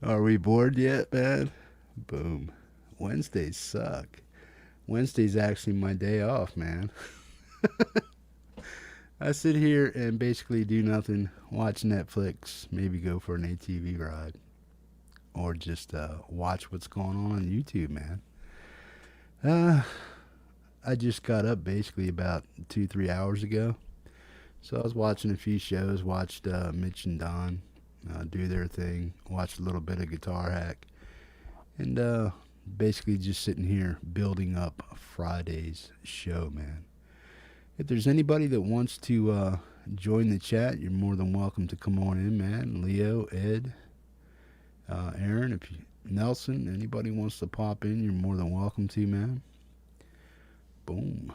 Are we bored yet, man? Boom. Wednesdays suck. Wednesday's actually my day off, man. I sit here and basically do nothing, watch Netflix, maybe go for an ATV ride, or just watch what's going on YouTube, man. Uh, I just got up basically about 2, 3 hours ago, so I was watching a few shows. Watched Mitch and Don do their thing. Watched a little bit of Guitar Hack, and basically just sitting here building up Friday's show, man. If there's anybody that wants to join the chat, you're more than welcome to come on in, man. Leo, Ed, Aaron, if you, Nelson, anybody wants to pop in, you're more than welcome to, man. Boom.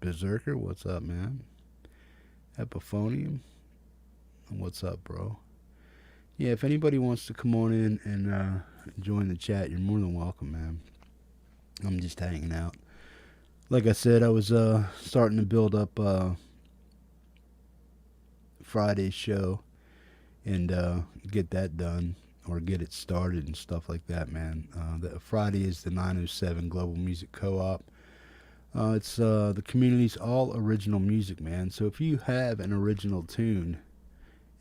Berserker, what's up, man? Epiphonium, what's up, bro? Yeah, if anybody wants to come on in and join the chat, you're more than welcome, man. I'm just hanging out. Like I said, I was starting to build up Friday's show and get that done or get it started and stuff like that, man. Friday is the 907 Global Music Co-op. It's the community's all original music, man. So if you have an original tune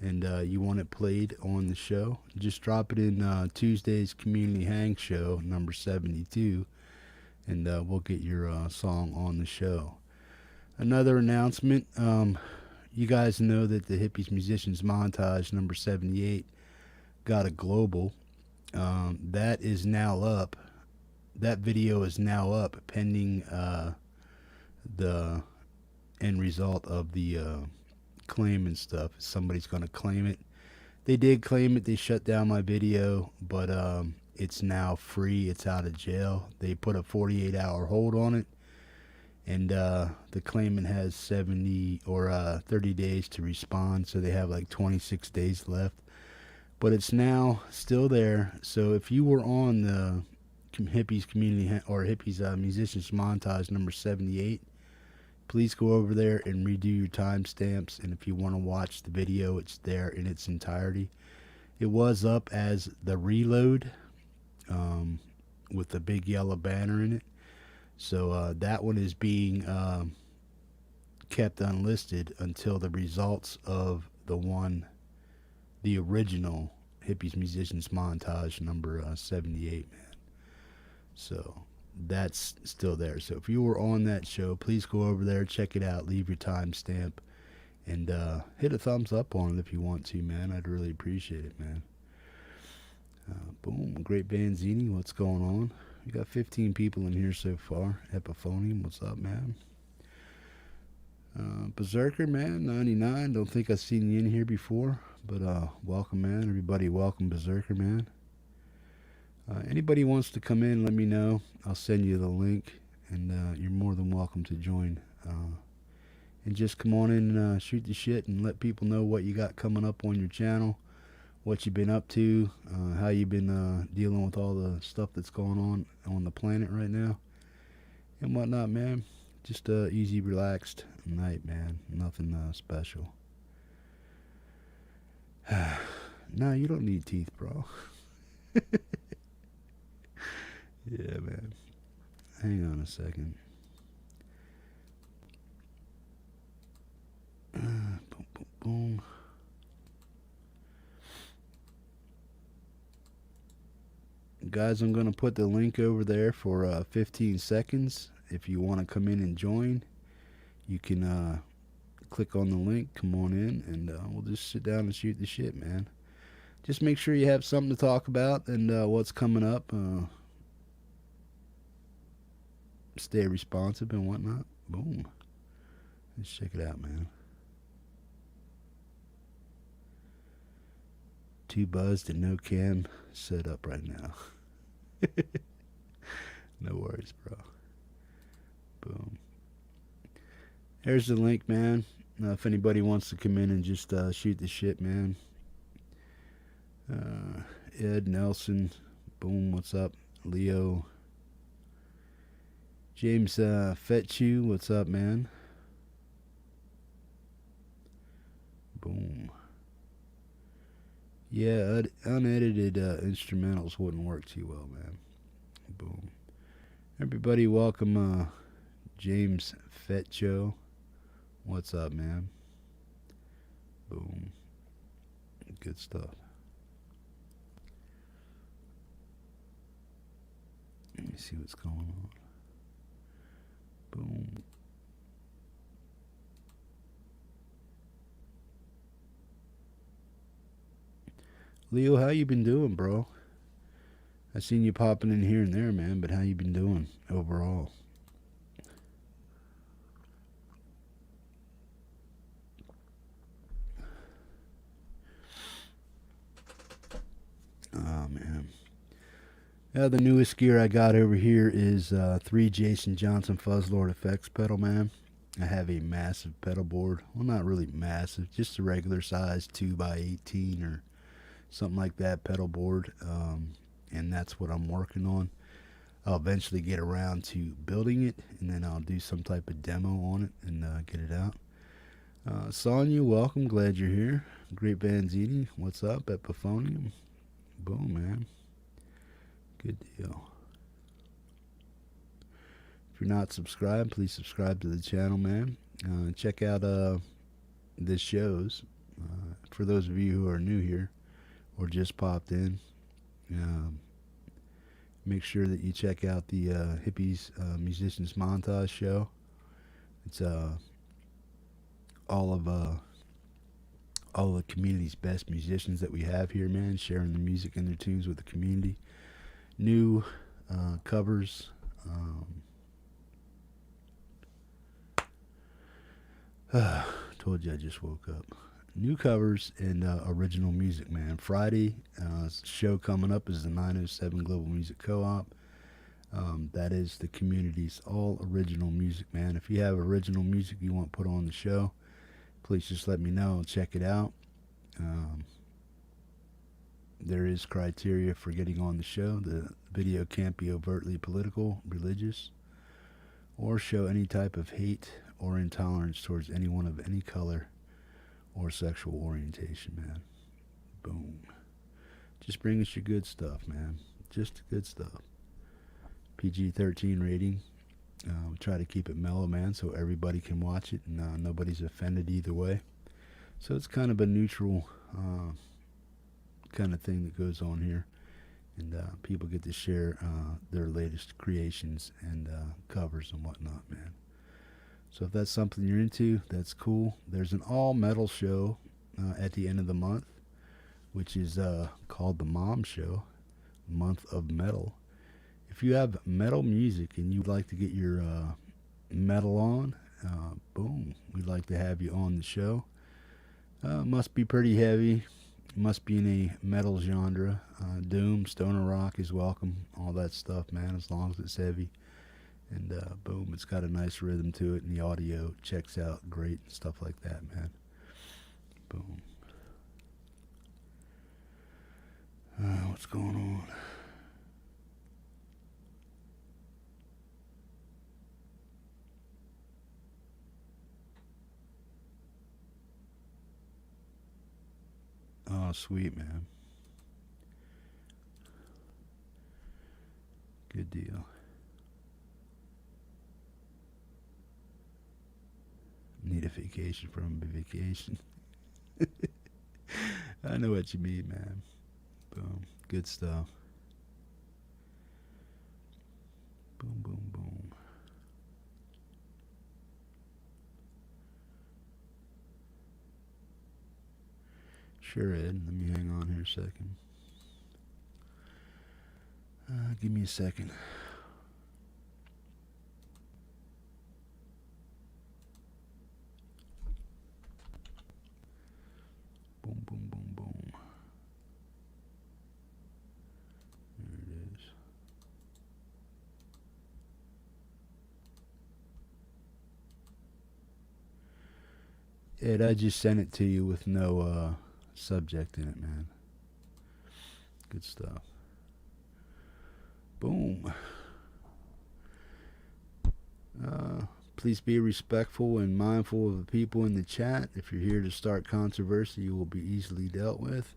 and you want it played on the show, just drop it in Tuesday's Community Hang Show, number 72, and we'll get your song on the show. Another announcement, you guys know that the Hippies Musicians Montage, number 78, got a global. That is now up. That video is now up pending the end result of the claim and stuff. Somebody's going to claim it. They did claim it. They shut down my video, but it's now free. It's out of jail. They put a 48-hour hold on it, and the claimant has 70 or 30 days to respond, so they have like 26 days left. But it's now still there. So if you were on the Hippies Community or Hippies Musicians Montage number 78, please go over there and redo your timestamps. And if you want to watch the video, it's there in its entirety. It was up as the reload with the big yellow banner in it. So that one is being kept unlisted until the results of the original Hippies Musicians Montage number 78, man. So that's still there. So if you were on that show, please go over there, check it out, leave your timestamp, and hit a thumbs up on it if you want to, man. I'd really appreciate it, man. Boom. Great Banzini, what's going on? We got 15 people in here so far. Epiphonium, what's up, man? Berserker, man, 99. Don't think I've seen you in here before, but welcome, man. Everybody, welcome, Berserker, man. Anybody wants to come in, let me know. I'll send you the link, and you're more than welcome to join. And just come on in and shoot the shit and let people know what you got coming up on your channel, what you've been up to, how you've been dealing with all the stuff that's going on the planet right now, and whatnot, man. Just easy, relaxed night, man. Nothing special. No, you don't need teeth, bro. Yeah, man. Hang on a second. Boom, boom, boom. Guys, I'm going to put the link over there for 15 seconds. If you want to come in and join, you can click on the link, come on in, and we'll just sit down and shoot the shit, man. Just make sure you have something to talk about and what's coming up. Stay responsive and whatnot. Boom. Let's check it out, man. Too buzzed and no cam set up right now. No worries, bro. Boom. Here's the link, man. If anybody wants to come in and just shoot the shit, man. Uh, Ed Nelson, boom, what's up? Leo, James Fetchu, what's up, man? Boom. Yeah, unedited instrumentals wouldn't work too well, man. Boom. Everybody, welcome James Fetcho. What's up, man? Boom. Good stuff. Let me see what's going on. Boom. Leo, how you been doing, bro? I seen you popping in here and there, man, but how you been doing overall? Oh, man. Yeah, the newest gear I got over here is 3 Jason Johnson Fuzzlord Effects pedal, man. I have a massive pedal board. Well, not really massive, just a regular size 2x18 or something like that pedal board. And that's what I'm working on. I'll eventually get around to building it, and then I'll do some type of demo on it and get it out. Sonya, welcome. Glad you're here. Great Vanzini, what's up? Epiphonium. Boom, man. Good deal. If you're not subscribed, please subscribe to the channel, man. Check out the shows. For those of you who are new here or just popped in, make sure that you check out the Hippies Musicians Montage show. It's all of the community's best musicians that we have here, man, sharing the music and their tunes with the community. New covers. Told you I just woke up. New covers and original music, man. Friday show coming up is the 907 Global Music Co-op. That is the community's all original music, man. If you have original music you want put on the show, please just let me know and check it out. There is criteria for getting on the show. The video can't be overtly political, religious, or show any type of hate or intolerance towards anyone of any color or sexual orientation, man. Boom. Just bring us your good stuff, man. Just good stuff. PG-13 rating. We try to keep it mellow, man, so everybody can watch it and nobody's offended either way. So it's kind of a neutral kind of thing that goes on here. And people get to share their latest creations and covers and whatnot, man. So if that's something you're into, that's cool. There's an all-metal show at the end of the month, which is called the Mom Show, Month of Metal. If you have metal music and you'd like to get your metal on, boom, we'd like to have you on the show. Must be pretty heavy. Must be in a metal genre. Doom, stoner rock is welcome. All that stuff, man, as long as it's heavy. And boom, it's got a nice rhythm to it, and the audio checks out great and stuff like that, man. Boom. What's going on? Oh, sweet, man. Good deal. Need a vacation from a vacation. I know what you mean, man. Boom. Good stuff. Boom, boom, boom. Sure, Ed. Let me hang on here a second. Give me a second. Boom, boom, boom, boom. There it is. Ed, I just sent it to you with no subject in it, man. Good stuff. Boom. Please be respectful and mindful of the people in the chat. If you're here to start controversy, you will be easily dealt with.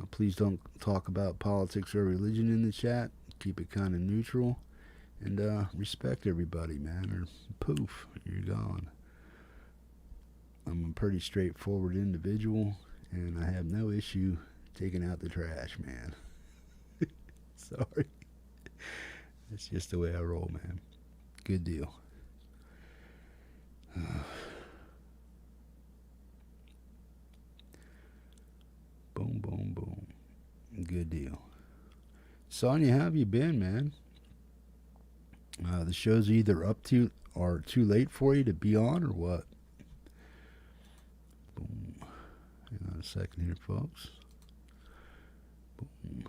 Please don't talk about politics or religion in the chat. Keep it kind of neutral. And respect everybody, man, or poof, you're gone. I'm a pretty straightforward individual, and I have no issue taking out the trash, man. Sorry. That's just the way I roll, man. Good deal. Boom, boom, boom. Good deal. Sonya, how have you been, man? The show's either up to or too late for you to be on, or what? Boom. Hang on a second here, folks. Boom.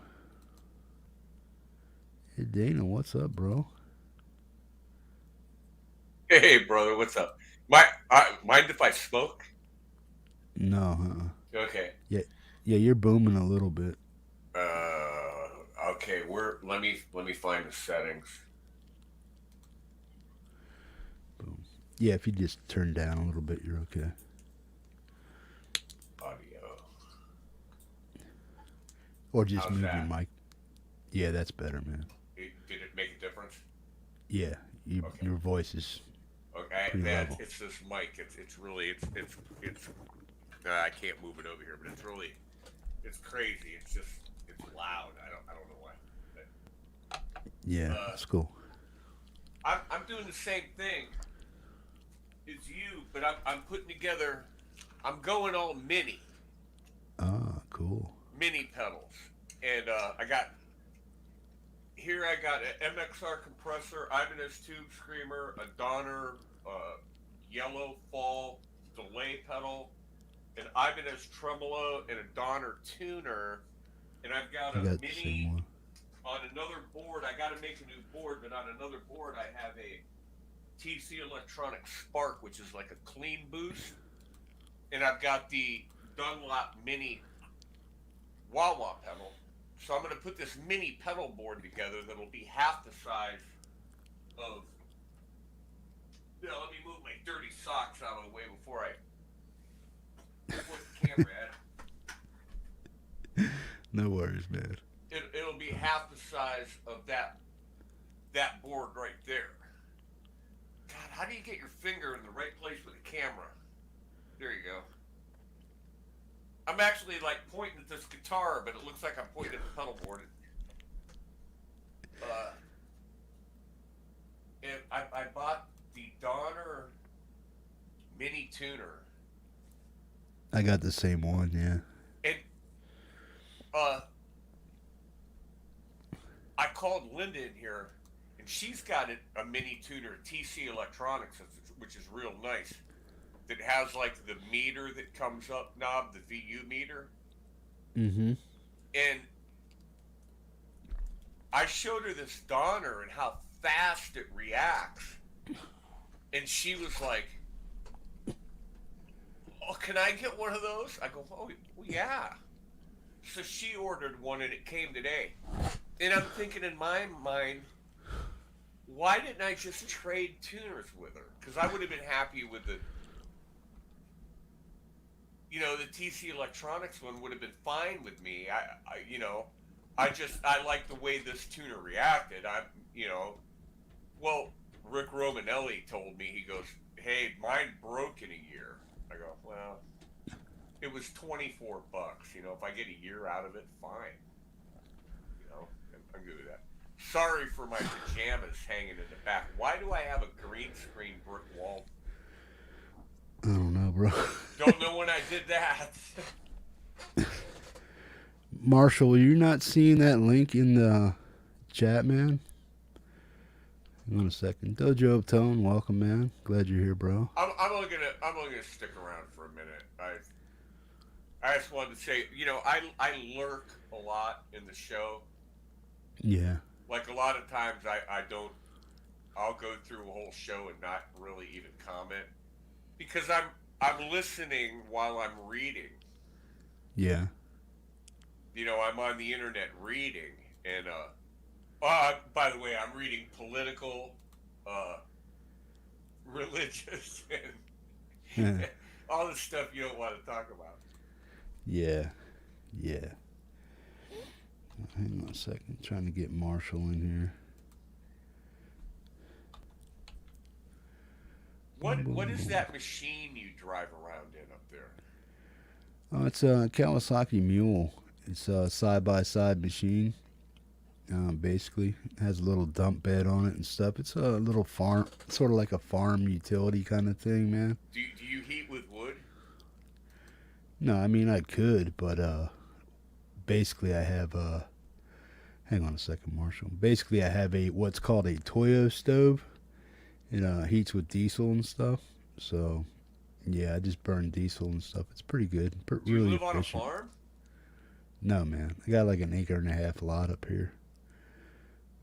Hey, Dana, what's up, bro? Hey, brother, what's up? Mind if I smoke? No, Okay. Yeah, you're booming a little bit. Okay. Let me find the settings. Boom. Yeah, if you just turn down a little bit, you're okay. Audio. Or just How's move that? your mic. Yeah, that's better, man. Did it make a difference? Yeah, Okay. your voice is Okay. pretty Man, level. it's this mic. It's really it's. I can't move it over here, but it's crazy. It's loud. I don't know why. Yeah, But, that's cool. I'm doing the same thing as you, but I'm putting together. I'm going all Ah, cool. mini pedals, and I got an MXR compressor, Ibanez tube screamer, a Donner yellow fall delay pedal, an Ibanez tremolo, and a Donner tuner. And I've got I a got the same mini one. on another board. I got to make a new board, but on another board I have a TC Electronic Spark, which is like a clean boost, and I've got the Dunlop mini wah wah pedal. So I'm going to put this mini pedal board together that'll be half the size of. Let me move my dirty socks out of the way before I flip the camera at it. No worries, man. It'll be half the size of that board right there. God, how do you get your finger in the right place with a camera? There you go. I'm actually like pointing at this guitar, but it looks like I'm pointing at the pedal board. And I bought the Donner mini tuner. I got the same one, yeah. And I called Linda in here, and she's got a mini tuner, TC Electronics, which is real nice. That has like the meter that comes up knob, the VU meter. Mm-hmm. And I showed her this Donner and how fast it reacts. And she was like, "Oh, can I get one of those?" I go, "Oh, well, yeah." So she ordered one and it came today. And I'm thinking in my mind, why didn't I just trade tuners with her? Because I would have been happy with the TC Electronics one would have been fine with me. I like the way this tuner reacted. Well, Rick Romanelli told me, he goes, "Hey, mine broke in a year." I go, "Well, it was $24. If I get a year out of it, fine. I'm good with that." Sorry for my pajamas hanging in the back. Why do I have a green screen brick wall? I don't know, bro. Don't know when I did that. Marshall, you're not seeing that link in the chat, man? Hang on a second. Dojo of Tone, welcome, man. Glad you're here, bro. I'm only gonna stick around for a minute. I just wanted to say, I lurk a lot in the show. Yeah. Like a lot of times, I don't. I'll go through a whole show and not really even comment because I'm listening while I'm reading. Yeah. I'm on the internet reading, and by the way, I'm reading political, uh, religious, and all the stuff you don't want to talk about. Yeah. Yeah. Hang on a second. Trying to get Marshall in here. Boom, What boom, is boom. that machine you drive around in up there? Oh, it's a Kawasaki Mule. It's a side by side machine. Basically, it has a little dump bed on it and stuff. It's a little farm, sort of like a farm utility kind of thing, man. Do you heat with wood? No, I mean I could, but basically I have hang on a second, Marshall. Basically, I have a what's called a Toyo stove. It heats with diesel and stuff. So yeah, I just burn diesel and stuff. It's pretty good, Do you really live on a efficient. farm? No, man, I got like an acre and a half lot up here.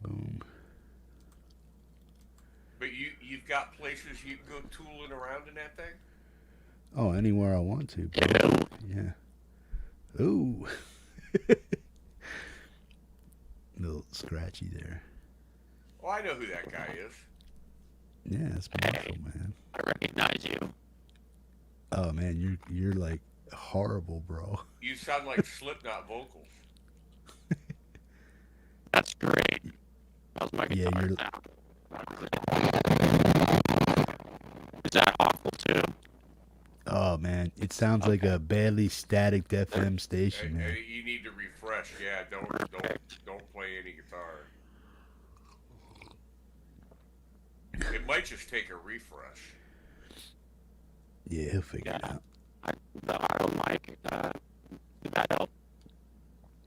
Boom. But you've got places you can go tooling around in that thing? Oh, anywhere I want to, bro. Yeah. Ooh, a little scratchy there. Oh, I know who that guy is. Yeah, it's Marshall, man. I recognize you. Oh man, you're like horrible, bro. You sound like Slipknot vocals. That's great. How's my Yeah, guitar you're. sound? Is that awful too? Oh man, it sounds like Okay. a badly static FM station, man. You need to refresh. Yeah, Perfect. don't play any guitar. It might just take a refresh. Yeah, he'll figure it Yeah. out. The auto mic, did that help?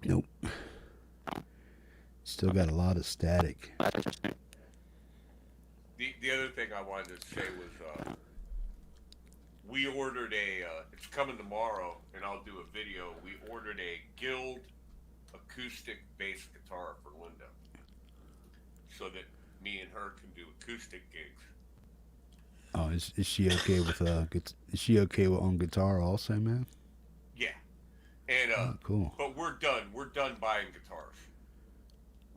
Nope. No. Still got a lot of static. That's interesting. The other thing I wanted to say was we ordered it's coming tomorrow, and I'll do a video. We ordered a Guild acoustic bass guitar for Linda, so that me and her can do acoustic gigs. Oh, is she okay with is she okay with on guitar also, man? Yeah, and Oh, cool. but we're done. We're done buying guitars.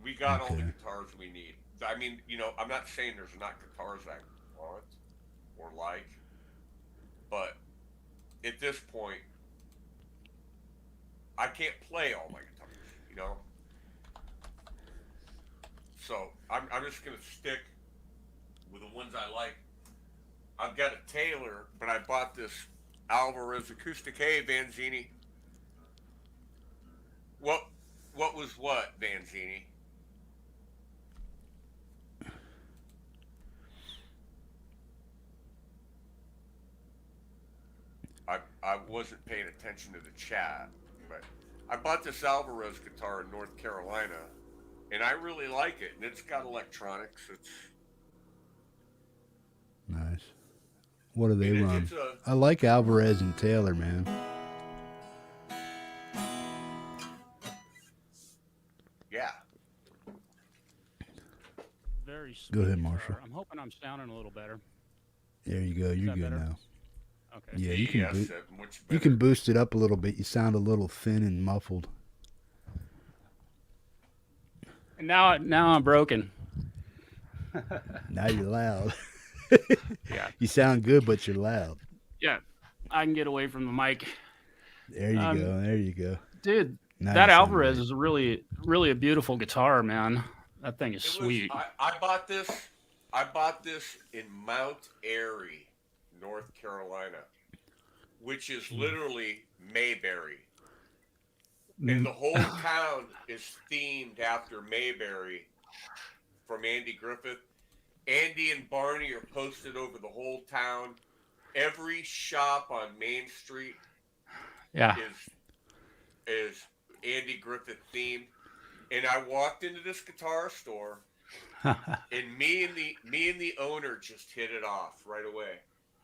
We got all the Okay. guitars we need. I mean, I'm not saying there's not guitars I want or like, but at this point, I can't play all my guitars. So I'm just gonna stick with the ones I like. I've got a Taylor, but I bought this Alvarez acoustic. Hey, Vanzini. What what was what, Vanzini? I wasn't paying attention to the chat, but I bought this Alvarez guitar in North Carolina, and I really like it. And it's got electronics. Nice. What do they And run? it's a I like Alvarez and Taylor, man. yeah. Very sweet. Go ahead, guitar. Marshall. I'm hoping I'm sounding a little better. There you go. Is You're that good better? now. Okay. Yeah, you can Yes, much better. you can boost it up a little bit. You sound a little thin and muffled. And now I'm broken. Now you're loud. Yeah. You sound good, but you're loud. Yeah. I can get away from the mic. There you go. There you go. Dude, Now that you sound Alvarez great. is really a beautiful guitar, man. That thing is It was. sweet. I bought this. I bought this in Mount Airy, North Carolina, which is literally Mayberry, and the whole town is themed after Mayberry from Andy Griffith. Andy and Barney are posted over the whole town. Every shop on Main Street Yeah. is Andy Griffith themed. And I walked into this guitar store, and me and the owner just hit it off right away.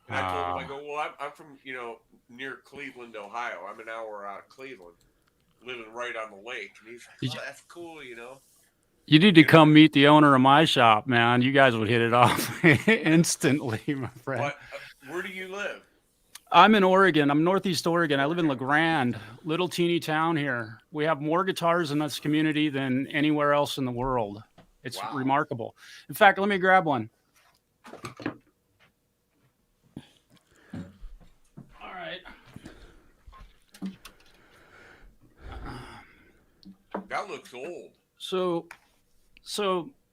And I told him, I go, well, I'm from near Cleveland, Ohio. I'm an hour out of Cleveland, living right on the lake. And he's like, oh, that's cool. You need to come meet the owner of my shop, man. You guys would hit it off instantly, my friend. But where do you live? I'm in Oregon. I'm Northeast Oregon. I live in La Grande, little teeny town here. We have more guitars in this community than anywhere else in the world. It's Wow. remarkable. In fact, let me grab one. All right. That looks old. So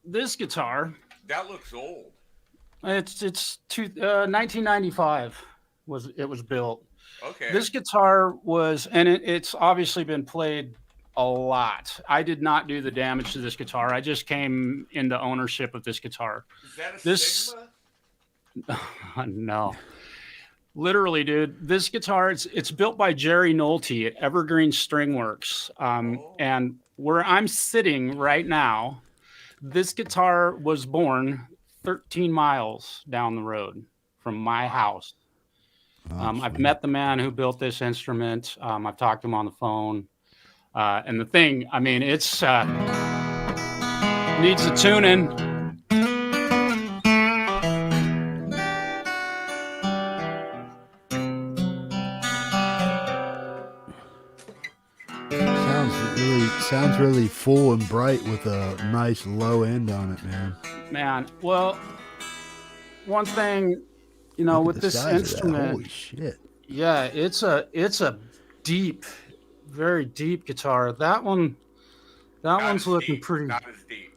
this guitar, That looks old. it's 1995 was built. Okay. This guitar was, and it's obviously been played a lot. I did not do the damage to this guitar. I just came into ownership of this guitar. Is that a This Sigma? no. Literally, dude, this guitar, it's built by Jerry Nolte at Evergreen String Works. And where I'm sitting right now, this guitar was born 13 miles down the road from my house. I've met the man who built this instrument. I've talked to him on the phone. And the thing, I mean, it's needs a tuning. Sounds really full and bright with a nice low end on it, man. Man, well, one thing, you know, with this instrument, holy shit! Yeah, it's a deep, very deep guitar. That one's looking deep, pretty. Not as deep.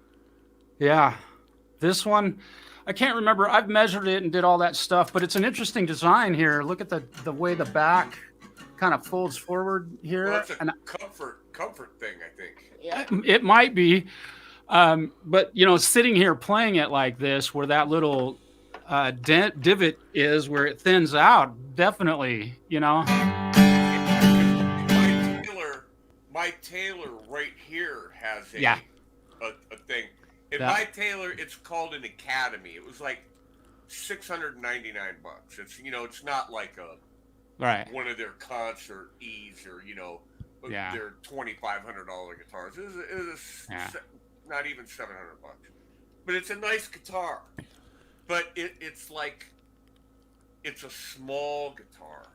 Yeah, this one, I can't remember. I've measured it and did all that stuff, but it's an interesting design here. Look at the way the back kind of folds forward here. Well, it's a comfort thing, I think. Yeah, it might be. But you know, sitting here playing it like this, where that little divot is, where it thins out, definitely, you know. My Taylor right here has a thing. In my Taylor, it's called an Academy. It was like $699. It's not like one of their concert E's or their $2,500 guitars. It is not even $700, but it's a nice guitar. But it's a small guitar.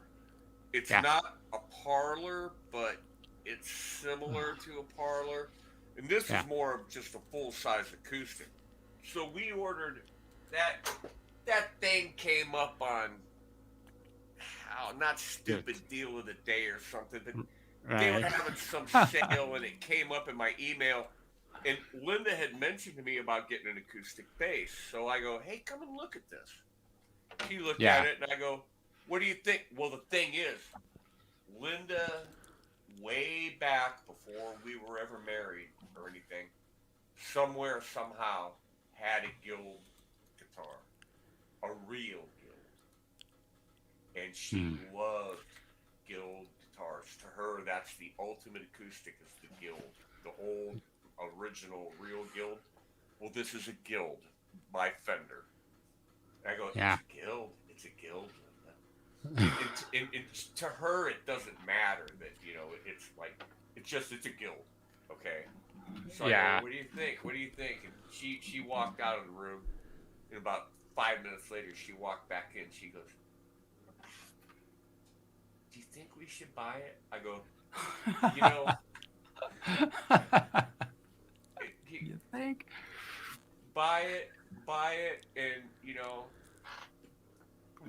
It's not a parlor, but it's similar to a parlor. And this is more of just a full-size acoustic. So we ordered that. That thing came up on, not stupid deal of the day or something. But they were having some sale, and it came up in my email. And Linda had mentioned to me about getting an acoustic bass. So I go, hey, come and look at this. She looked at it, and I go, what do you think? Well, the thing is, Linda, way back before we were ever married or anything, somewhere, somehow, had a Guild guitar. A real Guild. And she loved Guild guitars. To her, that's the ultimate acoustic, is the Guild. The old, original, real Guild. Well, this is a Guild by Fender. And I go, it's a Guild. It's a Guild. And to her, it doesn't matter that, it's a Guild. Okay? So I go, what do you think? What do you think? And she walked out of the room, and about 5 minutes later, she walked back in. She goes, do you think we should buy it? I go, you think? Buy it, and,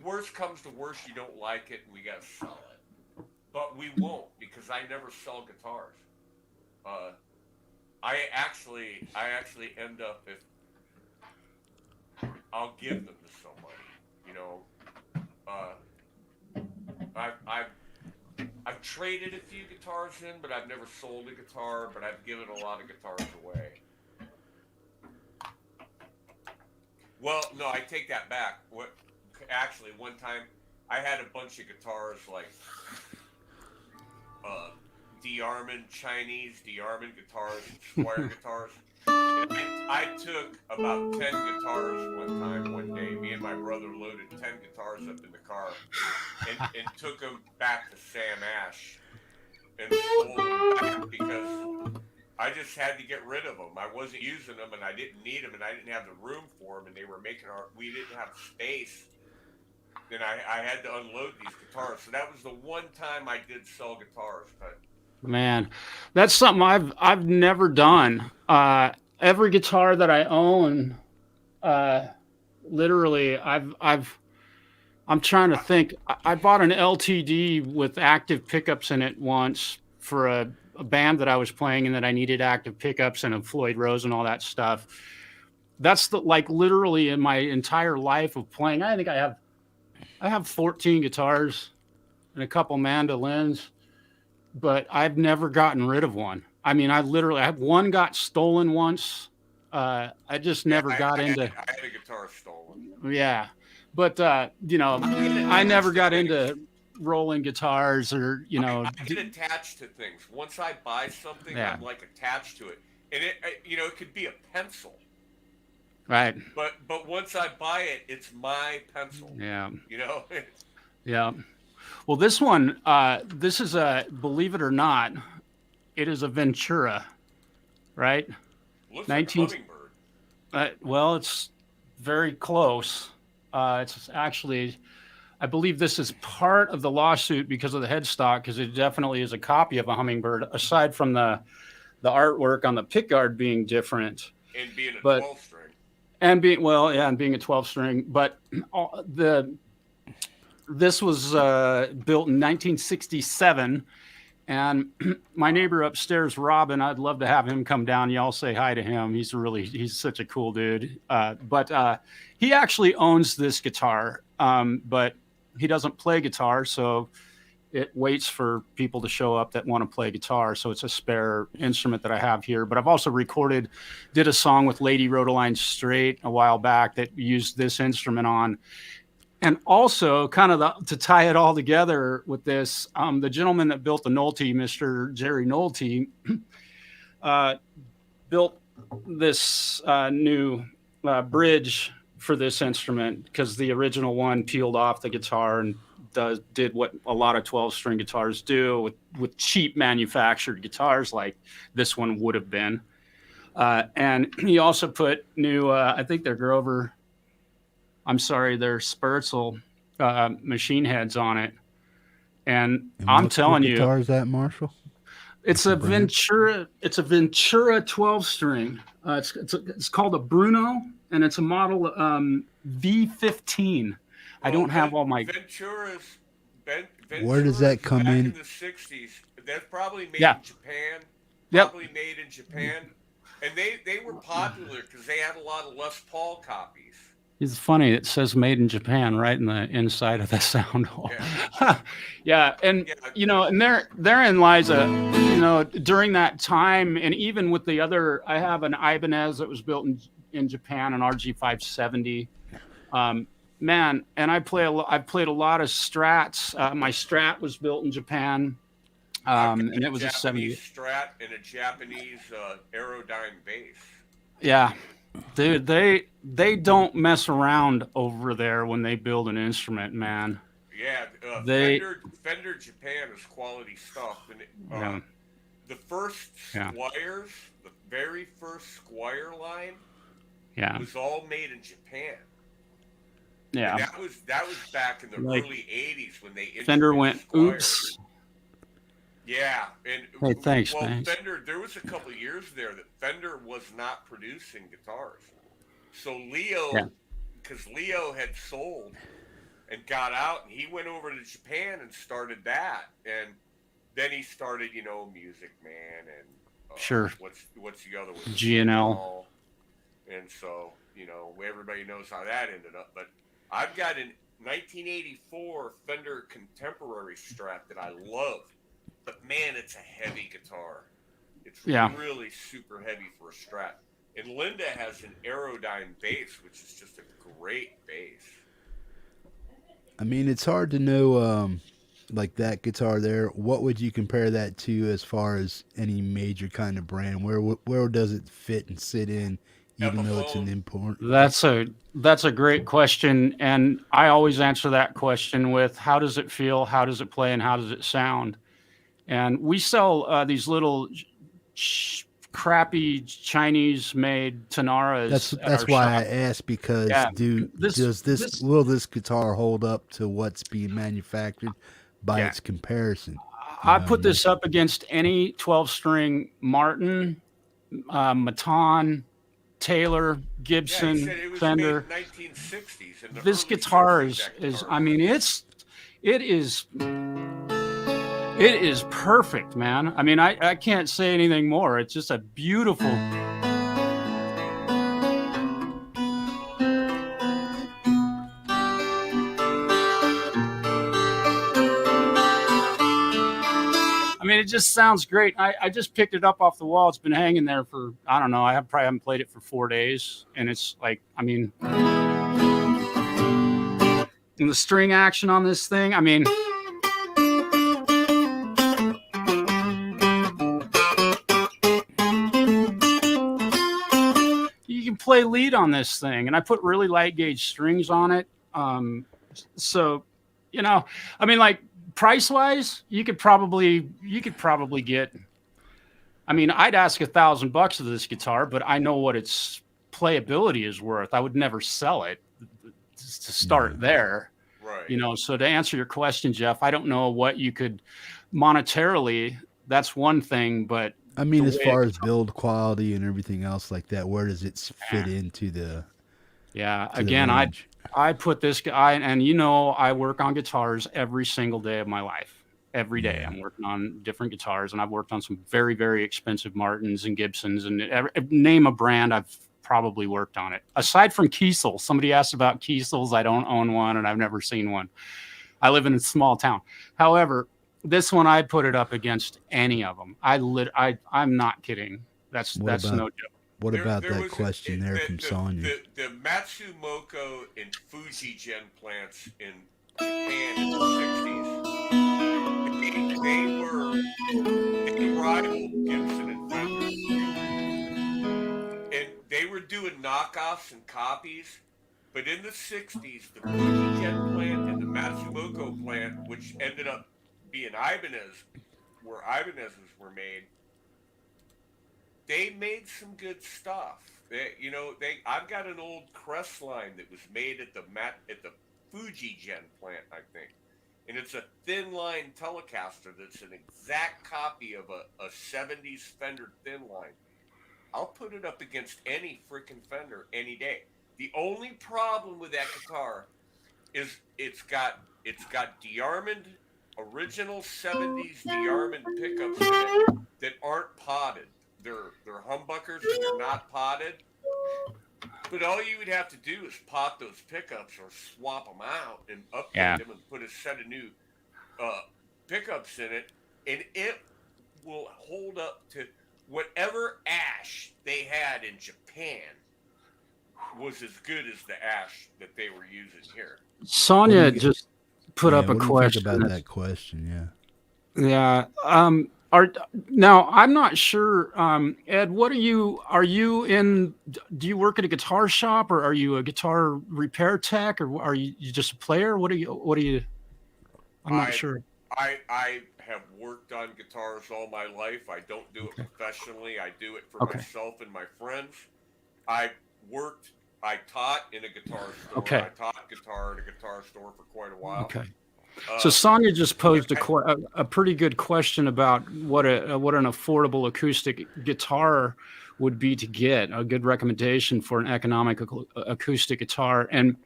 worst comes to worst, you don't like it, and we gotta sell it. But we won't, because I never sell guitars. I actually end up, if I'll give them to somebody, I've traded a few guitars in, but I've never sold a guitar, but I've given a lot of guitars away. Well, no, I take that back. Actually, one time I had a bunch of guitars like Chinese Dearman guitars, Squire guitars. And I took about 10 guitars one day. Me and my brother loaded 10 guitars up in the car and took them back to Sam Ash and sold them back because I just had to get rid of them. I wasn't using them, and I didn't need them, and I didn't have the room for them, and they were we didn't have space and I had to unload these guitars. So that was the one time I did sell guitars. But Man, that's something I've never done. Every guitar that I own, uh, literally, I'm trying to think. I bought an LTD with active pickups in it once for a band that I was playing and that I needed active pickups and a Floyd Rose and all that stuff. That's the like literally in my entire life of playing. I think I have 14 guitars and a couple mandolins, but I've never gotten rid of one. I mean, I have one got stolen once. I just yeah, never got into, I had a guitar stolen. yeah. But I never got into rolling guitars or I get attached to things. Once I buy something, yeah, I'm like attached to it, and it could be a pencil, right, but once I buy it, it's my pencil. yeah, You know, yeah. Well, this is a, believe it or not, it is a Ventura, right? looks like a 19. hummingbird. Well, it's very close. It's actually, I believe this is part of the lawsuit because of the headstock, because it definitely is a copy of a hummingbird, aside from the artwork on the pickguard being different. And being a But 12 string. and being well, yeah, and being a 12 string. But this was built in 1967, and my neighbor upstairs, Robin, I'd love to have him come down. Y'all say hi to him. He's such a cool dude. But he actually owns this guitar, but he doesn't play guitar, so it waits for people to show up that want to play guitar. So it's a spare instrument that I have here. But I've also did a song with Lady Rhodeline Straight a while back that used this instrument on. And also, kind of to tie it all together with this, the gentleman that built the Nolte, Mr. Jerry Nolte, built this new bridge for this instrument because the original one peeled off the guitar and did what a lot of 12-string guitars do with cheap manufactured guitars like this one would have been. And he also put new, I think they're Grover, they're Sperzel machine heads on it. And I'm telling you, what guitar is that, Marshall? it's a Ventura. It's a Ventura 12-string. It's called a Bruno, and it's a model V15. I don't have all my Ventura's. Where does that come back in? the 60s. That's probably made Yeah. in Japan. Yep. Probably made in Japan. And they were popular because they had a lot of Les Paul copies. It's funny. It says "Made in Japan" right in the inside of the sound hole. Yeah. Yeah, and and therein lies during that time, and even with the other, I have an Ibanez that was built in Japan, an RG570. Man, and I've played a lot of Strats. My Strat was built in Japan, and it was a 70. Strat and a Japanese Aerodyne bass. Yeah. Dude, they don't mess around over there when they build an instrument, man. Yeah, Fender Japan is quality stuff. And the first Squires, the very first Squire line, was all made in Japan. Yeah, and that was back in the early '80s when they Fender went, Squires. oops. Yeah, and hey, thanks. Fender, there was a couple of years there that Fender was not producing guitars. So Leo, because Leo had sold and got out, and he went over to Japan and started that, and then he started, Music Man and sure. What's the other one? GNL. And so everybody knows how that ended up. But I've got an 1984 Fender Contemporary Strat that I love. But man, it's a heavy guitar. It's really super heavy for a Strat. And Linda has an Aerodyne bass, which is just a great bass. I mean, it's hard to know, like that guitar there. What would you compare that to as far as any major kind of brand? Where does it fit and sit in, even though it's an import? That's a great question, and I always answer that question with how does it feel, how does it play, and how does it sound? And we sell these little crappy Chinese-made Tanaras at That's our why shop. I asked, because Yeah, will this guitar hold up to what's being manufactured by yeah. its comparison? You I know what I put mean? this up against any 12-string Martin, Matan, Taylor, Yeah, he Gibson, said it was made in Fender. 1960s in the This early guitar 60s. That is guitar. I mean, it is it is perfect, man. I mean, I can't say anything more. It's just a beautiful. I mean, it just sounds great. I just picked it up off the wall. It's been hanging there for, I don't know. Probably haven't played it for 4 days, and it's like, I mean, and the string action on this thing. I mean, you can play lead on this thing, and I put really light gauge strings on it. So, you know, I mean, like price wise, you could probably get. I mean, I'd ask $1,000 for this guitar, but I know what its playability is worth. I would never sell it to start there. Right. You know, so to answer your question, Jeff, I don't know what you could monetarily. That's one thing, but I mean, the as way far it- as build quality and everything else like that, where does it fit into the? yeah, to the again, range? I put this guy, and you know, I work on guitars every single day of my life. Every day, Yeah. I'm working on different guitars, and I've worked on some very, very expensive Martins and Gibsons, and name a brand, I've probably worked on it. Aside from Kiesel, somebody asked about Kiesels. I don't own one, and I've never seen one. I live in a small town. However, this one, I put it up against any of them. I'm not kidding. That's no joke. What about There that was question there from Sonya? The Matsumoto and Fujigen plants in Japan in the 60s, they rivaled Gibson and Fender. And they were doing knockoffs and copies. But in the 60s, the Fujigen plant and the Matsumoto plant, which ended up being Ibanez, where Ibanez's were made, they made some good stuff. I've got an old Crestline that was made at the Fujigen plant, I think, and it's a thin line Telecaster that's an exact copy of a 70s Fender thin line. I'll put it up against any freaking Fender any day. The only problem with that guitar is it's got DeArmond, original 70s DeArmond pickups in it that aren't potted. They're humbuckers and they're not potted. But all you would have to do is pot those pickups or swap them out and update them and put a set of new pickups in it, and it will hold up to whatever ash they had in Japan was as good as the ash that they were using here. Sonya just put up a what do you question think about that question? Yeah. Now I'm not sure. Ed, what are you in? Do you work at a guitar shop, or are you a guitar repair tech, or are you just a player? What are you? I'm not sure. I have worked on guitars all my life. I don't do it professionally. I do it for myself and my friends. I taught in a guitar store. I taught guitar at a guitar store for quite a while. Okay. So Sonya just posed a pretty good question about what an affordable acoustic guitar would be to get, a good recommendation for an economic acoustic guitar. And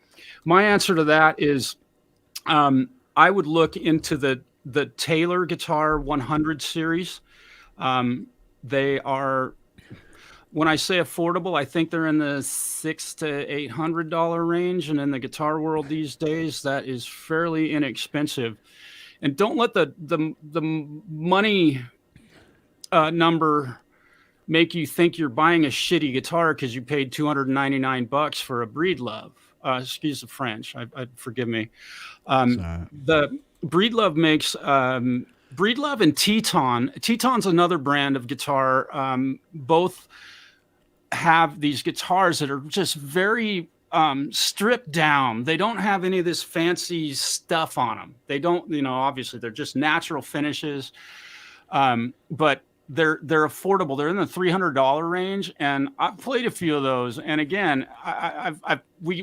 my answer to that is I would look into the Taylor Guitar 100 series. They are, when I say affordable, I think they're in the $600 to $800 range, and in the guitar world these days, that is fairly inexpensive. And don't let the money number make you think you're buying a shitty guitar because you paid $299 for a Breedlove. Excuse the French. Forgive me. The Breedlove makes Breedlove and Teton. Teton's another brand of guitar. Both have these guitars that are just very stripped down. They don't have any of this fancy stuff on them. They don't, obviously they're just natural finishes. But they're affordable. They're in the $300 range, and I've played a few of those. And again, we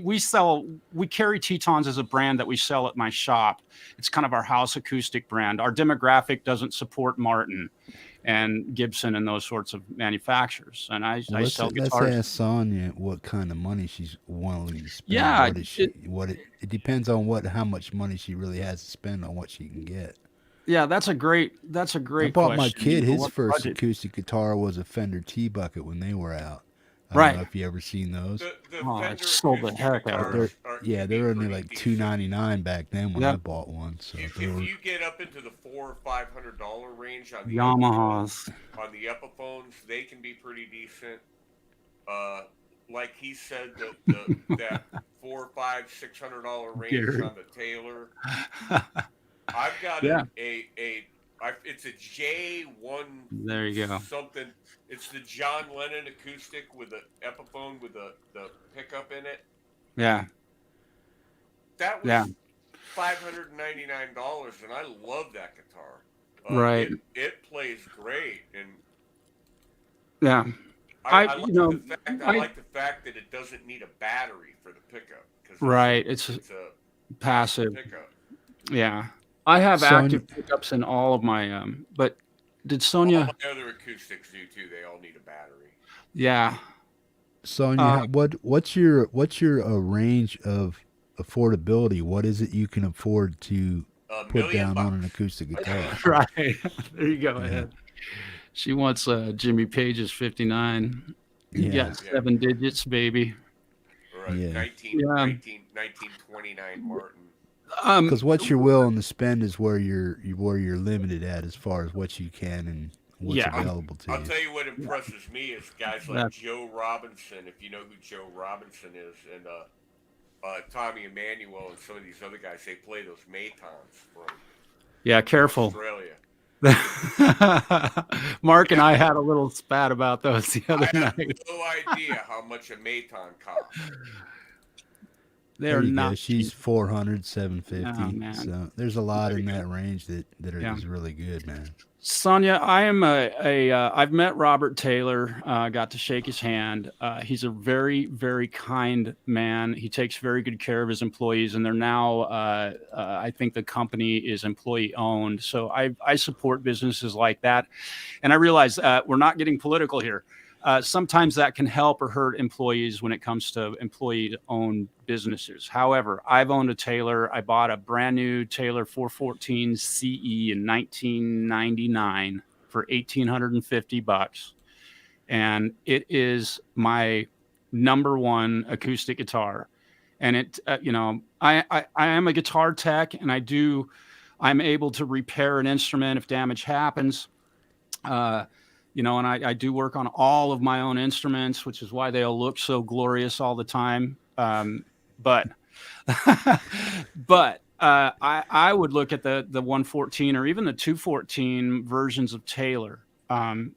carry Tetons as a brand that we sell at my shop. It's kind of our house acoustic brand. Our demographic doesn't support Martin and Gibson and those sorts of manufacturers. And I Let's sell let's guitars. ask Sonya what kind of money she's willing to spend. Yeah, What is she? It depends on how much money she really has to spend on what she can get. Yeah, that's a great I bought my question. kid his What first budget? acoustic guitar was a Fender T-Bucket when they were out. I don't know Right. if you ever seen those. The Oh, Fender it sold the acoustic heck out of guitars it. Yeah, can they be were only pretty like decent. $299 back then when I Yep. bought one. So If they were, you get up into the $400 or $500 range on the Yamahas. on the Epiphones, they can be pretty decent. Like he said, that $400, $500, $600 range Gary. on the Taylor. I've got Yeah. it's a J1 There you go. something. It's the John Lennon acoustic with the Epiphone with the pickup in it. Yeah. That was Yeah. $599, and I love that guitar. Right. It plays great, and Yeah. I I- like you know, the fact I- like the fact that it doesn't need a battery for the pickup. 'Cause Right. It's It's a passive. pickup. Yeah. I have Sonya- active pickups in all of my but did All Sonya my other acoustics do too. They all need a battery. yeah. Sonya, what's your range of affordability? What is it you can afford to $1 put million down on an bucks. acoustic guitar? Right. There you go. Yeah. Ahead. She wants Jimmy Page's 59. You Yeah. got 7 digits, baby. Right. Yeah. 1929 Martin. Because what you're willing to spend is where you're limited at as far as what you can and what's Yeah. available to I'll you. tell you what impresses me is guys like Yeah. Joe Robinson, if you know who Joe Robinson is, and Tommy Emmanuel and some of these other guys. They play those Maytons from Yeah, careful. Australia. Mark and I had a little spat about those the I other have night. no idea how much a Mayton costs. They're There you go. not She's cheap. 400, 750. Oh, man. So there's a lot There in you that range that Yeah. is really good, man. Sonia, I am I've met Robert Taylor, got to shake his hand. He's a very, very kind man. He takes very good care of his employees, and they're now, I think the company is employee owned. So I support businesses like that. And I realize we're not getting political here. Sometimes that can help or hurt employees when it comes to employee-owned businesses. However, I've owned a Taylor. I bought a brand new Taylor 414 CE in 1999 for $1,850, and it is my number one acoustic guitar. And it, I am a guitar tech, and I'm able to repair an instrument if damage happens. And I do work on all of my own instruments, which is why they all look so glorious all the time. But I would look at the 114 or even the 214 versions of Taylor. I'm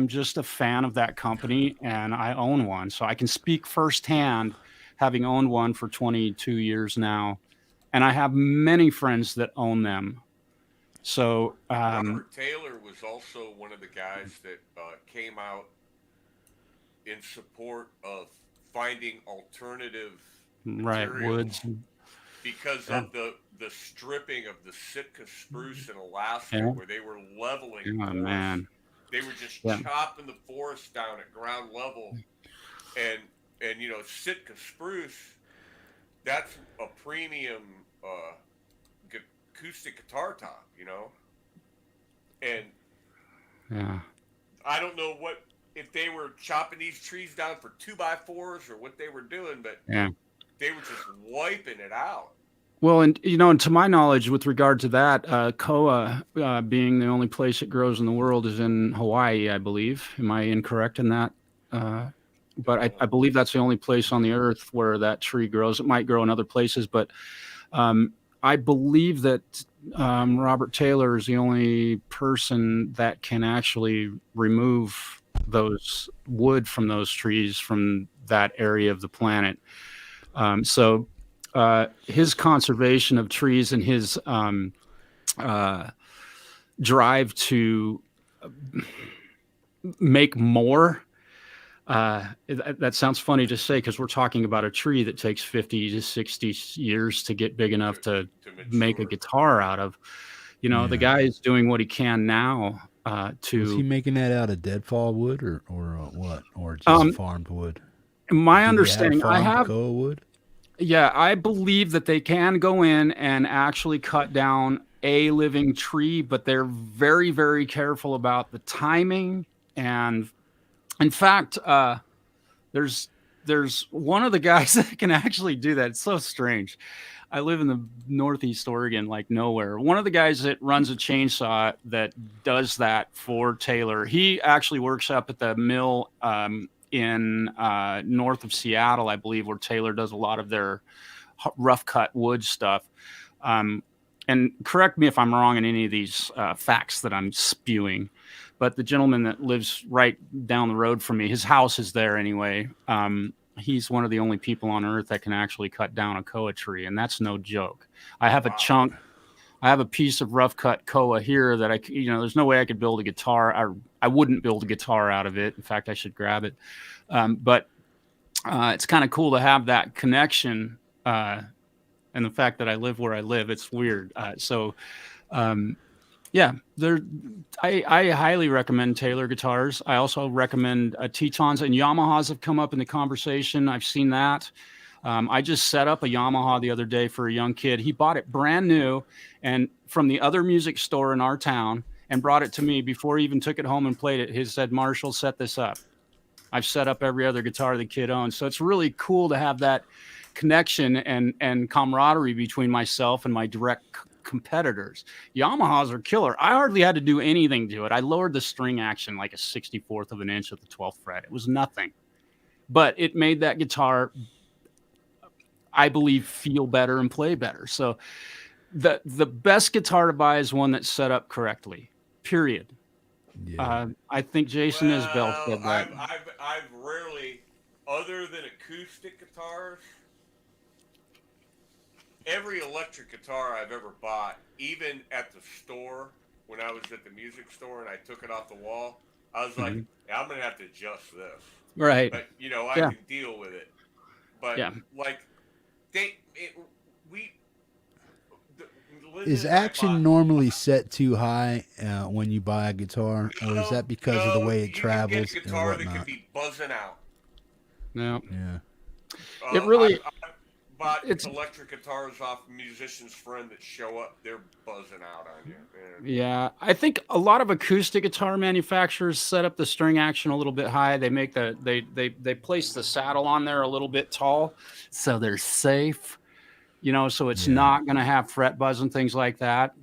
just a fan of that company, and I own one, so I can speak firsthand, having owned one for 22 years now, and I have many friends that own them. So Robert Taylor was also one of the guys that came out in support of finding alternative right, materials woods. because of the stripping of the Sitka spruce in Alaska, Yeah. where they were leveling. Oh, forests. man. They were just Yeah. chopping the forest down at ground level, and Sitka spruce. That's a premium acoustic guitar top, and Yeah. I don't know if they were chopping these trees down for 2x4s or what they were doing, but Yeah. they were just wiping it out. Well, and to my knowledge, with regard to that, koa being the only place it grows in the world is in Hawaii, I believe. Am I incorrect in that? But I believe that's the only place on the earth where that tree grows. It might grow in other places, but I believe that Robert Taylor is the only person that can actually remove those wood from those trees from that area of the planet. So his conservation of trees and his drive to make more. That sounds funny to say because we're talking about a tree that takes 50 to 60 years to get big enough to make a guitar out of. The Yeah. guy is doing what he can now Was to. he making that out of deadfall wood or what? Or just farmed wood? My Do they understanding, have farmed koa wood? yeah, I believe that they can go in and actually cut down a living tree, but they're very, very careful about the timing. And in fact, there's one of the guys that can actually do that. It's so strange. I live in the Northeast Oregon, like nowhere. One of the guys that runs a chainsaw that does that for Taylor, he actually works up at the mill in north of Seattle, I believe, where Taylor does a lot of their rough cut wood stuff. And correct me if I'm wrong in any of these facts that I'm spewing, but the gentleman that lives right down the road from me, his house is there anyway. He's one of the only people on earth that can actually cut down a koa tree, and that's no joke. I have a chunk. I have a piece of rough cut koa here that there's no way I could build a guitar. I wouldn't build a guitar out of it. In fact, I should grab it. But it's kind of cool to have that connection. And the fact that I live where I live, it's weird. Yeah, I highly recommend Taylor guitars. I also recommend Tetons, and Yamahas have come up in the conversation. I've seen that. I just set up a Yamaha the other day for a young kid. He bought it brand new and from the other music store in our town and brought it to me before he even took it home and played it. He said, "Marshall, set this up." I've set up every other guitar the kid owns. So it's really cool to have that connection and camaraderie between myself and my direct competitors. Yamahas are killer. I hardly had to do anything to it. I lowered the string action like a 64th of an inch at the 12th fret. It was nothing, but it made that guitar, I believe, feel better and play better. So the best guitar to buy is one that's set up correctly, period. Yeah. I think Jason Isbell said that. I've rarely, other than acoustic guitars, every electric guitar I've ever bought, even at the store, when I was at the music store and I took it off the wall, I was like, yeah, I'm going to have to adjust this. Right. But, I can deal with it. But, is action normally set too high when you buy a guitar, or is that because of the way it travels? You can get a guitar that can be buzzing out. No. Yeah. It really. Bought electric guitars off a musician's friend that show up, they're buzzing out on you. Yeah, I think a lot of acoustic guitar manufacturers set up the string action a little bit high. They make they place the saddle on there a little bit tall, so they're safe. So it's not going to have fret buzz and things like that.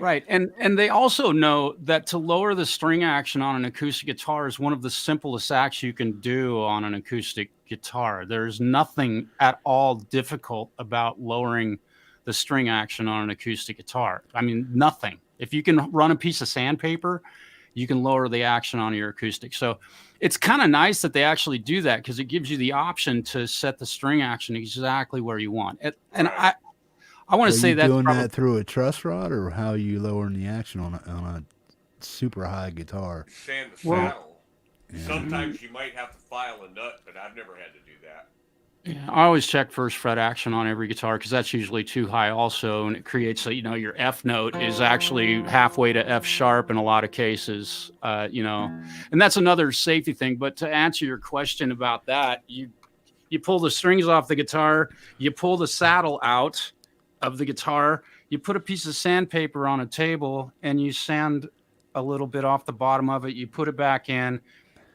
Right. And they also know that to lower the string action on an acoustic guitar is one of the simplest acts you can do on an acoustic guitar. There's nothing at all difficult about lowering the string action on an acoustic guitar. I mean, nothing. If you can run a piece of sandpaper, you can lower the action on your acoustic. So it's kind of nice that they actually do that because it gives you the option to set the string action exactly where you want. And I want to say that doing that through a truss rod, or how are you lowering the action on a super high guitar? Sand the saddle. Yeah. Sometimes you might have to file a nut, but I've never had to do that. Yeah, I always check first fret action on every guitar because that's usually too high also, and it creates your F note is actually halfway to F sharp in a lot of cases, and that's another safety thing. But to answer your question about that, you pull the strings off the guitar, you pull the saddle out of the guitar, you put a piece of sandpaper on a table and you sand a little bit off the bottom of it, you put it back in,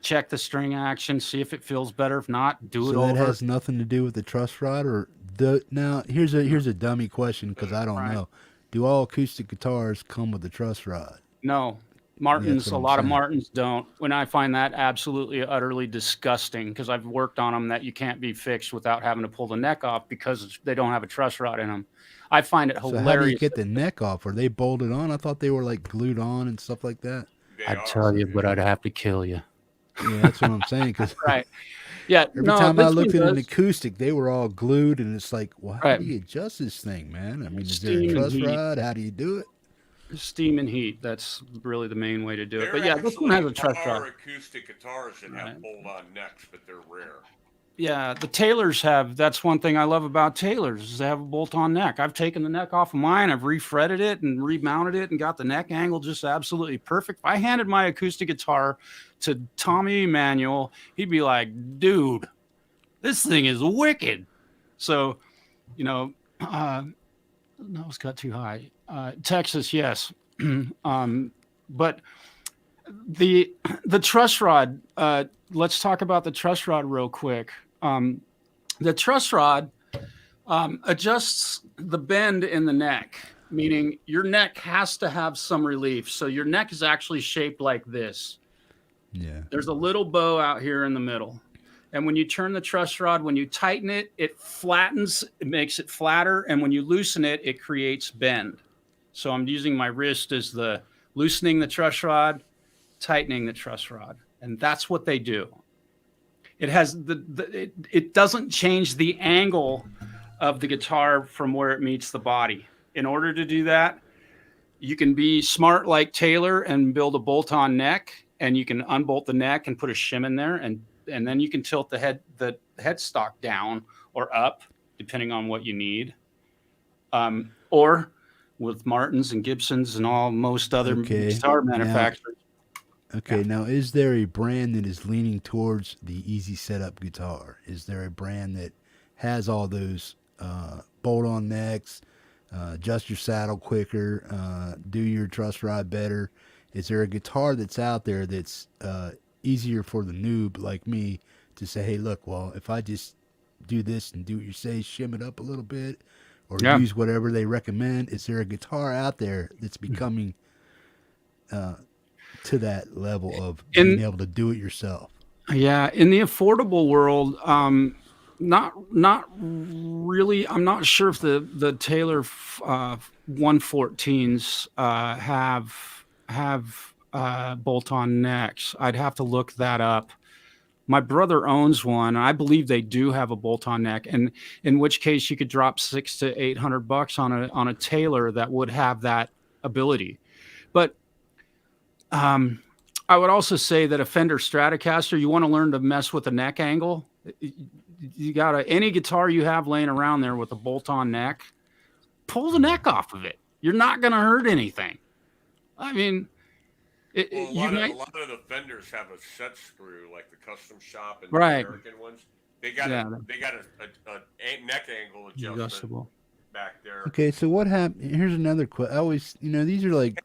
check the string action, see if it feels better. If not, do it over. So that has nothing to do with the truss rod, or now here's a dummy question because I don't know. Do all acoustic guitars come with a truss rod? No. Martins, a lot of Martins don't. When I find that absolutely utterly disgusting because I've worked on them that you can't be fixed without having to pull the neck off because they don't have a truss rod in them. I find it hilarious. So how do you get the neck off? Are they bolted on? I thought they were like glued on and stuff like that. I'd tell you, but I'd have to kill you. Yeah, that's what I'm saying. Cause right. Yeah. Every time I looked at an acoustic, they were all glued, and it's like, well, how do you adjust this thing, man? I mean, is there a truss rod? How do you do it? Steam and heat. That's really the main way to do it. There But are yeah, this one has a actually truss rod. power acoustic guitars that Right. have bolt-on necks, but they're rare. Yeah, the Taylors have. That's one thing I love about Taylors is they have a bolt-on neck. I've taken the neck off of mine. I've refretted it and remounted it and got the neck angle just absolutely perfect. If I handed my acoustic guitar to Tommy Emanuel, he'd be like, "Dude, this thing is wicked." So, you know, no, it's got too high. Texas, yes, but the truss rod. Let's talk about the truss rod real quick. The truss rod adjusts the bend in the neck, meaning your neck has to have some relief. So your neck is actually shaped like this. Yeah. There's a little bow out here in the middle. And when you turn the truss rod, when you tighten it, it flattens, it makes it flatter. And when you loosen it, it creates bend. So I'm using my wrist as the loosening the truss rod, tightening the truss rod. And that's what they do. It has it doesn't change the angle of the guitar from where it meets the body. In order to do that, you can be smart like Taylor and build a bolt-on neck, and you can unbolt the neck and put a shim in there, and then you can tilt the headstock down or up, depending on what you need. Or with Martins and Gibsons and most other guitar manufacturers. Now is there a brand that is leaning towards the easy setup guitar? Is there a brand that has all those bolt-on necks, adjust your saddle quicker, do your truss rod better? Is there a guitar that's out there that's easier for the noob like me to say, hey, look, well, if I just do this and do what you say, shim it up a little bit, or use whatever they recommend? Is there a guitar out there that's becoming to that level of being able to do it yourself? Yeah, in the affordable world, not really. I'm not sure if the Taylor 114s have bolt-on necks. I'd have to look that up. My brother owns one. I believe they do have a bolt-on neck, and in which case you could drop $600 to $800 on a Taylor that would have that ability. But I would also say that a Fender Stratocaster, you want to learn to mess with the neck angle. You got any guitar you have laying around there with a bolt-on neck, pull the neck off of it. You're not going to hurt anything. I mean, a lot of the Fenders have a set screw, like the Custom Shop and the American ones. They got a neck angle adjustment back there. Okay, so what happened? Here's another question. I always, these are like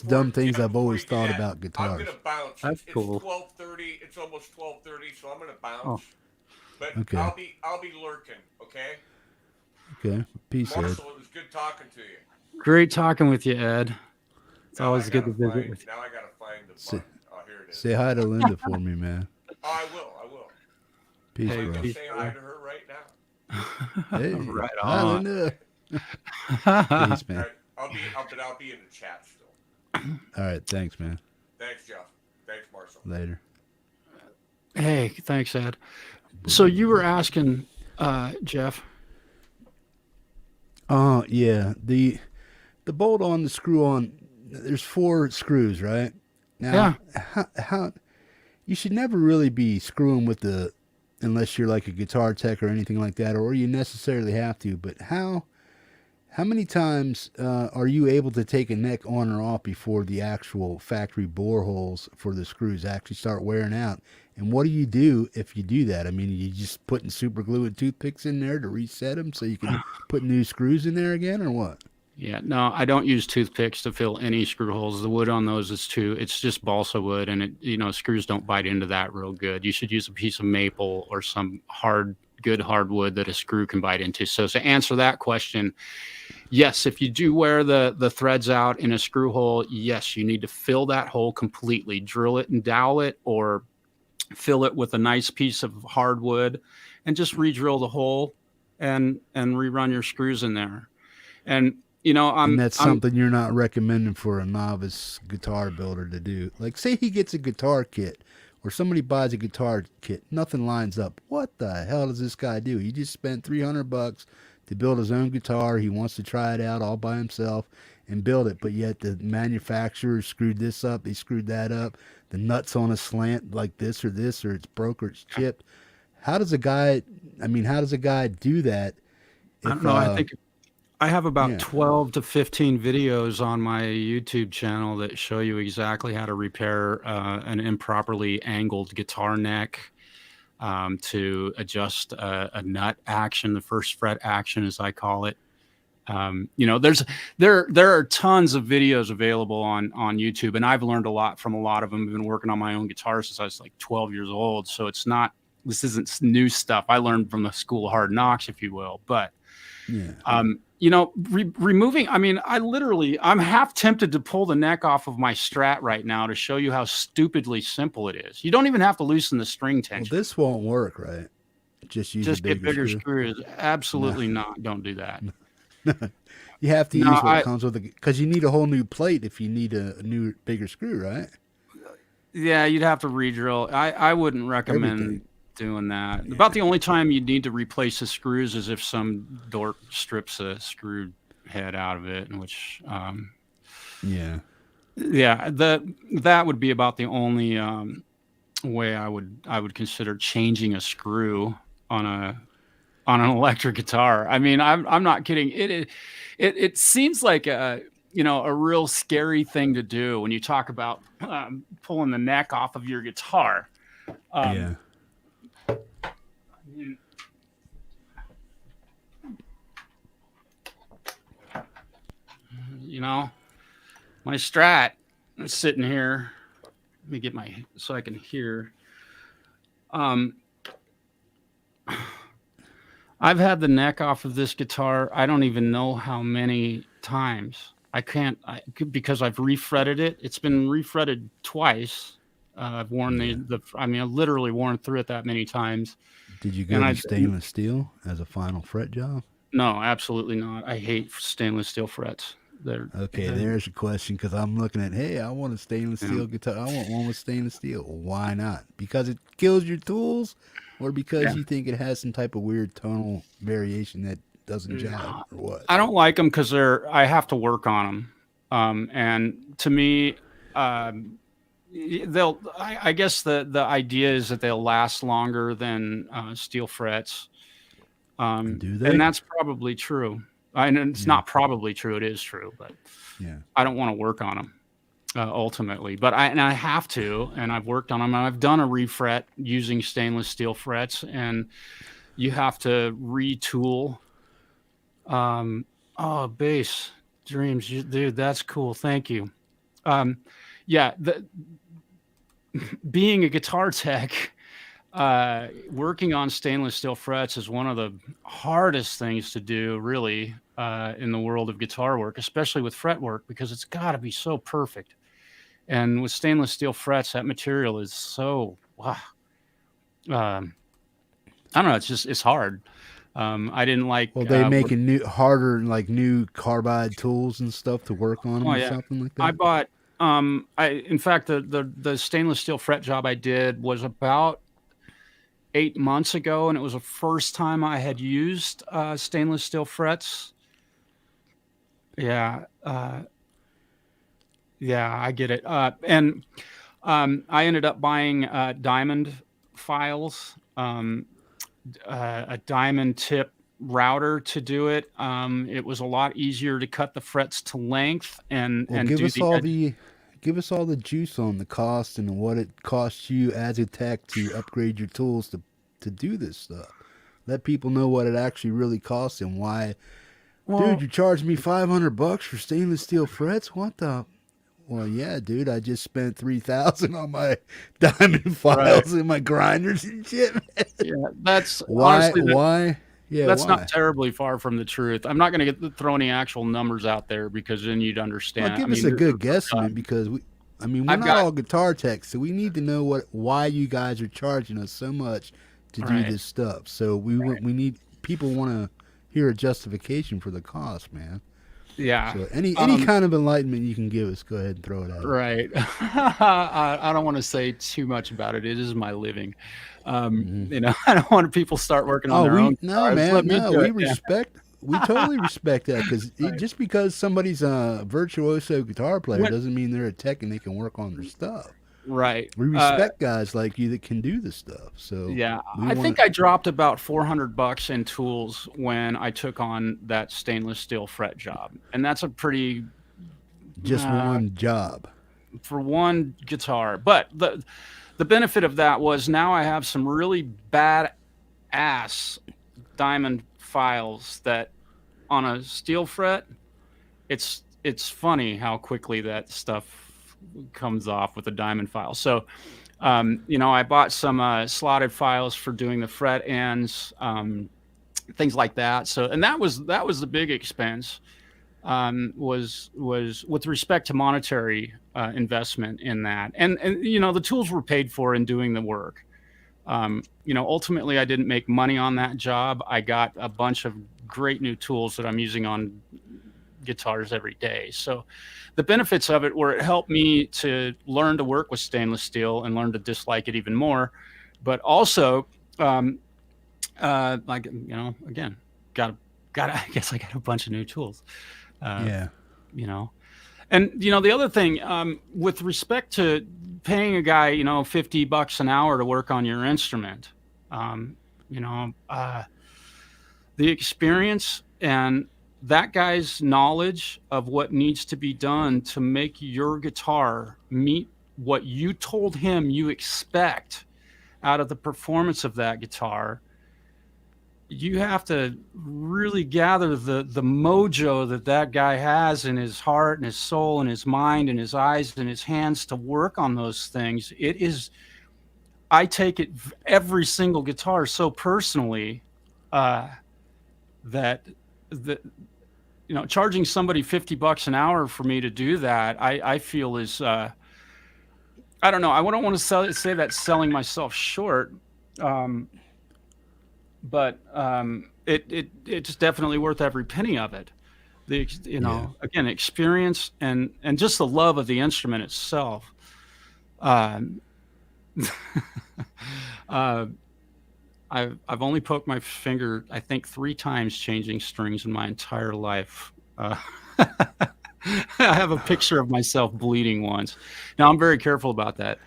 dumb things I've always thought about guitars. I'm gonna bounce. That's cool. It's 12:30. It's almost 12:30, so I'm gonna bounce. But I'll be lurking. Okay. Okay. Peace, Marshall, it was good talking to you. Great talking with you, Ed. It's always good to visit with you. Now I gotta find the button. Oh, here it is. Say hi to Linda for me, man. Oh, I will. Peace, I'm bro. gonna say hi to her right now. Hey, right on. Hi, Linda. Peace, man. I'll be in the chat still. All right, thanks, man. Thanks, Jeff. Thanks, Marshall. Later. Hey, thanks, Ed. So you were asking, Jeff. Yeah. The bolt on, the screw on. There's 4 screws, right? Now, how you should never really be screwing with unless you're like a guitar tech or anything like that, or you necessarily have to. But how many times are you able to take a neck on or off before the actual factory bore holes for the screws actually start wearing out? And what do you do if you do that? I mean, you just putting super glue and toothpicks in there to reset them so you can put new screws in there again, or what? Yeah, no, I don't use toothpicks to fill any screw holes. The wood on those it's just balsa wood, and screws don't bite into that real good. You should use a piece of maple or some good hardwood that a screw can bite into. So to answer that question, yes, if you do wear the threads out in a screw hole, yes, you need to fill that hole completely, drill it and dowel it, or fill it with a nice piece of hardwood and just re-drill the hole and rerun your screws in there. And and that's something you're not recommending for a novice guitar builder to do. Like, say he gets a guitar kit, or somebody buys a guitar kit, nothing lines up. What the hell does this guy do? He just spent $300 to build his own guitar. He wants to try it out all by himself, and build it, but yet the manufacturer screwed this up, they screwed that up, the nuts on a slant like this, or it's broke or it's chipped. How does a guy? I mean, how does a guy do that? I If don't know. I think I have about yeah. 12 to 15 videos on my YouTube channel that show you exactly how to repair an improperly angled guitar neck, to adjust a nut action, the first fret action, as I call it. You know, there are tons of videos available on YouTube, and I've learned a lot from a lot of them. I've been working on my own guitar since I was like 12 years old, so this isn't new stuff. I learned from the school of hard knocks, if you will. But yeah. you know, removing, I mean, I'm half tempted to pull the neck off of my Strat right now to show you how stupidly simple it is. You don't even have to loosen the string tension. Well, this won't work, right? Just use Just a get bigger screw. screws. Absolutely not. Don't do that. You have to No, use what comes with it, because you need a whole new plate if you need a new bigger screw, right? Yeah, you'd have to re-drill. I wouldn't recommend Everything. doing that. Yeah. About the only time you'd need to replace the screws is if some dork strips a screw head out of it, in which Yeah. that would be about the only way I would consider changing a screw on an electric guitar. I mean, I'm not kidding. It seems like a real scary thing to do when you talk about pulling the neck off of your guitar. Yeah. You know, my Strat is sitting here. Let me get so I can hear. I've had the neck off of this guitar. I don't even know how many times. Because I've refretted it. It's been refretted twice. I've worn I've literally worn through it that many times. Did you go to stainless steel as a final fret job? No, absolutely not. I hate stainless steel frets. There's a question, because I'm looking at, hey, I want a stainless steel guitar. I want one with stainless steel. Why not? Because it kills your tools, or because you think it has some type of weird tonal variation that doesn't jive, or what? I don't like them because I have to work on them. And to me, I guess the idea is that they'll last longer than steel frets. Do they? And that's probably true. It's not probably true. It is true, but I don't want to work on them ultimately. But I have to, and I've worked on them. And I've done a refret using stainless steel frets, and you have to retool. Bass dreams, dude, that's cool. Thank you. Being a guitar tech, working on stainless steel frets is one of the hardest things to do, really, in the world of guitar work, especially with fret work, because it's got to be so perfect. And with stainless steel frets, that material is so, I don't know, it's hard. I didn't like. Well, they making new carbide tools and stuff to work on them, or something like that. I bought. In fact, the stainless steel fret job I did was about 8 months ago, and it was the first time I had used stainless steel frets. Yeah, I get it. And I ended up buying diamond files, a diamond tip router to do it. It was a lot easier to cut the frets to length give us all the juice on the cost and what it costs you as a tech to upgrade your tools to do this stuff. Let people know what it actually really costs and why. Dude, you charged me $500 for stainless steel frets? What the? Well, yeah, dude, I just spent $3,000 on my diamond files and my grinders and shit. Yeah, that's why. Honestly, why? Yeah, that's why? not terribly far from the truth. I'm not going to throw any actual numbers out there because then you'd understand. Well, give us a good guesstimate, because we're not all guitar techs, so we need to know why you guys are charging us so much to do this stuff. So we need people want to hear a justification for the cost, man. Yeah. So any kind of enlightenment you can give us, go ahead and throw it out. Right. I don't want to say too much about it. It is my living. I don't want people start working on their own. No, man. No, we respect. we totally respect that because Right. just because somebody's a virtuoso guitar player When- doesn't mean they're a tech and they can work on their stuff. Right. We respect guys like you that can do the stuff. So Yeah, we I want think I dropped about $400 in tools when I took on that stainless steel fret job, and that's a pretty just one job. for one guitar. But the benefit of that was now I have some really bad ass diamond files that on a steel fret, it's funny how quickly that stuff comes off with a diamond file. So I bought some slotted files for doing the fret ends, things like that. So, and that was the big expense. Was with respect to monetary investment in that, and the tools were paid for in doing the work. Ultimately, I didn't make money on that job. I got a bunch of great new tools that I'm using on guitars every day. So the benefits of it were it helped me to learn to work with stainless steel and learn to dislike it even more. But also, again, got I guess I got a bunch of new tools. Yeah. And the other thing, with respect to paying a guy, $50 an hour to work on your instrument, the experience and that guy's knowledge of what needs to be done to make your guitar meet what you told him you expect out of the performance of that guitar, you have to really gather the mojo that guy has in his heart and his soul and his mind and his eyes and his hands to work on those things. I take it every single guitar so personally that charging somebody $50 an hour for me to do that, I feel is I don't know. I don't want to say that's selling myself short. But it's definitely worth every penny of it. Again, experience and just the love of the instrument itself. I've only poked my finger, I think, 3 times changing strings in my entire life. I have a picture of myself bleeding once. Now I'm very careful about that.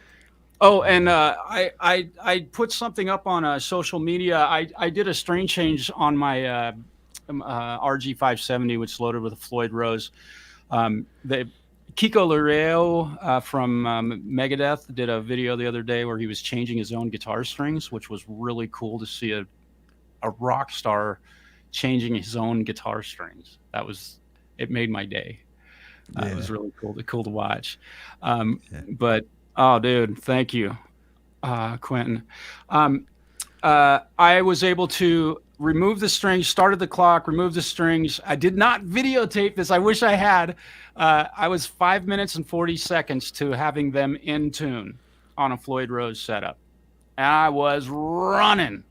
Oh, and I put something up on social media. I did a string change on my RG570, which is loaded with a Floyd Rose. The Kiko Loureiro from Megadeth did a video the other day where he was changing his own guitar strings, which was really cool to see a rock star changing his own guitar strings. It made my day. It was really cool to watch. But oh, dude, thank you, Quentin. I was able to remove the strings, started the clock, removed the strings. I did not videotape this. I wish I had. I was 5 minutes and 40 seconds to having them in tune on a Floyd Rose setup. And I was running,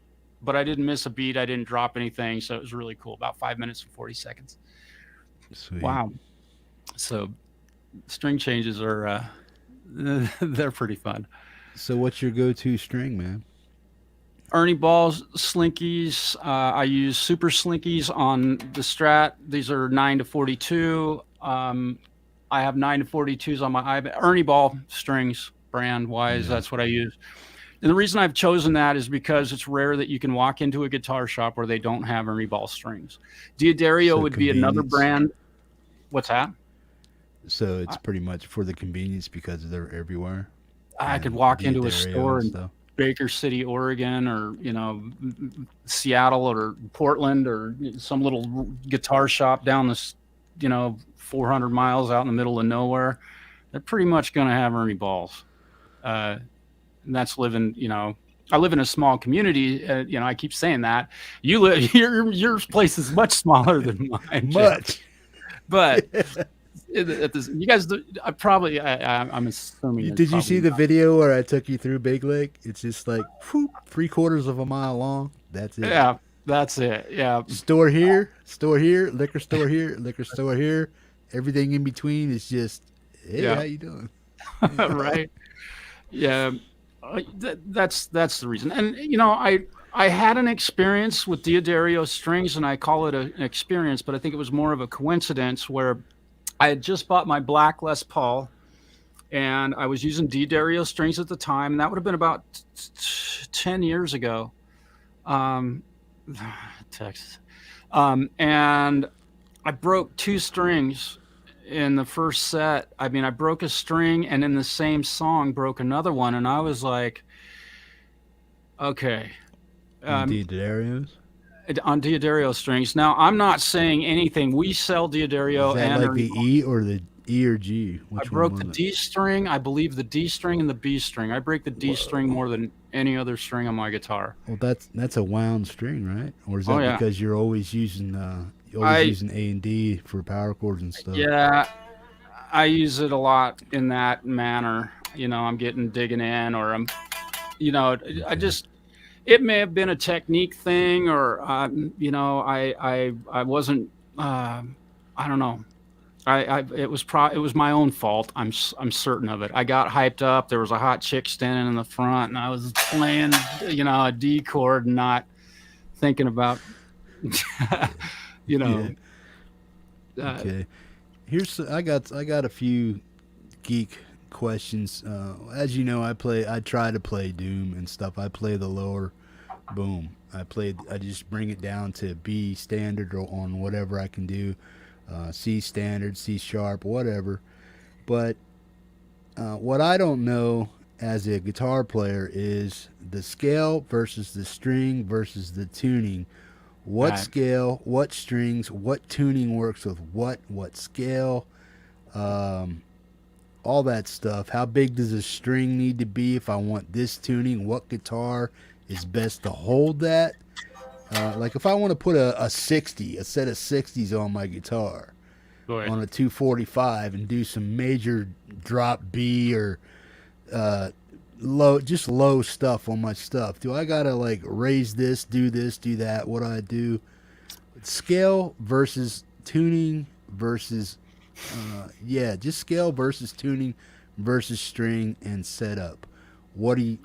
but I didn't miss a beat. I didn't drop anything. So it was really cool. About 5 minutes and 40 seconds. Sweet. Wow. So string changes are, they're pretty fun. So what's your go-to string, man? Ernie balls, slinkies. I use super slinkies on the Strat. These are 9 to 42. I have 9 to 42s on my Ernie ball strings, brand wise. That's what I use. And the reason I've chosen that is because it's rare that you can walk into a guitar shop where they don't have Ernie ball strings. Diodario would be another brand. What's that? So it's pretty much for the convenience because they're everywhere. I could walk into a store in Baker City, Oregon, or Seattle or Portland or some little guitar shop down this 400 miles out in the middle of nowhere. They're pretty much going to have Ernie balls. And that's living, I live in a small community. I keep saying that. You live your place is much smaller than mine. Much. But you guys, I'm assuming. Did you see the video where I took you through Big Lake? It's just like 3/4 of a mile long. That's it. Yeah, that's it. Yeah. Store here, liquor store here, liquor store here. Everything in between is just, hey, how you doing? Right. Yeah. That's the reason. And I had an experience with Diodario strings, and I call it an experience, but I think it was more of a coincidence where I had just bought my black Les Paul, and I was using Diodario strings at the time, and that would have been about 10 years ago. Um, Texas. And I broke two strings in the first set. I mean, I broke a string, and in the same song broke another one, and I was like, okay. Didarios? On Diodario strings. Now, I'm not saying anything. We sell Diodario Is that and like the E or the E or G? I Which broke one the was it? D string, I believe the D string and the B string. I break the D string more than any other string on my guitar. Well, that's a wound string, right? Or is Oh that yeah. because you're always using A and D for power chords and stuff? Yeah, I use it a lot in that manner. You know, I'm digging in, or I'm, I just, it may have been a technique thing, or I wasn't, I don't know. It was my own fault. I'm certain of it. I got hyped up. There was a hot chick standing in the front, and I was playing, a D chord, and not thinking about, you know. Okay. I got a few geek questions. As you know, I try to play Doom and stuff. I play the lower boom. I just bring it down to B standard or on whatever I can do. C standard, C sharp, whatever. But what I don't know as a guitar player is the scale versus the string versus the tuning. What Right. scale, what strings, what tuning works with what scale, um, all that stuff. How big does a string need to be if I want this tuning? What guitar is best to hold that? Like if I want to put a 60, a set of 60s on my guitar Go ahead. on a 245 and do some major drop B or just low stuff on my stuff. Do I gotta like raise this, do that? What do I do? Scale versus tuning versus just scale versus tuning versus string and setup.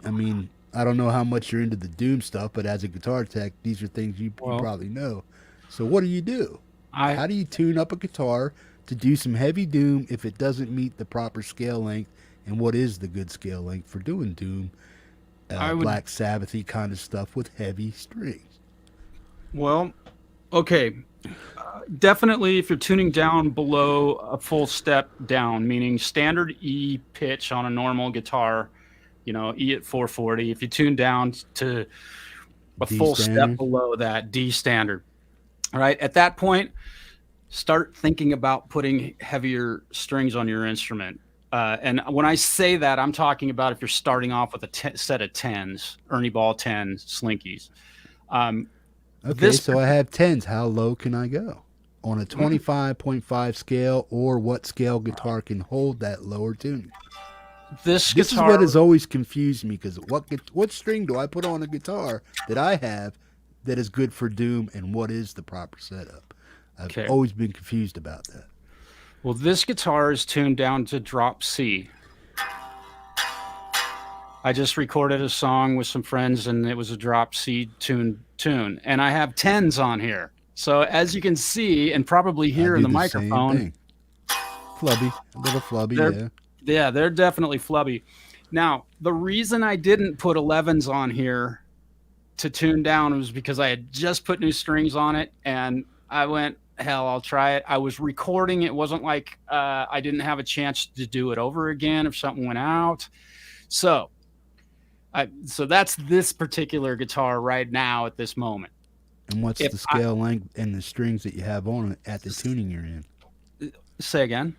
I mean, I don't know how much you're into the Doom stuff, but as a guitar tech, these are things you Well, probably know. So what do you do? I How do you tune up a guitar to do some heavy Doom if it doesn't meet the proper scale length? And what is the good scale length for doing Doom, I would Black Sabbathy kind of stuff with heavy strings? well, okay. Definitely, if you're tuning down below a full step down, meaning standard E pitch on a normal guitar, E at 440. If you tune down to a D full step standard. below that, D standard, right? At that point, start thinking about putting heavier strings on your instrument. And when I say that, I'm talking about if you're starting off with a set of 10s, Ernie Ball 10 Slinkies. Um, Okay, this so I have tens. How low can I go? On a 25.5 scale, or what scale guitar can hold that lower tuning? this This is guitar, what has always confused me because what string do I put on a guitar that I have that is good for Doom, and what is the proper setup? I've okay. always been confused about that. Well, this guitar is tuned down to drop C. I just recorded a song with some friends, and it was a drop C tune, and I have 10s on here. So as you can see, and probably I hear in do the the same microphone, thing. Flubby, a little flubby, they're yeah. they're definitely flubby. Now, the reason I didn't put 11s on here to tune down was because I had just put new strings on it, and I went, hell, I'll try it. I was recording. It wasn't like I didn't have a chance to do it over again if something went out. So that's this particular guitar right now at this moment. And what's If the I scale length and the strings that you have on it at the tuning you're in? say again,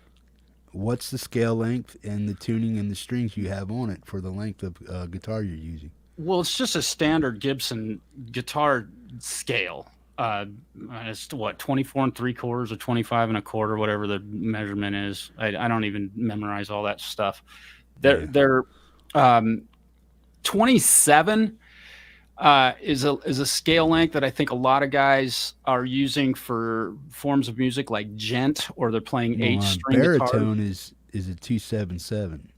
What's the scale length and the tuning and the strings you have on it for the length of guitar you're using? well, it's just a standard Gibson guitar scale. It's what 24 and 3/4 or 25 and a quarter, whatever the measurement is. I don't even memorize all that stuff. Yeah. They're 27 is a scale length that I think a lot of guys are using for forms of music like gent, or they're playing Well, H string guitars. baritone is a 277.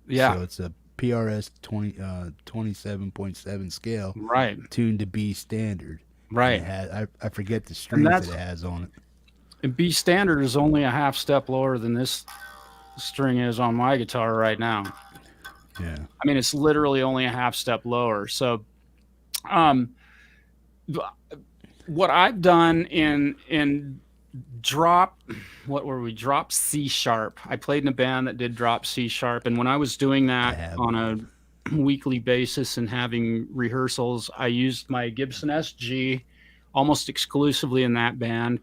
Yeah, So it's a PRS 27.7 scale, Right. tuned to B standard. And Right. it has, I forget the strings that it has on it. And B standard is only a half step lower than this string is on my guitar right now. Yeah. I mean, it's literally only a half step lower. So, what I've done in drop, what were we? Drop C sharp. I played in a band that did drop C sharp, and when I was doing that on a weekly basis and having rehearsals, I used my Gibson SG almost exclusively in that band.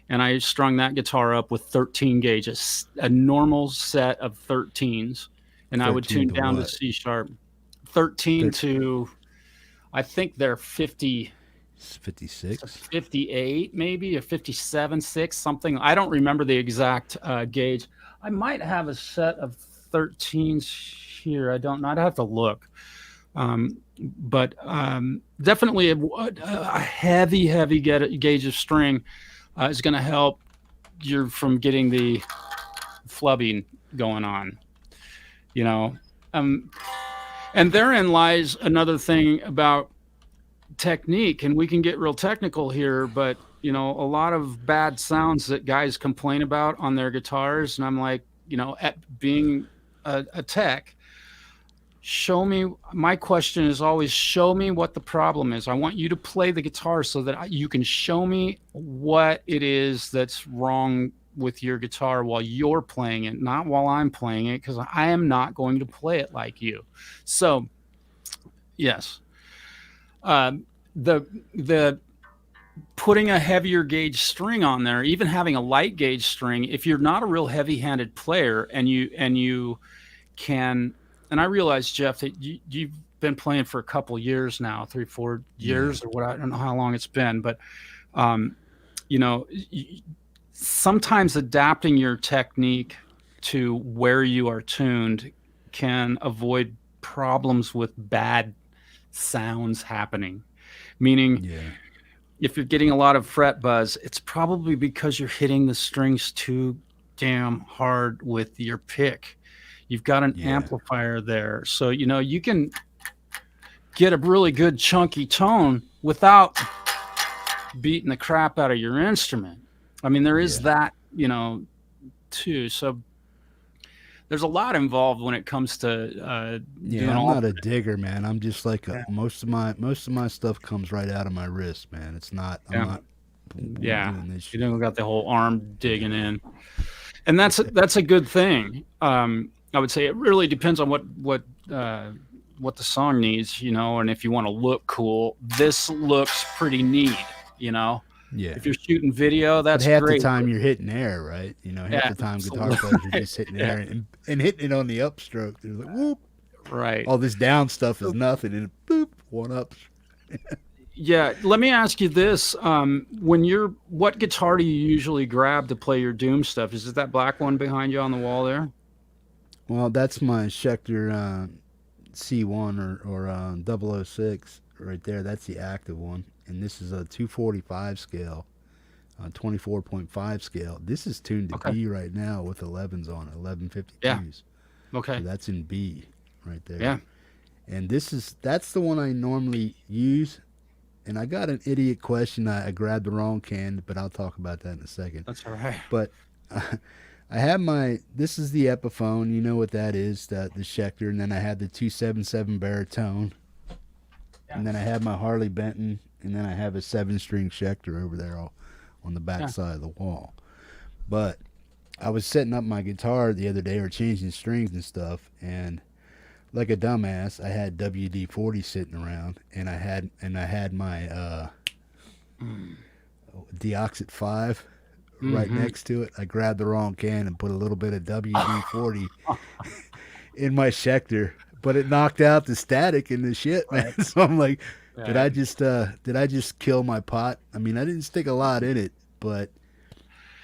And I strung that guitar up with 13 gauges, a normal set of 13s. And I would tune down to C sharp. 13 to, I think they're 50. 56? 58 maybe, or 57, 6, something. I don't remember the exact gauge. I might have a set of 13s here. I don't know. I'd have to look. But definitely a heavy gauge of string is going to help you from getting the flubbing going on, you know. And therein lies another thing about technique, and we can get real technical here, but you know, a lot of bad sounds that guys complain about on their guitars, and I'm like, you know, at being a tech, show me. My question is always, show me what the problem is. I want you to play the guitar so that you can show me what it is that's wrong with your guitar while you're playing it, not while I'm playing it, because I am not going to play it like you. So yes, the putting a heavier gauge string on there, even having a light gauge string, if you're not a real heavy-handed player and you can, and I realize, Jeff, that you've been playing for a couple years now, 3-4 years or what, I don't know how long it's been, but you know, sometimes adapting your technique to where you are tuned can avoid problems with bad sounds happening. Meaning, if you're getting a lot of fret buzz, it's probably because you're hitting the strings too damn hard with your pick. You've got an amplifier there. So, you know, you can get a really good chunky tone without beating the crap out of your instrument. I mean, there is that, you know, too. So there's a lot involved when it comes to doing I'm all not a digger, man. I'm just like most of my stuff comes right out of my wrist, man. It's not I'm not doing this shit. You don't got the whole arm digging in. And that's a good thing. I would say it really depends on what the song needs, you know, and if you want to look cool, this looks pretty neat, you know. Yeah. If you're shooting video, that's half great. the time you're hitting air, right? You know, half the time guitar players are just hitting air and hitting it on the upstroke. They're like, whoop. Right. All this down stuff is nothing, and boop, one up. Yeah. Let me ask you this: what guitar do you usually grab to play your Doom stuff? Is it that black one behind you on the wall there? Well, that's my Schecter C1 or 006 right there. That's the active one. And this is a 245 scale, 24.5 scale. This is tuned to B right now with 11s on it, 1152s. Yeah. Okay. So that's in B right there. Yeah. And that's the one I normally use. And I got an idiot question. I grabbed the wrong can, but I'll talk about that in a second. That's all right. But I have this is the Epiphone. You know what that is, the Schecter. And then I have the 277 baritone. Yeah. And then I have my Harley Benton. And then I have a 7-string Schecter over there on the back side of the wall. But I was setting up my guitar the other day, or changing strings and stuff, and like a dumbass, I had WD-40 sitting around, and I had my Deoxit 5 right next to it. I grabbed the wrong can and put a little bit of WD-40 in my Schecter, but it knocked out the static and the shit, man. So I'm like, did I just kill my pot? I mean, I didn't stick a lot in it, but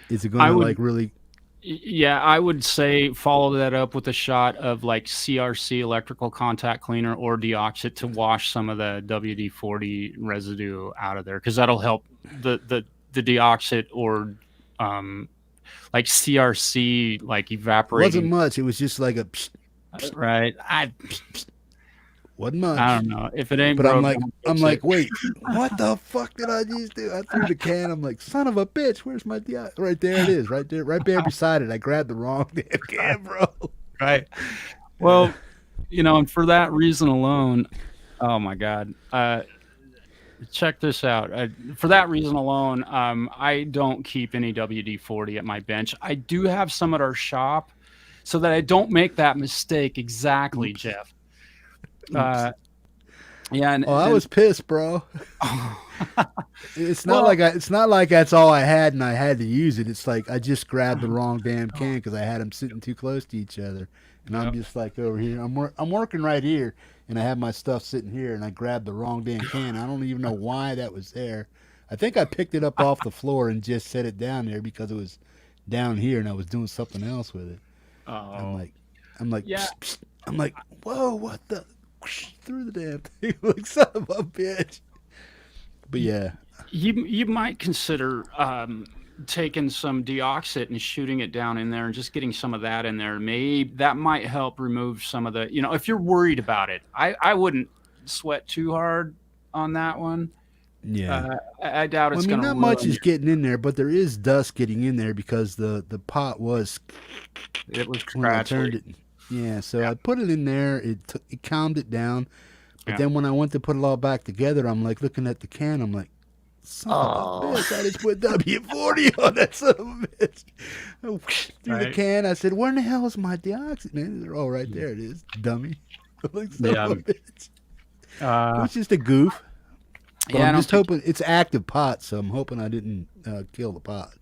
is it going to like really? Yeah, I would say follow that up with a shot of like CRC electrical contact cleaner or Deoxit to wash some of the WD-40 residue out of there, because that'll help the Deoxit or like CRC like evaporating. It wasn't much. It was just like a Right. Wasn't much. I don't know. If it ain't But broke, I'm like, don't fix it. wait, what the fuck did I just do? I threw the can. I'm like, son of a bitch, where's my DI? Right there it is, right there beside it. I grabbed the wrong damn can, bro. Right. Well, and for that reason alone, oh my God. Check this out. For that reason alone, I don't keep any WD-40 at my bench. I do have some at our shop so that I don't make that mistake exactly, Oops. Jeff. Yeah. And, I was pissed, bro. It's not like that's all I had and I had to use it. It's like I just grabbed the wrong damn can because I had them sitting too close to each other, and I'm just like over here. I'm working right here, and I have my stuff sitting here, and I grabbed the wrong damn can. I don't even know why that was there. I think I picked it up off the floor and just set it down there because it was down here, and I was doing something else with it. Oh. I'm like, Yeah. psst, psst. I'm like, whoa, what the? Through the damn thing, like son of a bitch. But yeah. You might consider taking some deoxit and shooting it down in there and just getting some of that in there. Maybe that might help remove some of the, if you're worried about it. I wouldn't sweat too hard on that one. Yeah. I doubt it's going to not much is getting in there, but there is dust getting in there because the pot was when I turned it. Yeah, so I put it in there. It calmed it down. But then when I went to put it all back together, I'm like looking at the can. I'm like, son of a bitch, I just put W40 on that son of a bitch. Through the can. I said, where in the hell is my deoxit, man? They're all right there. It is, dummy. Like, son of a bitch. It's just a goof. But I'm just hoping it's active pot, so I'm hoping I didn't kill the pot.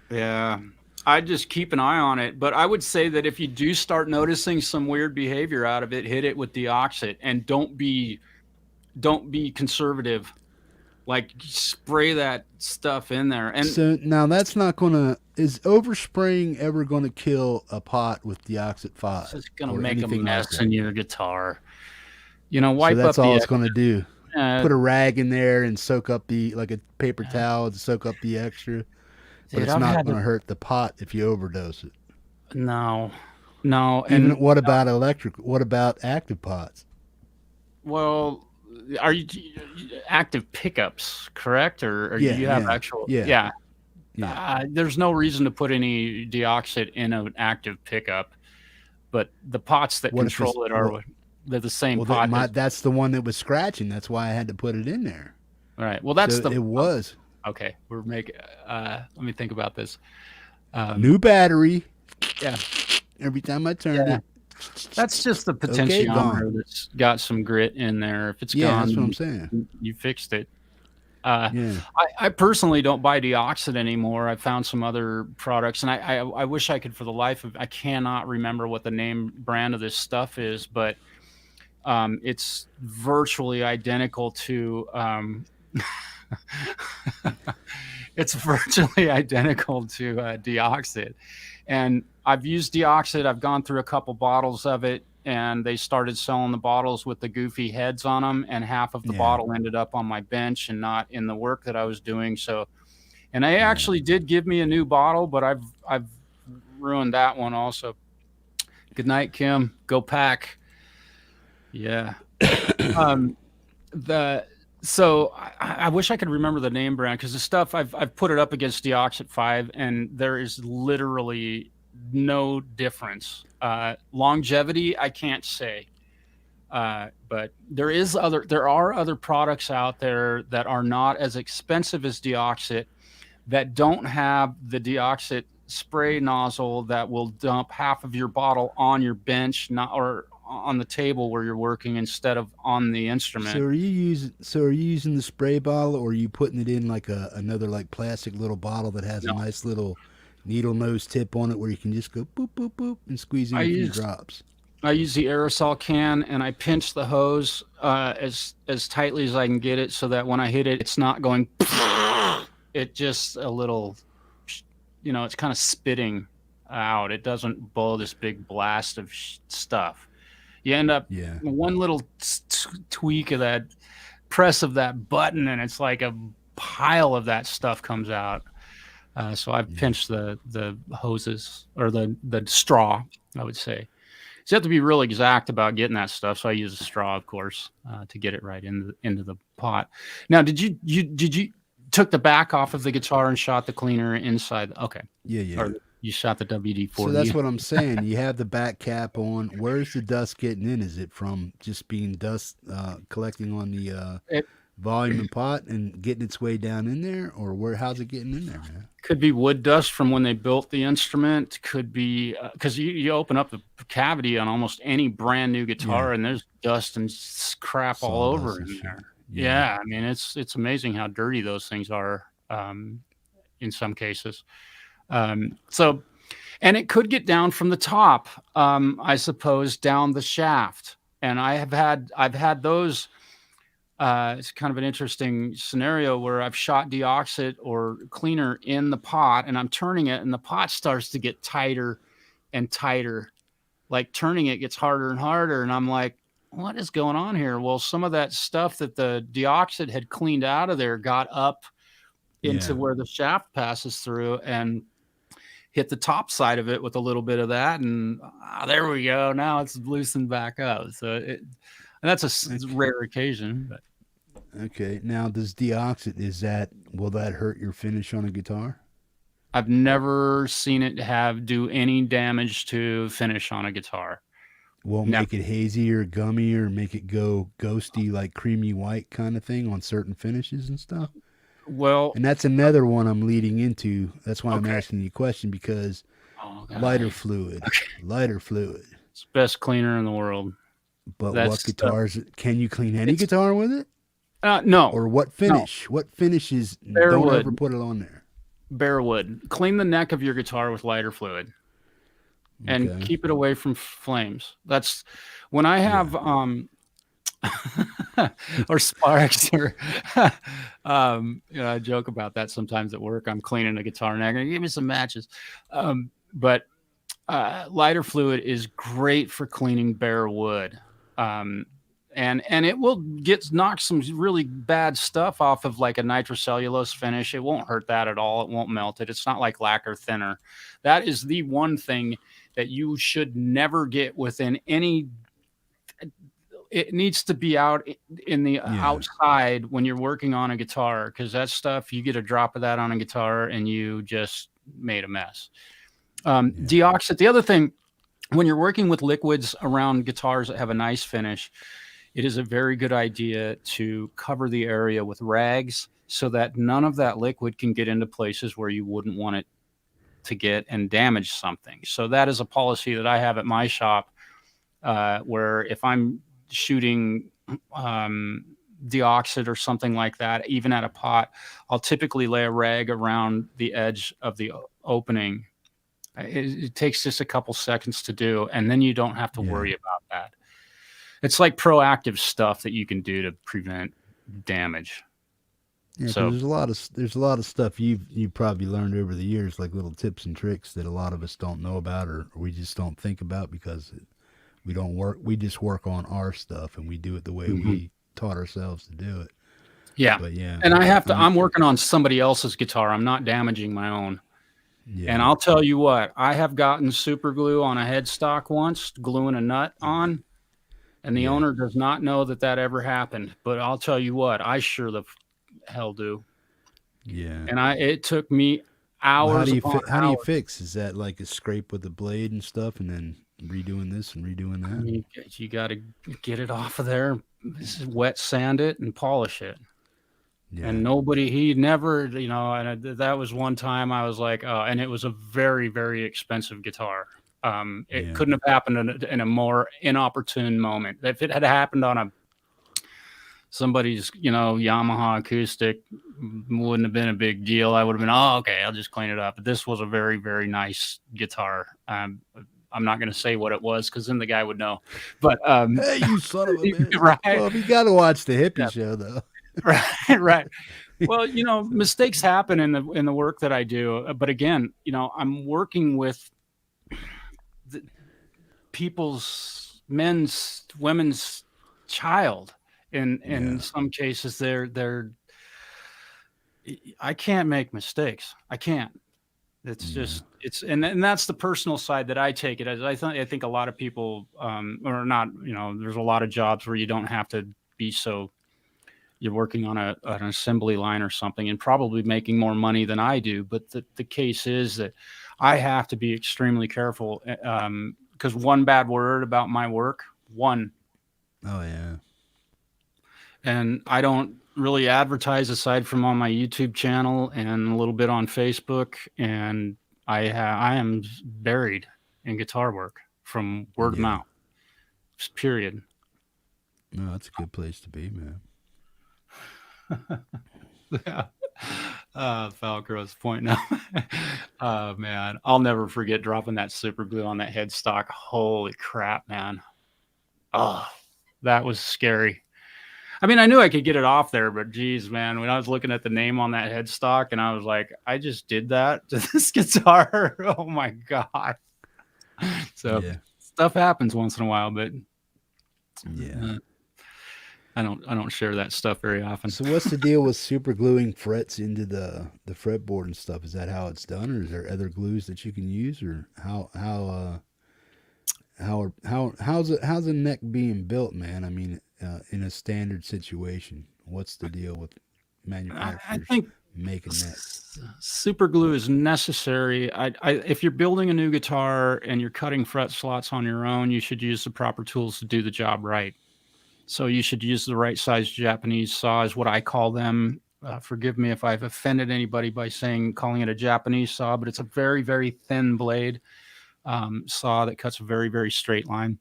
Yeah. I just keep an eye on it, but I would say that if you do start noticing some weird behavior out of it, hit it with deoxit and don't be conservative. Like spray that stuff in there. And so now that's not is overspraying ever gonna kill a pot with deoxit 5? It's gonna make a mess in your guitar. Wipe so that's up all the it's gonna do. Put a rag in there and soak up like a paper towel to soak up the extra. But it's not going to hurt the pot if you overdose it. No. And what about What about active pots? Well, are you active pickups, correct? Or do you have actual? Yeah. There's no reason to put any deoxit in an active pickup, but the pots that control it they're the same pot. That's the one that was scratching. That's why I had to put it in there. All right. Well, it was. Okay, we're making. Let me think about this. New battery. Yeah. Every time I turn it. That's just the potentiometer that's got some grit in there. If it's gone, that's what I'm saying. You fixed it. I personally don't buy deoxit anymore. I found some other products, and I wish I could, for the life of, I cannot remember what the name brand of this stuff is, but it's virtually identical to. It's virtually identical to deoxit, and I've used deoxit. I've gone through a couple bottles of it, and they started selling the bottles with the goofy heads on them, and half of the bottle ended up on my bench and not in the work that I was doing. So, and they actually did give me a new bottle, but I've ruined that one also. Good night, Kim. Go pack. Yeah. So I wish I could remember the name brand, because the stuff I've put it up against Deoxit 5, and there is literally no difference. Longevity, I can't say, but there are other products out there that are not as expensive as Deoxit, that don't have the Deoxit spray nozzle that will dump half of your bottle on your bench, or on the table where you're working, instead of on the instrument. So are you using the spray bottle, or are you putting it in like another like plastic little bottle that has a nice little needle nose tip on it where you can just go boop boop boop and squeeze in a few drops? I use the aerosol can, and I pinch the hose as tightly as I can get it, so that when I hit it, it's not going. It just a little, it's kind of spitting out. It doesn't blow this big blast of stuff. You end up one little tweak of that, press of that button, and it's like a pile of that stuff comes out. So I've pinched the hoses, or the straw, I would say. So you have to be real exact about getting that stuff. So I use a straw, of course, to get it right into the pot. Now, did you took the back off of the guitar and shot the cleaner inside? Okay. Yeah. Or you shot the WD-40. So that's what I'm saying. You have the back cap on. Where's the dust getting in? Is it from just being dust collecting on the volume and pot and getting its way down in there, or how's it getting in there, man? Could be wood dust from when they built the instrument. Could be because you open up the cavity on almost any brand new guitar, and there's dust and crap all over in there. Yeah, I mean it's amazing how dirty those things are in some cases. So, and it could get down from the top, I suppose, down the shaft. And I've had those. It's kind of an interesting scenario where I've shot deoxit or cleaner in the pot, and I'm turning it, and the pot starts to get tighter and tighter. Like turning it gets harder and harder, and I'm like, what is going on here? Well, some of that stuff that the deoxit had cleaned out of there got up into where the shaft passes through and hit the top side of it with a little bit of that, and there we go. Now it's loosened back up. So that's a rare occasion. But. Okay. Now, does deoxit, will that hurt your finish on a guitar? I've never seen it do any damage to finish on a guitar. Won't make it hazy or gummy or make it go ghosty, like creamy white kind of thing on certain finishes and stuff? Well, and that's another one I'm leading into. That's why I'm asking you a question, because lighter fluid. It's the best cleaner in the world. But what guitars? Can you clean any guitar with it? No. Or what finish? No. What finishes? Bare don't wood. ever put it on there. Bare wood. Clean the neck of your guitar with lighter fluid. And keep it away from flames. That's when I have or sparks or I joke about that sometimes at work. I'm cleaning a guitar neck and give me some matches. But lighter fluid is great for cleaning bare wood. And it will knock some really bad stuff off of like a nitrocellulose finish. It won't hurt that at all. It won't melt it. It's not like lacquer thinner. That is the one thing that you should never get within any. It needs to be out in the outside when you're working on a guitar, because that stuff, you get a drop of that on a guitar and you just made a mess. Deoxit. The other thing, when you're working with liquids around guitars that have a nice finish, it is a very good idea to cover the area with rags so that none of that liquid can get into places where you wouldn't want it to get and damage something. So that is a policy that I have at my shop, where if I'm shooting deoxit or something like that, even at a pot, I'll typically lay a rag around the edge of the opening. It takes just a couple seconds to do, and then you don't have to worry about that. It's like proactive stuff that you can do to prevent damage. Yeah, so there's a lot of stuff you've probably learned over the years, like little tips and tricks that a lot of us don't know about, or we just don't think about because we don't work. We just work on our stuff and we do it the way we taught ourselves to do it. Yeah, but and I'm working on somebody else's guitar. I'm not damaging my own. Yeah. And I'll tell you what, I have gotten super glue on a headstock once, gluing a nut on, and the owner does not know that ever happened. But I'll tell you what, I sure the hell do. Yeah. And it took me hours. Well, how do you fix? Is that like a scrape with the blade and stuff, and then redoing this and redoing that? You got to get it off of there, wet sand it, and polish it. Yeah. And he never, and that was one time I was like, oh, and it was a very, very expensive guitar. It couldn't have happened in a more inopportune moment. If it had happened on somebody's, Yamaha acoustic, wouldn't have been a big deal. I would have been, oh, okay, I'll just clean it up. But this was a very, very nice guitar. I'm not going to say what it was because then the guy would know. But hey, you son of a bitch! Right? Well, you got to watch the hippie show, though. Right. Well, mistakes happen in the work that I do. But again, I'm working with women's child. In some cases, I can't make mistakes. I can't. It's Yeah. just and that's the personal side that I take it as. I think a lot of people or not, there's a lot of jobs where you don't have to be so you're working on an assembly line or something and probably making more money than I do. But the case is that I have to be extremely careful because one bad word about my work, one, Oh yeah. and I don't really advertise aside from on my YouTube channel and a little bit on Facebook. And I am buried in guitar work from word of Yeah. mouth, just period. No, that's a good place to be, man. Yeah. Falcro's pointing out. Oh man, I'll never forget dropping that super glue on that headstock. Holy crap, man. Oh, that was scary. I mean, I knew I could get it off there, but geez, man, when I was looking at the name on that headstock and I was like, I just did that to this guitar. Oh my God. So Yeah. stuff happens once in a while, but Yeah. I don't share that stuff very often. So what's the deal with super gluing frets into the fretboard and stuff? Is that how it's done, or is there other glues that you can use, or how's the neck being built, man? I mean, in a standard situation, what's the deal with I manufacturers think making necks? super glue is necessary. If you're building a new guitar and you're cutting fret slots on your own, you should use the proper tools to do the job right. So you should use the right size Japanese saw, is what I call them. Forgive me if I've offended anybody by calling it a Japanese saw, but it's a very, very thin blade saw that cuts a very, very straight line.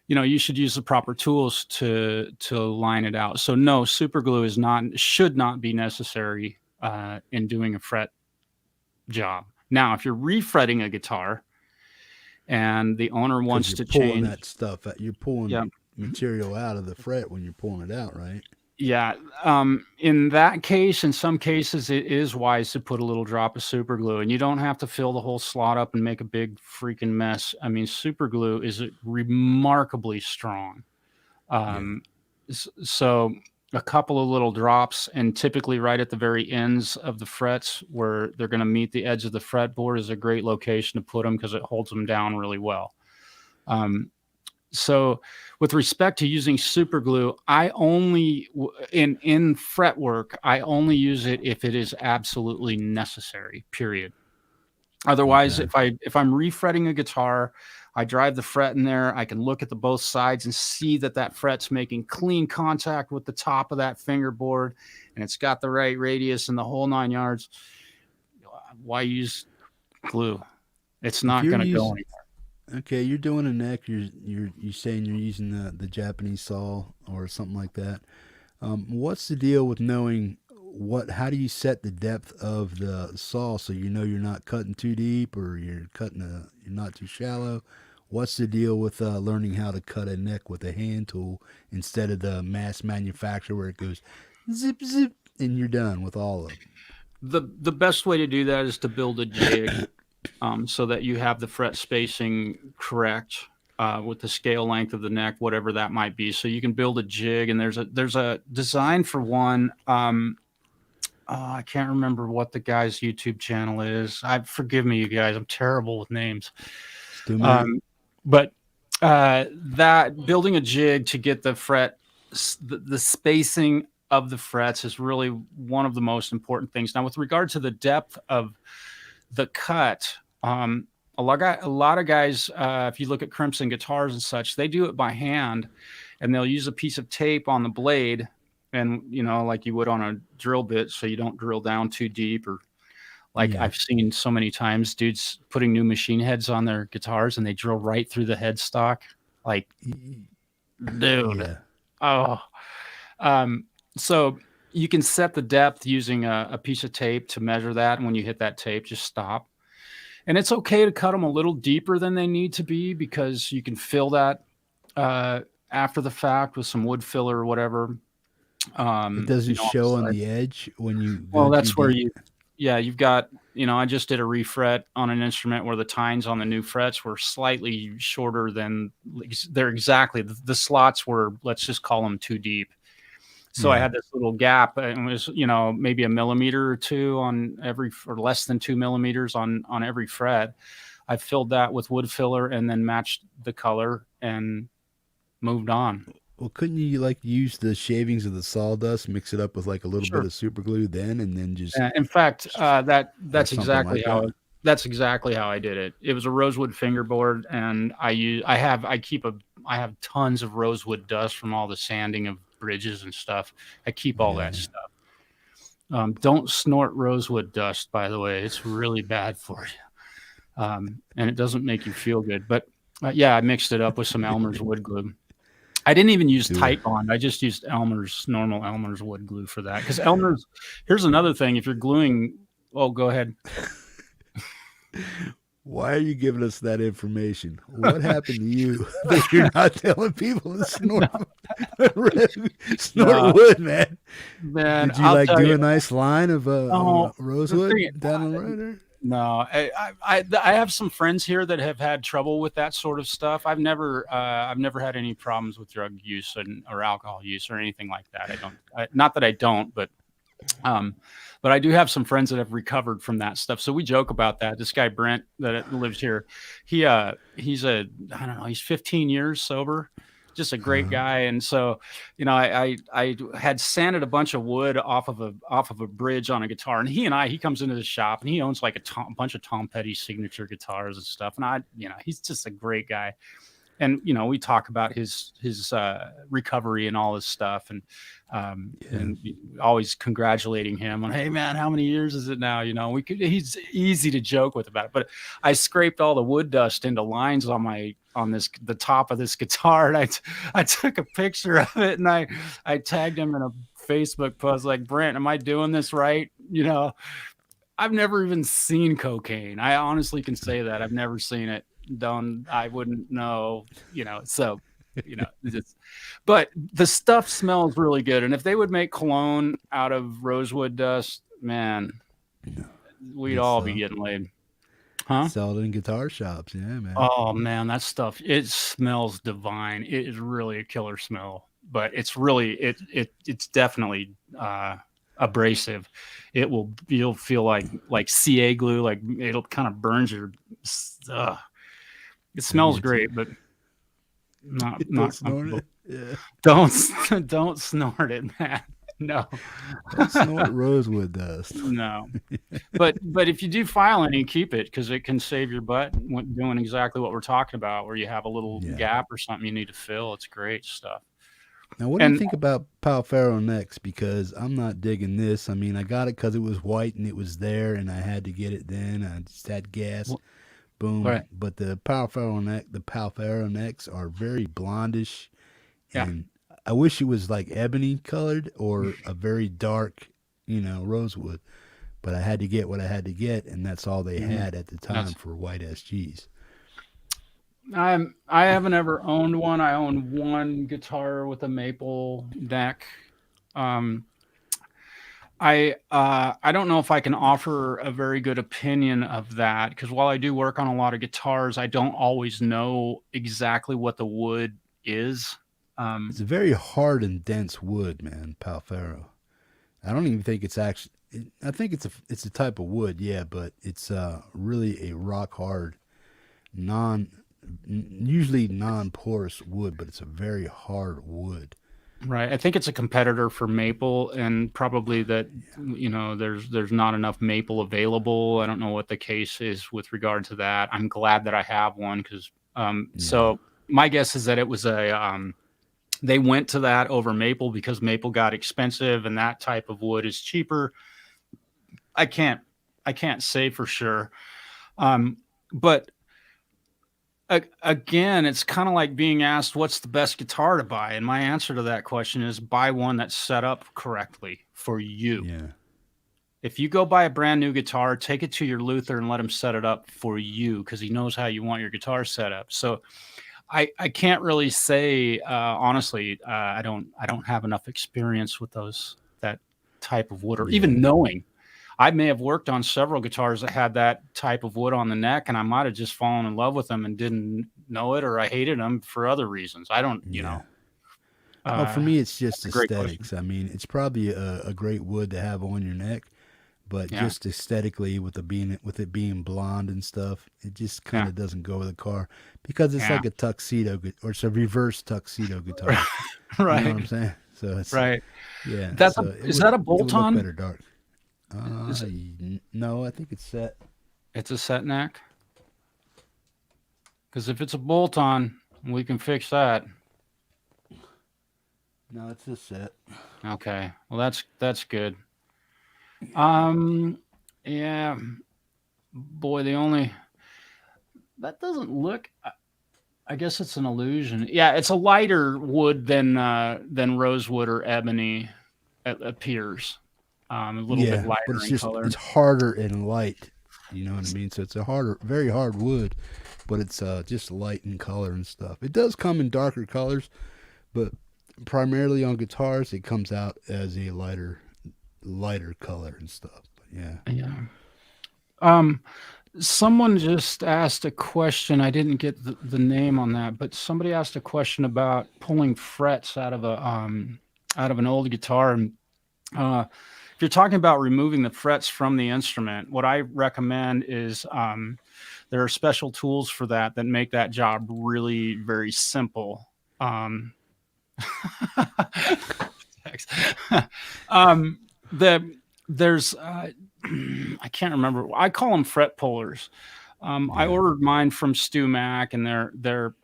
You should use the proper tools to line it out. So no, super glue should not be necessary in doing a fret job. Now, if you're refretting a guitar and the owner wants to Pulling change that stuff, you're pulling material out of the fret when you're pulling it out, right? Yeah. In that case, in some cases, it is wise to put a little drop of super glue, and you don't have to fill the whole slot up and make a big freaking mess. I mean, super glue is remarkably strong. So a couple of little drops, and typically right at the very ends of the frets where they're going to meet the edge of the fretboard, is a great location to put them because it holds them down really well. So with respect to using super glue, I only in fret work, I only use it if it is absolutely necessary, period. Otherwise, Okay. if I'm refretting a guitar, I drive the fret in there, I can look at the both sides and see that fret's making clean contact with the top of that fingerboard and it's got the right radius and the whole 9 yards. Why use glue? It's not going to go anywhere. Okay, you're doing a neck. You're saying you're using the Japanese saw or something like that. What's the deal with knowing how do you set the depth of the saw so you know you're not cutting too deep or you're not too shallow? What's the deal with learning how to cut a neck with a hand tool instead of the mass manufacturer where it goes zip zip and you're done with all of them? The best way to do that is to build a jig. So that you have the fret spacing correct with the scale length of the neck, whatever that might be. So you can build a jig, and there's a design for one. I can't remember what the guy's YouTube channel is. Forgive me, you guys. I'm terrible with names. But that building a jig to get the fret, the spacing of the frets is really one of the most important things. Now, with regard to the depth of the cut, a lot of guys, if you look at Crimson guitars and such, they do it by hand, and they'll use a piece of tape on the blade, and like you would on a drill bit, so you don't drill down too deep. Or I've seen so many times dudes putting new machine heads on their guitars, and they drill right through the headstock. Like, dude, so you can set the depth using a piece of tape to measure that. And when you hit that tape, just stop. And it's okay to cut them a little deeper than they need to be because you can fill that after the fact with some wood filler or whatever. It doesn't show on the edge when you go well, that's where deep. you've got, I just did a refret on an instrument where the tines on the new frets were slightly shorter than they're exactly. The slots were, let's just call them too deep. So I Yeah. had this little gap, and it was, maybe a millimeter or two on every, or less than 2 millimeters on every fret. I filled that with wood filler and then matched the color and moved on. Well, couldn't you like use the shavings of the sawdust, mix it up with like a little bit Sure. of super glue then, and then just In fact, or that's something exactly like that? that's exactly how I did it. It was a rosewood fingerboard, and I have tons of rosewood dust from all the sanding of bridges and stuff. I keep all that Yeah. stuff. Don't snort rosewood dust, by the way. It's really bad for you, and it doesn't make you feel good. But yeah, I mixed it up with some Elmer's wood glue. I didn't even use Do it. Titebond. I just used normal Elmer's wood glue for that. Because Elmer's, here's another thing. If you're gluing, oh, go ahead. Why are you giving us that information? What happened to you that you're not telling people to snort snort No, wood, man? man, Did you I'll like tell do you. a nice line of Oh, the rosewood thing, down the right there? no, I have some friends here that have had trouble with that sort of stuff. I've never had any problems with drug use or alcohol use or anything like that. Not that I don't, but I do have some friends that have recovered from that stuff. So we joke about that. This guy Brent that lives here, he's I don't know, he's 15 years sober, just a great guy. And so, I had sanded a bunch of wood off of a bridge on a guitar, and he comes into the shop and he owns like a bunch of Tom Petty signature guitars and stuff. And he's just a great guy. And we talk about his recovery and all this stuff, and always congratulating him on, hey man, how many years is it now? He's easy to joke with about it. But I scraped all the wood dust into lines on the top of this guitar, and I took a picture of it, and I tagged him in a Facebook post like, Brent, am I doing this right? I've never even seen cocaine. I honestly can say that I've never seen it. I wouldn't know, so, but the stuff smells really good. And if they would make cologne out of rosewood dust, man, we'd all be getting laid. Huh? Sell it in guitar shops. Yeah, man. Oh man, that stuff, it smells divine. It is really a killer smell, but it's really, it's definitely, abrasive. You'll feel like CA glue, like it'll kind of burns your, it smells great, but not snort it. Yeah. Don't snort it, man. No. Don't snort rosewood dust. No. But if you do file any, keep it, because it can save your butt doing exactly what we're talking about, where you have a little gap or something you need to fill. It's great stuff. Now, what do you think about Palfaro necks? Because I'm not digging this. I mean, I got it because it was white and it was there, and I had to get it then. I just had gas. Boom. Right. But the Palfaro necks are very blondish. And I wish it was like ebony colored or a very dark, rosewood. But I had to get what I had to get, and that's all they had at the time for white SGs. I haven't ever owned one. I own one guitar with a maple neck. I don't know if I can offer a very good opinion of that, because while I do work on a lot of guitars, I don't always know exactly what the wood is. It's a very hard and dense wood, man, Palfaro. I don't even think it's actually. I think it's a type of wood, yeah, but it's really a rock hard, usually non-porous wood, but it's a very hard wood. Right. I think it's a competitor for maple, and probably that, there's not enough maple available. I don't know what the case is with regard to that. I'm glad that I have one, because so my guess is that it was they went to that over maple because maple got expensive and that type of wood is cheaper. I can't say for sure. But again, it's kind of like being asked what's the best guitar to buy, and my answer to that question is buy one that's set up correctly for you. Yeah. If you go buy a brand new guitar, take it to your Luther and let him set it up for you, because he knows how you want your guitar set up. So I can't really say honestly. I don't have enough experience with that type of wood, or even knowing. I may have worked on several guitars that had that type of wood on the neck, and I might have just fallen in love with them and didn't know it, or I hated them for other reasons. I don't, Well, for me, it's just That's a great question. aesthetics. I mean, it's probably a great wood to have on your neck, but Yeah, just aesthetically, with it being blonde and stuff, it just kind yeah, of doesn't go with the car because it's yeah. like a tuxedo, or it's a reverse tuxedo guitar. You know what Right, I'm saying? So it's right. yeah. That's a So is that a it would look bolt-on? better dark. Is it? No, I think it's set. It's a set neck. Because if it's a bolt-on, we can fix that. No, it's a set. Okay. Well, that's good. Um, yeah. Boy, the only that doesn't look. I guess it's an illusion. Yeah, it's a lighter wood than rosewood or ebony. It appears a little bit Yeah, but lighter in it's color. harder and light. You know what I mean? So it's a very hard wood, but it's just light in color and stuff. It does come in darker colors, but primarily on guitars, it comes out as a lighter color and stuff. But yeah, Yeah. Um, Someone just asked a question. I didn't get the name on that, but somebody asked a question about pulling frets out of an old guitar. And if you're talking about removing the frets from the instrument, what I recommend is there are special tools for that make that job really very simple. Thanks. um, the there's I can't remember. I call them fret pullers. I yeah, ordered mine from Stu Mac, and they're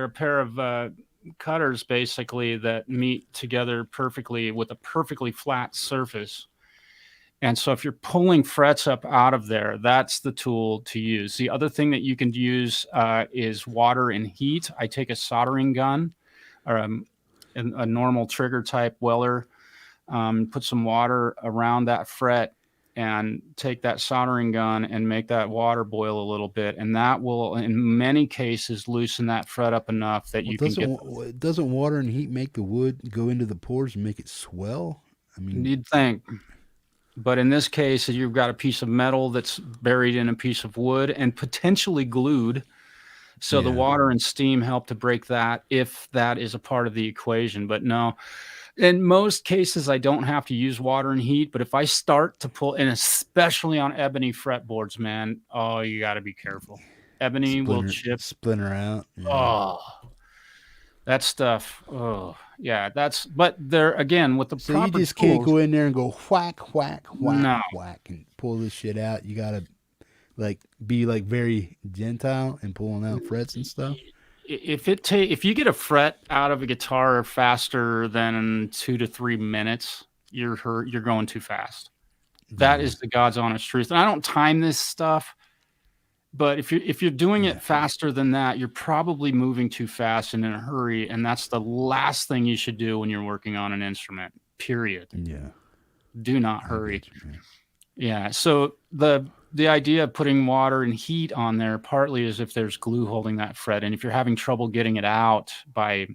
a pair of cutters basically that meet together perfectly with a perfectly flat surface. And so if you're pulling frets up out of there, that's the tool to use. The other thing that you can use is water and heat. I take a soldering gun or a normal trigger type weller, put some water around that fret and take that soldering gun and make that water boil a little bit. And that will, in many cases, loosen that fret up enough that well, you can get, doesn't water and heat make the wood go into the pores and make it swell? I mean, you'd think. But in this case, you've got a piece of metal that's buried in a piece of wood and potentially glued. So the yeah, water and steam help to break that if that is a part of the equation. But no, in most cases, I don't have to use water and heat. But if I start to pull, and especially on ebony fretboards, man, oh, you got to be careful. Ebony will chip. splinter out. Yeah. Oh, that stuff. Oh, yeah. But there again, with the So you proper just can't tools, go in there and go whack, whack, whack, no. whack, and pull this shit out. You gotta like be like very gentile and pulling out frets and stuff. If you get a fret out of a guitar faster than 2 to 3 minutes, you're going too fast. That Yeah, is the God's honest truth. And I don't time this stuff, but if you're doing yeah, it faster than that, you're probably moving too fast and in a hurry, and that's the last thing you should do when you're working on an instrument. Period. yeah. Do not I hurry. get you, man. Yeah. So the idea of putting water and heat on there partly is if there's glue holding that fret, and if you're having trouble getting it out by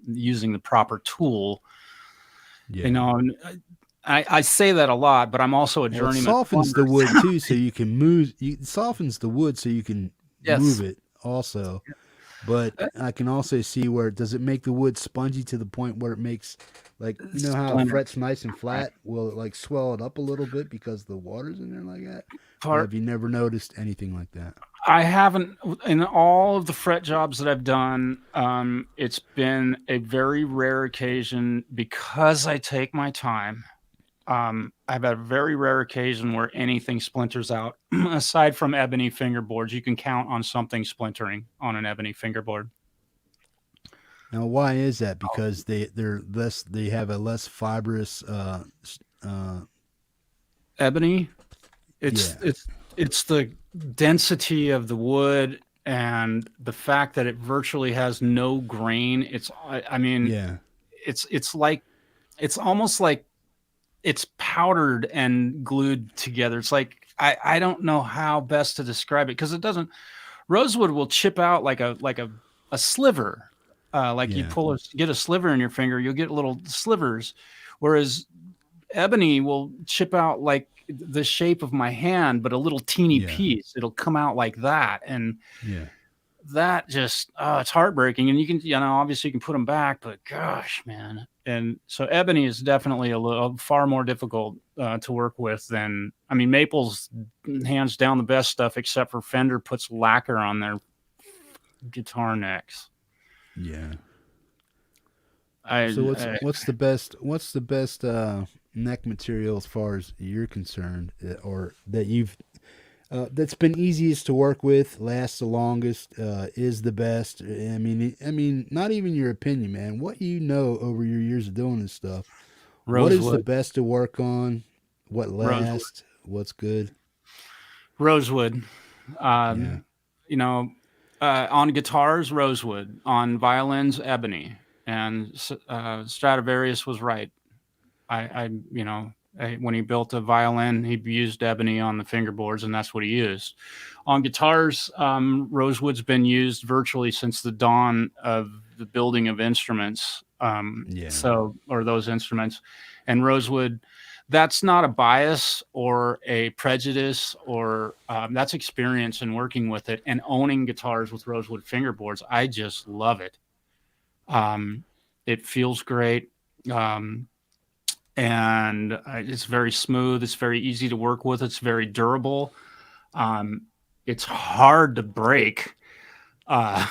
using the proper tool, Yeah. you know. And I say that a lot, but I'm also a Well, it journeyman softens the plumber. wood too, so you can move. It softens the wood so you can move Yes. it also. But I can also see where does it make the wood spongy to the point where it makes like you know how a Splinter. fret's nice and flat? Will it like swell it up a little bit because the water's in there like that? Or Part have you never noticed anything like that? I haven't in all of the fret jobs that I've done. It's been a very rare occasion because I take my time. I've had a very rare occasion where anything splinters out. Aside from ebony fingerboards, you can count on something splintering on an ebony fingerboard. Now, why is that? Because they have a less fibrous uh Ebony, it's yeah, it's it's the density of the wood and the fact that it virtually has no grain. I mean, yeah, it's like it's almost like it's powdered and glued together. It's like I don't know how best to describe it because it doesn't. Rosewood will chip out like a sliver. Like you yeah, get a sliver in your finger, you'll get little slivers, whereas ebony will chip out like the shape of my hand, but a little teeny yeah, piece. It'll come out like that, and yeah. that just it's heartbreaking. And you can, obviously you can put them back, but gosh, man. And so ebony is definitely a little far more difficult to work with than, I mean, maple's hands down the best stuff, except for Fender puts lacquer on their guitar necks. Yeah. I, So I what's the best neck material as far as you're concerned, or that you've that's been easiest to work with, lasts the longest, is the best? I mean, not even your opinion, man. What you know over your years of doing this stuff. What is the rosewood, best to work on? What rosewood, lasts? What's good? rosewood. Yeah, You know, on guitars, rosewood. On violins, ebony. And Stradivarius was right. When he built a violin, he used ebony on the fingerboards, and that's what he used. On guitars, rosewood's been used virtually since the dawn of the building of instruments. yeah, Or those instruments, and rosewood. That's not a bias or a prejudice, or that's experience in working with it and owning guitars with rosewood fingerboards. I just love it. Um, it feels great. Um, and it's very smooth. It's very easy to work with. It's very durable. Um, it's hard to break. Uh,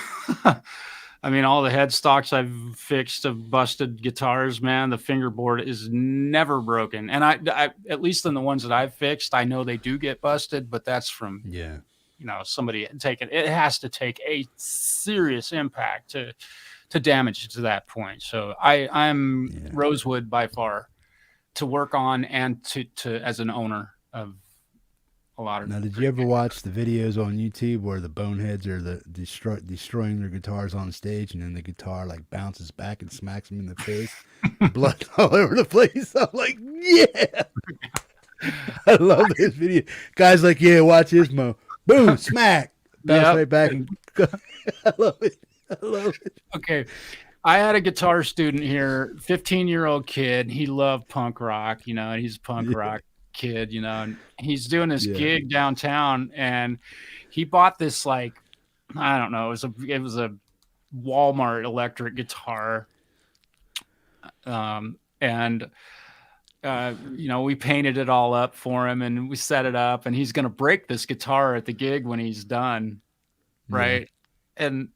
I mean, all the headstocks I've fixed of busted guitars, man, the fingerboard is never broken. And I at least in the ones that I've fixed, I know they do get busted, but that's from, yeah. somebody taking it has to take a serious impact to damage it to that point. So I'm Yeah. rosewood by far to work on, and to as an owner of a lot of. Now, did you ever watch the videos on YouTube where the boneheads are destroying their guitars on stage, and then the guitar like bounces back and smacks them in the face, blood all over the place? I'm like, yeah, I love this video. Guys, like, yeah, watch this, Mo. Boom, smack, bounce right back, and I love it. I love it. Okay. I had a guitar student here, 15-year-old kid. He loved punk rock, and he's a punk rock kid, and he's doing this gig downtown, and he bought this, like, I don't know, it was a Walmart electric guitar. And we painted it all up for him, and we set it up, and he's going to break this guitar at the gig when he's done. Right. And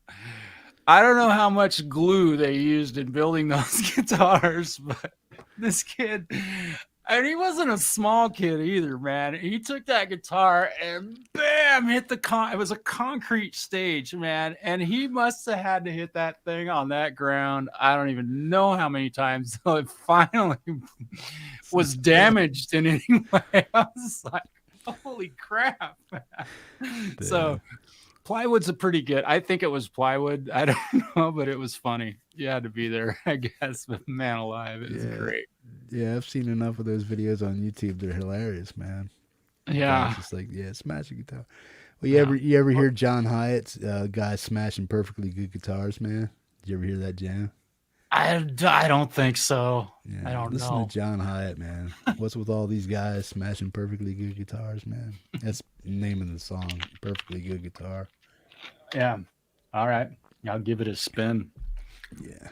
I don't know how much glue they used in building those guitars, but this kid, and he wasn't a small kid either, man. He took that guitar and bam, hit it was a concrete stage, man. And he must have had to hit that thing on that ground. I don't even know how many times until it finally was damaged in any way. I was like, holy crap, man. So plywood's a pretty good. I think it was plywood. I don't know, but it was funny. You had to be there, I guess. But man alive, it was great. Yeah, I've seen enough of those videos on YouTube. They're hilarious, man. Yeah, it's just like, smash a guitar. Well, you ever hear John Hyatt's guy smashing perfectly good guitars, man? Did you ever hear that jam? I don't think so. Yeah, I don't listen know. to John Hyatt, man. What's with all these guys smashing perfectly good guitars, man? That's the name of the song, Perfectly Good Guitar. Yeah. All right. I'll give it a spin. Yeah.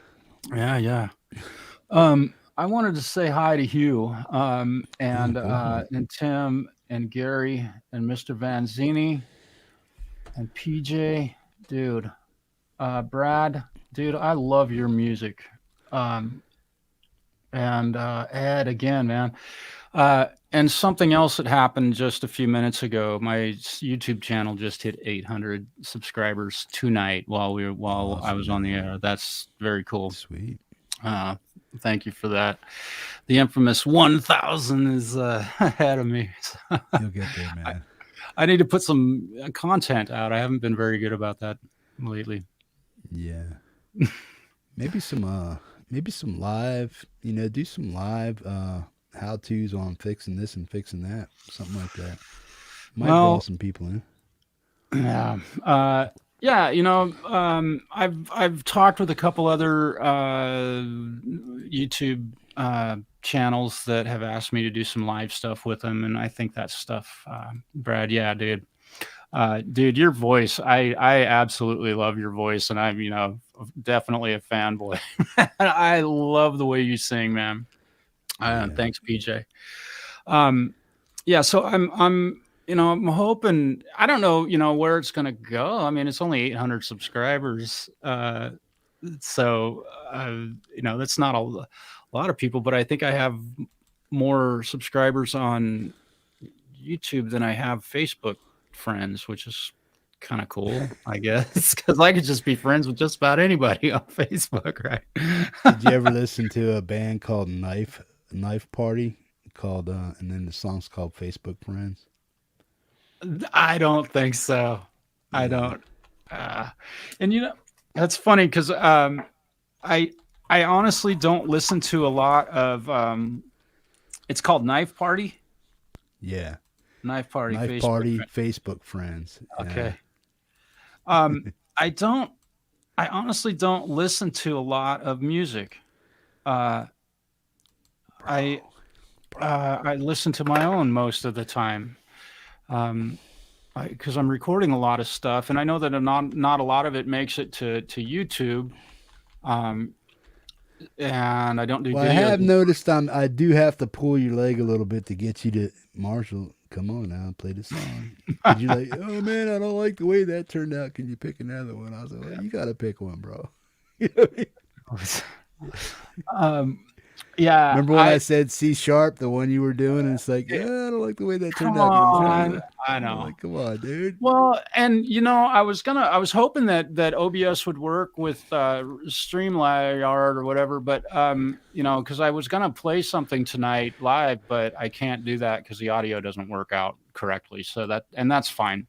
Yeah. I wanted to say hi to Hugh, and Tim and Gary and Mr. Vanzini and PJ, dude. Brad, dude, I love your music. And Ed again, man. And something else that happened just a few minutes ago. My YouTube channel just hit 800 subscribers tonight while Awesome, I was on the air. That's very cool. Sweet. Thank you for that. The infamous 1,000 is ahead of me. You'll get there, man. I need to put some content out. I haven't been very good about that lately. Yeah. Maybe some live, do some live how-tos on fixing this and fixing that, something like that. Might draw some people in. Yeah. I've talked with a couple other YouTube channels that have asked me to do some live stuff with them, and I think that stuff, Brad, yeah, dude. Dude, your voice, I absolutely love your voice, and I'm, definitely a fanboy. I love the way you sing, man. Yeah. Thanks, PJ. Um, yeah, so I'm hoping. I don't know, where it's gonna go. I mean, it's only 800 subscribers, so that's not a lot of people, but I think I have more subscribers on YouTube than I have Facebook friends, which is kind of cool, I guess, because I could just be friends with just about anybody on Facebook, right? Did you ever listen to a band called Knife Party? Called and then the song's called Facebook Friends. I don't think so. I Yeah. don't. Uh, and that's funny because I I honestly don't listen to a lot of. It's called Knife Party. Yeah. Knife Party Knife Facebook. Party Facebook Friends. Yeah. Okay. Um, I don't. I honestly don't listen to a lot of music. Uh, I I listen to my own most of the time. Um, because I'm recording a lot of stuff, and I know that not a lot of it makes it to YouTube. Um, and I don't do Well, I videos. have noticed I do have to pull your leg a little bit to get you to Marshall. Come on now, play the song. Cause you're like, oh man, I don't like the way that turned out. Can you pick another one? I was like, well, you gotta pick one, bro. You know what I mean? um, yeah, Remember when I said C sharp, the one you were doing, and it's like, yeah, I don't like the way that turned out. Can you try on. that? I I'm know. like, come on, dude. Well, and I was hoping that OBS would work with StreamYard or whatever, but because I was gonna play something tonight live, but I can't do that because the audio doesn't work out correctly. So that's fine.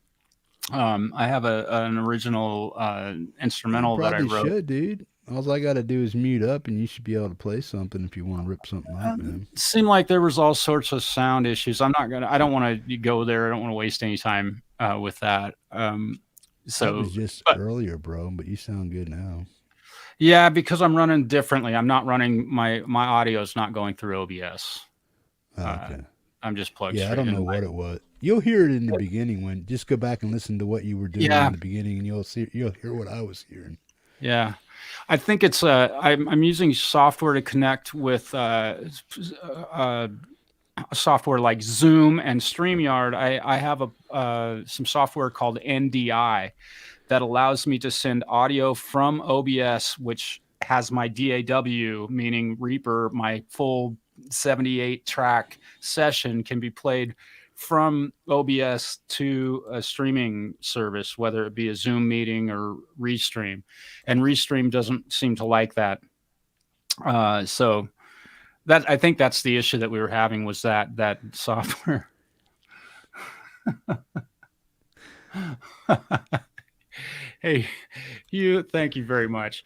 I have an original You instrumental that I probably wrote. should, dude. All I got to do is mute up, and you should be able to play something if you want to rip something up, man. It seemed like there was all sorts of sound issues. I don't want to go there. I don't want to waste any time with that. That was just But earlier, bro. But you sound good now. yeah, because I'm running differently. I'm not running my audio is not going through OBS. Okay. I'm just plugged Yeah, I straight don't in. know what it was. You'll hear it in the beginning when just go back and listen to what you were doing Yeah. in the beginning, and you'll hear what I was hearing. Yeah, I think it's I'm using software to connect with software like Zoom and StreamYard. I have some software called NDI that allows me to send audio from OBS, which has my DAW, meaning Reaper, my full 78 track session can be played from OBS to a streaming service, whether it be a Zoom meeting or Restream. And Restream doesn't seem to like that. So I think that's the issue that we were having was that software. Hey, Hugh, thank you very much.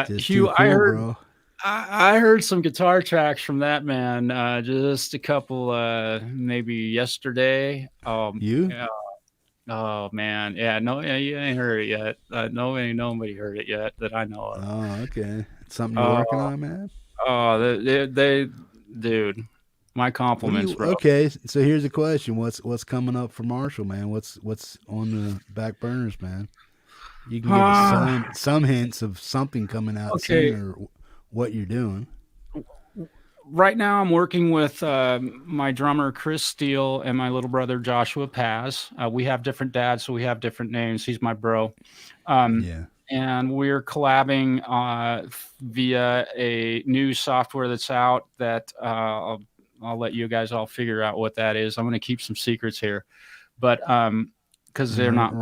Just Hugh, too cool, bro. I heard some guitar tracks from that man. Just a couple, maybe yesterday. You? Yeah. Oh man, yeah, no, yeah, you ain't heard it yet. Nobody heard it yet that I know of. Oh, okay. Something you're working on, man. Oh, dude, my compliments, bro. Okay, so here's a question: What's coming up for Marshall, man? What's on the back burners, man? You can give us some hints of something coming out soon, or what you're doing. Right now, I'm working with my drummer Chris Steele and my little brother Joshua Paz. We have different dads, so we have different names. He's my bro. Yeah. And we're collabing via a new software that's out that I'll let you guys all figure out what that is. I'm going to keep some secrets here, but because they're not,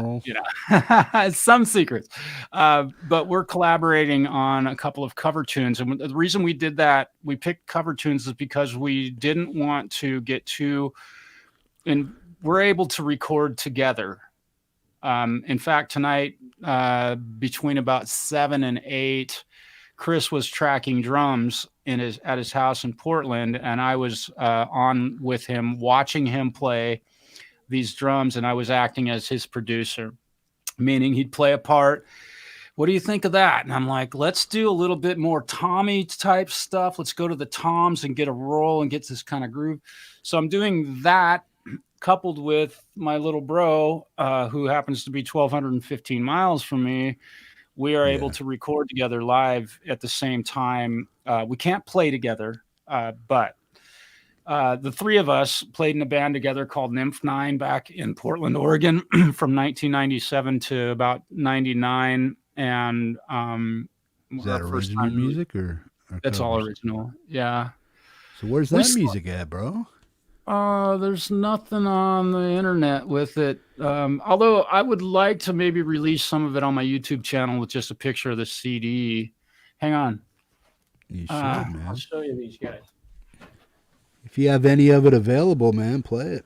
some secrets. But we're collaborating on a couple of cover tunes. And the reason we did that, we picked cover tunes is because we didn't want to get too, and we're able to record together. In fact, tonight, between about 7 and 8, Chris was tracking drums at his house in Portland, and I was on with him, watching him play these drums, and I was acting as his producer, meaning he'd play a part. What do you think of that? And I'm like, let's do a little bit more Tommy type stuff. Let's go to the toms and get a roll and get this kind of groove. So I'm doing that coupled with my little bro, who happens to be 1,215 miles from me, we are able Yeah. to record together live at the same time. We can't play together, but the three of us played in a band together called Nymph 9 back in Portland, Oregon from 1997 to about 99. And Is our that first original time, music or it's all covers? original. Yeah. So where's We that still, music at, bro? there's nothing on the internet with it. Although I would like to maybe release some of it on my YouTube channel with just a picture of the CD. Hang on. You should, I'll man. show you these guys. If you have any of it available, man, play it.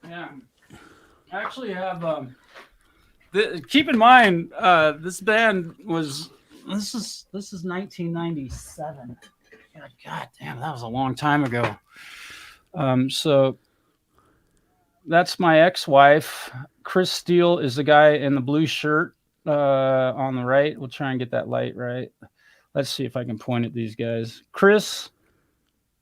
Yeah. I actually have keep in mind this band was this is 1997. God damn, that was a long time ago. So that's my ex-wife. Chris Steele is the guy in the blue shirt on the right. We'll try and get that light right. Let's see if I can point at these guys. Chris,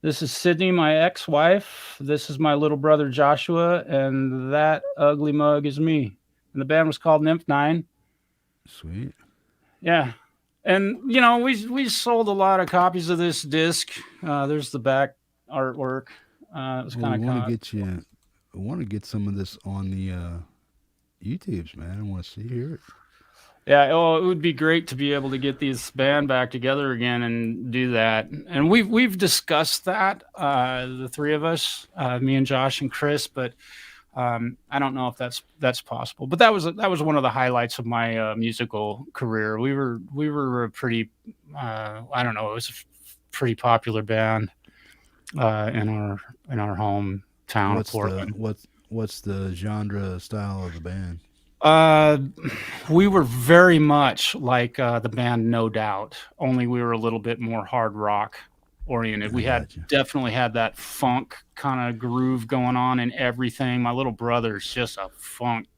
this is Sydney, my ex-wife. This is my little brother Joshua, and that ugly mug is me. And the band was called Nymph 9. Sweet. Yeah. And you know, we sold a lot of copies of this disc. There's the back artwork. It was Well, kind we of want to get you. I want to get some of this on the YouTubes, man. I want to hear it. Yeah, oh, it would be great to be able to get this band back together again and do that. And we've discussed that, the three of us, me and Josh and Chris, but I don't know if that's possible. But that was one of the highlights of my musical career. We were a pretty I don't know, it was a pretty popular band in our hometown of Portland. What's the genre style of the band? We were very much like the band No Doubt, only we were a little bit more hard rock oriented. We had Gotcha. definitely had that funk kind of groove going on and everything. My little brother's just a funk,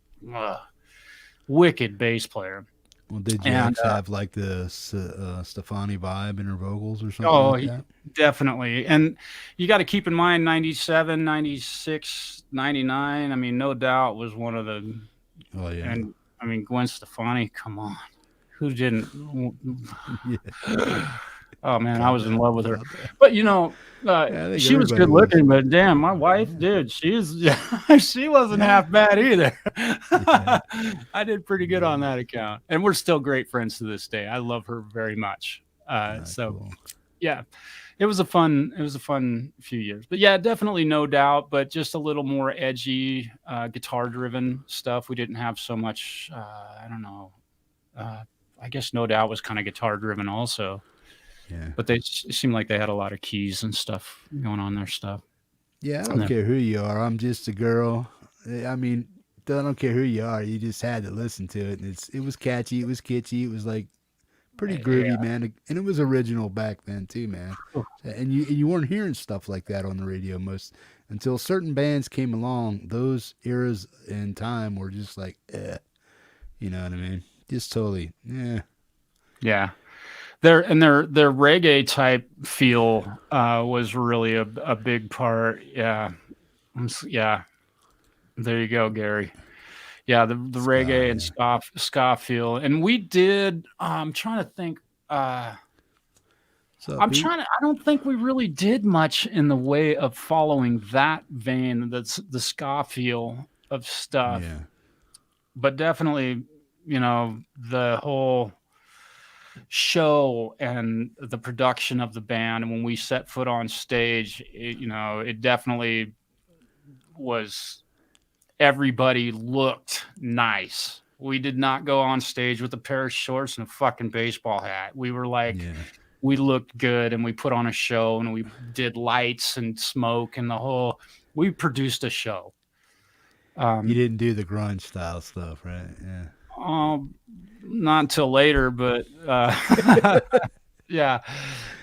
wicked bass player. Well, did your And ex have like the Stefani vibe in her vocals or something oh, like that? definitely. And you got to keep in mind 97, 96, 99. I mean, No Doubt was one of the. Oh yeah. And I mean, Gwen Stefani, come on. Who didn't? Yeah. Oh, man, I was in love with her. About that. But, you know, Yeah, I think she was everybody good was. looking, but damn, my wife, dude, she wasn't half bad either. Yeah. I did pretty good on that account. And we're still great friends to this day. I love her very much. So, Cool. yeah. It was a fun few years. But yeah, definitely No Doubt, but just a little more edgy, guitar driven stuff. We didn't have so much I don't know. I guess No Doubt was kind of guitar driven also. Yeah. But it seemed like they had a lot of keys and stuff going on their stuff. Yeah, I don't care who you are. I'm just a girl. I mean, I don't care who you are. You just had to listen to it, and it was catchy. It was kitschy. It was like pretty groovy, man. And it was original back then too, man. And you weren't hearing stuff like that on the radio most until certain bands came along. Those eras in time were just like, you know what I mean? Just totally, Yeah. Their reggae type feel was really a big part. Yeah. Yeah. There you go, Gary. Yeah, the reggae and ska feel. And we did I'm trying to think I don't think we really did much in the way of following that vein, that's the ska feel of stuff. Yeah. But definitely, you know, the whole show and the production of the band, and when we set foot on stage, it definitely was, everybody looked nice. We did not go on stage with a pair of shorts and a fucking baseball hat. We were like, we looked good, and we put on a show, and we did lights and smoke and we produced a show. You didn't do the grunge style stuff, right? Yeah. Not until later, but yeah,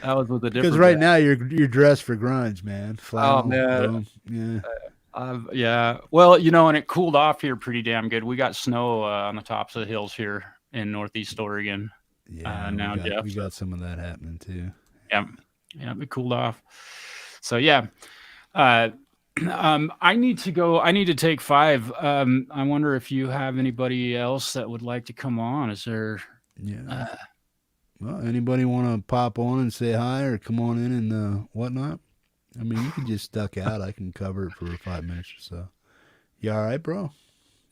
that was with a different. Because right now you're dressed for grunge, man. Flannel, man. Yeah. Yeah. Well, and it cooled off here pretty damn good. We got snow on the tops of the hills here in Northeast Oregon. Yeah. Now, Jeff, we got some of that happening too. Yeah. Yeah. It cooled off. So yeah. I need to go. I need to take 5. I wonder if you have anybody else that would like to come on. Is there? Yeah. Well, anybody want to pop on and say hi or come on in and whatnot? I mean, you can just duck out. I can cover it for 5 minutes or so. You all right, bro?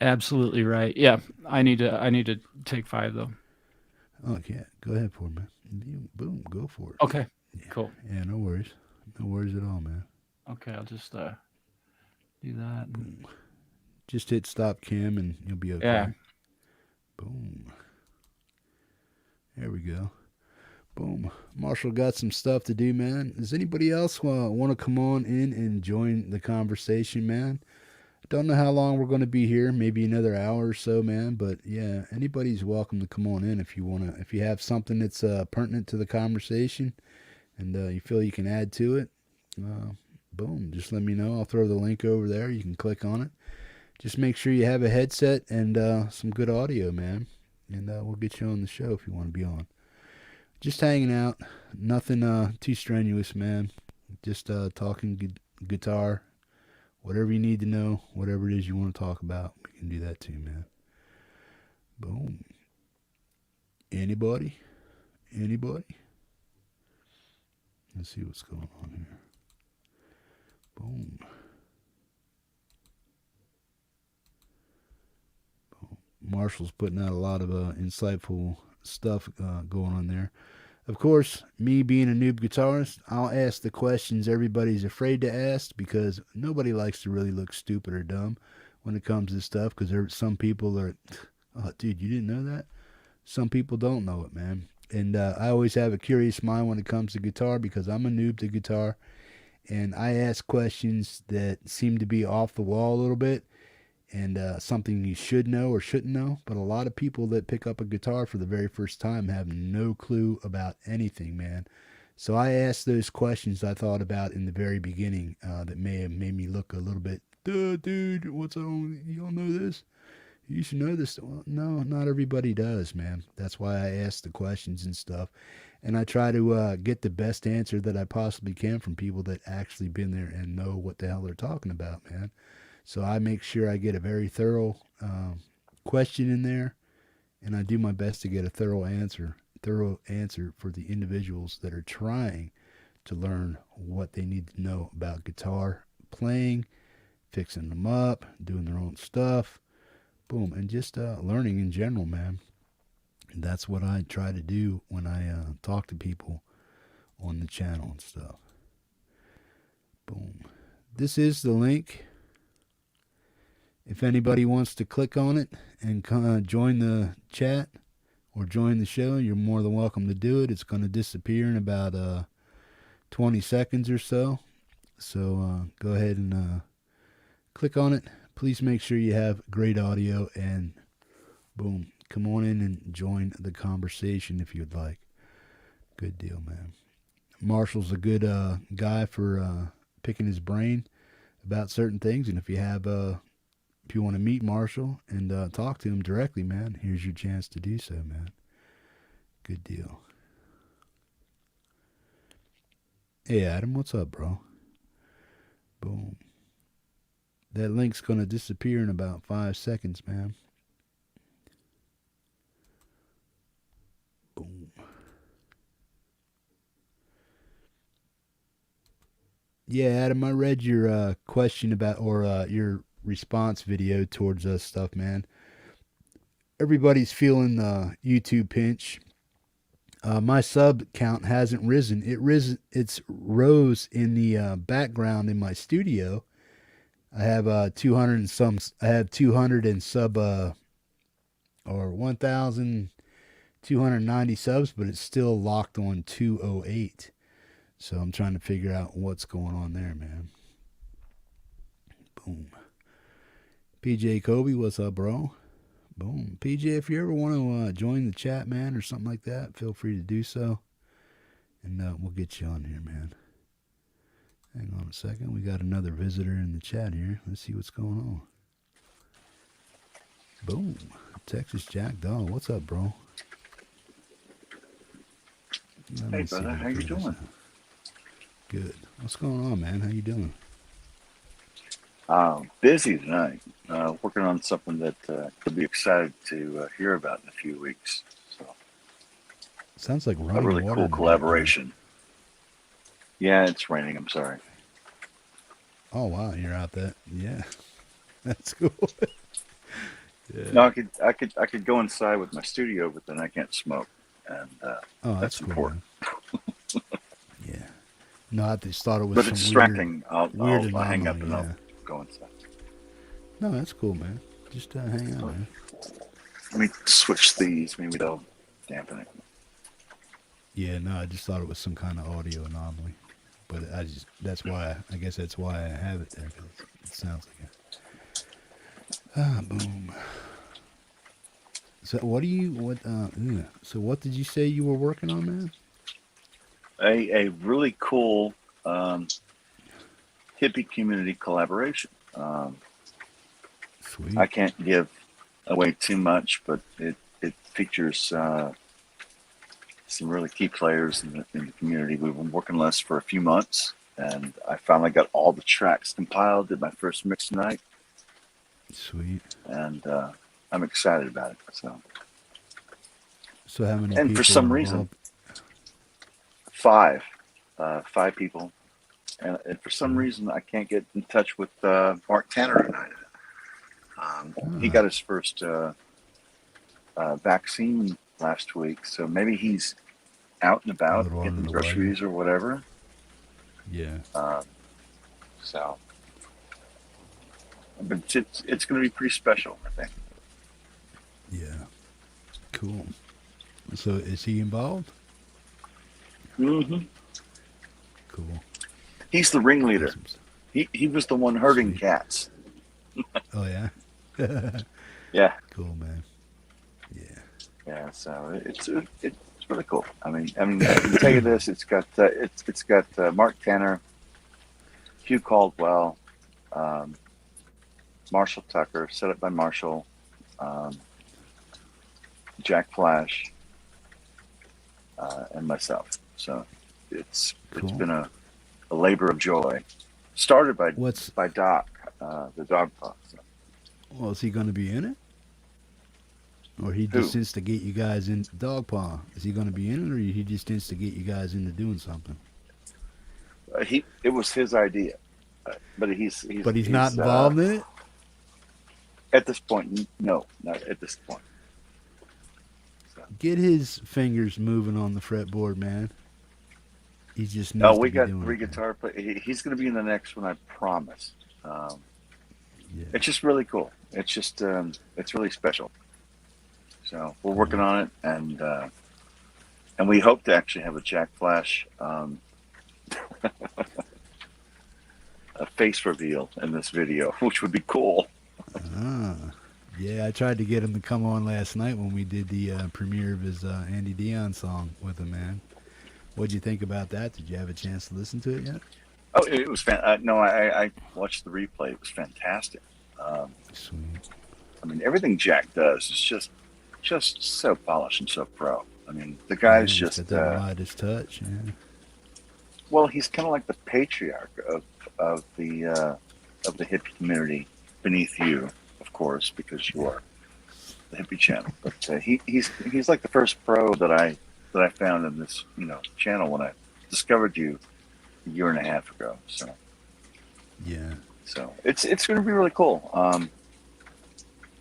Absolutely right. Yeah, I need to take 5 though. Okay, go ahead for it, man. Boom, go for it. Okay, Yeah. cool. Yeah, no worries. No worries at all, man. Okay, I'll just do that. Boom. Just hit stop cam and you'll be okay. Yeah. Boom. There we go. Boom. Marshall got some stuff to do, man. Does anybody else want to come on in and join the conversation, man? Don't know how long we're going to be here. Maybe another hour or so, man. But yeah, anybody's welcome to come on in if you want to. If you have something that's pertinent to the conversation and you feel you can add to it, boom, just let me know. I'll throw the link over there. You can click on it. Just make sure you have a headset and some good audio, man. And we'll get you on the show if you want to be on. Just hanging out. Nothing too strenuous, man. Just talking guitar. Whatever you need to know, whatever it is you want to talk about, we can do that too, man. Boom. Anybody? Anybody? Let's see what's going on here. Boom. Boom. Marshall's putting out a lot of insightful stuff going on there. Of course, me being a noob guitarist, I'll ask the questions everybody's afraid to ask because nobody likes to really look stupid or dumb when it comes to stuff because there some people are, oh, dude, you didn't know that? Some people don't know it, man. And I always have a curious mind when it comes to guitar because I'm a noob to guitar. And I ask questions that seem to be off the wall a little bit and something you should know or shouldn't know. But a lot of people that pick up a guitar for the very first time have no clue about anything, man. So I asked those questions I thought about in the very beginning that may have made me look a little bit, dude, what's on? You don't know this? You should know this. Well, no, not everybody does, man. That's why I ask the questions and stuff. And I try to get the best answer that I possibly can from people that actually been there and know what the hell they're talking about, man. So I make sure I get a very thorough question in there, and I do my best to get a thorough answer for the individuals that are trying to learn what they need to know about guitar playing, fixing them up, doing their own stuff, boom, and just learning in general, man. And that's what I try to do when I talk to people on the channel and stuff. Boom. This is the link. If anybody wants to click on it and join the chat or join the show, you're more than welcome to do it. It's going to disappear in about 20 seconds or so. So go ahead and click on it. Please make sure you have great audio and boom, come on in and join the conversation if you'd like. Good deal, man. Marshall's a good guy for picking his brain about certain things, and if you have if you want to meet Marshall and talk to him directly, man, here's your chance to do so, man. Good deal. Hey, Adam, what's up, bro? Boom. That link's going to disappear in about 5 seconds, man. Boom. Yeah, Adam, I read your question about, or your response video towards us stuff, man. Everybody's feeling the YouTube pinch. My sub count hasn't risen. It's rose in the background in my studio. I have 200 and some. I have 200 and sub or 1,290 subs, but it's still locked on 208. So I'm trying to figure out what's going on there, man. Boom. PJ Kobe, what's up, bro? Boom. PJ, if you ever want to join the chat, man, or something like that, feel free to do so. And we'll get you on here, man. Hang on a second. We got another visitor in the chat here. Let's see what's going on. Boom. Texas Jackdaw. What's up, bro? Hey, brother. How you doing? Good. What's going on, man? How you doing? Busy tonight. Working on something that you'll be excited to hear about in a few weeks. So, Sounds like a running really water cool in the collaboration. Yeah, it's raining. I'm sorry. background. Oh wow, you're out there. Yeah, that's cool. No, Yeah. I could go inside with my studio, but then I can't smoke, and Oh, that's that's cool, important. man. Yeah. No, I just thought it was But some it's weird, distracting. weird I'll hang up anomaly. and I'll Yeah. go inside. No, that's cool, man. Just hang out, man. Let me switch these. Maybe they'll dampen it. Yeah, no, I just thought it was some kind of audio anomaly, but that's why I guess that's why I have it there, 'cause it sounds like it. Ah, boom. So so what did you say you were working on, man? A really cool hippie community collaboration. Sweet. I can't give away too much, but it features some really key players in the community. We've been working on this for a few months, and I finally got all the tracks compiled. Did my first mix tonight, Sweet. and I'm excited about it. So how many And for people some are reason, involved? five people, and for some Cool. reason, I can't get in touch with Mark Tanner tonight. He got his first vaccine last week, so maybe he's out and A about little getting under the weather. groceries or whatever. Yeah. So, but it's going to be pretty special, I think. Yeah. Cool. So is he involved? Mm-hmm. Cool. He's the ringleader. Awesome. He was the one herding Sweet. cats. Oh yeah. Yeah, Cool, man. Yeah. yeah. So it's really cool. I mean, I can tell you this: it's got Mark Tanner, Hugh Caldwell, Marshall Tucker, set up by Marshall, Jack Flash, and myself. So it's Cool. been a labor of joy. Started by What's Doc, the dog paw. So, well, is he going to be in it? Or he who? just instigate you guys in dog paw? Is he going to be in it, or he just instigate you guys into doing something? It was his idea, but But he's not involved in it. at this point. No, not at this point. So. Get his fingers moving on the fretboard, man. He just needs No, to we be got doing 3 it. guitar players. He's going to be in the next one, I promise. Yeah. It's just really cool. It's just it's really special. So we're working on it, and we hope to actually have a Jack Flash a face reveal in this video, which would be cool. Yeah, I tried to get him to come on last night when we did the premiere of his Andy Dion song with him, man. What'd you think about that? Did you have a chance to listen to it yet? Oh, it was no, I watched the replay. It was fantastic. Sweet. I mean, everything Jack does is just so polished and so pro. I mean, the guy's He's just got that Midas touch. Yeah. well, he's kind of like the patriarch of the hippie community. Beneath you, of course, because you are the hippie channel. But he's like the first pro that I found in this channel when I discovered you a year and a half ago. So Yeah. so it's going to be really cool.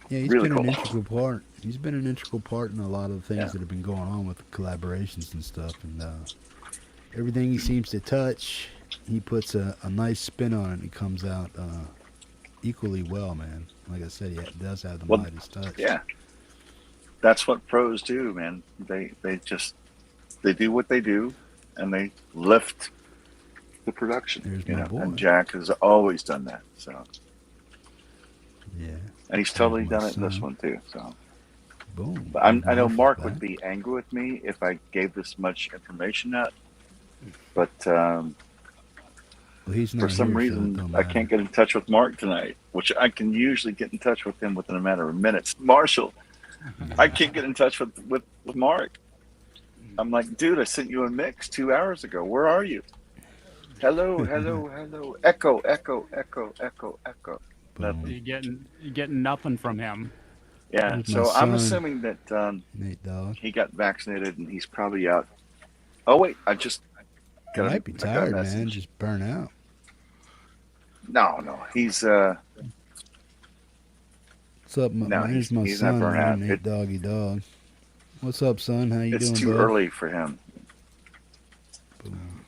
Yeah, he's Really been an cool. integral part. He's been an integral part in a lot of the things Yeah. that have been going on with the collaborations and stuff. And everything he seems to touch, he puts a nice spin on it, and it comes out equally well, man. Like I said, he does have the Well, Midas touch. Yeah, that's what pros do, man. They do what they do, and they lift the production. There's my boy. And Jack has always done that. So, Yeah. and he's totally There's my done it in this son. one too. So, Boom. but I know Mark Mark is would back. be angry with me if I gave this much information out. But Well, he's not for some here, so it reason, don't I matter. can't get in touch with Mark tonight, which I can usually get in touch with him within a matter of minutes. Marshall, I can't get in touch with Mark. I'm like, dude, I sent you a mix 2 hours ago. Where are you? Hello, hello, hello. Echo, echo, echo, echo, echo. Boom. You're getting nothing from him. Yeah, Here's my so I'm son. assuming that Nate Dogg. he got vaccinated and he's probably out. Oh wait, I just He got might be I got a tired, man. message. Just burn out. No, he's What's up? No, Here's he's my not son, burnt man. out. Nate Doggy Dog. What's up, son? How you it's doing, too bud? early for him. Boom.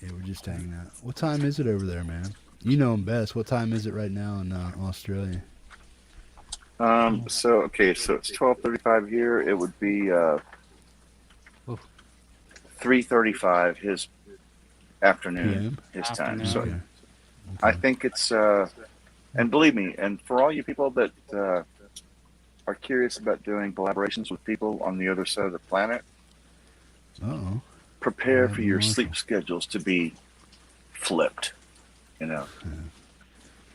Yeah, we're just hanging out. What time is it over there, man? You know him best. What time is it right now in Australia? So it's 12:35 here. It would be 3:35 his afternoon, PM? his time. Afternoon. So Okay. I think it's and believe me, and for all you people that are curious about doing collaborations with people on the other side of the planet, Uh-oh. prepare for your Marshall. sleep schedules to be flipped. You know,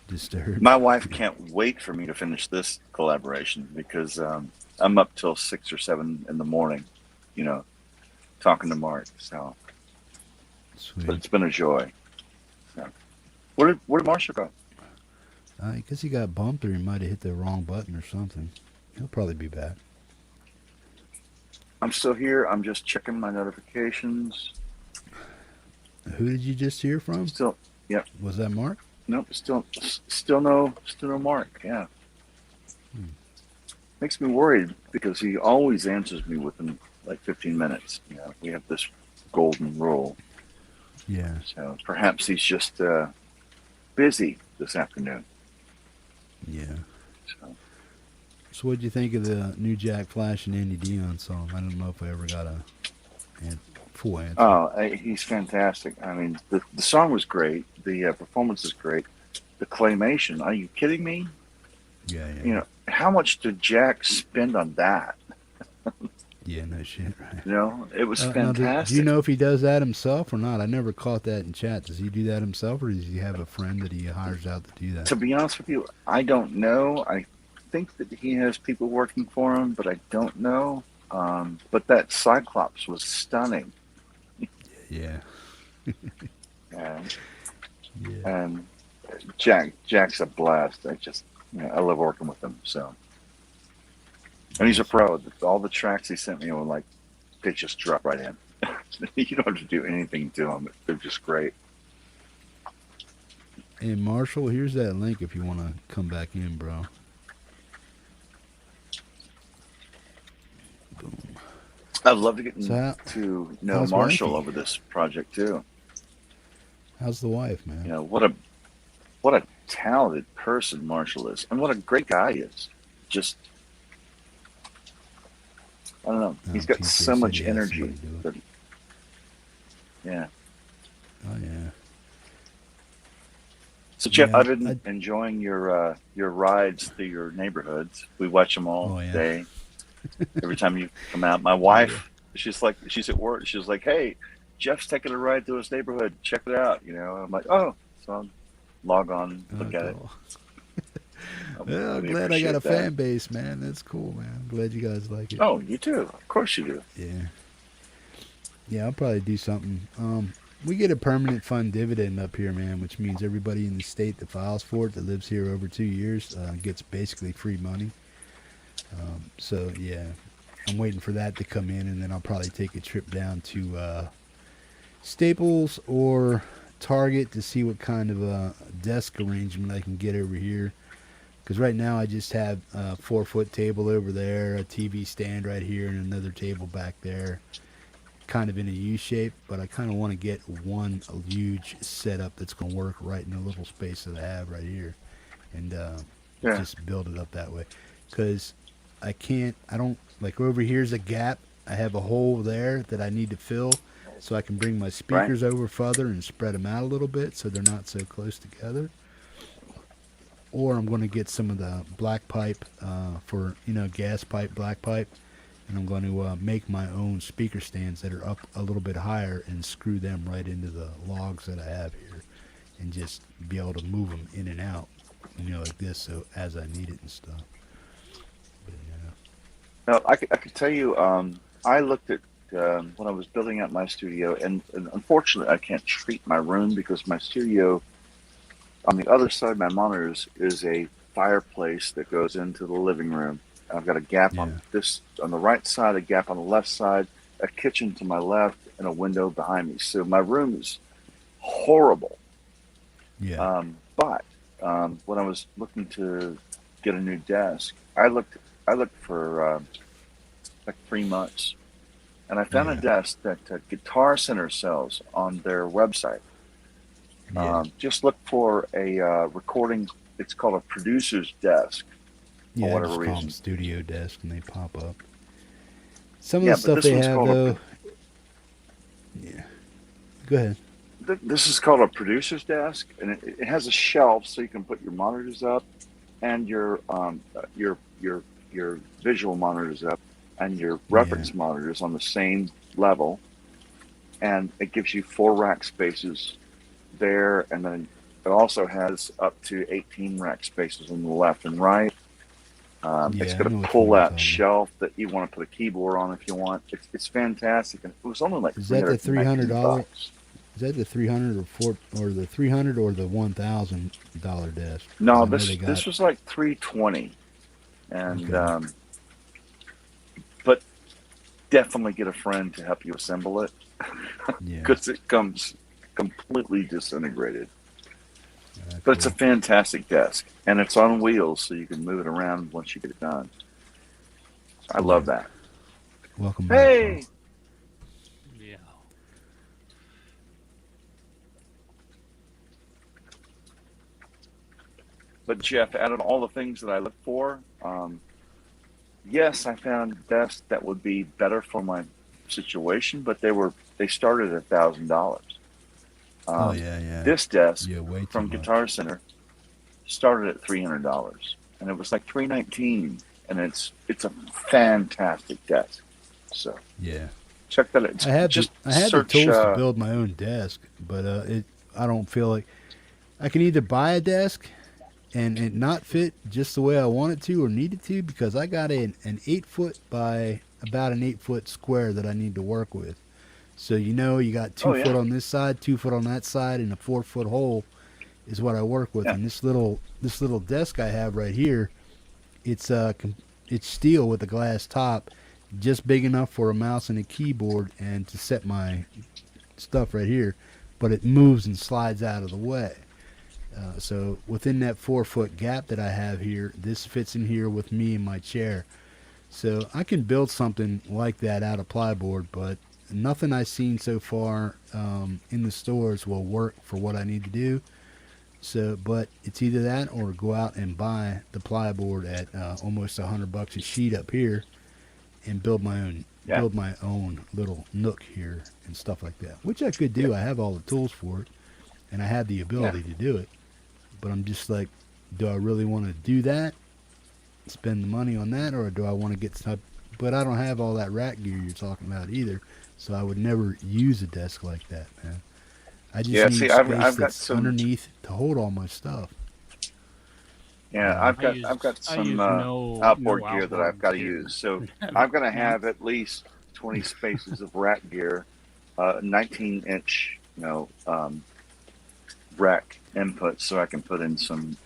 Disturbed. my wife can't wait for me to finish this collaboration because I'm up till 6 or 7 in the morning, you know, talking to Mark. So, Sweet. but it's been a joy. So, where did Marshall go? I guess he got bumped or he might have hit the wrong button or something. He'll probably be back. I'm still here. I'm just checking my notifications. Who did you just hear from? Still, yep. Was that Mark? Nope. Still no Mark. Yeah. Makes me worried because he always answers me within like 15 minutes. You know, we have this golden rule. Yeah. So perhaps he's just busy this afternoon. Yeah. So what'd you think of the new Jack Flash and Andy Dion song? I don't know if I ever got a full answer. Oh, he's fantastic. I mean, the song was great. The performance is great. The claymation, are you kidding me? Yeah. You know, how much did Jack spend on that? Yeah, no shit, right. You know, it was Now, fantastic. do you know if he does that himself or not? I never caught that in chat. Does he do that himself or does he have a friend that he hires out to do that? To be honest with you, I don't know. I think that he has people working for him, but I don't know. But that Cyclops was stunning. Yeah. And, Yeah. and Jack's a blast. I love working with him. So, and he's a pro. All the tracks he sent me were like, they just drop right in. You don't have to do anything to them. They're just great. Hey, Marshall, here's that link if you want to come back in, bro. Boom. I'd love to get So to know how's Marshall wifey? over this project too. How's the wife, man? You know, what a talented person Marshall is, and what a great guy he is. Just, I don't know. He's got PJ so said much he has energy. somebody do it. Yeah. Oh, yeah. So Jeff, Yeah, I've been enjoying your rides through your neighborhoods. We watch them all day. Every time you come out, my wife, she's at work. She's like, "Hey, Jeff's taking a ride through his neighborhood. Check it out." You know, I'm like, "Oh," so I'll log on, look at it. Well, I'm glad I got a fan base, man. That's cool, man. I'm glad you guys like it. Oh, you too. Of course you do. Yeah. Yeah, I'll probably do something. We get a permanent fund dividend up here, man, which means everybody in the state that files for it that lives here over 2 years gets basically free money. So, yeah, I'm waiting for that to come in, and then I'll probably take a trip down to Staples or Target to see what kind of a desk arrangement I can get over here. Because right now I just have a 4-foot table over there, a TV stand right here, and another table back there, kind of in a U shape. But I kind of want to get one huge setup that's going to work right in the little space that I have right here, and just build it up that way. Because I don't, like over here's a gap. I have a hole there that I need to fill so I can bring my speakers over further and spread them out a little bit so they're not so close together. Or I'm going to get some of the black pipe for, gas pipe, black pipe, and I'm going to make my own speaker stands that are up a little bit higher and screw them right into the logs that I have here and just be able to move them in and out, like this, so as I need it and stuff. But, Now, I could tell you, I looked at when I was building out my studio, and unfortunately I can't treat my room because my studio, on the other side of my monitors, is a fireplace that goes into the living room. I've got a gap on the right side, a gap on the left side, a kitchen to my left, and a window behind me. So my room is horrible. Yeah. But when I was looking to get a new desk, I looked for like 3 months, and I found a desk that Guitar Center sells on their website. Just look for a recording. It's called a producer's desk. Yeah, for whatever just call reason. them studio desk and they pop up. Some of Yeah, the but stuff this they one's have called a- though. Yeah. Go ahead. This is called a producer's desk, and it has a shelf so you can put your monitors up, and your visual monitors up, and your reference monitors on the same level, and it gives you 4 rack spaces there, and then it also has up to 18 rack spaces on the left and right. It's I got know a which one you're pull-out talking shelf that you want to put a keyboard on if you want. It's fantastic, and it was only like Is that the $300? $319. Is that the 300 or the 300 or the $1,000 desk? 'Cause I No, know this they got- this was like 320, and Okay. but definitely get a friend to help you assemble it Yeah. because it comes completely disintegrated. That's But it's a cool. fantastic desk, and it's on wheels, so you can move it around once you get it done. I love that. Welcome back. Hey, Yeah. but Jeff, out of all the things that I look for, yes, I found desks that would be better for my situation, but they started at $1,000. Oh yeah. This desk Yeah, way too from much. Guitar Center started at $300, and it was like $319, and it's a fantastic desk. So Yeah. check that out. I had Just the search, tools to build my own desk, but I don't feel like I can either buy a desk and it not fit just the way I want it to or need it to, because I got an 8-foot by about an 8-foot square that I need to work with. So you got 2 foot on this side, 2 foot on that side, and a 4-foot hole is what I work with. Yeah. And this little desk I have right here, it's steel with a glass top, just big enough for a mouse and a keyboard and to set my stuff right here, but it moves and slides out of the way. So within that 4-foot gap that I have here, this fits in here with me and my chair. So I can build something like that out of plyboard, but nothing I've seen so far in the stores will work for what I need to do. So, but it's either that or go out and buy the plyboard at almost $100 a sheet up here, and build my own little nook here and stuff like that, which I could do. I have all the tools for it, and I have the ability to do it. But I'm just like, do I really want to do that? Spend the money on that, or do I want to get stuff? But I don't have all that rack gear you're talking about either, so I would never use a desk like that, man. I just need space I've got that's some underneath to hold all my stuff. Yeah, I've got some outboard gear that I've got to use. So I'm going to have at least 20 spaces of rack gear, 19-inch, rack inputs, so I can put in some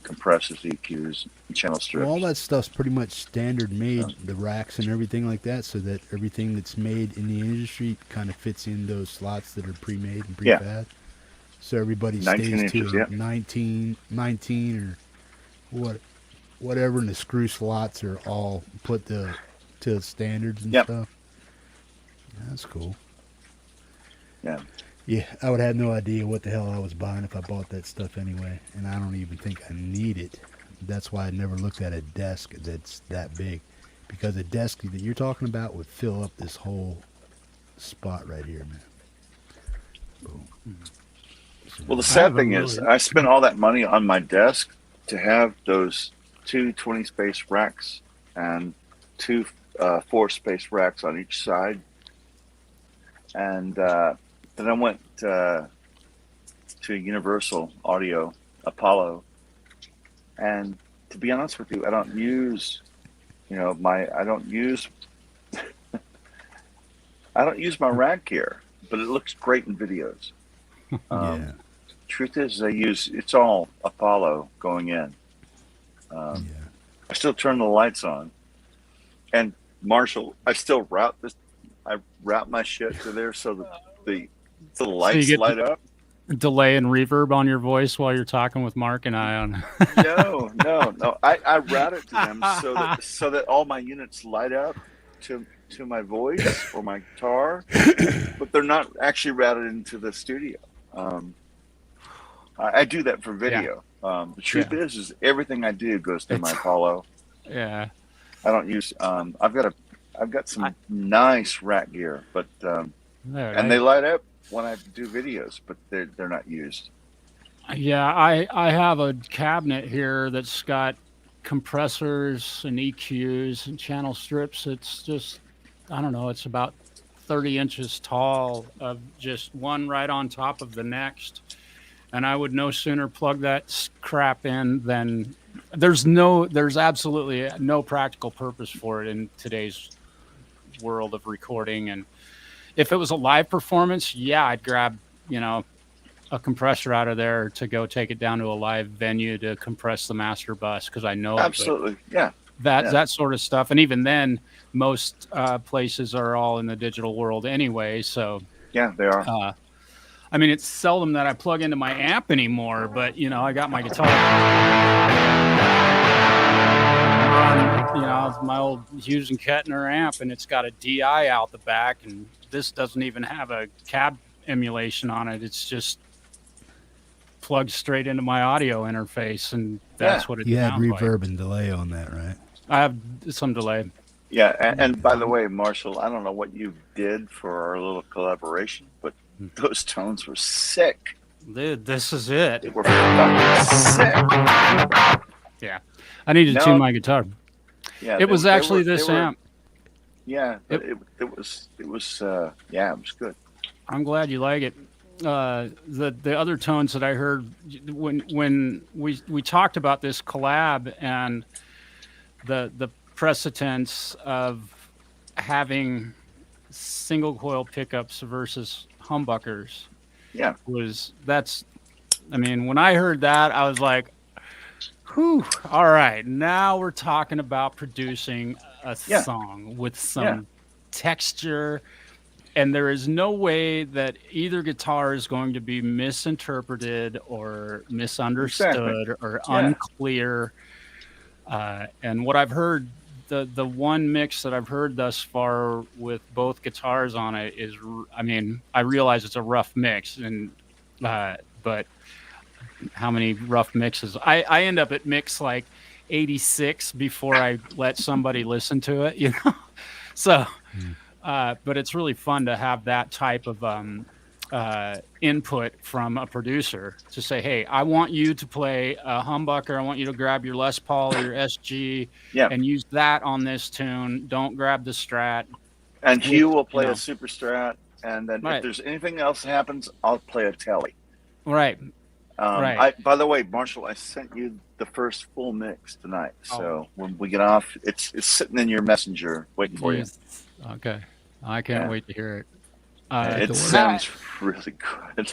compressors, EQs, and channel strips. Well, all that stuff's pretty much standard made, the racks and everything like that, so that everything that's made in the industry kind of fits in those slots that are pre-made and prefab. So everybody 19 stays to inches, 19 or whatever, and the screw slots are all put to standards and stuff. That's cool. Yeah, I would have no idea what the hell I was buying if I bought that stuff anyway, and I don't even think I need it. That's why I never looked at a desk that's that big, because a desk that you're talking about would fill up this whole spot right here, man. Boom. Well, the sad thing is, I spent all that money on my desk to have those 2 20-space racks and 2 4-space racks on each side. And then I went to Universal Audio Apollo. And to be honest with you, I don't use I don't use my rack gear, but it looks great in videos. Yeah. Truth is, it's all Apollo going in. Yeah. I still turn the lights on, and Marshall, I still route this. I route my shit to there so the lights get light up. delay and reverb on your voice while you're talking with Mark and I on. No. I route it to them so that all my units light up to my voice or my guitar, but they're not actually routed into the studio. I do that for video. The truth is everything I do goes through my Apollo. Yeah. I don't use. I've got some nice rack gear, but they light up when I do videos, but they're not used. Yeah, I have a cabinet here that's got compressors and EQs and channel strips. It's just, I don't know, it's about 30 inches tall of just one right on top of the next. And I would no sooner plug that crap in than there's absolutely no practical purpose for it in today's world of recording. And if it was a live performance, yeah, I'd grab, a compressor out of there to go take it down to a live venue to compress the master bus, because I know absolutely, that sort of stuff. And even then, most places are all in the digital world anyway. So yeah, they are. I mean, it's seldom that I plug into my amp anymore, but I got my guitar. My old Hughes and Kettner amp, and it's got a DI out the back, and this doesn't even have a cab emulation on it. It's just plugged straight into my audio interface, and that's what it You had sounds reverb like. and delay on that, right? I have some delay. Yeah, and by the way, Marshall, I don't know what you did for our little collaboration, but those tones were sick. Dude, this is it. They were fucking sick. Yeah, I need to tune my guitar. Yeah, it was actually this amp. Yeah, it was good. I'm glad you like it. The other tones that I heard when we talked about this collab and the precedence of having single coil pickups versus humbuckers. Yeah, when I heard that, I was like, whew, all right, now we're talking about producing a song with some texture. And there is no way that either guitar is going to be misinterpreted or misunderstood or unclear. And what I've heard, the one mix that I've heard thus far with both guitars on it is, I realize it's a rough mix, but how many rough mixes? I end up at mix like 86 before I let somebody listen to it, So... but it's really fun to have that type of input from a producer to say, hey, I want you to play a humbucker. I want you to grab your Les Paul or your SG and use that on this tune. Don't grab the Strat. And Hugh will play a Super Strat. And then if there's anything else happens, I'll play a Telly. Right. By the way, Marshall, I sent you the first full mix tonight. So when we get off, it's sitting in your messenger waiting for you. Okay. I can't wait to hear it. It sounds really good.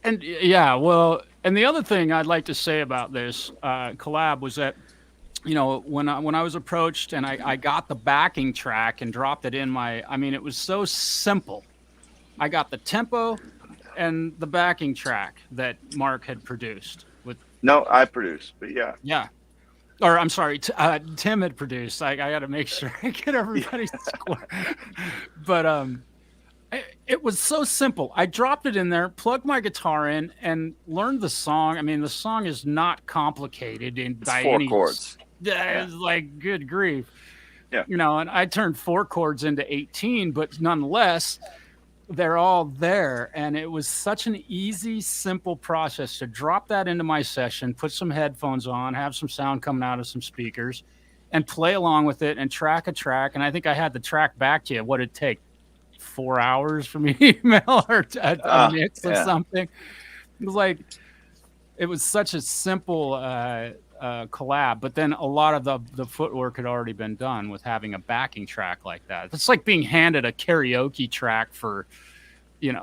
And and the other thing I'd like to say about this collab was that, when I was approached and I got the backing track and dropped it in it was so simple. I got the tempo and the backing track that Mark had produced. No, I produced, but yeah. Yeah. Or I'm sorry, Tim had produced. I got to make sure I get everybody's score. But it was so simple. I dropped it in there, plugged my guitar in, and learned the song. The song is not complicated It's 4 chords. It's like, good grief. Yeah. And I turned 4 chords into 18, but nonetheless, they're all there. And it was such an easy, simple process to drop that into my session, put some headphones on, have some sound coming out of some speakers, and play along with it and track a track. And I think I had the track back to you. What it'd take 4 hours for me to email or a mix or something. It was such a simple collab, but then a lot of the footwork had already been done with having a backing track like that. It's like being handed a karaoke track for,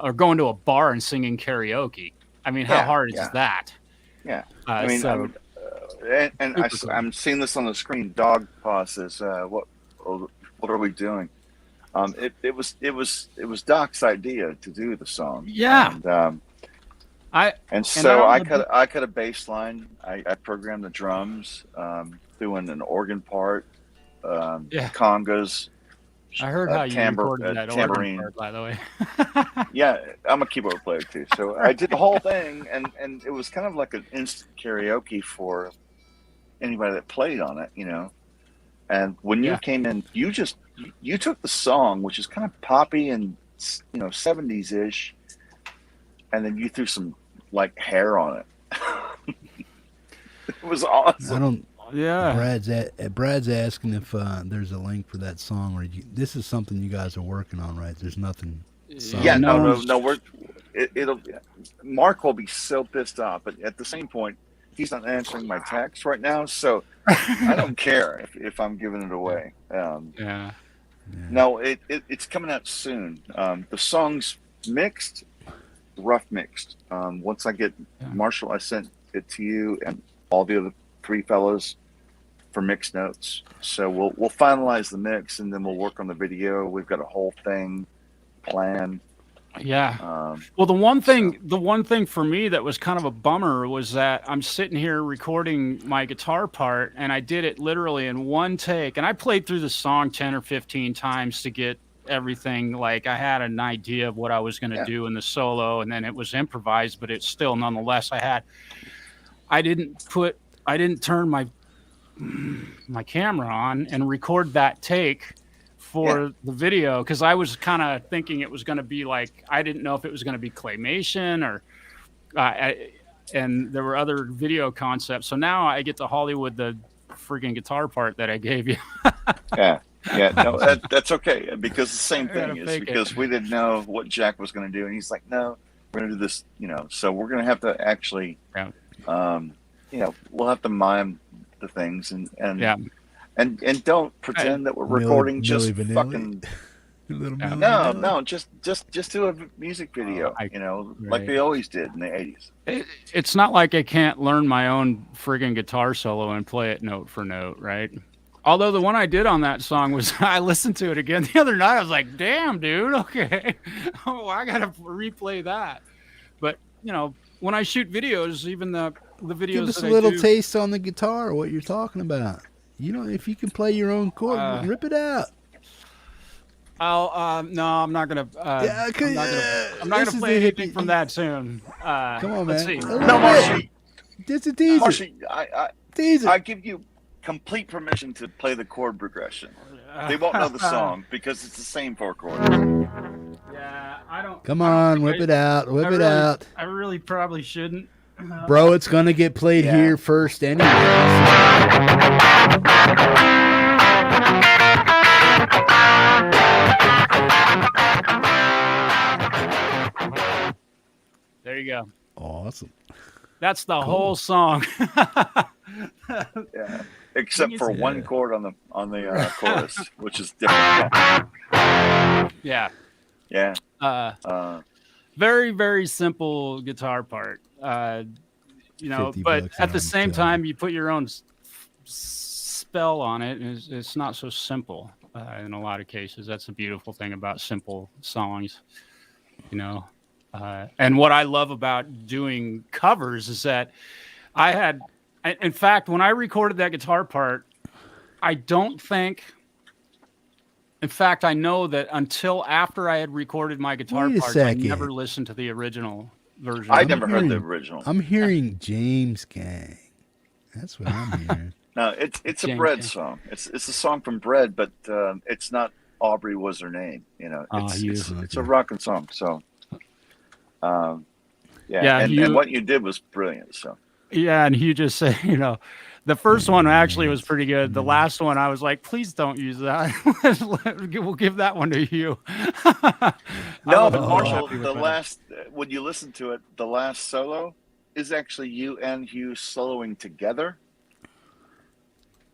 or going to a bar and singing karaoke. I mean, how hard is that? Yeah. I mean, so, I'm seeing this on the screen. Dog Paw says, what are we doing? It was Doc's idea to do the song. Yeah. And so I cut a bass line. I programmed the drums, doing an organ part, congas. I heard how you recorded that tambourine organ part, by the way. Yeah, I'm a keyboard player too, so I did the whole thing, and it was kind of like an instant karaoke for anybody that played on it, And when you came in, you took the song, which is kind of poppy and 70s ish, and then you threw some like hair on it. It was awesome. Brad's asking if there's a link for that song, or this is something you guys are working on, right? There's nothing. Yeah, no. Mark will be so pissed off, but at the same point, he's not answering my text right now, so I don't care if I'm giving it away. No, it's coming out soon. The song's mixed, rough mixed. Once I get Marshall, I sent it to you and all the other three fellows for mixed notes. So we'll finalize the mix, and then we'll work on the video. We've got a whole thing planned. Yeah. Well, the one thing for me that was kind of a bummer was that I'm sitting here recording my guitar part, and I did it literally in one take, and I played through the song 10 or 15 times to get everything. Like, I had an idea of what I was going to do in the solo, and then it was improvised, but it's still nonetheless I didn't turn my camera on and record that take for the video, because I was kind of thinking it was going to be like, I didn't know if it was going to be claymation or and there were other video concepts. So now I get to Hollywood the freaking guitar part that I gave you. No, that's okay, because the same thing is because we didn't know what Jack was going to do, and he's like, no, we're going to do this, so we're going to have to actually we'll have to mime the things and don't pretend that we're recording just fucking. No, just do a music video, like they always did in the 80s. It's not like I can't learn my own friggin' guitar solo and play it note for note, right? Although the one I did on that song was, I listened to it again the other night. I was like, damn, dude, okay. Oh, I got to replay that. But, when I shoot videos, even the videos, give us a little taste on the guitar, what you're talking about. If you can play your own chord, rip it out. No, I'm not gonna. I'm not gonna play anything from that soon. Come on, man. Let's see. No, Marshy. Just a teaser. Marshy, teaser. I give you complete permission to play the chord progression. They won't know the song because it's the same 4 chords. Yeah, I don't. Come on, whip it out. Whip it out. I really probably shouldn't. Bro, it's gonna get played here first anyway. There you go. Awesome. That's the whole song. Except for one chord on the chorus, which is different. Yeah. Very, very simple guitar part. But at the same time, you put your own spell on it, and it's not so simple in a lot of cases. That's the beautiful thing about simple songs, and what I love about doing covers is that in fact, when I recorded that guitar part, I know that until after I had recorded my guitar part, I never listened to the original version. I never heard the original. I'm hearing James Gang. That's what I'm hearing. No, it's a Bread song. It's a song from Bread, but it's not Aubrey was her name. It's a rockin' song. So, and what you did was brilliant. So. Yeah, and Hugh just said, the first one actually was pretty good. The last one, I was like, please don't use that. We'll give that one to you. No, but Marshall, when you listen to it, the last solo is actually you and Hugh soloing together.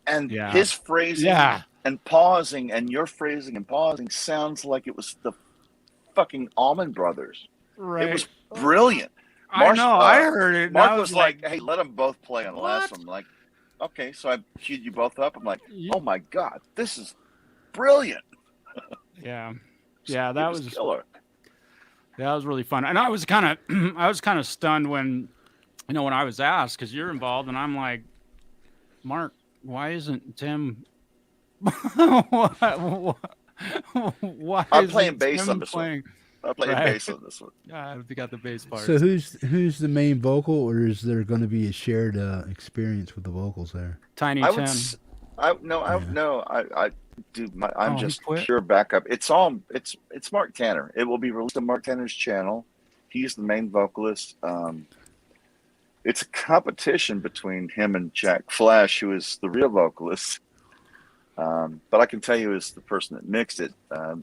and Yeah. his phrasing Yeah. and pausing, and your phrasing and pausing sounds like it was the fucking Allman Brothers. Right. It was brilliant. I know. I heard it. and Mark I was like, "Hey, let them both play on the last What? one." I'm like, okay, so I queued you both up. I'm like, Ye- "Oh my god, this is brilliant!" yeah. It Yeah. That was killer. That was really fun. And I was kind of stunned when, when I was asked, because you're involved, and I'm like, Mark, why isn't Tim? why I'm isn't playing bass Tim on this playing? one. I'm playing Right. bass on this one. We got the bass part. So who's the main vocal, or is there going to be a shared experience with the vocals there? Tiny I Tim. would. I do. I'm he just quit? pure backup. It's Mark Tanner. It will be released on Mark Tanner's channel. He's the main vocalist. It's a competition between him and Jack Flash, who is the real vocalist. But I can tell you, as the person that mixed it,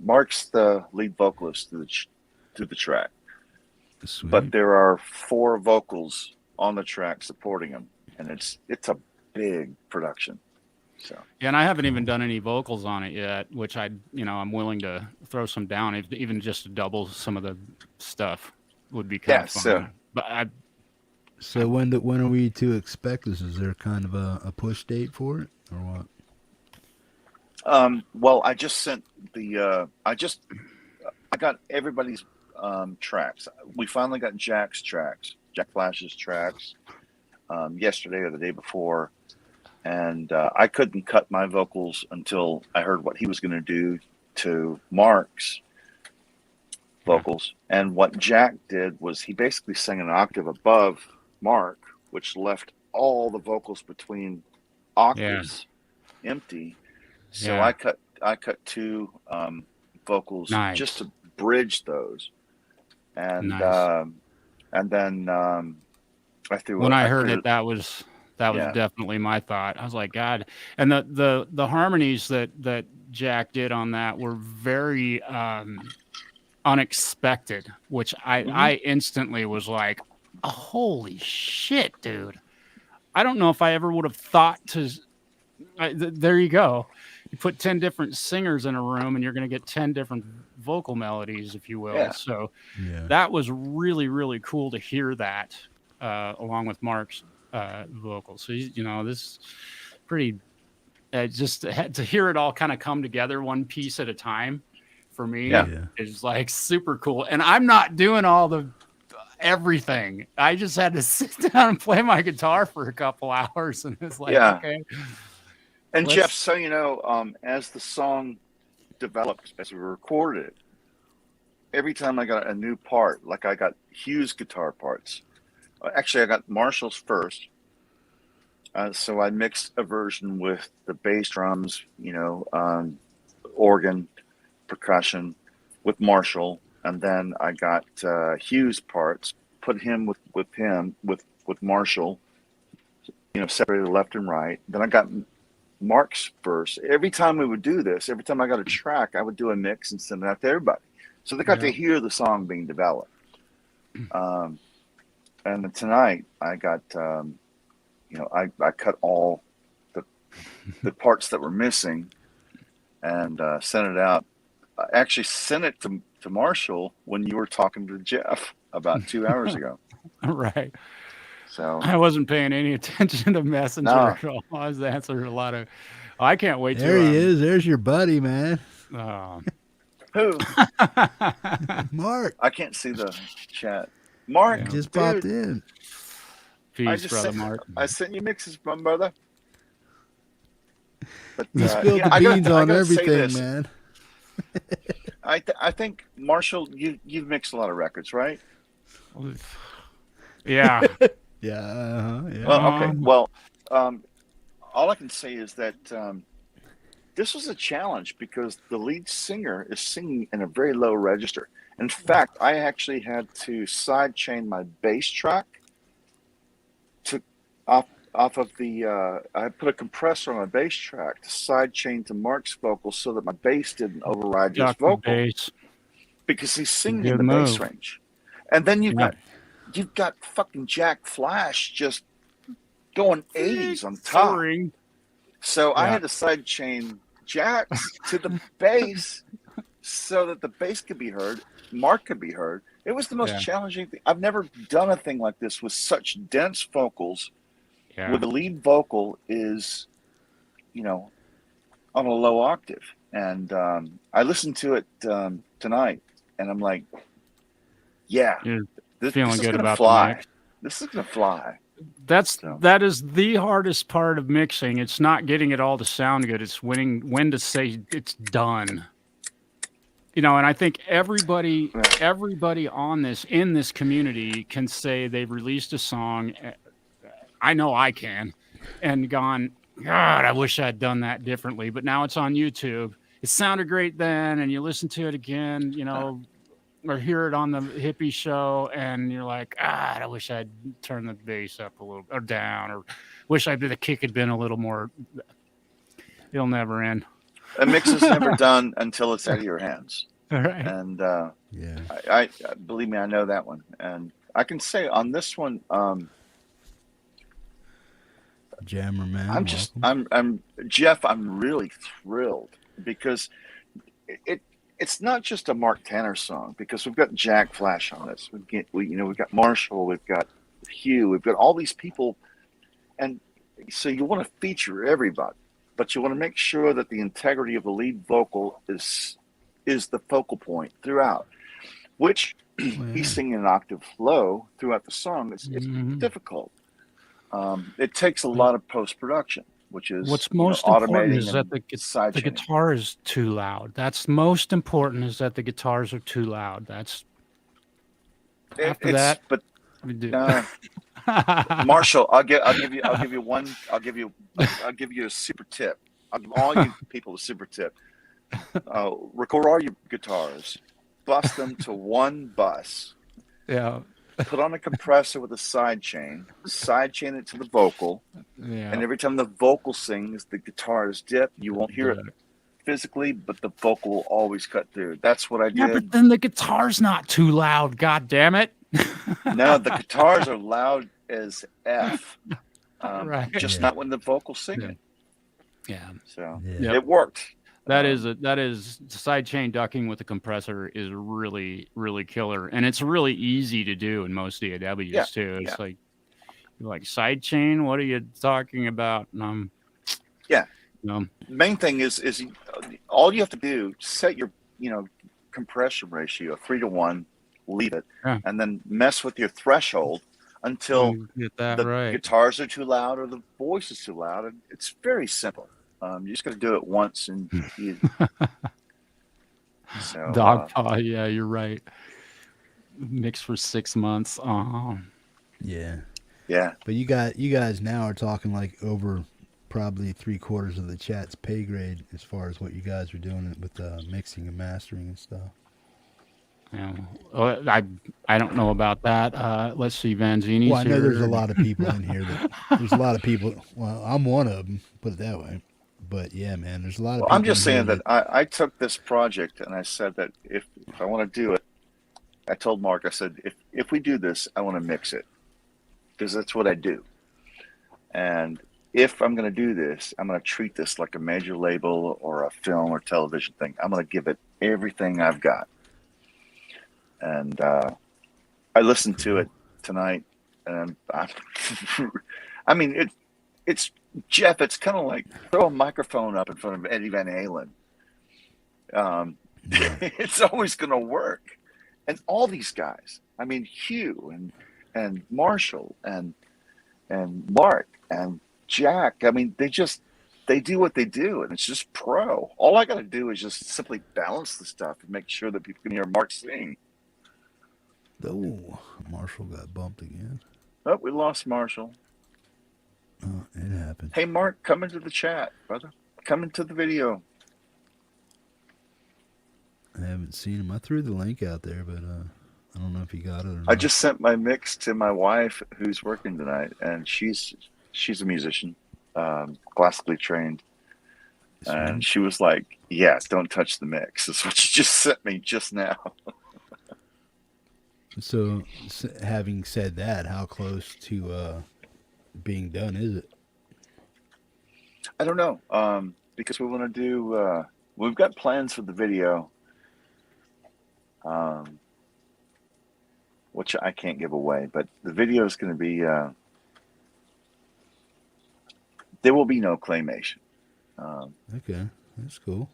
Mark's the lead vocalist to the track. Sweet. But there are 4 vocals on the track supporting him, and it's a big production. So Yeah, and I haven't even done any vocals on it yet, which I'm willing to throw some down, even just to double some of the stuff would be kind of fun. But So when are we to expect this? Is there kind of a push date for it, or what? well, I just sent the I got everybody's tracks. We finally got Jack Flash's tracks, yesterday or the day before, and I couldn't cut my vocals until I heard what he was going to do to Mark's vocals. And what Jack did was he basically sang an octave above Mark, which left all the vocals between octaves empty. So I cut 2 vocals just to bridge those, and then I threw. When I heard it, that was definitely my thought. I was like, God, and the harmonies that Jack did on that were very unexpected, which I instantly was like, oh, holy shit, dude. I don't know if I ever would have thought to. There you go. You put 10 different singers in a room and you're going to get 10 different vocal melodies, if you will. Yeah. So that was really, really cool to hear that along with Mark's vocals. So, this pretty just to hear it all kind of come together one piece at a time for me is like super cool. And I'm not doing all the everything. I just had to sit down and play my guitar for a couple hours, and it's like, okay. And Jeff, so as the song developed, as we recorded it, every time I got a new part, like I got Hugh's guitar parts. Actually, I got Marshall's first. So I mixed a version with the bass drums, organ, percussion with Marshall, and then I got Hugh's parts, put him with Marshall, separated left and right. Then I got Mark's verse. Every time we would do this, every time I got a track, I would do a mix and send it out to everybody, so they got to hear the song being developed. And then tonight I got, I cut all the parts that were missing and sent it out. I actually sent it to Marshall when you were talking to Jeff about 2 hours ago. Right. So I wasn't paying any attention to Messenger at all. I was answering a lot of. I can't wait there he is. There's your buddy, man. Who? Mark. I can't see the chat. Mark just popped in. Peace, brother Mark. I sent you mixes, my brother. But, you spilled the beans on everything, man. I think, Marshall, you've mixed a lot of records, right? Yeah. Yeah. Well, okay. Well, all I can say is that this was a challenge because the lead singer is singing in a very low register. In fact, I actually had to sidechain my bass track to off of the. I put a compressor on my bass track to sidechain to Mark's vocals so that my bass didn't override his vocal, because he's singing in the bass range. And then you've got fucking Jack Flash just going 80s on top. So I Yeah. had to sidechain jacks to the bass so that the bass could be heard, Mark could be heard. It was the most Yeah. challenging thing. I've never done a thing like this with such dense vocals, Yeah. where the lead vocal is, you know, on a low octave. And I listened to it tonight, and I'm like, yeah, You're this feeling is good going to about the fly. mix. This is going to fly. So. That is the hardest part of mixing. It's not getting it all to sound good. It's when to say it's done. You know, and I think everybody on this in this community can say they've released a song. I know I can, and gone, God, I wish I'd done that differently. But now it's on YouTube. It sounded great then, and you listen to it again, you know, or hear it on the hippie show, and you're like, God, I wish I'd turned the bass up a little or down, or wish the kick had been a little more. It'll never end. A mix is never done until it's out of your hands. All right. And Yeah. I believe me, I know that one. And I can say on this one, Jammerman. I'm Jeff. I'm really thrilled because it's not just a Mark Tanner song, because we've got Jack Flash on this. We've got Marshall. We've got Hugh. We've got all these people, and so you want to feature everybody, but you want to make sure that the integrity of the lead vocal is the focal point throughout, which he's singing an octave low throughout the song. It's difficult. It takes a lot of post-production, which is what's most important is automating that the guitar is too loud. That's most important, is that the guitars are too loud. That's after that. But we do. Marshall, I'll give you a super tip. I'll give all you people a super tip. Record all your guitars, bus them to one bus. Yeah. Put on a compressor with a sidechain it to the vocal, and every time the vocal sings, the guitar is dipped. You won't hear it physically, but the vocal will always cut through. That's what I did. Yeah, but then the guitar's not too loud. God damn it! No, the guitars are loud as F, right. just not when the vocal's singing. Yeah. So Yeah. it worked. That is sidechain ducking with a compressor is really, really killer, and it's really easy to do in most DAWs too. It's like, you're like, sidechain. What are you talking about? Main thing is all you have to do, set your compression ratio 3-to-1, leave it, and then mess with your threshold until get that the right. guitars are too loud or the voice is too loud. And it's very simple. You just got to do it once, and so, Dog paw. Yeah, you're right. Mix for 6 months. Yeah. Yeah. But you guys now are talking like over probably 3/4 of the chat's pay grade as far as what you guys are doing with mixing and mastering and stuff. Yeah. Well, I don't know about that. Let's see, Vanzini's Well, I know here. there's a lot of people in here there's a lot of people. Well, I'm one of them, put it that way. But yeah, man, there's a lot of people. I'm just in here saying that I took this project and I said that if I want to do it, I told Mark, I said, if we do this, I want to mix it, because that's what I do. And if I'm going to do this, I'm going to treat this like a major label or a film or television thing. I'm going to give it everything I've got. And I listened to it tonight, and I mean, it's Jeff. It's kind of like throw a microphone up in front of Eddie Van Halen. It's always going to work. And all these guys, I mean, Hugh and Marshall and Mark and Jack. I mean, they do what they do, and it's just pro. All I got to do is just simply balance the stuff and make sure that people can hear Mark sing. Oh, Marshall got bumped again. Oh, we lost Marshall. Oh, it happened. Hey, Mark, come into the chat, brother. Come into the video. I haven't seen him. I threw the link out there, but I don't know if he got it or not. I just sent my mix to my wife, who's working tonight, and she's a musician, classically trained. And she was like, "Yes, don't touch the mix." That's what she just sent me just now. So, having said that, how close to being done is it? I don't know, because we want to do. We've got plans for the video, um, which I can't give away. But the video is going to be. There will be no claymation, Okay, that's cool.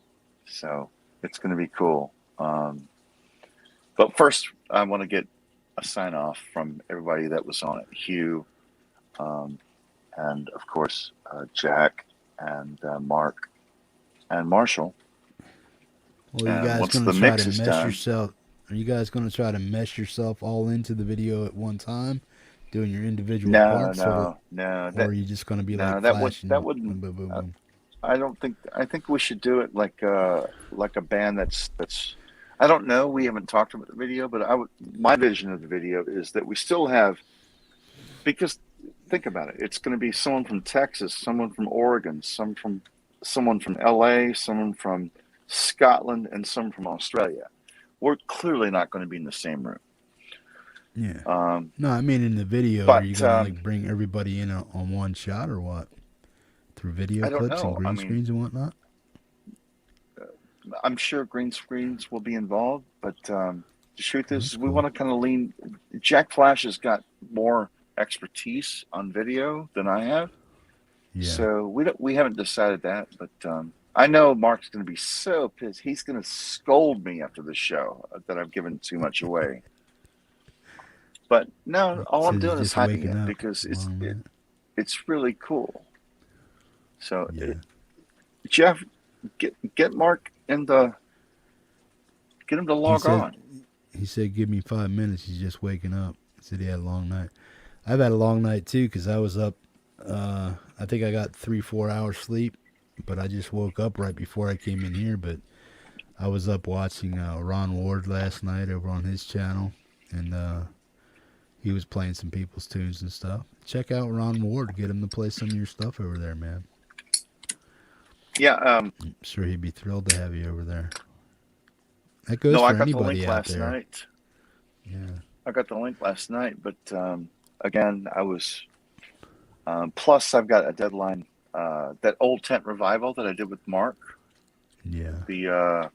so it's going to be cool. But first, I want to get a sign off from everybody that was on it. Hugh, and of course Jack and Mark and Marshall. Well, you And guys once gonna the try mix to is mesh done, yourself? Are you guys gonna try to mesh yourself all into the video at one time, doing your individual no, parts, no, no, or are you just gonna be no, like that flashing? wouldn't. Boom, boom, boom, Uh, boom. I don't think. I think we should do it like a band that's. I don't know. We haven't talked about the video, but I would. My vision of the video is that we still have, because think about it. It's going to be someone from Texas, someone from Oregon, someone from LA, someone from Scotland, and someone from Australia. We're clearly not going to be in the same room. Yeah. Um, No, I mean in the video, are you but gonna like bring everybody in on one shot or what? Through video I don't clips and know. I green mean, screens and whatnot. I'm sure green screens will be involved, but the truth is, That's we cool. want to kind of lean. Jack Flash has got more expertise on video than I have, Yeah. so we haven't decided that. But I know Mark's going to be so pissed. He's going to scold me after the show that I've given too much away. But no, He all I'm says he's doing is just hyping waking it up. because Wow, man. it's really cool. So Yeah. Jeff, get Mark in the get him to He log said on. he said give me 5 minutes. He's just waking up. He said he had a long night. I've had a long night too because I was up. I think I got 3-4 hours sleep, but I just woke up right before I came in here. But I was up watching Ron Ward last night over on his channel, and he was playing some people's tunes and stuff. Check out Ron Ward. Get him to play some of your stuff over there, man. Yeah, I'm sure he'd be thrilled to have you over there. That goes no, I for got the link anybody out last there. night. Yeah. I got the link last night, but again, I was. Plus, I've got a deadline. That old tent revival that I did with Mark. Yeah. The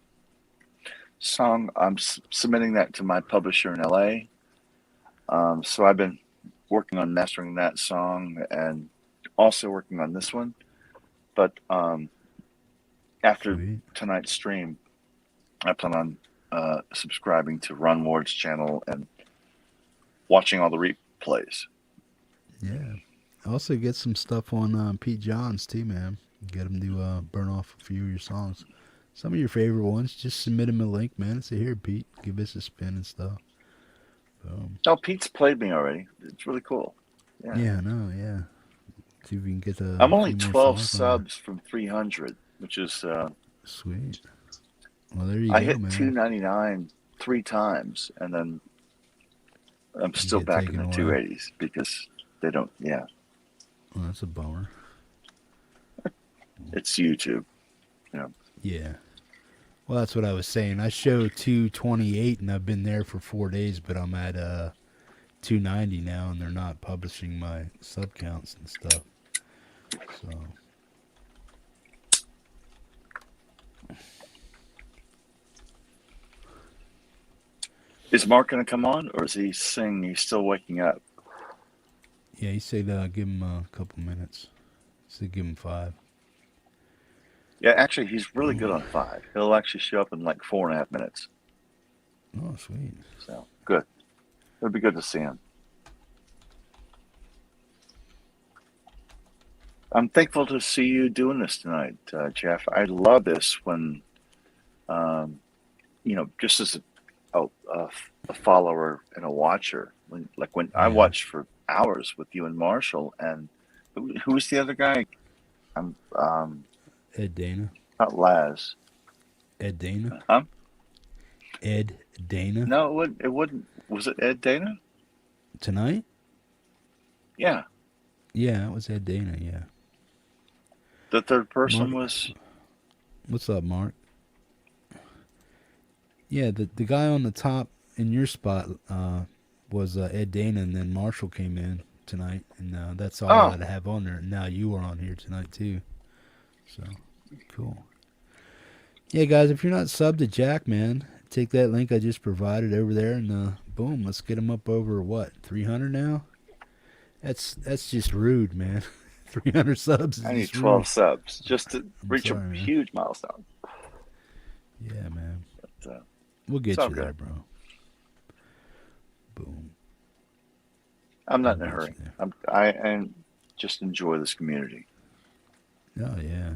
song, I'm submitting that to my publisher in LA. So I've been working on mastering that song and also working on this one. But after Sweet. tonight's stream, I plan on subscribing to Ron Ward's channel and watching all the replays. Yeah. Also get some stuff on Pete Johns too, man. Get him to burn off a few of your songs. Some of your favorite ones. Just submit him a link, man. And say, here, Pete, give us a spin and stuff. Boom. Oh, Pete's played me already. It's really cool. Yeah. Yeah, no, yeah. See if we can get a I'm only few more 12 songs on there. subs from 300, which is Sweet. Well, there you I go, hit man. 299 3 times, and then I'm You still get back in taken the away. 280s because they don't. Yeah, Oh, that's a bummer. it's YouTube. Yeah. Well, that's what I was saying. I show 228, and I've been there for 4 days, but I'm at 290 now, and they're not publishing my sub counts and stuff. So. Is Mark going to come on, or is he saying he's still waking up? Yeah, he said give him a couple minutes. He said give him 5. Yeah, actually, he's really good on 5. He'll actually show up in like 4.5 minutes. Oh, sweet. So good. It'll be good to see him. I'm thankful to see you doing this tonight, Jeff. I love this when, just as a follower and a watcher, when I Yeah. watched for hours with you and Marshall, and who was the other guy? Ed Dana. Not Laz. Ed Dana. Huh? Ed Dana. No, it wouldn't. Was it Ed Dana? Tonight? Yeah. Yeah, it was Ed Dana, yeah. The third person Mark. was. What's up, Mark? Yeah, the guy on the top in your spot was Ed Dana, and then Marshall came in tonight, and that's all Oh. I'd have on there. Now you are on here tonight, too. So cool. Yeah, guys, if you're not subbed to Jack, man, take that link I just provided over there, and boom, let's get him up over what 300 now. That's just rude, man. 300 subs is I need just 12 rude. subs just to I'm reach sorry, a man. huge milestone. Yeah, man. But, We'll it's get all you good. there, bro. Boom. I'm not in a We'll hurry. get you I just enjoy this community. there. Oh yeah.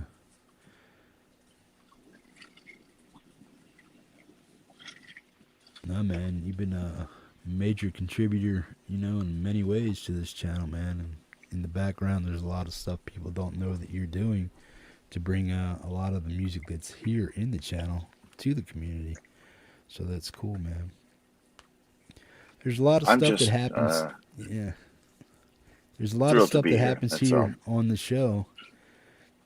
No, man, you've been a major contributor, in many ways to this channel, man. And in the background, there's a lot of stuff people don't know that you're doing to bring a lot of the music that's here in the channel to the community. So that's cool, man. There's a lot of I'm stuff that just happens. Yeah. There's a lot of thrilled to stuff be that here. happens That's all. here on the show.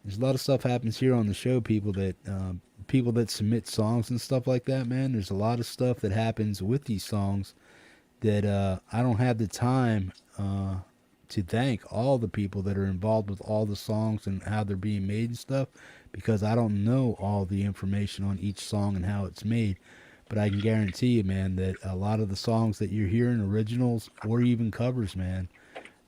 There's a lot of stuff happens here on the show. People that submit songs and stuff like that, man. There's a lot of stuff that happens with these songs that I don't have the time to thank all the people that are involved with all the songs and how they're being made and stuff, because I don't know all the information on each song and how it's made. But I can guarantee you, man, that a lot of the songs that you're hearing, originals or even covers, man,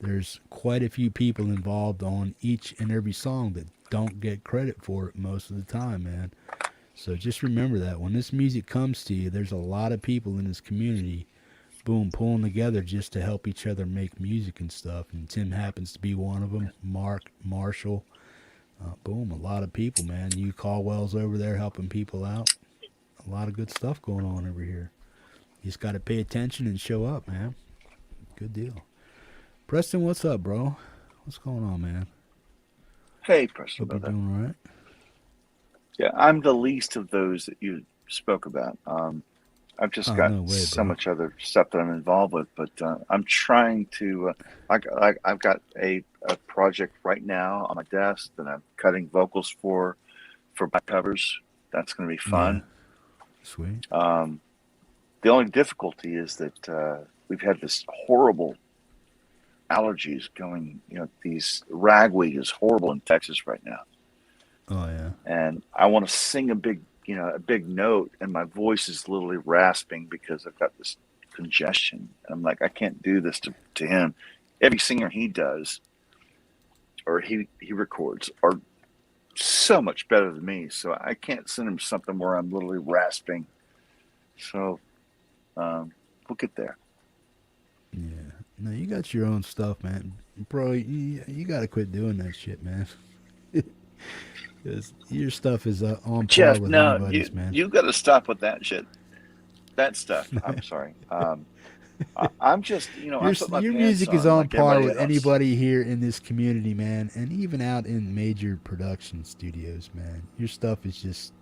there's quite a few people involved on each and every song that don't get credit for it most of the time, man. So just remember that when this music comes to you, there's a lot of people in this community, boom, pulling together just to help each other make music and stuff. And Tim happens to be one of them. Mark, Marshall, boom, a lot of people, man. You Caldwell's over there helping people out. A lot of good stuff going on over here. You just got to pay attention and show up, man. Good deal. Preston, what's up, bro? What's going on, man? Hey, Preston, Hope you're brother. doing all right. Yeah, I'm the least of those that you spoke about. I've just got No way, so bro. much other stuff that I'm involved with, but I'm trying to. I've got a project right now on my desk that I'm cutting vocals for back covers. That's going to be fun. Sweet. The only difficulty is that we've had this horrible allergies going. These ragweed is horrible in Texas right now. Oh yeah. And I want to sing a big note, and my voice is literally rasping because I've got this congestion. And I'm like, I can't do this to him. Every singer he does or he records are so much better than me. So I can't send him something where I'm literally rasping. So we'll get there. Yeah. No, you got your own stuff, man. Bro, you got to quit doing that shit, man. Because your stuff is on par Jeff, with no, anybody's, man. you got to stop with that shit. That stuff. I'm sorry. I'm just, I put my Your pants music is on on like par everybody with else. anybody here in this community, man, and even out in major production studios, man. Your stuff is just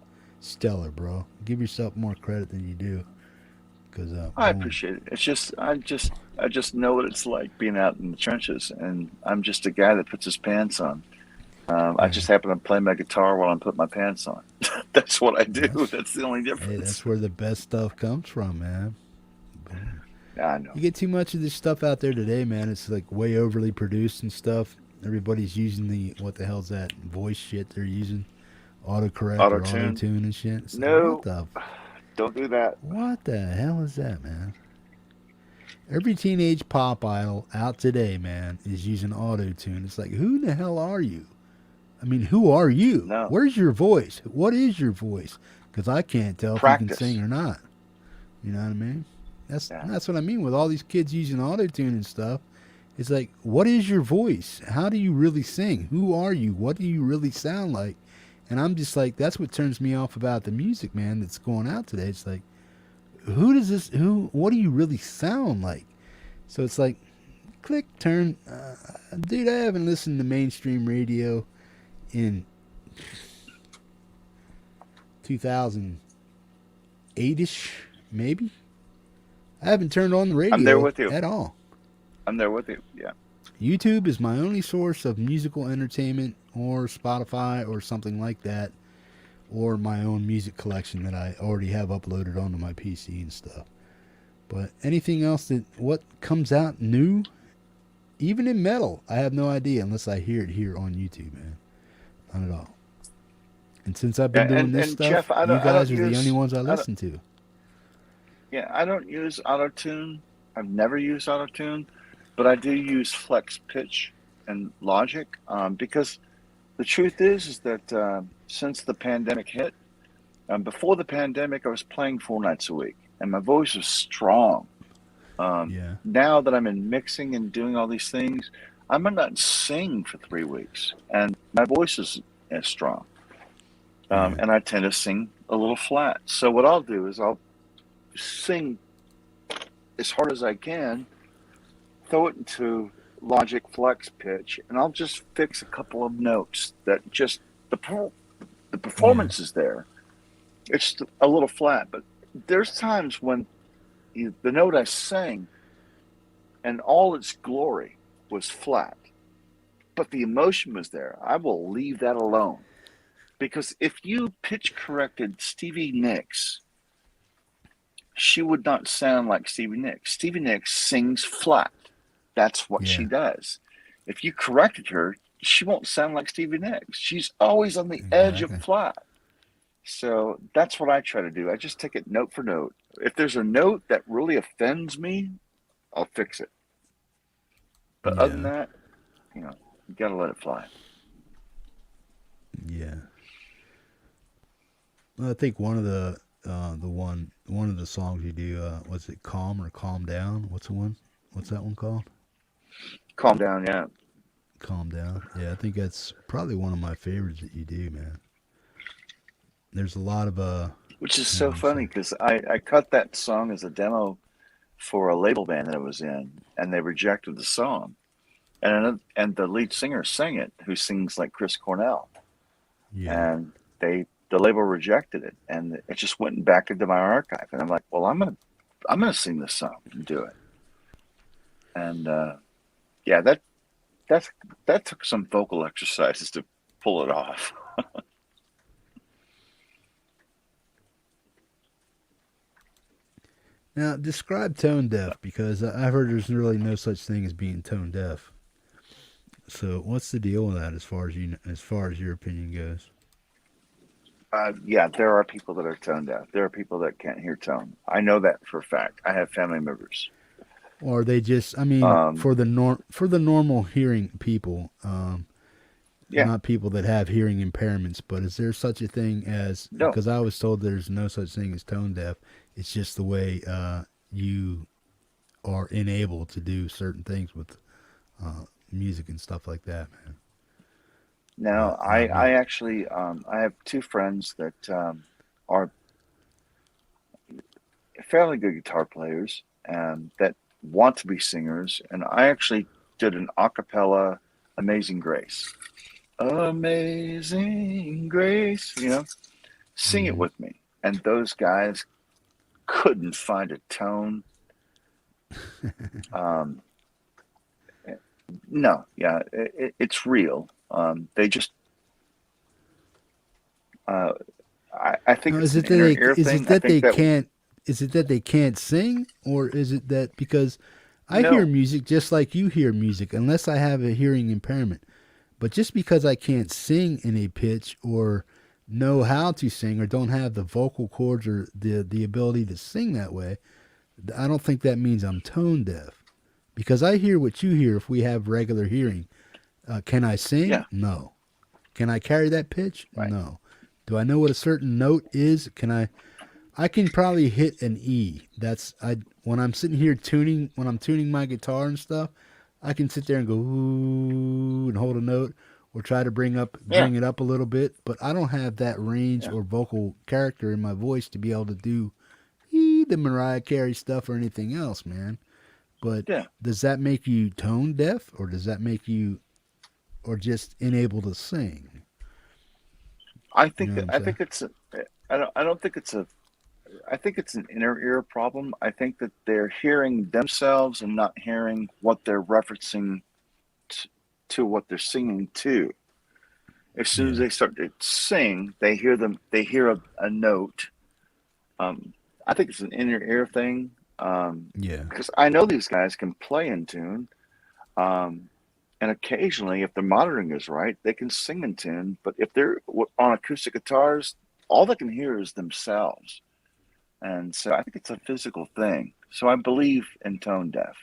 stellar, bro. Give yourself more credit than you do. Because I appreciate it. It's just, I just know what it's like being out in the trenches, and I'm just a guy that puts his pants on. I just happen to play my guitar while I'm putting my pants on. That's what I do. That's the only difference. Hey, that's where the best stuff comes from, man. Boom. I know. You get too much of this stuff out there today, man. It's like way overly produced and stuff. Everybody's using what the hell's that voice shit they're using? Autocorrect or Auto-tune? auto-tune and shit. It's No. like, Don't do that. what the hell is that, man? Every teenage pop idol out today, man, is using auto-tune. It's like, who the hell are you? I mean, who are you? No. Where's your voice? What is your voice? Because I can't tell if you Practice. can sing or not. You know what I mean? That's Yeah. what I mean with all these kids using auto-tune and stuff. It's like, what is your voice? How do you really sing? Who are you? What do you really sound like? And I'm just like, that's what turns me off about the music, man, that's going out today. It's like, what do you really sound like? So it's like, click, turn. Dude, I haven't listened to mainstream radio in 2008-ish, maybe. I haven't turned on the radio I'm there with you. at all. I'm there with you. Yeah. YouTube is my only source of musical entertainment, or Spotify or something like that, or my own music collection that I already have uploaded onto my PC and stuff. But anything else what comes out new, even in metal, I have no idea unless I hear it here on YouTube, man. Not at all. And since I've been doing this And stuff, Jeff, I you don't I don't guys are the only use ones I I don't, listen to. yeah, I don't use auto tune. I've never used auto tune, but I do use flex pitch and logic, because the truth is that since the pandemic hit, before the pandemic, I was playing 4 nights a week, and my voice was strong. Yeah. Now that I'm in mixing and doing all these things, I might not sing for 3 weeks, and my voice is as strong. Yeah. And I tend to sing a little flat. So what I'll do is I'll sing as hard as I can, throw it into Logic Flex pitch, and I'll just fix a couple of notes that just the Yeah. performance is there. It's a little flat, but there's times when the note I sang and all its glory was flat, but the emotion was there. I will leave that alone. Because if you pitch corrected Stevie Nicks, she would not sound like Stevie Nicks. Stevie Nicks sings flat. That's what she Yeah. does. If you corrected her, she won't sound like Stevie Nicks. She's always on the edge of Exactly. flat. So that's what I try to do. I just take it note for note. If there's a note that really offends me, I'll fix it. But other than Yeah. that, you gotta let it fly. Yeah. Well, I think one of the songs you do, was it Calm or Calm Down? What's the one? What's that one called? Calm down, yeah. Calm Down. Yeah, I think that's probably one of my favorites that you do, man. There's a lot of Which is what so do you say? funny because I cut that song as a demo for a label band that I was in, and they rejected the song. And the lead singer sang it, who sings like Chris Cornell, Yeah. and the label rejected it, and it just went back into my archive. And I'm like, well, I'm gonna sing this song and do it. And yeah, that's that took some vocal exercises to pull it off. Now, describe tone deaf because I've heard there's really no such thing as being tone deaf. So, what's the deal with that as far as your opinion goes? Yeah, there are people that are tone deaf. There are people that can't hear tone. I know that for a fact. I have family members. Or are they just, I mean, Um, for the normal hearing people, yeah, not people that have hearing impairments, but is there such a thing as, no, because I was told there's no such thing as tone deaf, it's just the way you are enabled to do certain things with music and stuff like that, man. no. But I actually I have two friends that are fairly good guitar players and that want to be singers, and I actually did an a cappella "Amazing Grace." Amazing Grace, sing it mhm. with me. And those guys couldn't find a tone. Um, no, yeah, it's real. They just, uh, I think Now, it's an inner ear is it thing. I that think they that, can't is it that they can't sing, or is it that because I hear no, music just like you hear music, unless I have a hearing impairment. But just because I can't sing in a pitch or know how to sing or don't have the vocal cords or the ability to sing that way, I don't think that means I'm tone deaf. Because I hear what you hear if we have regular hearing. Can I sing? yeah, No. Can I carry that pitch? right, No. Do I know what a certain note is? I can probably hit an E. That's I when I'm sitting here when I'm tuning my guitar and stuff, I can sit there and go ooh and hold a note or try to yeah, bring it up a little bit, but I don't have that range yeah, or vocal character in my voice to be able to do the Mariah Carey stuff or anything else, man. But yeah. does that make you tone deaf or does that make you or just unable to sing? You know what I'm I saying? think it's, I don't think it's I think it's an inner ear problem. I think that they're hearing themselves and not hearing what they're referencing t- to what they're singing to. As soon as Yeah. they start to sing, they hear a note. Um, I think it's an inner ear thing. Yeah. Because I know these guys can play in tune, um, And occasionally, if the monitoring is right, they can sing in tune. But if they're on acoustic guitars, all they can hear is themselves. And so I think it's a physical thing. So I believe in tone deaf,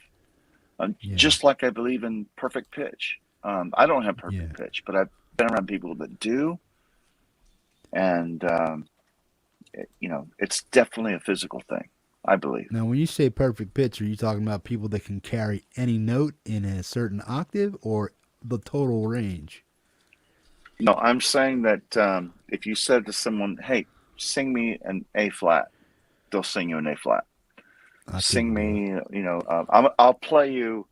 Yeah. just like I believe in perfect pitch. I don't have perfect Yeah. pitch, but I've been around people that do. And, it's definitely a physical thing, I believe. Now, when you say perfect pitch, are you talking about people that can carry any note in a certain octave or the total range? No, I'm saying that if you said to someone, hey, sing me an A flat, they'll sing you an A flat. Sing me, I'll play you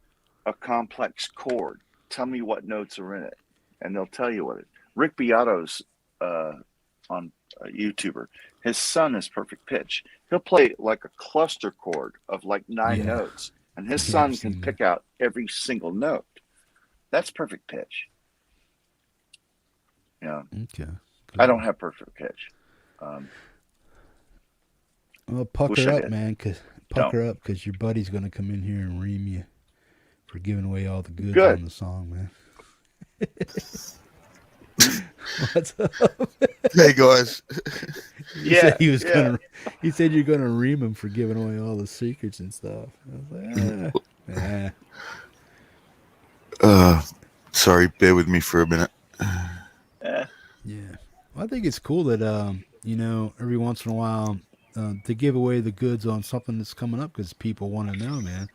a complex chord. Tell me what notes are in it, and they'll tell you what it. Rick Beato's on YouTuber. His son is perfect pitch. He'll play like a cluster chord of like 9 notes, and his son can pick out every single note. That's perfect pitch. Yeah. Okay. Cool. I don't have perfect pitch. Well, pucker up, man. Pucker up, because your buddy's going to come in here and ream you for giving away all the goods on the song, man. What's up? Hey, guys. He said you're going to ream him for giving away all the secrets and stuff. I was like, Sorry, bear with me for a minute. Yeah. Well, I think it's cool that, every once in a while to give away the goods on something that's coming up because people want to know, man.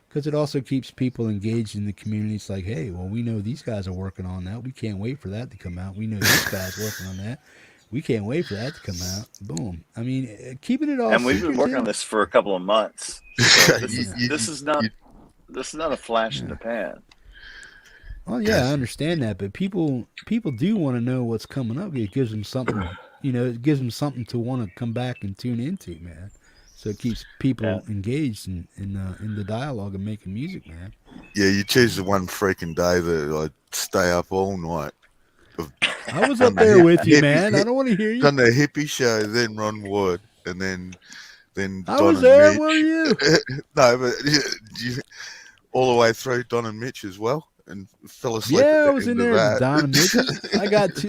Because it also keeps people engaged in the community. It's like, hey, well, we know these guys are working on that. We can't wait for that to come out. We know these guys working on that. We can't wait for that to come out. Boom. I mean, keeping it all. And we've been working on this for a couple of months. So this is not a flash in the pan. Well, yeah, I understand that, but people do want to know what's coming up. It gives them something, it gives them something to want to come back and tune into, man. So it keeps people engaged in the dialogue and making music, man. Yeah, you choose the one freaking day that I stay up all night. I was up there with you, man. I don't want to hear you. Done the hippie show, then Ron Wood, and then I Don was and there. Mitch. Were you? No, but all the way through Don and Mitch as well, and fell asleep. Yeah, at I the was end in of there. that. Don and Mitch.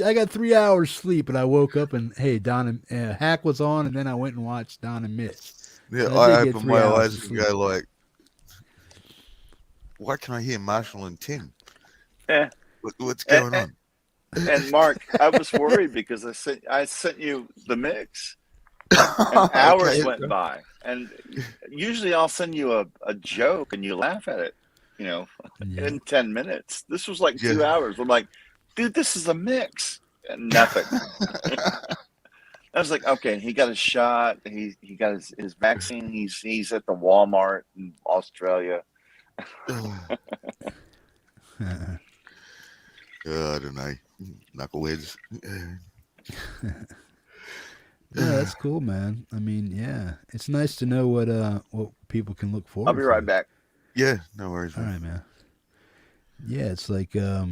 I got 3 hours sleep, and I woke up and hey, Don and Hack was on, and then I went and watched Don and Mitch. Yeah, So I opened my eyes and go like, why can I hear Marshall and Tim? Yeah. What's going on? And Mark, I was worried because I sent you the mix, and hours went by, and usually I'll send you a joke and you laugh at it, in 10 minutes. This was like 2 hours. I'm like, dude, this is a mix, and nothing. I was like, okay, he got his shot. He got his vaccine. He's at the Walmart in Australia. I don't know, knuckleheads. Yeah, that's cool, man. I mean, yeah, it's nice to know what people can look forward to. I'll be right back. Yeah, no worries. All right, man. Yeah, it's like I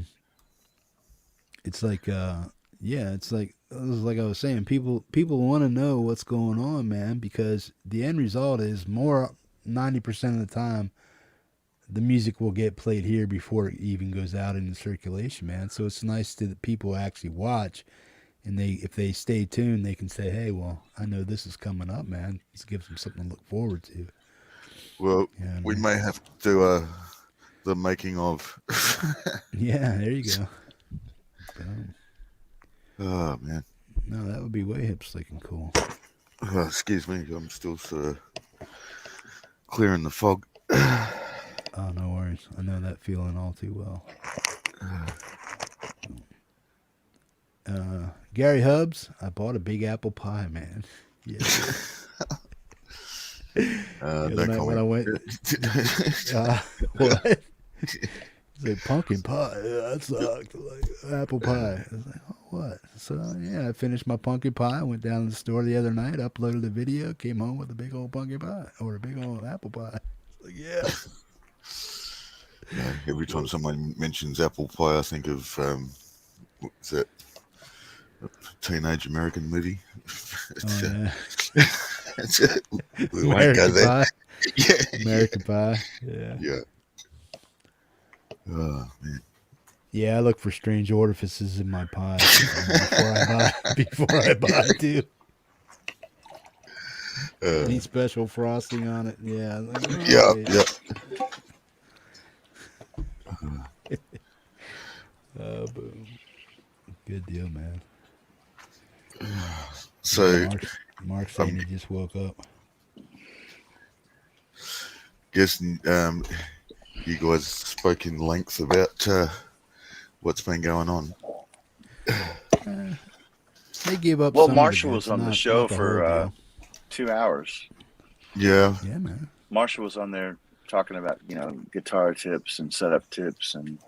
was saying, people want to know what's going on, man, because the end result is 90% of the time the music will get played here before it even goes out into circulation, man. So it's nice that people actually watch, and if they stay tuned, they can say, hey, well, I know this is coming up, man. This gives them something to look forward to. Well, we may have to do the making of. Yeah, there you go. Boom. Oh, man. No, that would be way hip slick and cool. Excuse me, I'm still sort of clearing the fog. Oh, no worries. I know that feeling all too well. Gary Hubbs, I bought a big apple pie, man. Yeah. When I went, what? He's like, pumpkin pie. Yeah, that sucked. Like, apple pie. I was like, oh, what? So, yeah, I finished my pumpkin pie. I went down to the store the other night, uploaded a video, came home with a big old pumpkin pie, or a big old apple pie. Like, yeah. Every time someone mentions apple pie, I think of, what's that? A teenage American movie. Oh, yeah. We won't go there. Pie. Yeah. American Pie. Yeah. Yeah. Oh, man. Yeah, I look for strange orifices in my pie before I buy. Before I buy too. Any special frosting on it? Yeah. Like, Yeah, okay. yeah. Boom. Good deal, man. So, Mark's saying he just woke up. guess you guys spoke in length about what's been going on. They gave up Well, some of the Marshall was bits, on the not show the for whole deal. 2 hours. Yeah, Yeah, man. Marshall was on there talking about, guitar tips and setup tips and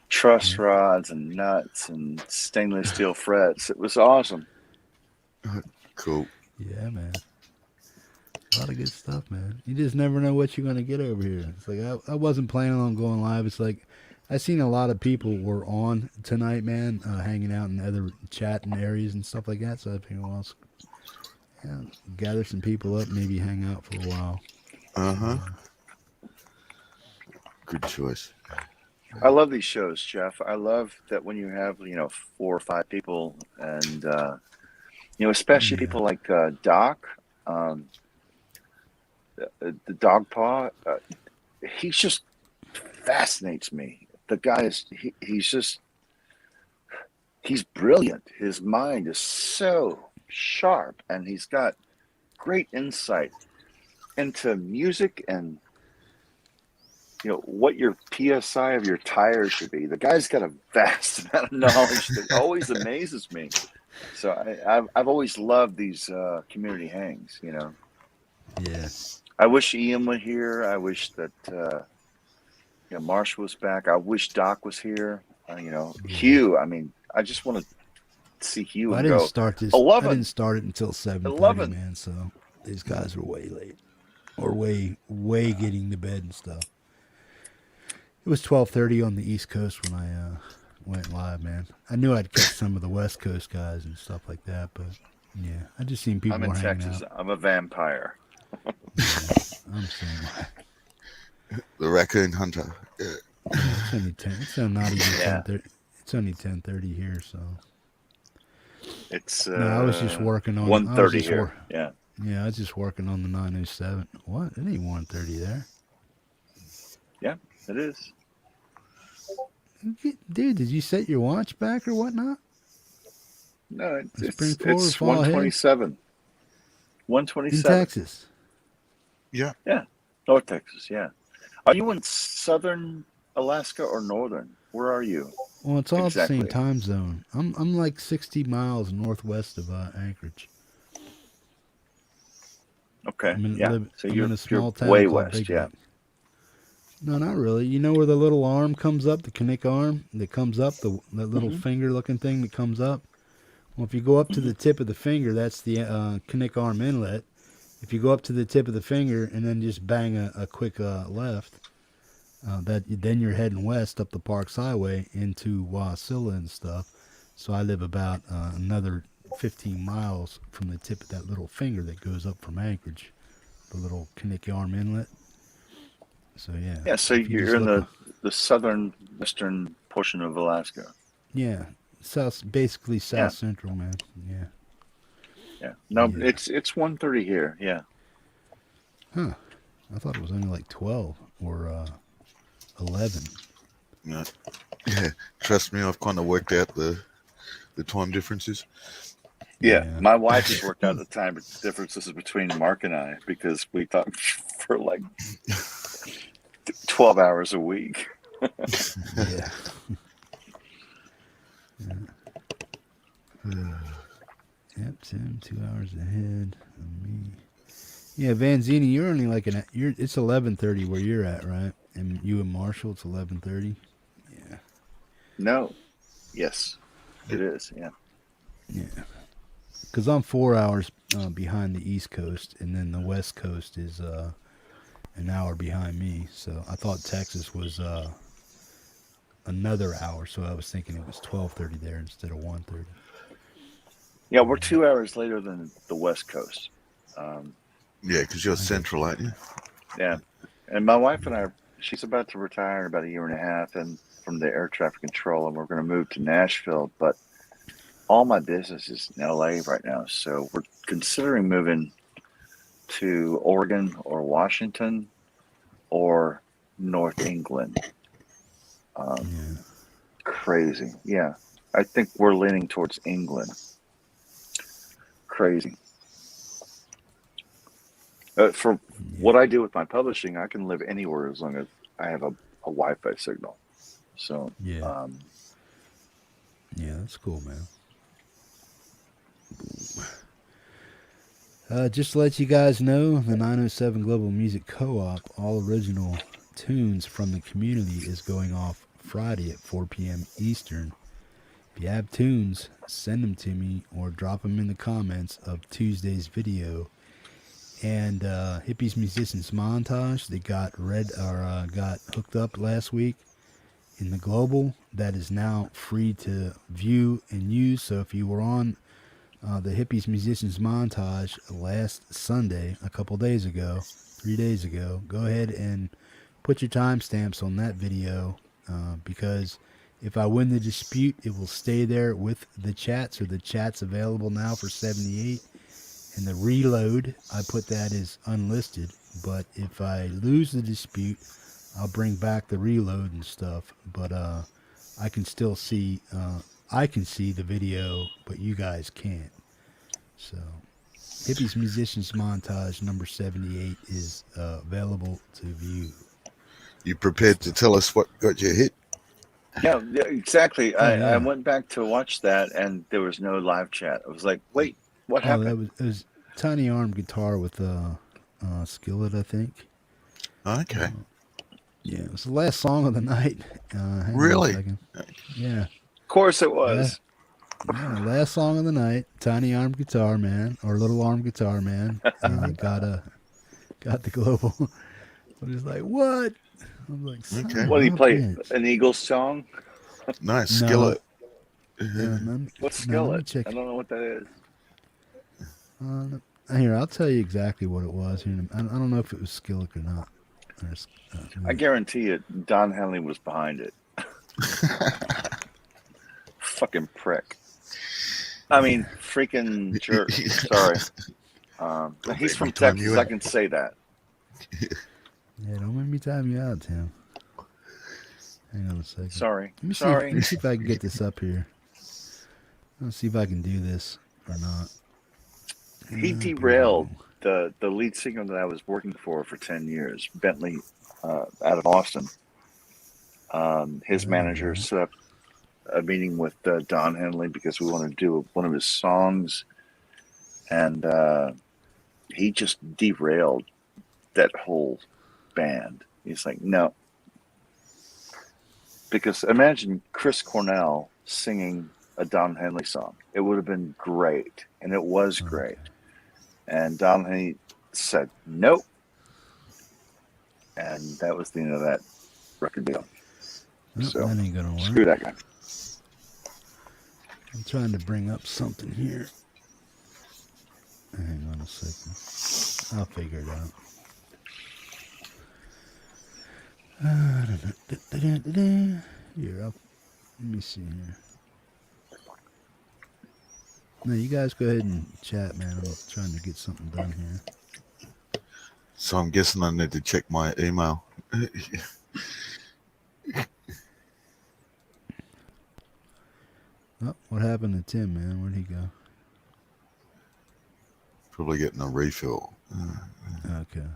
truss rods and nuts and stainless steel frets. It was awesome. cool. Yeah, man. A lot of good stuff, man. You just never know what you're gonna get over here. It's like I wasn't planning on going live. It's like I seen a lot of people were on tonight, man, hanging out in other chatting areas and stuff like that. So I figured, well, gather some people up, maybe hang out for a while. Good choice. I love these shows, Jeff. I love that when you have, 4 or 5 people and, especially people like Doc, the dog paw. He just fascinates me. The guy is, he's brilliant. His mind is so sharp and he's got great insight into music and what your PSI of your tires should be. The guy's got a vast amount of knowledge that always amazes me. So I've always loved these community hangs. Yeah. I wish Ian were here. I wish that Marshall was back. I wish Doc was here. Hugh. I mean, I just want to see Hugh Well, I and didn't go. start this. 11. I didn't start it until 7:30, 11. man. So these guys were way late, or way getting to bed and stuff. It was 12:30 on the East Coast when I went live, man. I knew I'd catch some of the West Coast guys and stuff like that, but yeah, I just seen people I'm in hanging Texas. out. I'm a vampire. Yeah, I'm saying The raccoon hunter. Yeah. it's only 10. It's not even Yeah. 10:30. It's only 10:30 here, so. It's No, I was just working on 1:30 here. Yeah. Yeah, I was just working on the 907. What? It ain't 1:30 there. Yeah, it is. Dude, did you set your watch back or whatnot? No, Spring forward, it's fall ahead? 127. In 127. Texas. Yeah. Yeah, North Texas. Yeah. Are you in southern Alaska or northern? Where are you? Well, it's all Exactly. the same time zone. I'm like 60 miles northwest of Anchorage. Okay. I'm in, Yeah. So I'm you're, in a small you're town way called west. Big Yeah. Lake. No, not really. You know where the little arm comes up, the Kinnick arm that comes up, that little finger-looking thing that comes up? Well, if you go up to the tip of the finger, that's the Kinnick arm inlet. If you go up to the tip of the finger and then just bang a quick left, then you're heading west up the Parks Highway into Wasilla and stuff. So I live about another 15 miles from the tip of that little finger that goes up from Anchorage, the little Kinnick arm inlet. So yeah. Yeah. So if you you're just in look the southern western portion of Alaska. Yeah, basically south central, man. Yeah. Yeah. No, Yeah. it's 1:30 here. Yeah. Huh. I thought it was only like 12 or 11. Yeah. Trust me, I've kind of worked out the time differences. Yeah. Yeah. My wife has worked out the time differences between Mark and I because we talk for like 12 hours a week. Yeah. Yep, Tim, 2 hours ahead of me. Yeah, Vanzini, you're only like it's 11:30 where you're at, right? And you and Marshall, it's 11:30. Yeah. No. Yes, it is. Yeah. Yeah. Because I'm 4 hours behind the East Coast, and then the West Coast is an hour behind me. So I thought Texas was another hour, so I was thinking it was 12:30 there instead of 1:30. Yeah, we're 2 hours later than the West Coast. Yeah, because you're central, aren't you? Yeah. And my wife and I are she's about to retire in about a year and a half, and from the air traffic control, and we're going to move to Nashville. But all my business is in LA right now, so we're considering moving to Oregon or Washington or North England. Yeah. Crazy. Yeah. I think we're leaning towards England. Crazy. For what I do with my publishing, I can live anywhere as long as I have a Wi-Fi signal. So, Yeah. Yeah, that's cool, man. Just to let you guys know, the 907 Global Music Co-op, all original tunes from the community, is going off Friday at 4 p.m. Eastern. If you have tunes, send them to me or drop them in the comments of Tuesday's video. And Hippies Musicians Montage, they got got hooked up last week in the Global. That is now free to view and use. So if you were on the Hippies Musicians Montage last Sunday, a couple days ago, 3 days ago, go ahead and put your timestamps on that video because if I win the dispute, it will stay there with the chat. So the chat's available now for 78. And the reload, I put that as unlisted. But if I lose the dispute, I'll bring back the reload and stuff. But I can still see the video, but you guys can't. So Hippies Musicians Montage number 78 is available to view. You prepared to tell us what got you hit? yeah, exactly. yeah. I went back to watch that, and there was no live chat. I was like, wait, what happened? It was tiny arm guitar with skillet, I think. Okay. Yeah, it was the last song of the night. Hang on a Really? second. Yeah. Of course it was. Yeah, last song of the night, Tiny Arm Guitar Man or Little Arm Guitar Man got the global. But he's like, what? I'm like, Okay. What, did he play? bitch. An Eagles song? Nice No. skillet. What's No, skillet? let me check. I don't know what that is. Here, I'll tell you exactly what it was. Here, I don't know if it was skillet or not. I guarantee you, Don Henley was behind it. Fucking prick. I mean, freaking jerk. Sorry. He's from Texas. I can say that. Yeah, don't make me time you out, Tim. Hang on a second. Sorry. Let me Sorry. see if I can get this up here. Let's see if I can do this or not. He derailed the lead singer that I was working for 10 years, Bentley, out of Austin. His manager set up a meeting with Don Henley because we wanted to do one of his songs, and he just derailed that whole band. He's like, no. Because imagine Chris Cornell singing a Don Henley song. It would have been great, and it was great. And Don Henley said, nope. And that was the end of that record deal. Nope, So, that ain't gonna work. screw that guy. I'm trying to bring up something here. Hang on a second. I'll figure it out. Here, let me see here. No, you guys go ahead and chat, man. I'm trying to get something done here. So I'm guessing I need to check my email. Oh, what happened to Tim, man? Where'd he go? Probably getting a refill. Okay.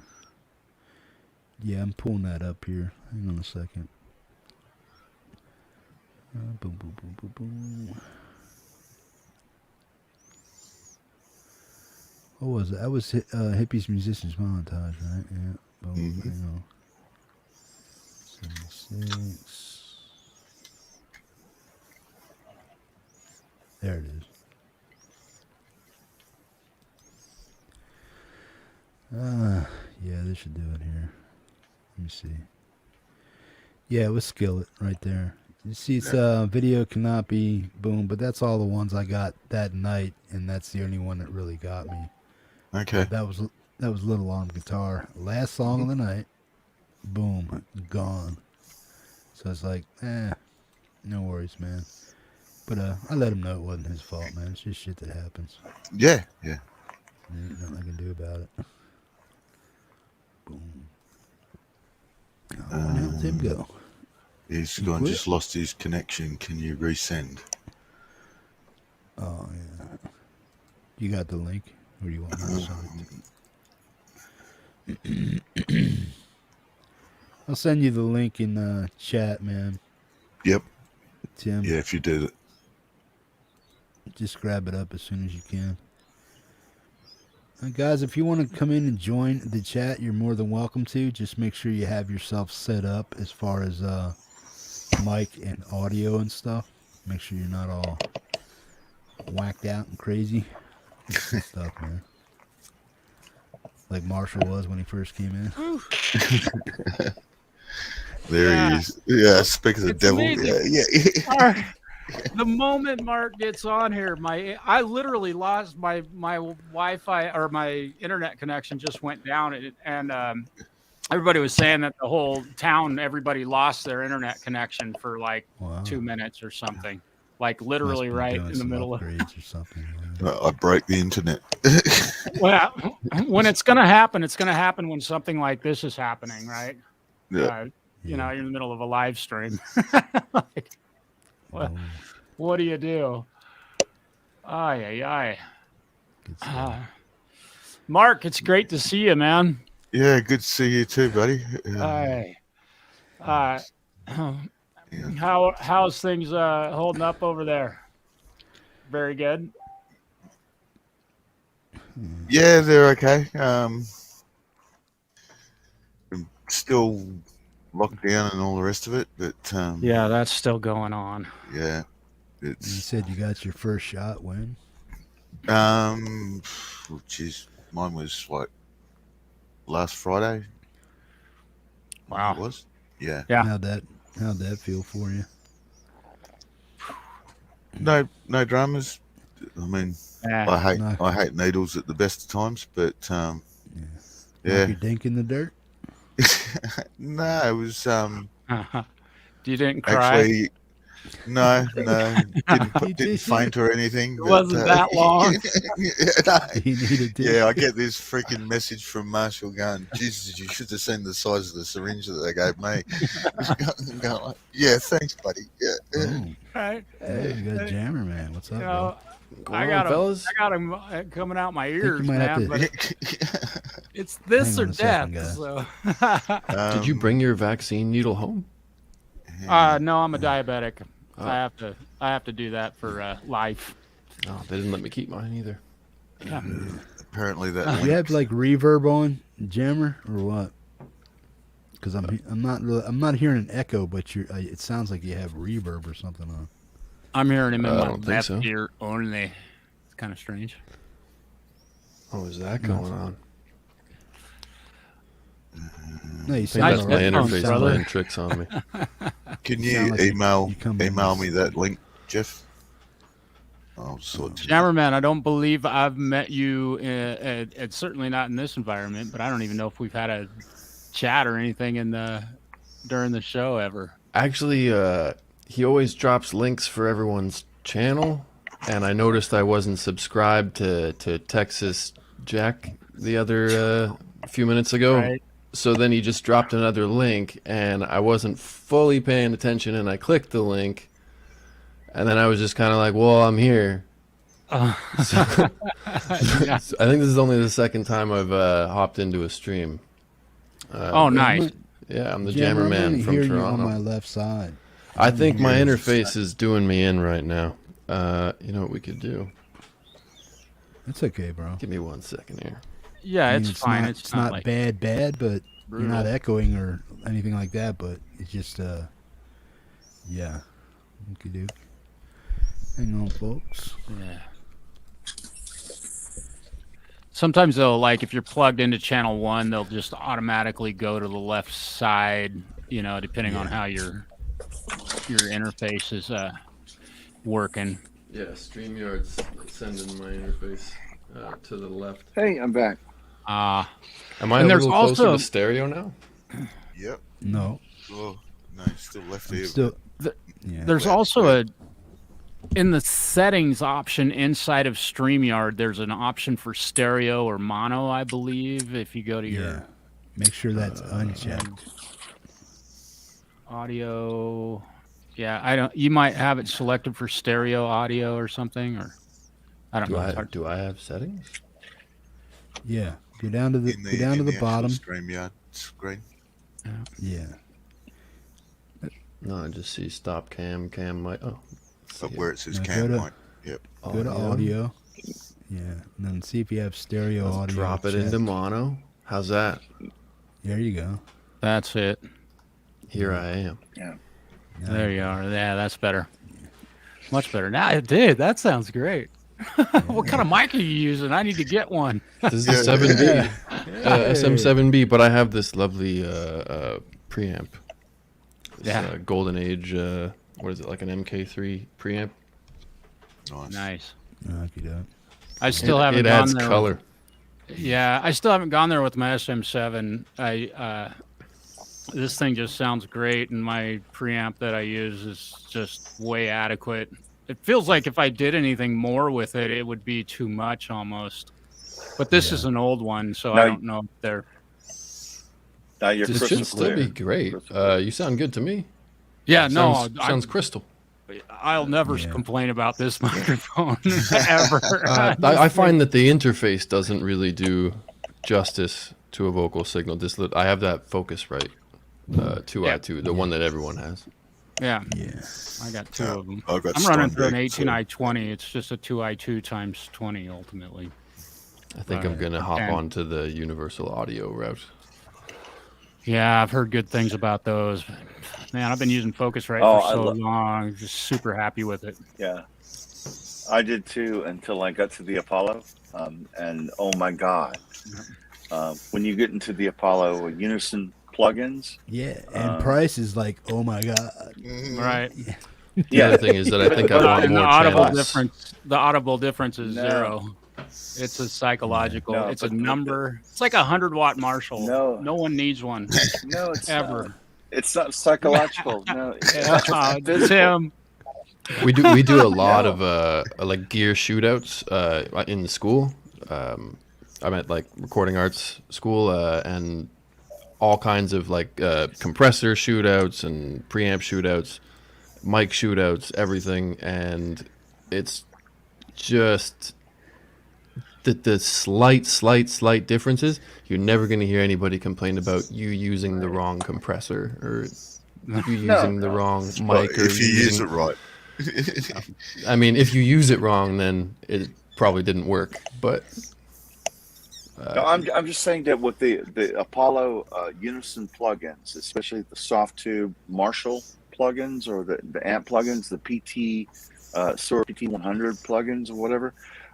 Yeah, I'm pulling that up here. Hang on a second. Boom, boom, boom, boom, boom. What was it? That was Hippies Musicians Montage, right? Yeah. Boom. Hang on. 76. There it is. Yeah, this should do it here. Let me see. Yeah, it was Skillet right there. You see, it's video cannot be boom, but that's all the ones I got that night, and that's the only one that really got me. Okay. That was Little Arm Guitar. Last song of the night. Boom. gone. So it's like, no worries, man. But I let him know it wasn't his fault, man. It's just shit that happens. Yeah. There ain't nothing I can do about it. Boom. Oh, and how'd Tim go? He's He gone. quit? Just lost his connection. Can you resend? Oh, yeah. You got the link? Or you want me to send it? I'll send you the link in chat, man. Yep. Tim, Yeah, if you did it. just grab it up as soon as you can. Guys, if you want to come in and join the chat, you're more than welcome to. Just make sure you have yourself set up as far as mic and audio and stuff. Make sure you're not all whacked out and crazy. Good stuff, man. Like Marshall was when he first came in. There he is. Yeah, speak of the It's devil. amazing. Yeah. The moment Mark gets on here, I literally lost my Wi-Fi, or my internet connection just went down, and everybody was saying that the whole town, everybody lost their internet connection for like 2 minutes or something, like literally right in the middle of upgrades or something. I break the internet. Well, when it's going to happen, it's going to happen when something like this is happening, right? Yeah. You know, you're in the middle of a live stream. Like, what do you do? Ay. Mark, it's great to see you, man. Yeah, good to see you too, buddy. How's things holding up over there? Very good. Yeah, they're okay. Still locked down and all the rest of it, but yeah, that's still going on. Yeah, You said you got your first shot when? Geez, mine was what, last Friday? Wow. It was? Yeah. How'd that feel for you? No dramas. I mean, Yeah. I hate needles at the best of times, but Knock yeah. your dink in the dirt? No, it was You didn't cry? actually no, didn't faint or anything. It wasn't that long. You needed to. Yeah, I get this freaking message from Marshall going, Jesus, you should have seen the size of the syringe that they gave me. Going like, yeah, thanks, buddy. Yeah. Oh. Right. Hey, you got Jammerman. What's up, bro? I got him coming out my ears, might have man. to- But it's this Hang or on a second, death. guys. So. Did you bring your vaccine needle home? No, I'm a diabetic. Oh. I have to do that for life. Oh, they didn't let me keep mine either. Yeah. Apparently that. You have like reverb on, Jammer, or what? Because I'm not hearing an echo, but it sounds like you have reverb or something on. I'm hearing him in I my don't think left so. ear only. It's kind of strange. Oh, is that going on? No, you I think sound that's all my right. interface brother. playing tricks on me. Can You you sound like email you come in email with- me that link, Jeff? I'll sort it. Jammerman, I don't believe I've met you. It's certainly not in this environment, but I don't even know if we've had a chat or anything during the show ever. Actually, he always drops links for everyone's channel, and I noticed I wasn't subscribed to Texas Jack the other few minutes ago. Right. So then he just dropped another link, and I wasn't fully paying attention, and I clicked the link, and then I was just kind of like, well, I'm here. Yeah. So I think this is only the second time I've hopped into a stream. Oh, nice. Yeah, I'm the Jammer, I'm Jammerman gonna from hear you on Toronto. my left side. I think my Yes. interface is doing me in right now. You know what we could do? It's okay, bro. Give me 1 second here. Yeah, I mean, it's fine. Not, It's not like bad, but brutal. you're not echoing or anything like that. But it's just, yeah. Okie doke. Hang on, folks. Yeah. Sometimes they'll, like, if you're plugged into channel 1, they'll just automatically go to the left side, you know, depending on how your interface is working. Yeah, StreamYard's sending my interface to the left. Hey, I'm back. Am I And a there's little closer also- to stereo now? Yep. No, Oh, no, still left I'm here. still. The- Yeah. There's also in the settings option inside of StreamYard, there's an option for stereo or mono, I believe. If you go to Yeah. your Make sure that's unchecked. audio, yeah, I don't. You might have it selected for stereo audio or something, or I don't know. It's hard. Do I have settings? Yeah. Go down to the actual bottom. StreamYard screen. Yeah. No, I just see stop cam mic. Oh, Up where it says Now cam go to- mic. Yep. Go to audio. Yeah. And then see if you have stereo Let's audio. drop it checked. into mono. How's that? There you go. That's it. Here I am. Now- There you are. Yeah, that's better. Much better. Now, dude, that sounds great. What kind of mic are you using? I need to get one. This is the 7B, SM7B, but I have this lovely preamp. This, Yeah. Golden Age, what is it, like an MK3 preamp? Nice. Nice. Knock it up. I still haven't It gone adds there. color. Yeah, I still haven't gone there with my SM7. This thing just sounds great, and my preamp that I use is just way adequate. It feels like if I did anything more with it, it would be too much almost. But this is an old one, so I Now- don't know if they're. Now you're This crystal should still clear. be great. Crystal clear. You sound good to me. Yeah, no, Sounds crystal. I'll never Yeah. complain about this microphone ever. I find that the interface doesn't really do justice to a vocal signal. I have that Focusrite 2i2, the one that everyone has. Yeah, Yeah. I got two of them. I've got I'm running through an Steinbeck, so- 18i20. It's just a 2i2 times 20 ultimately. I think I'm Right. gonna hop And- onto the universal audio route. Yeah, I've heard good things about those. Man, I've been using Focusrite Oh, for I so lo- long. Just super happy with it. Yeah, I did too until I got to the Apollo, and oh my God, when you get into the Apollo Unison plugins, Yeah. And price is like, oh my God. Right. The yeah, other thing is that I think I want And more the audible channels. difference. The audible difference is No. zero. It's a psychological. No, it's a but- number. It's like a 100-watt Marshall. No. No one needs one no, it's ever. not. It's not psychological. No, Yeah, physical. Tim. We do a lot of like gear shootouts in the school. I'm at like recording arts school and all kinds of like compressor shootouts and preamp shootouts, mic shootouts, everything, and it's just the slight differences. You're never going to hear anybody complain about you using the wrong compressor or you using the wrrong Well, mic or if you use using, it right. I mean, if you use it wrong, then it probably didn't work. But No, I'm just saying that with the Apollo Unison plugins, especially the soft tube Marshall plugins or the amp plugins, the PT Soar PT100 plugins or whatever,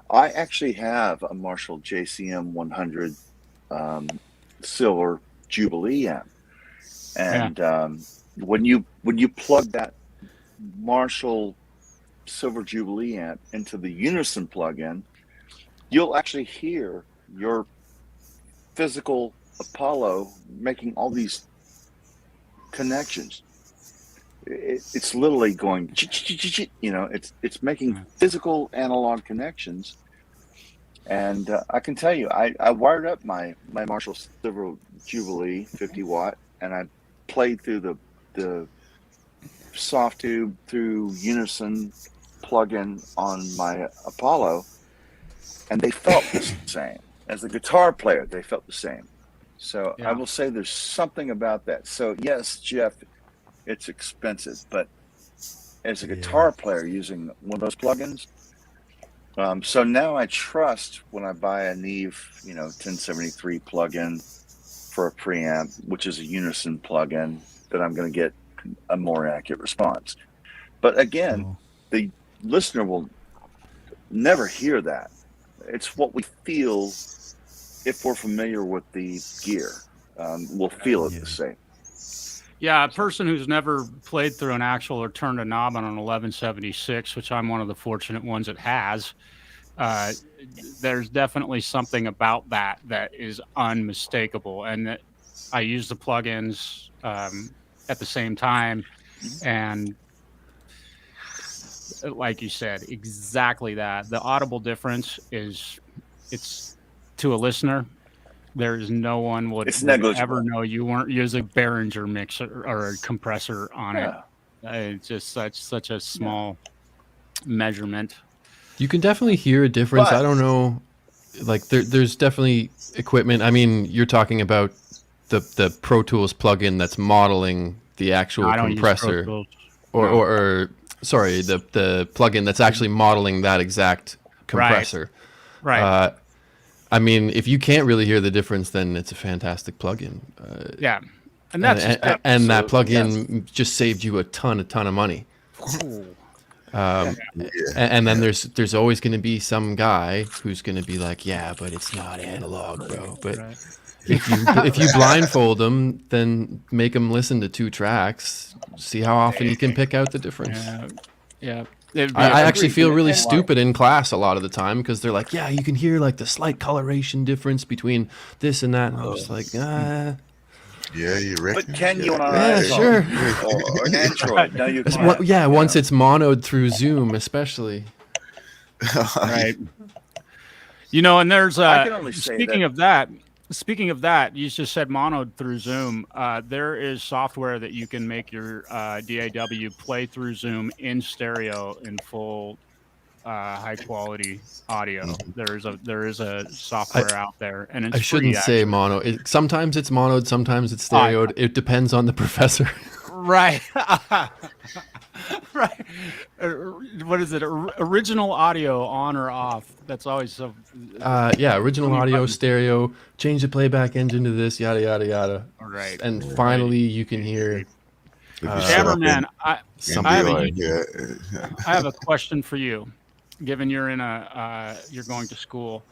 I actually have a Marshall JCM 100 Silver Jubilee amp, and when you plug that Marshall Silver Jubilee amp into the Unison plugin, you'll actually hear your physical Apollo making all these connections. It's literally going, you know, it's making physical analog connections. And I can tell you, I wired up my Marshall Silver Jubilee 50 watt, and I played through the soft tube through Unison plugin on my Apollo, and they felt the same. As a guitar player, they felt the same. So Yeah. I will say there's something about that. So yes, Jeff, it's expensive, but as a guitar player using one of those plugins, so now I trust when I buy a Neve, 1073 plugin for a preamp, which is a Unison plugin, that I'm going to get a more accurate response. But again, the listener will never hear that. It's what we feel if we're familiar with the gear. We'll feel it the same. Yeah, a person who's never played through an actual or turned a knob on an 1176, which I'm one of the fortunate ones that has, there's definitely something about that is unmistakable. And I use the plugins at the same time, and like you said, exactly that. The audible difference is, it's to a listener. There is no one would negligible. ever know you weren't using Behringer mixer or a compressor on it. Yeah. It's just such a small measurement. You can definitely hear a difference. But- I don't know, like there's definitely equipment. I mean, you're talking about the Pro Tools plugin that's modeling the actual I don't use Pro compressor, Tools. or sorry, the plugin that's actually modeling that exact compressor. Right. I mean, if you can't really hear the difference, then it's a fantastic plugin. Yeah. And that's and that absolutely, plugin just saved you a ton of money. Yeah. And then there's always going to be some guy who's going to be like, yeah, but it's not analog, bro. But Right. if you blindfold them, then make them listen to 2 tracks, see how often you can pick out the difference. Yeah. I actually feel really stupid in class a lot of the time because they're like, yeah, you can hear like the slight coloration difference between this and that. And I'm just like, Yeah, you reckon? But can you on an yeah, iPhone sure. or an Android? No, you It's can't. yeah, once it's monoed through Zoom, especially. Right. And there's I can only say speaking of that, you just said monoed through Zoom. There is software that you can make your DAW play through Zoom in stereo in full high quality audio. There is a software out there, and it's I shouldn't free, say actually. mono. Sometimes it's monoed, sometimes it's stereoed. It depends on the professor. Right. Right. What is it? Original audio on or off? That's always so. Yeah, original Many audio, buttons. stereo, change the playback engine to this, yada yada yada. Right. And finally, you can hear. Jammerman, I Yeah. have a question for you. Given you're you're going to school,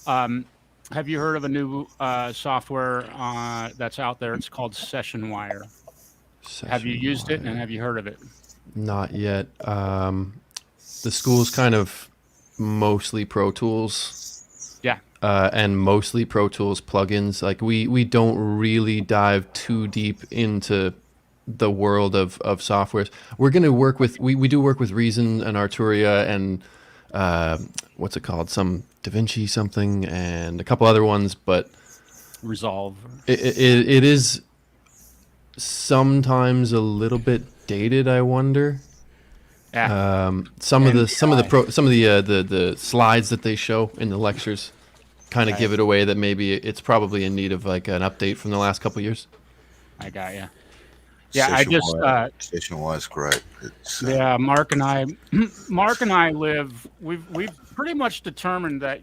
have you heard of a new software that's out there? It's called Session Wire. Have you used it, and have you heard of it? Not yet. The school's kind of mostly Pro Tools. Yeah. And mostly Pro Tools plugins. Like we don't really dive too deep into the world of softwares. We're going to work with, we do work with Reason and Arturia and what's it called? Some DaVinci something and a couple other ones, but Resolve. it is sometimes a little bit dated, I wonder. Yeah. Some of the slides that they show in the lectures kind of give it away that maybe it's probably in need of like an update from the last couple years. I got you. Yeah, Session Wire's great. It's, yeah, Mark and I live. We've pretty much determined that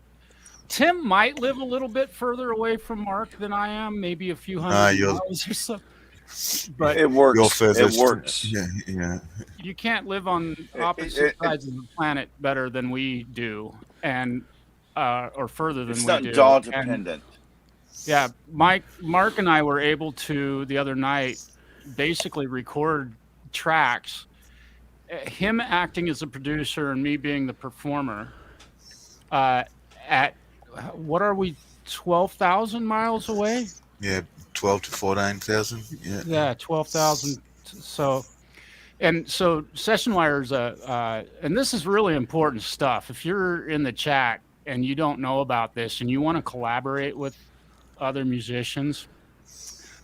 Tim might live a little bit further away from Mark than I am, maybe a few hundred miles or so. But It works. Your furthest, It works. Yeah. you can't live on opposite sides of the planet better than we do, and or further than It's we not do. jaw And, dependent. yeah, Mark and I were able to the other night basically record tracks, him acting as a producer and me being the performer, at what are we, 12,000 miles away? Yeah, 12 to 14,000. Yeah. 12,000. So Session Wire is and this is really important stuff. If you're in the chat and you don't know about this and you want to collaborate with other musicians,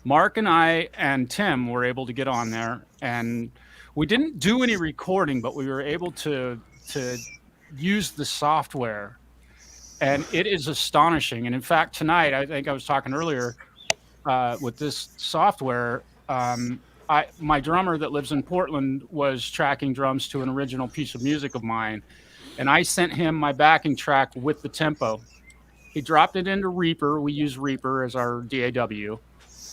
Mark and I and Tim were able to get on there, and we didn't do any recording, but we were able to use the software, and it is astonishing. And in fact, tonight, I think I was talking earlier with this software, my drummer that lives in Portland was tracking drums to an original piece of music of mine, and I sent him my backing track with the tempo. He dropped it into Reaper. We use Reaper as our DAW.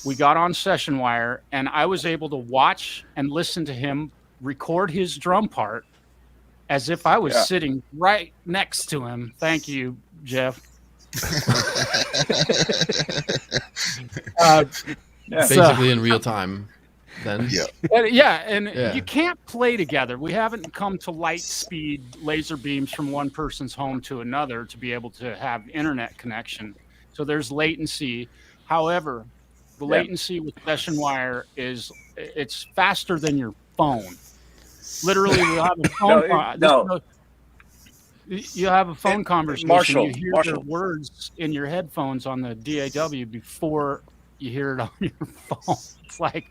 We got on Session Wire, and I was able to watch and listen to him record his drum part as if I was sitting right next to him. Thank you, Jeff. Basically in real time then. Yeah. You can't play together. We haven't come to light speed laser beams from one person's home to another to be able to have internet connection. So there's latency. However, The Yeah. latency with session wire it's faster than your phone. Literally, we'll have a phone. You have a phone conversation. You hear their words in your headphones on the DAW before you hear it on your phone. It's like,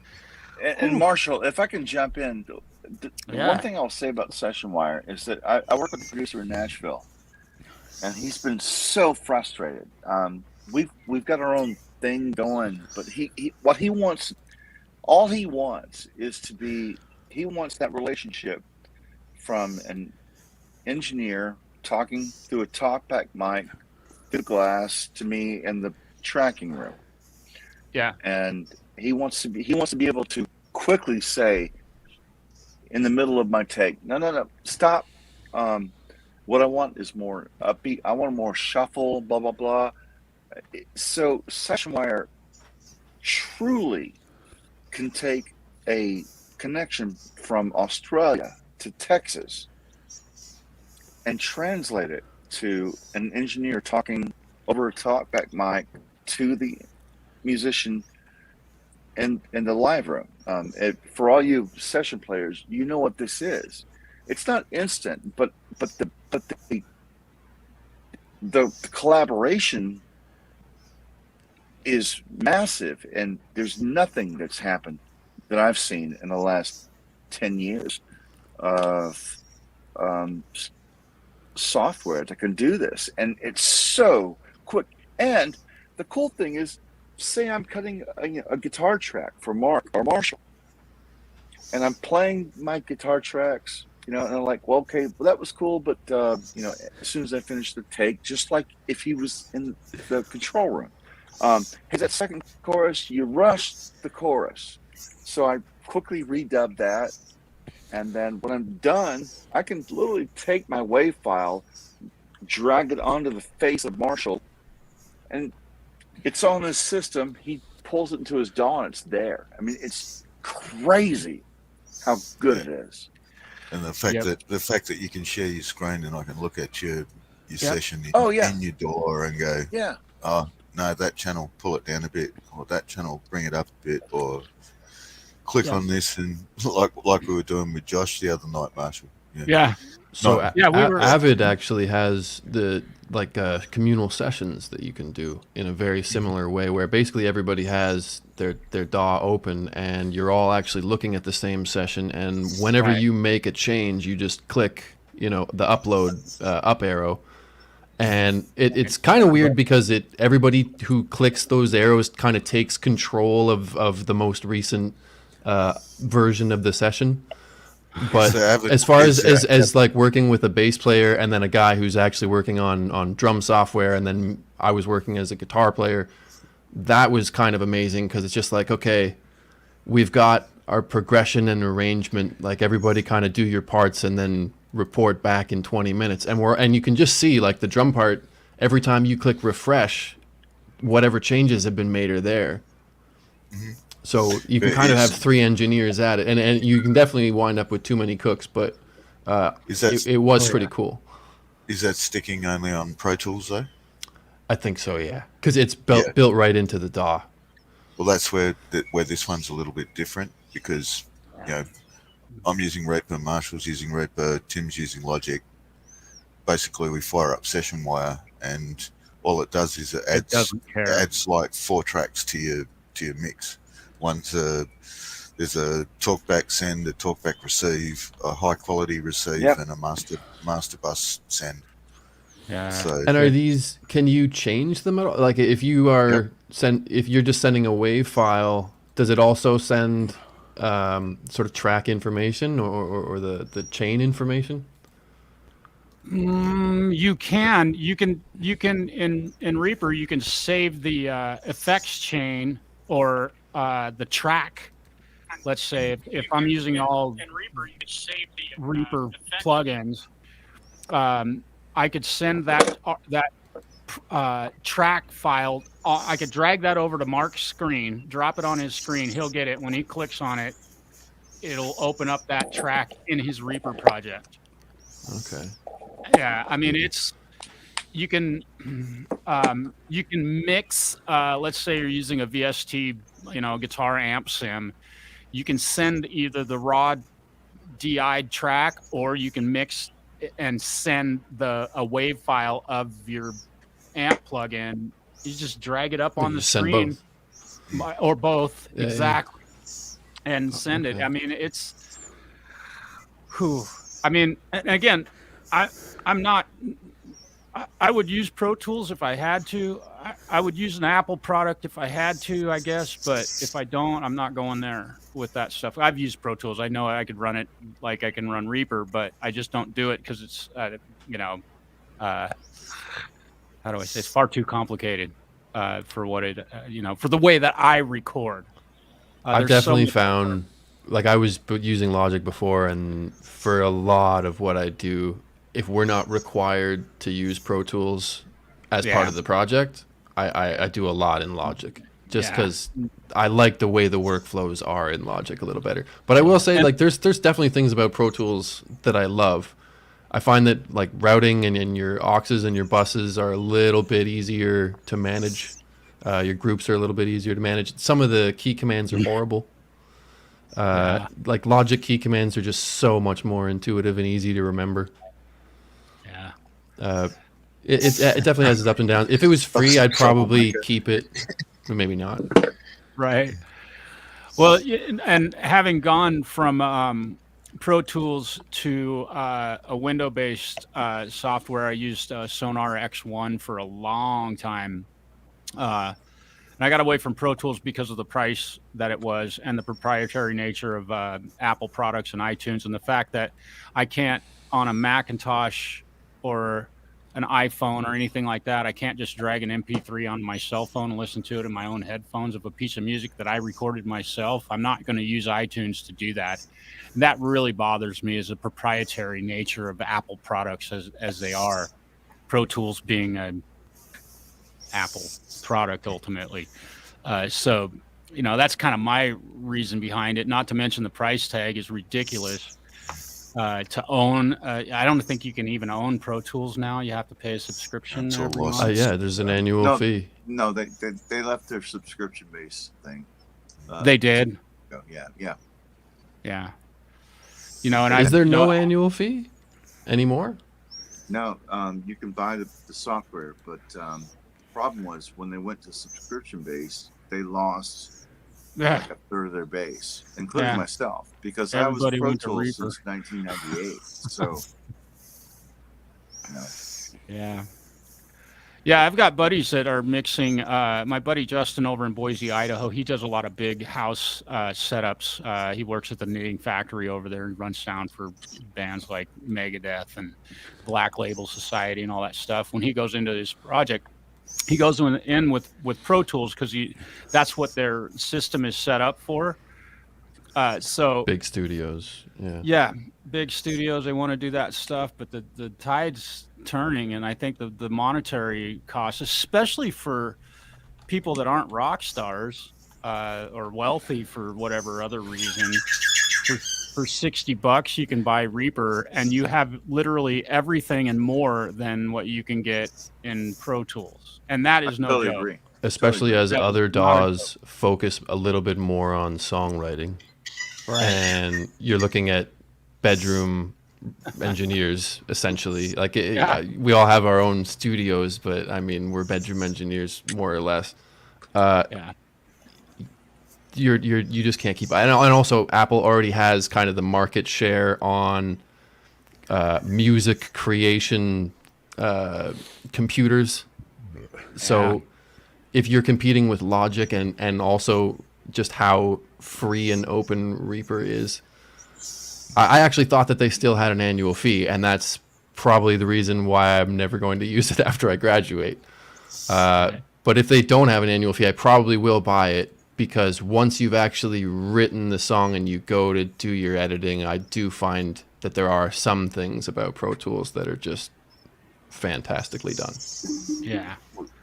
and Marshall, if I can jump in, the Yeah. one thing I'll say about Session Wire is that I work with a producer in Nashville, and he's been so frustrated. We've got our own thing going, but what he wants, all he wants is to be. He wants that relationship from an engineer talking through a talkback mic through glass to me in the tracking room. yeah, And he wants to be able to quickly say in the middle of my take, no, stop. What I want is more upbeat. I want more shuffle, blah blah blah. So Session Wire truly can take a connection from Australia to Texas and translate it to an engineer talking over a talkback mic to the musician in the live room. For all you session players, you know what this is. It's not instant, but the collaboration is massive, and there's nothing that's happened that I've seen in the last 10 years of software that can do this, and it's so quick. And the cool thing is, say I'm cutting a guitar track for Mark or Marshall, and I'm playing my guitar tracks, and I'm like, well, okay, well, that was cool, but as soon as I finish the take, just like if he was in the control room, hey, that second chorus, you rushed the chorus, so I quickly redub that. And then when I'm done, I can literally take my WAV file, drag it onto the face of Marshall, and it's on his system. He pulls it into his DAW, and it's there. I mean, it's crazy how good it is. And the fact that you can share your screen and I can look at your session in your DAW and go, Yeah. Oh no, that channel, pull it down a bit, or that channel, bring it up a bit, or click on this, and like we were doing with Josh the other night, Marshall. Yeah. So we were Avid actually has the communal sessions that you can do in a very similar way, where basically everybody has their DAW open, and you're all actually looking at the same session. And whenever you make a change, you just click, the upload up arrow. And it's kind of weird because everybody who clicks those arrows kind of takes control of the most recent version of the session. But So as far as like working with a bass player and then a guy who's actually working on drum software, and then I was working as a guitar player, that was kind of amazing, because it's just like, okay, we've got our progression and arrangement, like everybody kind of do your parts and then report back in 20 minutes. And you can just see, like, the drum part, every time you click refresh, whatever changes have been made are there. Mm-hmm. So you can kind of have three engineers at it, and you can definitely wind up with too many cooks, but it was pretty cool. Is that sticking only on Pro Tools though? I think so, yeah, because it's built right into the DAW. Well, that's where this one's a little bit different, because I'm using Reaper, Marshall's using Reaper, Tim's using Logic. Basically, we fire up Session Wire, and all it does is it adds like 4 tracks to your mix. There's a talkback send, a talkback receive, a high quality receive, and a master bus send. Yeah. So, and are these? Can you change them at all? Like, if you are if you're just sending a WAV file, does it also send sort of track information or the chain information? You can in Reaper, you can save the effects chain or the track. Let's say if I'm using all Reaper plugins, I could send that track file. I could drag that over to Mark's screen, drop it on his screen. He'll get it. When he clicks on it, it'll open up that track in his Reaper project. Okay. Yeah, I mean, it's you can mix. Let's say you're using a VST, guitar amp sim. You can send either the raw DI'd track, or you can mix and send a wave file of your amp plugin. You just drag it up on You the send screen, both. or both, Yeah, exactly, and send it. okay. I mean, it's. Whew. I mean, and again, I'm not. I would use Pro Tools if I had to. I would use an Apple product if I had to, I guess. But if I don't, I'm not going there with that stuff. I've used Pro Tools. I know I could run it like I can run Reaper, but I just don't do it because it's, how do I say? It's far too complicated for what it, for the way that I record. I've There's so definitely much found, like I was using Logic before, and for a lot of what I do, if we're not required to use Pro Tools as part Yeah. of the project, I do a lot in Logic, just Yeah. because I like the way the workflows are in Logic a little better. But I will say, And- like, there's definitely things about Pro Tools that I love. I find that like routing and your auxes and your buses are a little bit easier to manage. Your groups are a little bit easier to manage. Some of the key commands are horrible. Like Logic key commands are just so much more intuitive and easy to remember. Yeah. It definitely has its ups and downs. If it was free, I'd probably keep it, but maybe not. Right. Well, and having gone from Pro Tools to a window-based software, I used Sonar X1 for a long time. And I got away from Pro Tools because of the price that it was and the proprietary nature of Apple products and iTunes, and the fact that I can't, on a Macintosh or an iPhone or anything like that, I can't just drag an MP3 on my cell phone and listen to it in my own headphones of a piece of music that I recorded myself. I'm not going to use iTunes to do that. And that really bothers me, is the proprietary nature of Apple products as they are. Pro Tools being an Apple product ultimately. So, that's kind of my reason behind it. Not to mention the price tag is ridiculous. To own, I don't think you can even own Pro Tools now. You have to pay a subscription That's all every licensed. month. Yeah, there's an annual No. fee. No, they left their subscription based thing. They did, Yeah. yeah. And Is there no annual fee anymore? No, you can buy the software, but problem was when they went to subscription based, they lost Yeah, like a third of their base, including Yeah. myself, because Everybody I was Pro went to Tools Reaper. since 1998. So, yeah. I've got buddies that are mixing. My buddy Justin over in Boise, Idaho, he does a lot of big house setups. He works at the Knitting Factory over there and runs sound for bands like Megadeth and Black Label Society and all that stuff. When he goes into this project, he goes in with Pro Tools because that's what their system is set up for. So Big studios. yeah, big studios, they want to do that stuff, but the tide's turning, and I think the monetary costs, especially for people that aren't rock stars or wealthy for whatever other reason, for $60 you can buy Reaper, and you have literally everything and more than what you can get in Pro Tools, and that is I no totally joke. agree. Especially as That other was not a DAWs focus a little bit more on songwriting. Right. And you're looking at bedroom engineers, essentially. Like we all have our own studios, but I mean, we're bedroom engineers more or less. Yeah. You just can't keep. And also, Apple already has kind of the market share on music creation computers. So if you're competing with Logic and also just how free and open Reaper is, I actually thought that they still had an annual fee, and that's probably the reason why I'm never going to use it after I graduate. But if they don't have an annual fee, I probably will buy it, because once you've actually written the song and you go to do your editing, I do find that there are some things about Pro Tools that are just fantastically done. Yeah.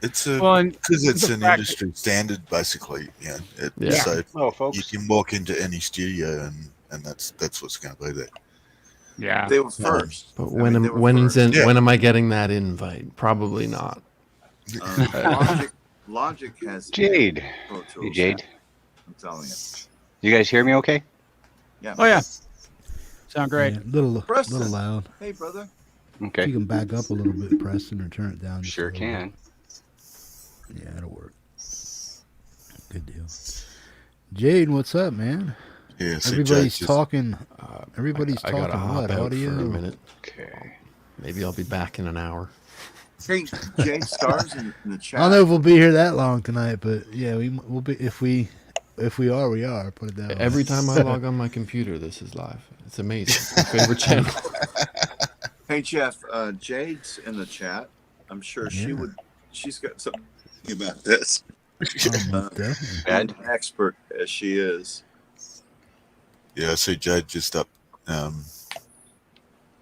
It's and because it's the an fact industry standard, basically. Yeah. So Oh, folks. you can walk into any studio and that's what's going to be there. Yeah. They were first. But I mean, they were first. Yeah. when am I getting that invite? Probably not. Logic has Jade. Pro Hey, Tools. Jade. I'm telling you. You guys hear me okay? Yeah. Oh yeah. Sound great. Yeah, little Preston. loud. Hey, brother. If Okay. you can back up a little bit, Preston, or turn it down. Just Sure a little can. bit. Yeah, that'll work. Good deal. Jade, what's up, man? Yeah, see, Everybody's Jade just- talking. Everybody's I gotta talking hop what? out Audio? for a minute. Okay. Maybe I'll be back in an hour. Hey, Jade, Star's in the chat. I don't know if we'll be here that long tonight, but yeah, we'll be if we are, we are. Put it that way. Every time I log on my computer, this is live. It's amazing. My favorite channel. Hey, Jeff. Jade's in the chat. I'm sure Yeah. she's got something about this. Definitely. Ed? Expert as she is. Yeah, I see Jade just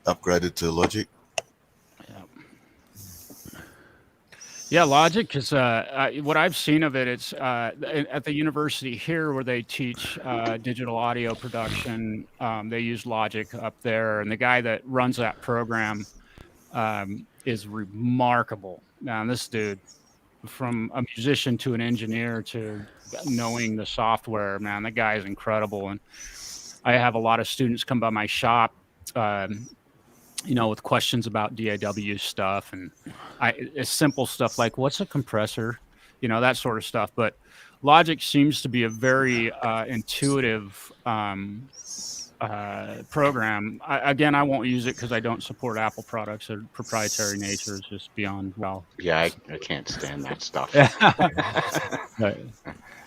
upgraded to Logic. Yeah, Logic is what I've seen of it. It's at the university here where they teach digital audio production. They use Logic up there, and the guy that runs that program is remarkable. Now, this dude, from a musician to an engineer to knowing the software, man, that guy is incredible. And I have a lot of students come by my shop. With questions about DAW stuff, and it's simple stuff like what's a compressor, that sort of stuff. But Logic seems to be a very intuitive program. I won't use it because I don't support Apple products. Their proprietary nature is just beyond well. Yeah, I can't stand that stuff. But,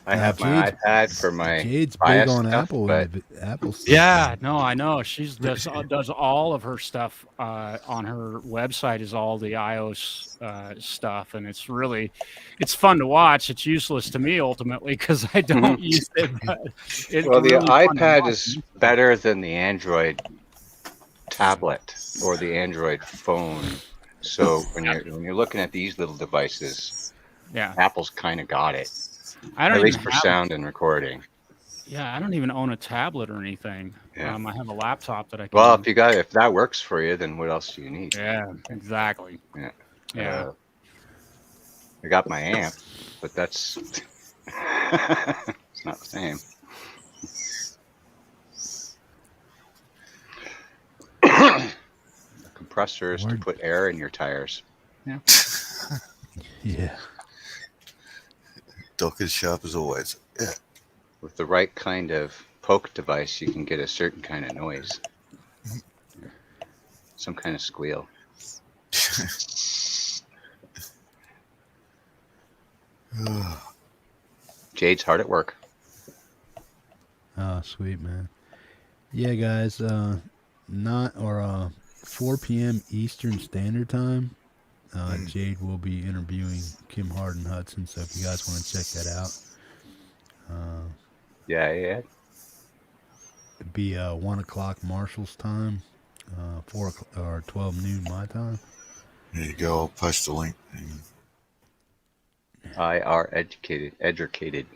I have my Jade's- iPad for my Jade's bias big on stuff, Apple. but Apple stuff. yeah, no, I know. She's does all of her stuff on her website is all the iOS stuff, and it's fun to watch. It's useless to me ultimately because I don't use it. But it's well, the really fun to iPad watch. is better than the Android tablet or the Android phone. So when you're looking at these little devices, Yeah, Apple's kind of got it, I don't at least even for have, sound and recording. Yeah, I don't even own a tablet or anything. Yeah. I have a laptop that I can. Well, if that works for you, then what else do you need? Yeah, exactly. Yeah. Yeah. I got my amp, but that's it's not the same. Compressors to Word. put air in your tires. Yeah. Doc is sharp as always. Yeah. With the right kind of poke device, you can get a certain kind of noise. Some kind of squeal. Jade's hard at work. Oh, sweet, man. Yeah, guys. 4 p.m. Eastern Standard Time. Jade will be interviewing Kim Harden Hudson. So if you guys want to check that out, Yeah. it'd be 1 o'clock Marshall's time, 4 o'clock or 12 noon my time. There you go. I'll post a link. I are educated.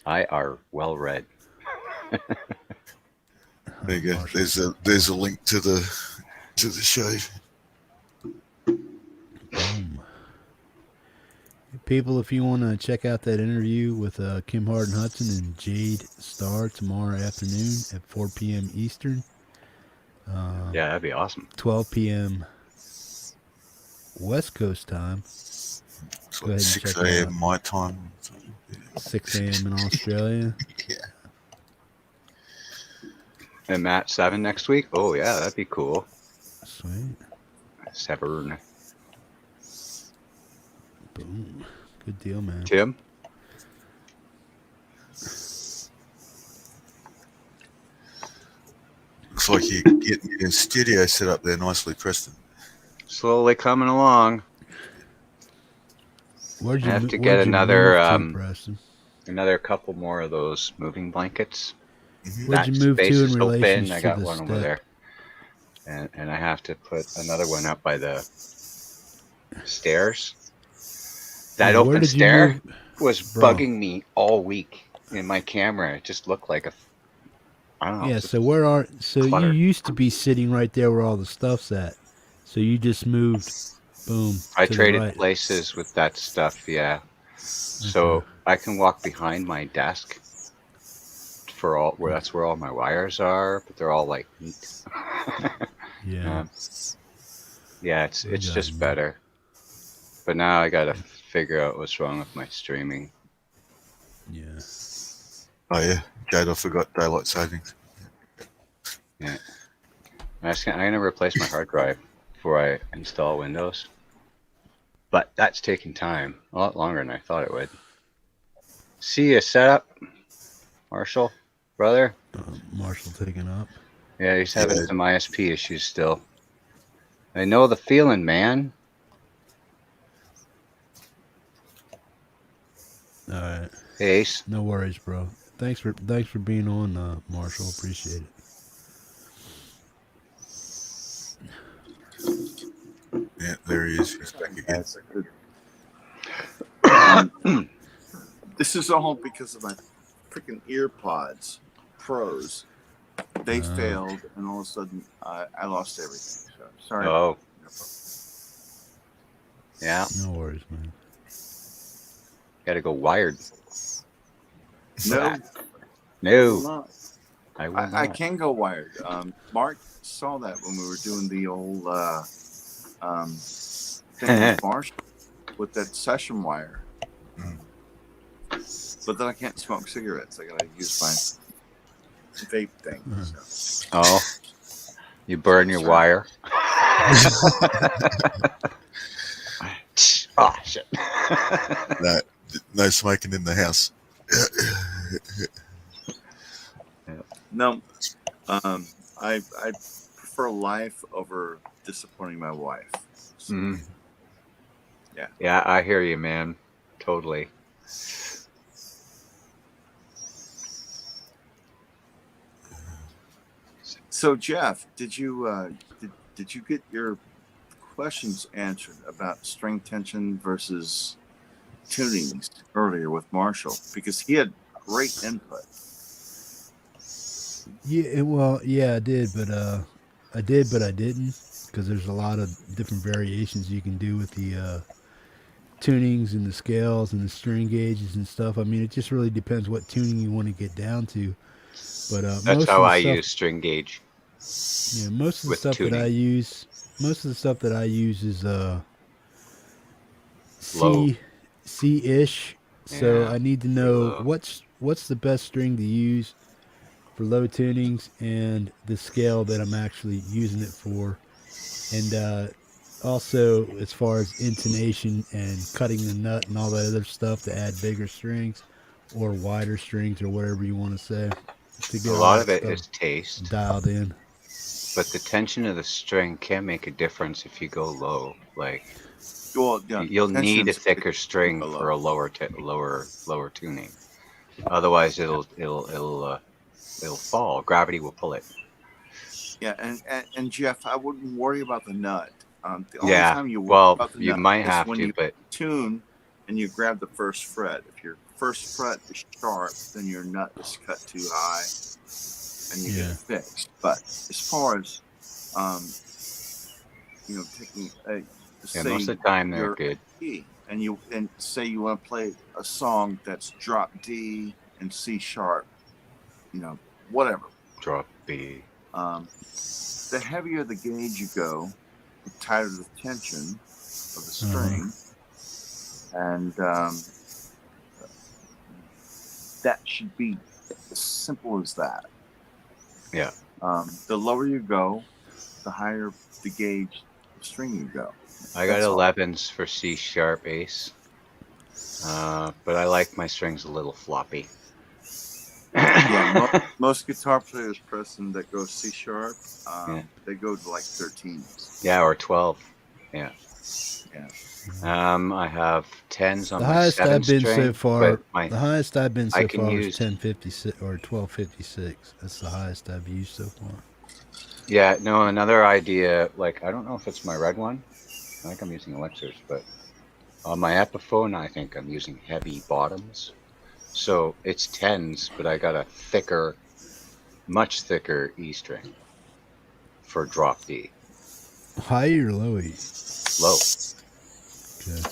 I are well read. There you go. Marshall. There's a link to the show. Boom. People, if you want to check out that interview with Kim Harden Hudson and Jade Starr tomorrow afternoon at 4 p.m. Eastern, Yeah, that'd be awesome. 12 p.m. West Coast time, It's Go ahead like and 6 check it out. a.m. my time. 6 a.m. in Australia. Yeah. And Matt 7 next week. Oh yeah, that'd be cool. Sweet. 7. Boom. Good deal, man. Tim. Looks like you're getting your studio set up there nicely, Preston. Slowly coming along. Where'd I have to where'd get you another, move to, Preston? Another couple more of those moving blankets. Where'd you That move space to is in relation open. I to got the one over step? there. And I have to put another one up by the stairs. That Yeah, where open did you stair move? was Bro. bugging me all week in my camera. It just looked like I don't know. Yeah. it's So where are so clutter. you used to be sitting right there where all the stuff's at. So you just moved, boom, I to the traded right. places with that stuff, yeah. So Okay. I can walk behind my desk for all where that's where all my wires are, but they're all like neat. Yeah. um, yeah, I it's got just you, man. better. But now I gotta figure out what's wrong with my streaming. Yeah. Oh yeah, Jade, I forgot daylight savings. Yeah, I'm gonna replace my hard drive before I install Windows. But that's taking time, a lot longer than I thought it would. See a setup, Marshall, brother. Marshall taking up. Yeah, he's having Yeah. some ISP issues still. I know the feeling, man. All right. Hey, Ace. No worries, bro. Thanks for being on, Marshall. Appreciate it. Yeah, there he is. He's back again. This is all because of my freaking earpods, Pros. They failed, and all of a sudden, I lost everything. So sorry. Oh, yeah. No worries, man. Got to go wired. No, No, not. I will I not. can go wired. Mark saw that when we were doing the old thing with Marshall with that session wire. But then I can't smoke cigarettes. I gotta use my vape thing. So. Oh, you burn your wire. Oh shit. No smoking in the house. No, I prefer life over disappointing my wife. So, Mhm. Yeah. Yeah, I hear you, man. Totally. So Jeff, did you get your questions answered about string tension versus tunings earlier with Marshall? Because he had great input. Yeah. Well, yeah, I did, but I didn't, because there's a lot of different variations you can do with the tunings and the scales and the string gauges and stuff. I mean, it just really depends what tuning you want to get down to. But That's most how of the I stuff, use string gauge yeah, most of the with stuff that I tuning. use, is Low. C-ish. So Yeah. I need to Pretty know low. what's the best string to use for low tunings and the scale that I'm actually using it for, and also as far as intonation and cutting the nut and all that other stuff to add bigger strings or wider strings or whatever you want to say to A get all lot that of it stuff is taste, dialed in. but the tension of the string can make a difference if you go low. Like Well, yeah, you'll need a tension's thicker string low. for a lower tuning. Otherwise, it'll fall. Gravity will pull it. Yeah, and Jeff, I wouldn't worry about the nut. The only Yeah. time you worry Well, about the you nut might is have when to, you but tune and you grab the first fret. If your first fret is sharp, then your nut is cut too high, and you get it fixed. But as far as taking yeah, say most of the time they're you're good. E and say you want to play a song that's drop D and C sharp, whatever. Drop B. The heavier the gauge you go, the tighter the tension of the string, and that should be as simple as that. Yeah. The lower you go, the higher the gauge the string you go. I got That's all. 11s for C sharp ace, but I like my strings a little floppy. Yeah, most guitar players, Preston, that go C sharp, Yeah. they go to like 13s. Yeah, or 12. Yeah. Yeah. I have 10s on The my highest 7 I've been string, so far, but the highest I've been I so can far was use 1056 or 1256. That's the highest I've used so far. Yeah, no, another idea, like, I don't know if it's my red one. I think I'm using elixirs, but on my Epiphone, I think I'm using heavy bottoms. So it's 10s, but I got a thicker much thicker E string for drop D. High or low E? Low. Okay.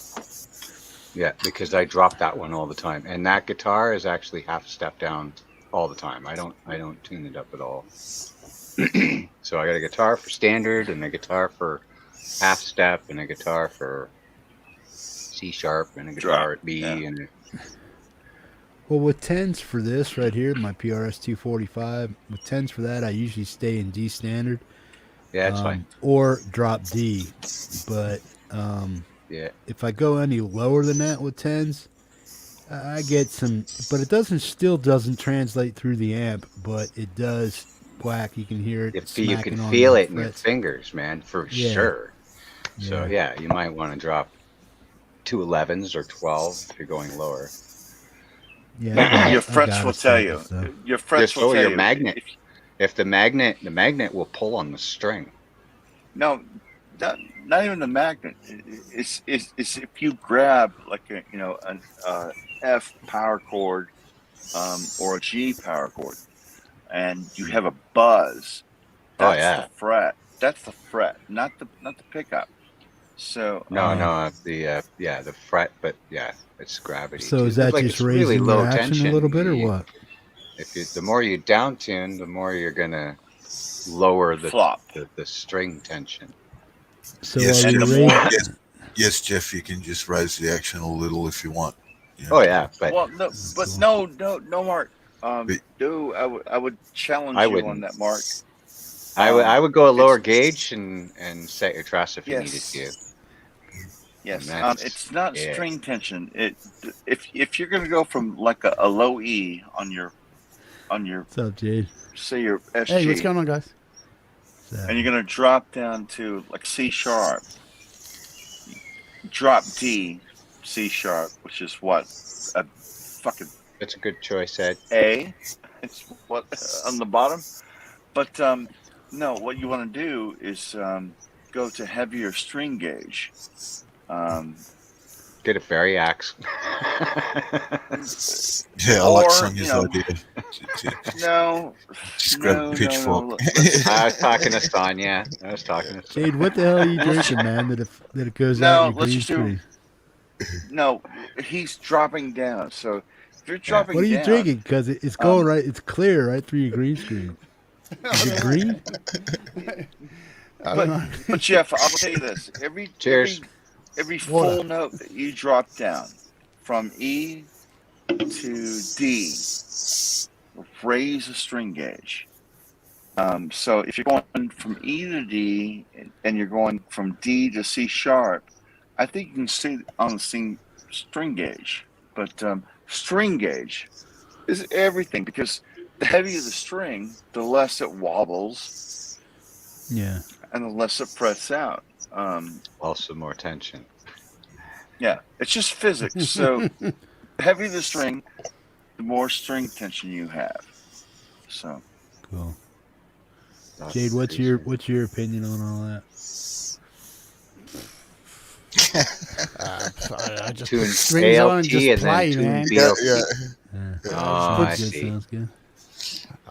Yeah, because I drop that one all the time, and that guitar is actually half a step down all the time. I don't tune it up at all. So I got a guitar for standard, and a guitar for half step, and a guitar for C sharp, and a guitar at B, and Well, with tens for this right here, my PRS 245, with tens for that, I usually stay in D standard. yeah, it's fine. Or drop D. But Yeah, if I go any lower than that with tens, I get some, but it still doesn't translate through the amp, but it does whack. You can hear it. you smacking can on feel the it in your frets. fingers, man, for Yeah. sure. So Yeah. yeah, you might want to drop 2 11s or 12 if you're going lower. Yeah, Your frets will tell you. Your frets will tell your you. magnet. If the magnet will pull on the string. No, not even the magnet. It's if you grab like an F power chord or a G power chord, and you have a buzz. Oh, That's yeah. the fret. That's the fret, not the pickup. So The fret, but yeah, it's gravity. So too. is that Like, just it's really raising low your action tension. a little bit, or what? The more you down tune, the more you're gonna lower flop. the string tension. So Yes, are you and the raising? Yes, Jeff, you can just raise the action a little if you want. You know. Oh yeah, but Well, no, Mark. But- I would challenge I you wouldn't. on that, Mark. I would go a lower it's- gauge and set your truss if you needed Yes. to. Yes, And that's- it's not yeah. string tension. If you're going to go from like a low E on your What's up, Jade? say your SG, Hey, what's going on, guys? and you're going to drop down to like C sharp, drop D, C sharp, which is what a fucking That's a good choice, Ed. A. It's what on the bottom, but no. What you want to do is go to heavier string gauge. Get a fairy axe. Yeah, I like Or, Sonia's you know, idea. No, Just grab a pitchfork. I was talking to Sonia. Jade, what the hell are you drinking, man? That it goes No, out in your let's green just do- screen? No, he's dropping down. So if you're dropping What are you down, drinking? Because it's going right. It's clear right through your green screen. Is it green? But Jeff, I'll tell you this: Cheers. every Water. full note that you drop down from E to D, raise the string gauge. So if you're going from E to D and you're going from D to C sharp, I think you can stay on the same string gauge. But string gauge is everything, because the heavier the string, the less it wobbles Yeah. and the less it frets out. Also more tension. Yeah, it's just physics. So the heavier the string, the more string tension you have. So Cool. That's Jade, what's crazy. your opinion on all that? I just Tune put strings on and ALT just and then play, tune man. BLT. Yeah. Yeah. Oh, I Sounds good. see. Sounds good.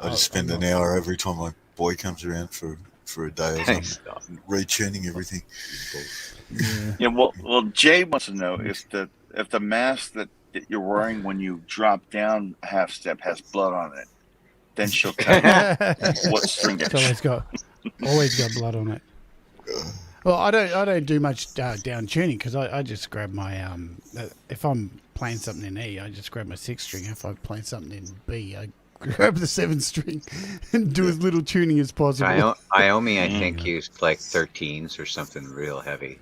I just spend an hour every time my boy comes around for a day or Thanks. something, retuning everything. Yeah. yeah, well, Jade wants to know if the mask that you're wearing when you drop down a half step has blood on it, then she'll tell you what string It's gauge. always got blood on it. Well, I don't do much down tuning, because I just grab my if I'm playing something in E, I just grab my 6 string. If I'm playing something in B, I grab the 7 string and do as little tuning as possible. Iomi, I think, used like 13s or something real heavy.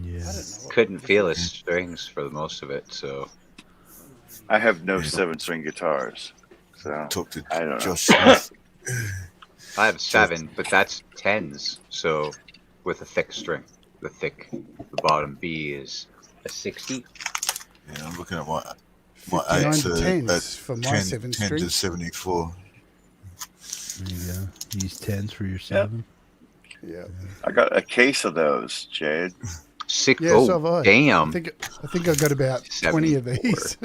Yeah. Couldn't feel his strings for the most of it, so I have no 7-string guitars, so Talk to I don't know. Josh Smith. I have 7, but that's 10s. So with a thick string, the bottom B is a 60. Yeah, I'm looking at my 59 8 to 10s for my 10, 7 10 string. to 74. There you go. Use tens for your 7. Yeah. I got a case of those, Jade. Six. Yeah, so have Oh, I. damn. I think I've got about 20 of these.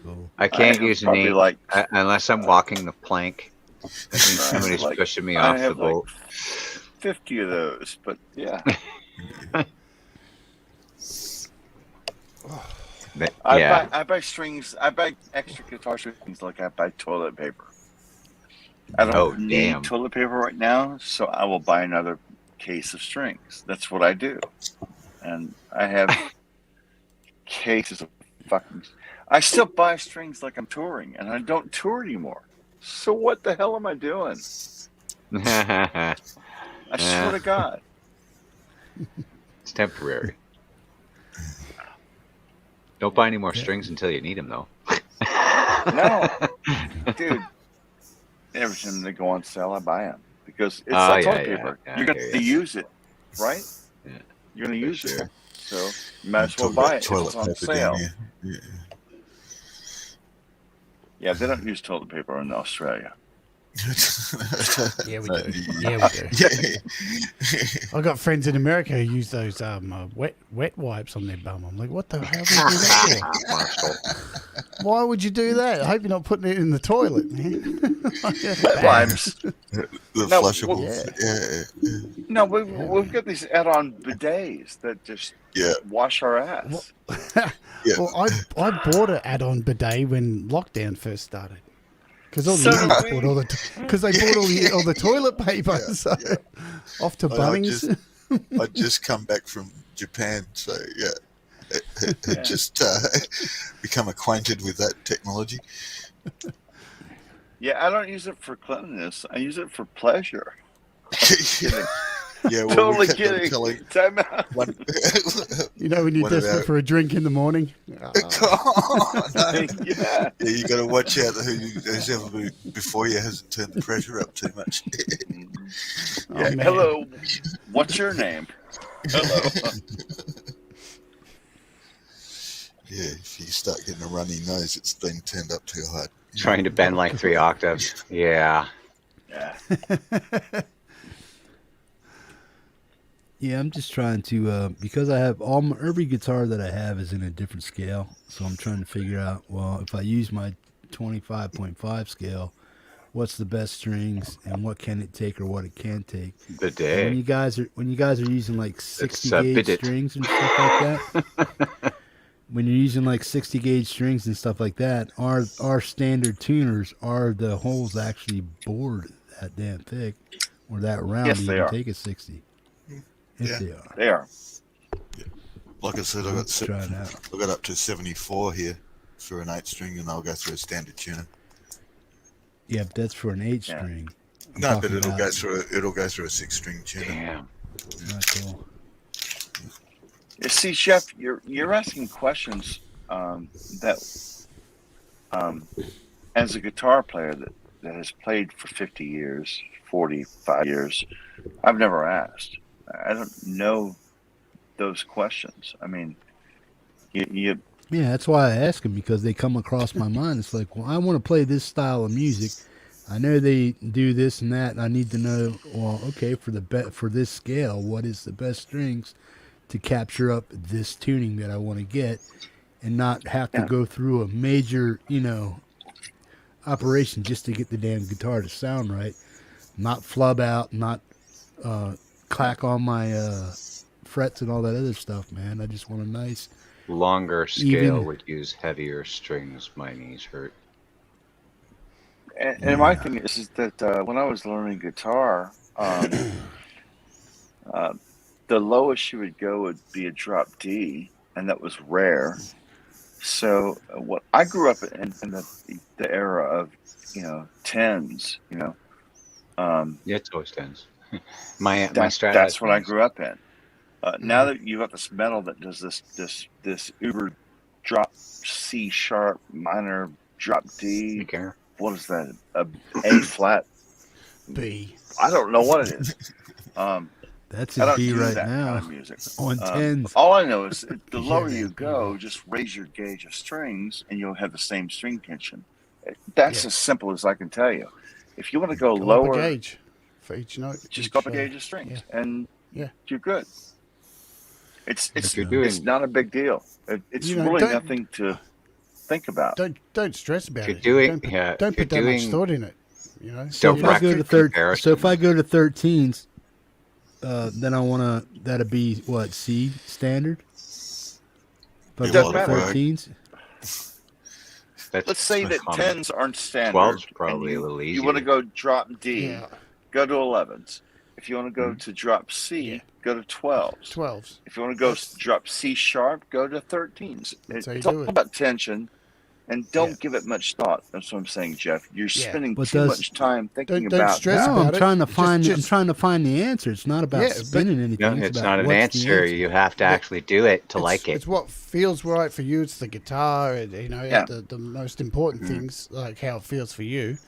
cool. I can't have use an probably 8 like unless I'm walking the plank. That means somebody's like pushing me I off the have like boat. 50 of those, but yeah. But, I yeah. buy strings. I buy extra guitar strings like I buy toilet paper. I don't Oh, need damn. toilet paper right now, so I will buy another case of strings. That's what I do, and I have cases of fucking. I still buy strings like I'm touring, and I don't tour anymore. So what the hell am I doing? I swear to God. It's temporary. Don't buy any more strings until you need them, though. No, dude. Every time they go on sale, I buy them because it's Oh, like yeah, toilet yeah, paper. yeah, You're I going hear to ya. use it, right? Yeah, You're going to for use sure. it. So you might as well Talk buy about it if toilet it's on paper sale. down here. Yeah. Yeah, they don't use toilet paper in Australia. Yeah, we No, do. Yeah, we do. Yeah. I got friends in America who use those wet wipes on their bum. I'm like, what the hell do you do that for? Marshall. Why would you do that? I hope you're not putting it in the toilet, man. Wet wipes. The No, flushables. Yeah. No, we've got these add-on bidets that just Yeah. wash our ass. Yeah. Well, I bought an add-on bidet when lockdown first started. Because all So the do idiots we. bought all the because they bought all the toilet paper. Yeah, So yeah. off to I Bunnings. I'd just come back from Japan, so yeah. Yeah. Just become acquainted with that technology. Yeah, I don't use it for cleanliness. I use it for pleasure. Yeah, well, Totally we kept on kidding. telling Time out. one, You know when you're one of desperate our- for a drink in the morning. Oh, no. Yeah. Yeah, you got to watch out who's ever been before you hasn't turned the pressure up too much. Oh, Yeah. man. Hello. What's your name? Hello. Yeah, if you start getting a runny nose, it's been turned up too hard. Trying to bend like 3 octaves. Yeah. Yeah. Yeah, I'm just trying to because I have every guitar that I have is in a different scale, so I'm trying to figure out, well, if I use my 25.5 scale, what's the best strings and what can it take or what it can't take. And when Bidet. you guys are using like 60 It's, gauge bidet. strings and stuff like that, when you're using like 60 gauge strings and stuff like that, our standard tuners are the holes actually bored that damn thick or that round Yes, to they even are. take a 60. If Yeah. they are. They are. Like I said, I Let's try it out. got up to 74 here for an 8-string, and I'll go through a standard tuner. Yeah, but that's for an 8 Yeah. string. I'm No, but talking it'll about- go through a 6-string tuner. Damn. Not cool. You see, Chef, you're asking questions that, as a guitar player that has played for 50 years, 45 years, I've never asked. I don't know those questions. I mean, you Yeah, that's why I ask them, because they come across my mind. It's like, well, I want to play this style of music. I know they do this and that, and I need to know, well, okay, for this scale, what is the best strings to capture up this tuning that I want to get, and not have to Yeah. go through a major, operation just to get the damn guitar to sound right, not flub out, not clack on my frets and all that other stuff, man. I just want a nice. Longer scale Even- would use heavier strings. My knees hurt. and my thing is that when I was learning guitar, the lowest you would go would be a drop D, and that was rare. So what I grew up in the era of tens, Yeah, it's always tens. my that's Strat has what I tens. grew up in. Now that you've got this metal that does this uber drop C sharp minor drop You D, care? what is that? A flat? B. I don't know what it is. That's I a don't B do right that now. kind of music. On tens. All I know is the Yeah, lower man, you B go, roll. just raise your gauge of strings, and you'll have the same string tension. That's Yeah. as simple as I can tell you. If you want to go Go up a lower, gauge for each note. just each, go up a gauge of strings, and yeah. you're good. It's If you're doing- it's not a big deal. It's You know, really don't- nothing to think about. Don't stress about If it. you're doing- don't put, yeah, don't if you're put that much doing- thought in it. You know. So if I Direct go to so if I comparisons. go to 13s, then I wanna that'd be what C standard. If I It go doesn't to matter. 13s, That's Let's say that common. 10s aren't standard. 12's and probably a little You want to easier. go drop D, Yeah. go to 11s. If you want to go to drop C, Yeah. go to 12s. 12s. If you want to go drop C sharp, go to 13s. That's how you It's do all it. about tension, and don't Yeah. give it much thought. That's what I'm saying, Jeff. You're Yeah. spending But too does- much time thinking Don't about stress that. no, I'm about it. trying to Just- find. I'm just- trying to find the answer. It's not about Yeah, but- spinning anything. No, it's about not an what's the answer. You have to actually do it to like it. It's what feels right for you. It's the guitar, and, you know, Yeah. the most important things, like how it feels for you.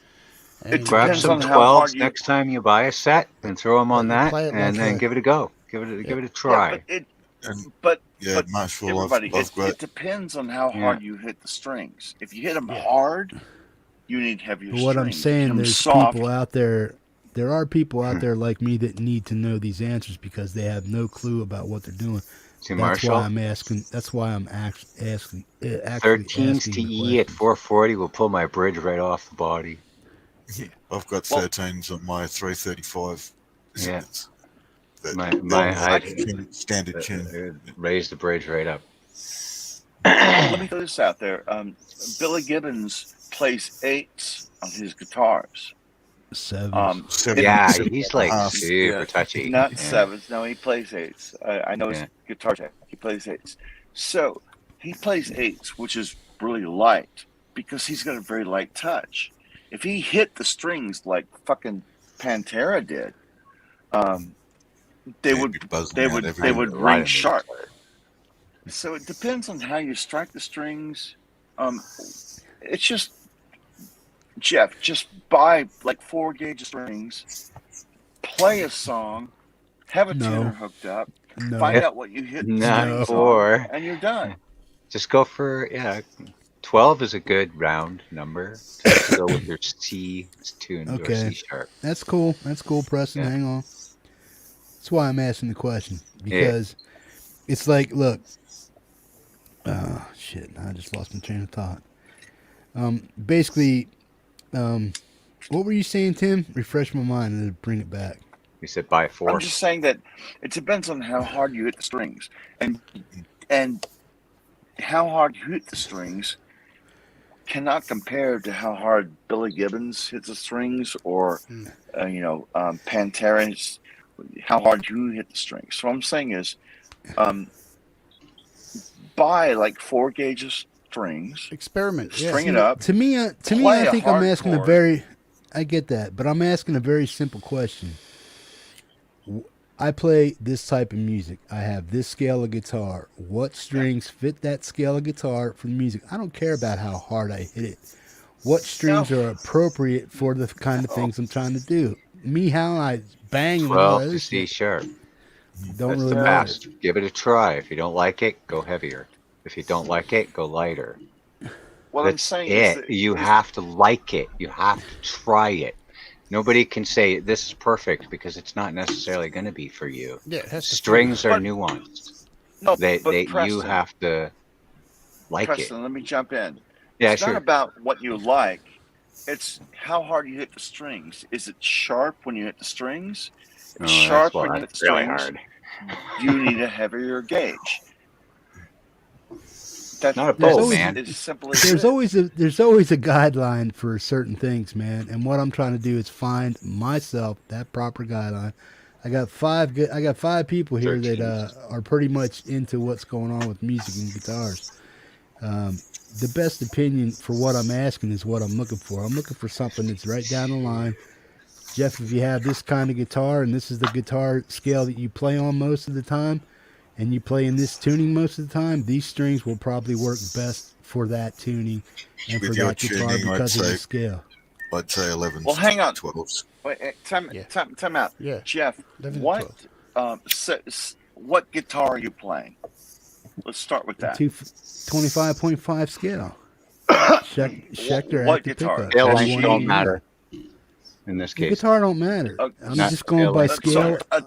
And Grab depends some on how hard 12s you- next time you buy a set and throw them on Yeah, you that, play it and like then a- give it a go. Give it a try. Yeah, And but yeah, but Marshall, everybody, I've got it depends on how Yeah. hard you hit the strings. If you hit them Yeah. hard, you need heavier But strings. what I'm If you hit saying, 'em there's soft, people out there. There are people out there like me that need to know these answers because they have no clue about what they're doing. See, That's Marshall, why I'm asking. That's why I'm asking. 13s asking to the E at questions. 440 will pull my bridge right off the body. I've got Well- 13s on my 335. Yeah. That- My that height standard tune. raise the bridge right up. let me throw this out there. Billy Gibbons plays 8s on his guitars. 7s. Seven- Yeah, seven he's and a like half. super Yeah. touchy. Not Yeah. 7s. No, he plays 8s. I know his Yeah. guitar tech. He plays 8s. So he plays 8s, which is really light because he's got a very light touch. If he hit the strings like fucking Pantera did, they Yeah, would it'd be buzzing they out would everywhere. they would A lot ring of sharp. So it depends on how you strike the strings. It's just Jeff, just buy like 4 gauge strings, play a song, have a No. tuner hooked up, No. find out what you hit, the Not strings four. on, and you're done. Just go for 12 is a good round number. To go with your C tuned or Okay. C sharp. That's cool. That's cool, Preston. Yeah. Hang on. That's why I'm asking the question because it's like, look. Shit! I just lost my train of thought. Basically, what were you saying, Tim? Refresh my mind and then bring it back. You said buy 4. I'm just saying that it depends on how hard you hit the strings, and how hard you hit the strings cannot compare to how hard Billy Gibbons hits the strings or Pantera's how hard you hit the strings. So what I'm saying is, buy like 4 gauges strings, Experiment. Yeah. string it up. To me, I Play a think I'm asking a hardcore. very. I get that, but I'm asking a very simple question. I play this type of music. I have this scale of guitar. What strings fit that scale of guitar for the music? I don't care about how hard I hit it. What strings are appropriate for the kind of things I'm trying to do? Me, how I bang and all 12 that to other C shit sharp. don't That's really the matter. best. Give it a try. If you don't like it, go heavier. If you don't like it, go lighter. What I'm That's saying is it. that You have to like it. You have to try it. Nobody can say this is perfect because it's not necessarily going to be for you. Yeah, it has to Strings are But- nuanced. no, They but you Preston, have to like Preston, let me jump in. it. Yeah, It's sure. not about what you like. It's how hard you hit the strings. Is it sharp when you hit the strings? If Oh, it's that's sharp why when you hit that's the really strings. hard. You need a heavier gauge. That's Not a There's bow, always- man. As simple as There's it. always a guideline for certain things, man. And what I'm trying to do is find myself that proper guideline. I got five people here that 13s. are pretty much into what's going on with music and guitars. The best opinion for what I'm asking is what I'm looking for. I'm looking for something that's right down the line. Jeff, if you have this kind of guitar and this is the guitar scale that you play on most of the time, and you play in this tuning most of the time, these strings will probably work best for that tuning and With for your that guitar tuning, I'd because of the say- scale. I'd say 11s. Well, hang on. 12s. Wait, time out. Yeah. Jeff, 11 and what guitar are you playing? Let's start with that. 25.5 scale. Schecter What at the guitar? pickup. Scale That's lengths one don't you matter in this The case. guitar don't matter. I'm Not just going scale by length. scale. So a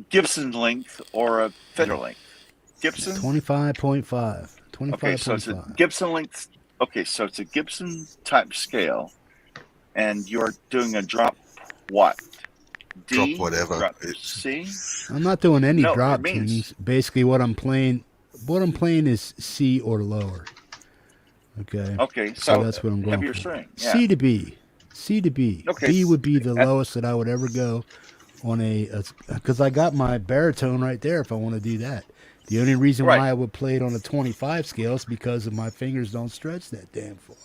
Gibson length or a Fender length? Gibson? 25.5. 25, so it's a 25. Gibson length. Okay, so it's a Gibson type scale, and you're doing a drop what? Drop D? whatever. Drop It's C? I'm not doing any No, drop it means tunings. Basically, what I'm playing is C or lower. Okay, okay. so So that's what I'm going heavier for. string. Yeah. C to B, C to B. Okay. B would be the Uh, lowest that I would ever go on because I got my baritone right there. If I want to do that, the only reason Right. why I would play it on a 25 scale is because of my fingers don't stretch that damn far.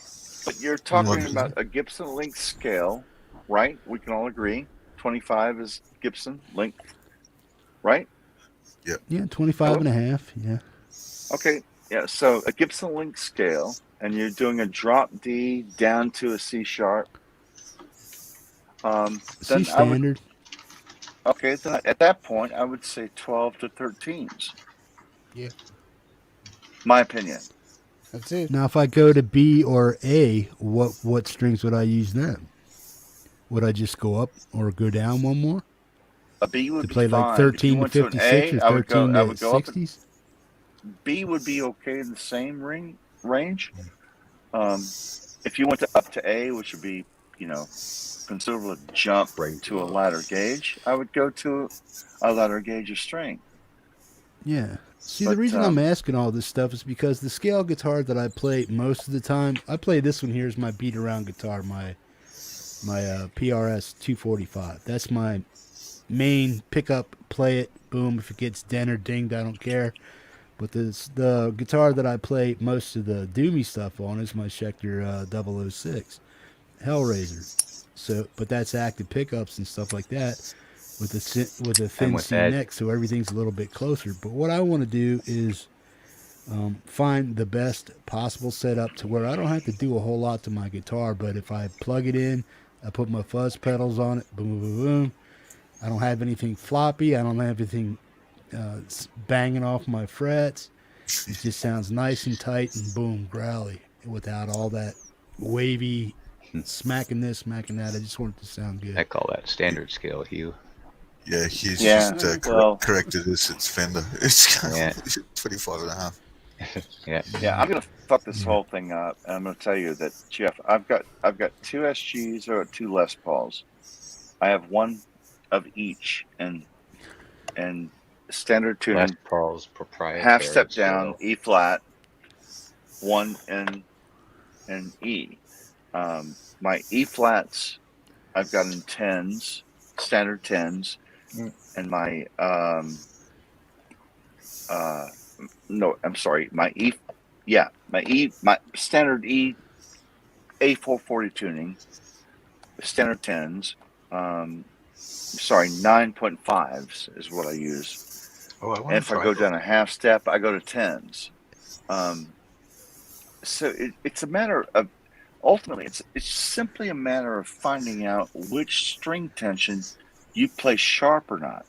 But you're You know talking what I'm about saying? a Gibson length scale, right? We can all agree. 25 is Gibson length, right? Yeah, 25 Hello? and a half. Yeah. Okay. Yeah. So a Gibson length scale, and you're doing a drop D down to a C sharp. C Then I would. standard. Okay. Then at that point, I would say 12 to 13s. Yeah, My opinion. that's it. Now, if I go to B or A, what strings would I use then? Would I just go up or go down one more A B would to be play like fine. If you 13 to went to an 56 A, or I would go. 13 I to would go up. 60s? B would be okay in the same range. If you went up to A, which would be, considerable jump to a ladder gauge, I would go to a ladder gauge of string. Yeah. See, But the reason I'm asking all this stuff is because the scale guitar that I play most of the time, I play this one here as my beat around guitar, my PRS 245. That's my main pickup, play it, boom. If it gets dent or dinged, I don't care. But the guitar that I play most of the doomy stuff on is my Schecter 006 Hellraiser. So, but that's active pickups and stuff like that with a thin with C that- neck, so everything's a little bit closer. But what I want to do is find the best possible setup to where I don't have to do a whole lot to my guitar. But if I plug it in, I put my fuzz pedals on it, boom, boom, boom, boom. I don't have anything floppy. I don't have anything banging off my frets. It just sounds nice and tight and boom, growly, without all that wavy smacking this, smacking that. I just want it to sound good. I call that standard scale, Hugh. yeah, he's Yeah, just well- corrected us. It's Fender. It's Yeah. 25 and a half. Yeah. Yeah, I'm gonna fuck this whole thing up, and I'm gonna tell you that, Jeff. I've got two SGs or two Les Pauls. I have one of each, and standard tuning. Les Paul's proprietary. Half step scale. down, E flat, one and E. My E flats, I've got in tens, standard tens, and my no, I'm sorry, my standard E A440 tuning, standard tens. Sorry, 9.5s is what I use. Oh, I And want if I go down a half step, I go to tens. So it's a matter of, ultimately, it's simply a matter of finding out which string tension you play sharp or not.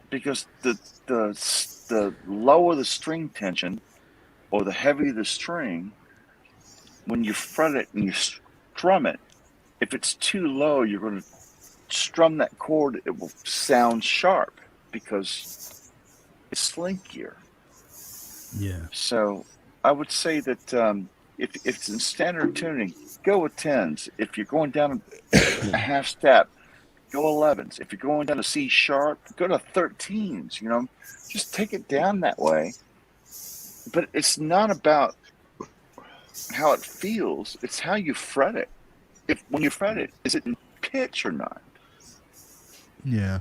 Because the lower the string tension, or the heavier the string, when you fret it and you strum it, if it's too low, you're going to strum that chord. It will sound sharp because it's slinkier. Yeah. So I would say that if it's in standard tuning, go with tens. If you're going down a half step, go 11s. If you're going down to C sharp, go to 13s. Just take it down that way. But it's not about how it feels; it's how you fret it. When you fret it, is it in pitch or not? Yeah.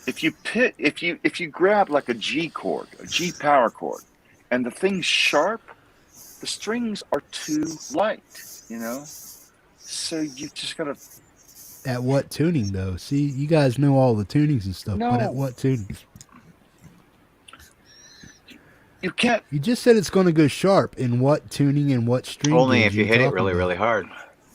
If you grab like a G chord, a G power chord, and the thing's sharp, the strings are too light, So you just gotta. At what tuning though? See, you guys know all the tunings and stuff, but at No. what tunings? You can't. You just said it's going to go sharp. In what tuning and what string? Only gauge if you are hit it talking really, about? really hard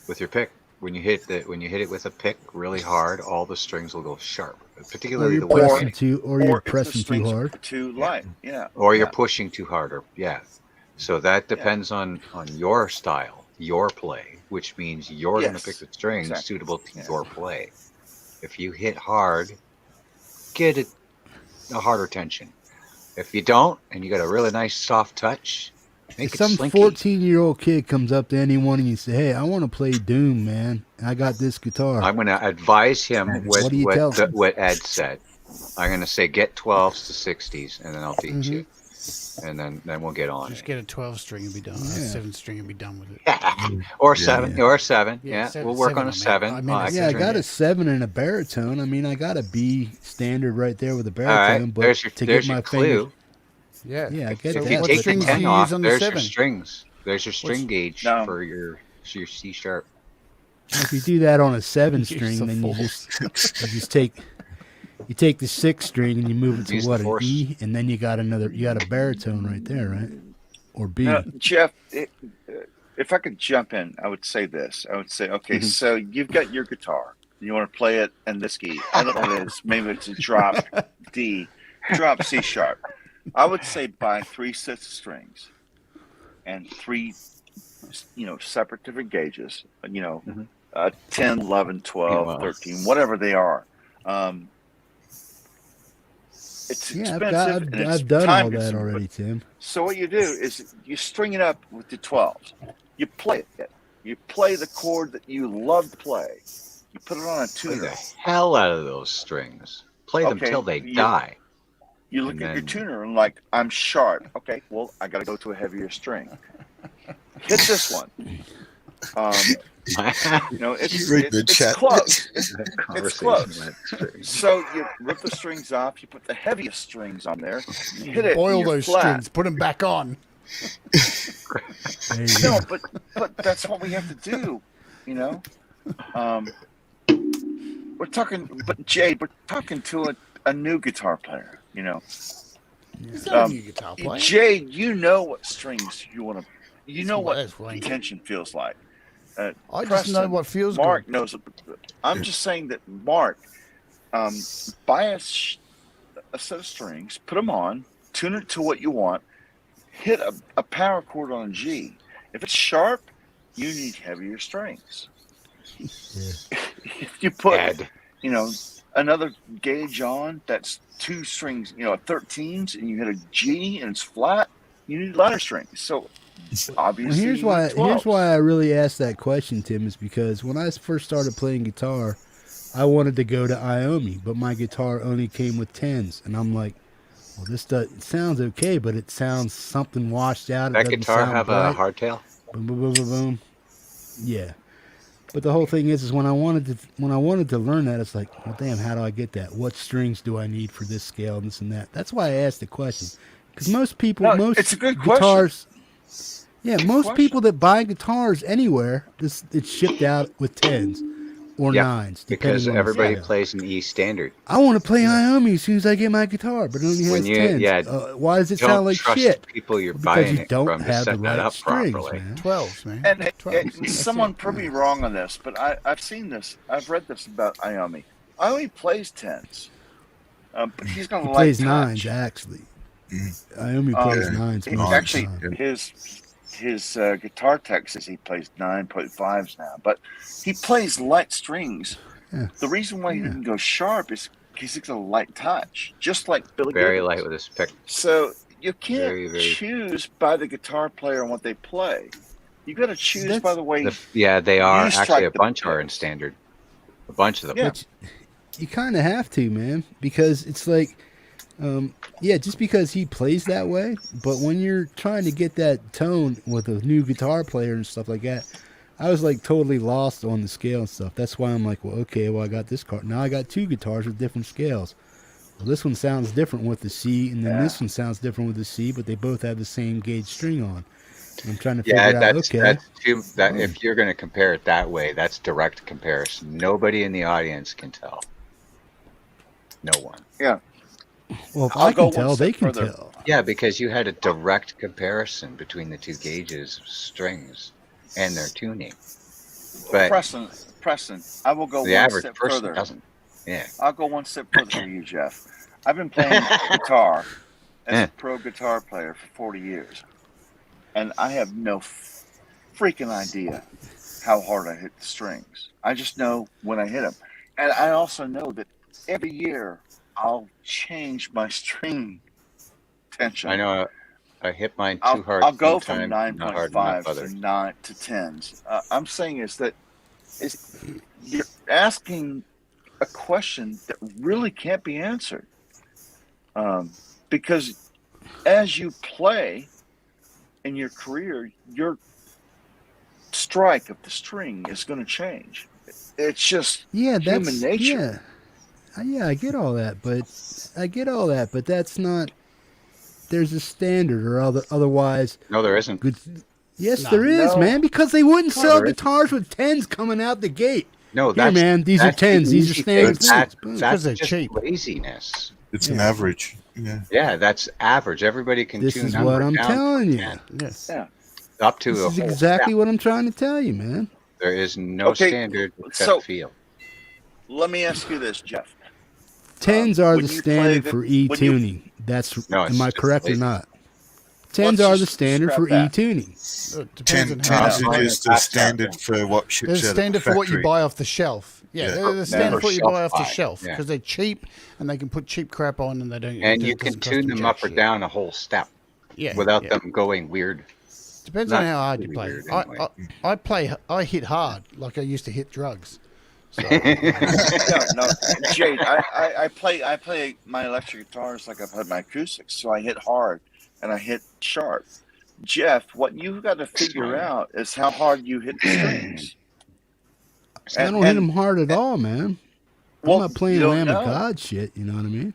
with your pick. When you hit it with a pick really hard, all the strings will go sharp. Or Particularly you're the pressing way, too, or you're if the pressing too strings are hard. too light. Yeah. or you're Yeah. pushing too hard, or So that depends on your style, your play, which means you're going to Yes, pick the strings exactly. suitable to Yeah. your play. If you hit hard, get a harder tension. If you don't, and you got a really nice soft touch, make If it some slinky. 14-year-old kid comes up to anyone and you say, "Hey, I want to play Doom, man. I got this guitar." I'm going to advise him What do you tell him? what Ed said. I'm going to say get 12s to 60s, and then I'll teach Mm-hmm. you, and then we'll get on Just it. get a 12 string and be done. A Yeah. 7 string and be done with it. Or seven. Yeah. Or seven. Yeah, Yeah, seven- we'll work seven, on I a meant. 7. I meant a can Yeah, I try got it. a 7 and a baritone. I mean, I got a B standard right there with a All baritone, right, but there's your to there's get your my clue. fingers, Yeah. yeah, I get So If that. you what take the strings do 10 you off, use on the there's your 7? strings. There's your string gauge No. for your C sharp. If you do that on a 7 Use string, the then you fours. just take the 6 string and you move it to Use the what, an fours. E, and then you got a baritone right there, right? Or B. Now, Jeff, if I could jump in, I would say this. I would say, okay, Mhm. so you've got your guitar. You want to play it in this key. I don't know what it is. Maybe it's a drop D, drop C sharp. I would say buy 3 sets of strings and 3, separate different gauges, Mhm. 10, 11, 12, Wow. 13, whatever they are. It's Yeah, expensive and it's I've done all time that consuming, already, Tim. so what you do is you string it up with the 12s. You play it. You play the chord that you love to play. You put it on a Play tuner. the hell out of those strings. Play them Okay, till they you- die. You look And at your then- tuner and like, I'm sharp. Okay, well, I got to go to a heavier string. Hit this one. It's Read the chat. close. Conversation close. went straight. So you rip the strings off. You put the heaviest strings on there. You hit it. Boil and you're those flat. strings. Put them back on. There you No, go. but that's what we have to do, We're talking, but Jade, we're talking to a new guitar player, He's not a new guitar player. Jade, you know what strings you want to, you know what That's right. tension feels like. I just Preston, know what feels Mark good. knows. I'm just saying that Mark, buy a set of strings, put them on, tune it to what you want, hit a power chord on a G. If it's sharp, you need heavier strings. If you put, Ed. another gauge on that's 2 strings, 13s, and you hit a G and it's flat, you need lighter strings. So obviously, Well, here's why I really asked that question, Tim, is because when I first started playing guitar, I wanted to go to Iomi, but my guitar only came with 10s, and I'm like, well, it sounds okay, but it sounds something washed out. It That doesn't guitar sound have bright. a hardtail? Boom, boom, boom, boom, boom. Yeah. But the whole thing is when I wanted to learn that, it's like, well, damn, how do I get that? What strings do I need for this scale and this and that? That's why I asked the question. Because most people, No, most it's a good guitars, yeah, Good most question. people that buy guitars anywhere, it's shipped out with 10s or Yeah, 9s, because depending on everybody the scale. plays an E standard. I want to play Iomi as soon as I get my guitar, but it only has When you- 10s. yeah, Why does it Don't sound like trust shit? people you're Because buying you it don't from to have the set that right up strings, properly. man. 12s, man. And 12s. That's someone it. prove me wrong on this, but I've seen this. I've read this about Iomi. Iomi plays 10s, but he's going He to plays touch. 9s, actually. Iomi plays 9s He- most of the actually, time. his guitar tech says he plays 9.5s now, but he plays light strings. Yeah. The reason why he Yeah. didn't go sharp is because he's a light touch, just like Billy Very Gibbons. light with his pick. So you can't Very, very- choose by the guitar player and what they play. You got to choose That's- by the way. Yeah, they are. You Actually, strike a the bunch are in picks. standard. A bunch of them. Yeah. But you kind of have to, man, because it's like, just because he plays that way, but when you're trying to get that tone with a new guitar player and stuff like that, I was like totally lost on the scale and stuff. That's why I'm like, well, okay, I got this car. Now I got 2 guitars with different scales. Well, this one sounds different with the C, and then this one sounds different with the C, but they both have the same gauge string on. I'm trying to figure Yeah, out, that's okay. if you're going to compare it that way, that's direct comparison. Nobody in the audience can tell. No one. Well, if I'll I go can one tell, step they can further. tell. Yeah, because you had a direct comparison between the 2 gauges of strings and their tuning. But Preston, I will go the one average step person further. doesn't. Yeah. I'll go one step further for you, Jeff. I've been playing guitar as Yeah. a pro guitar player for 40 years, and I have no freaking idea how hard I hit the strings. I just know when I hit them, and I also know that every year I'll change my string tension. I know I hit mine too I'll, hard. I'll go from sometimes, not hard enough 9.5 to others. 9 to 10s. I'm saying is that you're asking a question that really can't be answered. Because as you play in your career, your strike of the string is going to change. It's just human nature. Yeah, I get all that, but that's not. There's a standard, or otherwise. No, there isn't. Good. Yes, No. there is, No. man. Because they wouldn't No, sell there isn't. guitars with 10s coming out the gate. No, Here, that's man. These are that's the 10s. These are easy standard thing. things. Boom. That's they're just cheap. laziness. It's an average. Yeah. Yeah, that's average. Everybody can This tune is up what or I'm down telling to you. 10, Yes. Yeah. up to This a is whole exactly step. what I'm trying to tell you, man. There is no Okay, standard except so- feel. Let me ask you this, Jeff. 10s are when the you play standard the- for E when you- tuning. That's No, it's am I just correct or lazy. not? 10s Let's are the just standard scrap for E that. tuning. It depends on how Tens you are buy just it. a standard for what ships There's a out of standard the for what you factory. buy off the shelf. Yeah, Yeah. they're the standard Or for what you shelf buy off the buy, shelf yeah. because they're cheap and they can put cheap crap on and they don't. And it you can doesn't cost tune them jack up or shit. down a whole step Yeah, without yeah. them going weird. Depends not on how hard you really play. weird anyway. I hit hard like I used to hit drugs. So, No, Jade. I play my electric guitars like I play my acoustics, so I hit hard and I hit sharp. Jeff, what you've got to figure out is how hard you hit the strings. I don't hit them hard at all, man. Well, I'm not playing you don't Lamb know. of God shit. You know what I mean?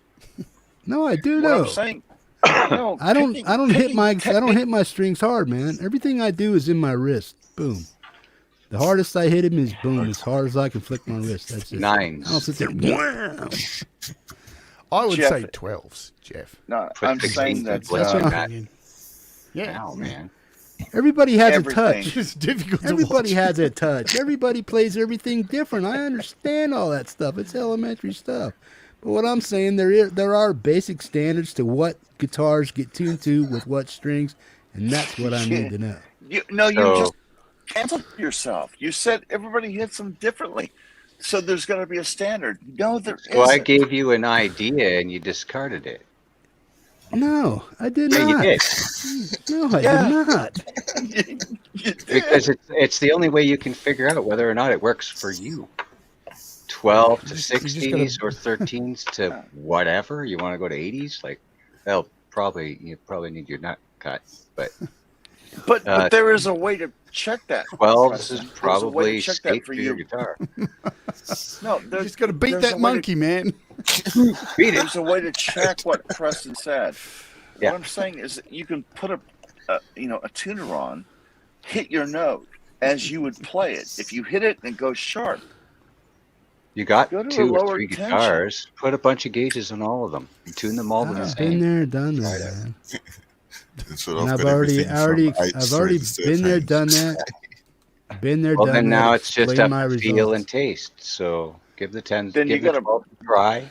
No, I do What know. I'm saying, no, I don't picking hit my strings hard, man. Everything I do is in my wrist. Boom. The hardest I hit him is boom, as hard as I can flick my wrist. That's it. Nines. I don't sit there. Wow. I would Jeff- say 12s, Jeff. No, Put I'm 16 saying that blitz on on that. that. Opinion. Yeah, Wow, man. Everybody has Everything. a touch. it's difficult to Everybody watch. has a touch. Everybody plays everything different. I understand all that stuff. It's elementary stuff. But what I'm saying, there are basic standards to what guitars get tuned to with what strings, and that's what I need to know. you So- just canceled yourself. You said everybody hits them differently, so there's got to be a standard. No, there So I isn't. gave you an idea and you discarded it. No, I did Yeah, not. you did. No, I Yeah. did not. You did. Because it's the only way you can figure out whether or not it works for you. 12 to You just gotta- 60s or 13s to whatever. You want to go to 80s? Like, you probably need your nut cut. But But there is a way to check that. 12s Preston. is There's a way to probably check safe that for your guitar. No, You there's, just got to beat there's that a way monkey, man. Beat it. there's a way to check what Preston said. Yeah. What I'm saying is that you can put a tuner on, hit your note as you would play it. If you hit it and it goes sharp, You got Go to a 2 or lower 3 tension. guitars. Put a bunch of gauges on all of them. And tune them all to the I've been same. there, done that, man. That's what And I've I've got already everything from 8 I've already strings to been there, 13s. done that. Been there, Well, done then that. now it's just explain up my to feel results. and taste. So give the 10, Then you give the gotta- 12 a try.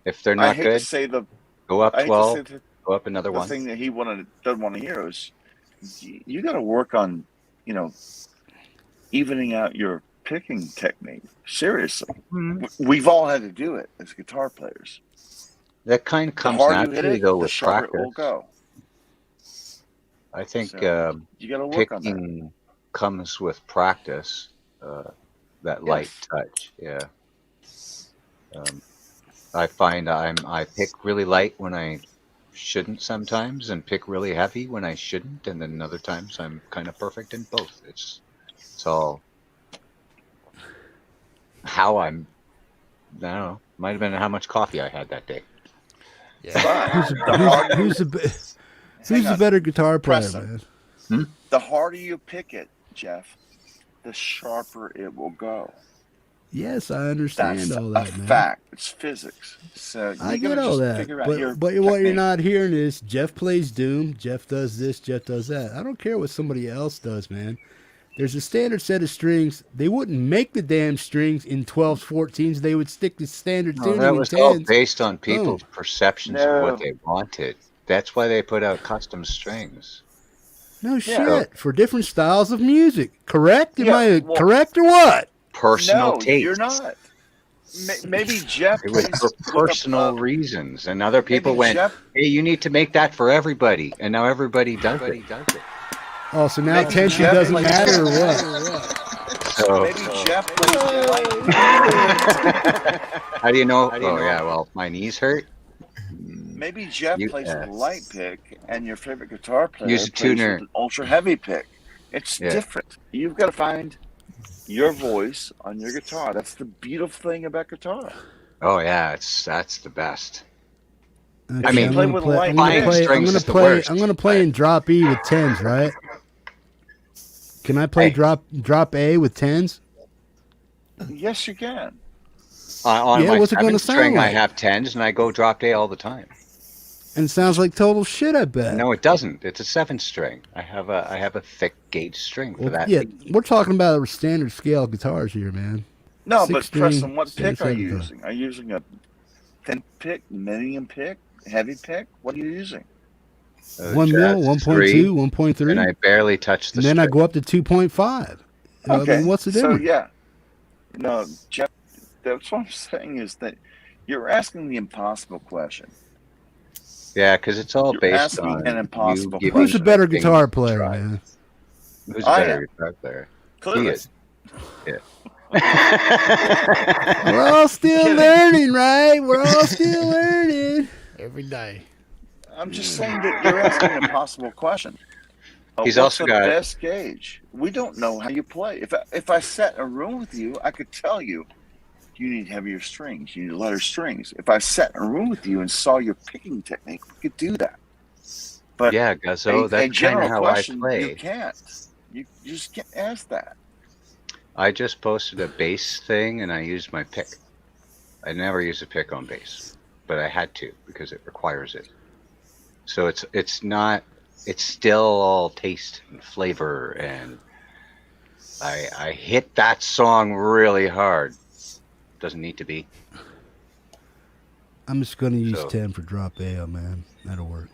If they're I not hate good, to say go up I hate 12, to say the, go up another the one. thing that he doesn't want to hear is you got to work on, evening out your picking technique. Seriously, we've all had to do it as guitar players. That kind of The comes harder you hit naturally it, though the with sharper it practice. will go. I think So, you got to work on that. picking comes with practice. That light touch, yeah. I find I pick really light when I shouldn't sometimes, and pick really heavy when I shouldn't, and then other times I'm kind of perfect in both. It's all how I don't know. Might have been how much coffee I had that day. But Who's Hang a on. better guitar player, Preston. man? the harder you pick it, Jeff, the sharper it will go. Yes, I understand That's all a that, man. fact. It's physics. So I you get gotta all just that, figure out but your what you're technique. not hearing is Jeff plays Doom, Jeff does this, Jeff does that. I don't care what somebody else does, man. There's a standard set of strings. They wouldn't make the damn strings in 12s, 14s. They would stick to standard No, tuning that in was all 10s. based on people's perceptions of what No. they wanted. That's why they put out custom strings. No Yeah. shit. For different styles of music. Correct? Am Yeah, I well- correct or what? Personal No, taste. you're not. maybe Jeff It was plays for with personal reasons, and other people maybe went, Jeff, "Hey, you need to make that for everybody," and now everybody does it. Oh, so now maybe tension Jeff doesn't plays matter or with- what? So, maybe Jeff plays the light. how do you know? Oh, yeah. Well, if my knees hurt, Maybe Jeff You- plays yeah. with a light pick, and your favorite guitar player Use a plays tuner. with an ultra heavy pick. It's Yeah. different. You've got to find your voice on your guitar. That's the beautiful thing about guitar. oh yeah, that's the best. Okay, I mean, play with a light flying pick. strings is the worst. I'm gonna play in drop E with tens, right? Can I play Hey. drop A with tens? Yes, you can. On Yeah, my what's it gonna 7th string, sound I like? have 10s, and I go drop A all the time. And it sounds like total shit, I bet. No, it doesn't. It's a 7th string. I have a thick gauge string for Well, that. yeah, we're talking about standard scale guitars here, man. No, Six but string, Preston, what pick are 77 you bar. using? Are you using a thin pick, medium pick, heavy pick? What are you using? 1 mil, Jazz 1.2, 1.3, and I barely touch the and then I string. go up to 2.5. Okay, I mean, what's the so difference? yeah, no, Jeff. That's what I'm saying is that you're asking the impossible question. Yeah, because it's all You're based asking on an impossible you question. Who's a giving better things guitar a player, try. man? Who's a I better am. guitar player? Clearly. He is. Yeah. We're all still learning, right? We're all still learning. Every day. I'm just saying that you're asking an impossible question. He's What's also the got- best gauge? We don't know how you play. If I sat in a room with you, I could tell you need heavier strings, you need lighter strings. If I sat in a room with you and saw your picking technique, we could do that. But Yeah, Guzzo, a that's kind general of how question, I play. you can't. You just can't ask that. I just posted a bass thing, and I used my pick. I never use a pick on bass, but I had to because it requires it. So it's not. It's still all taste and flavor, and I hit that song really hard. Doesn't need to be. I'm just going to use So- 10 for drop A, man. That'll work.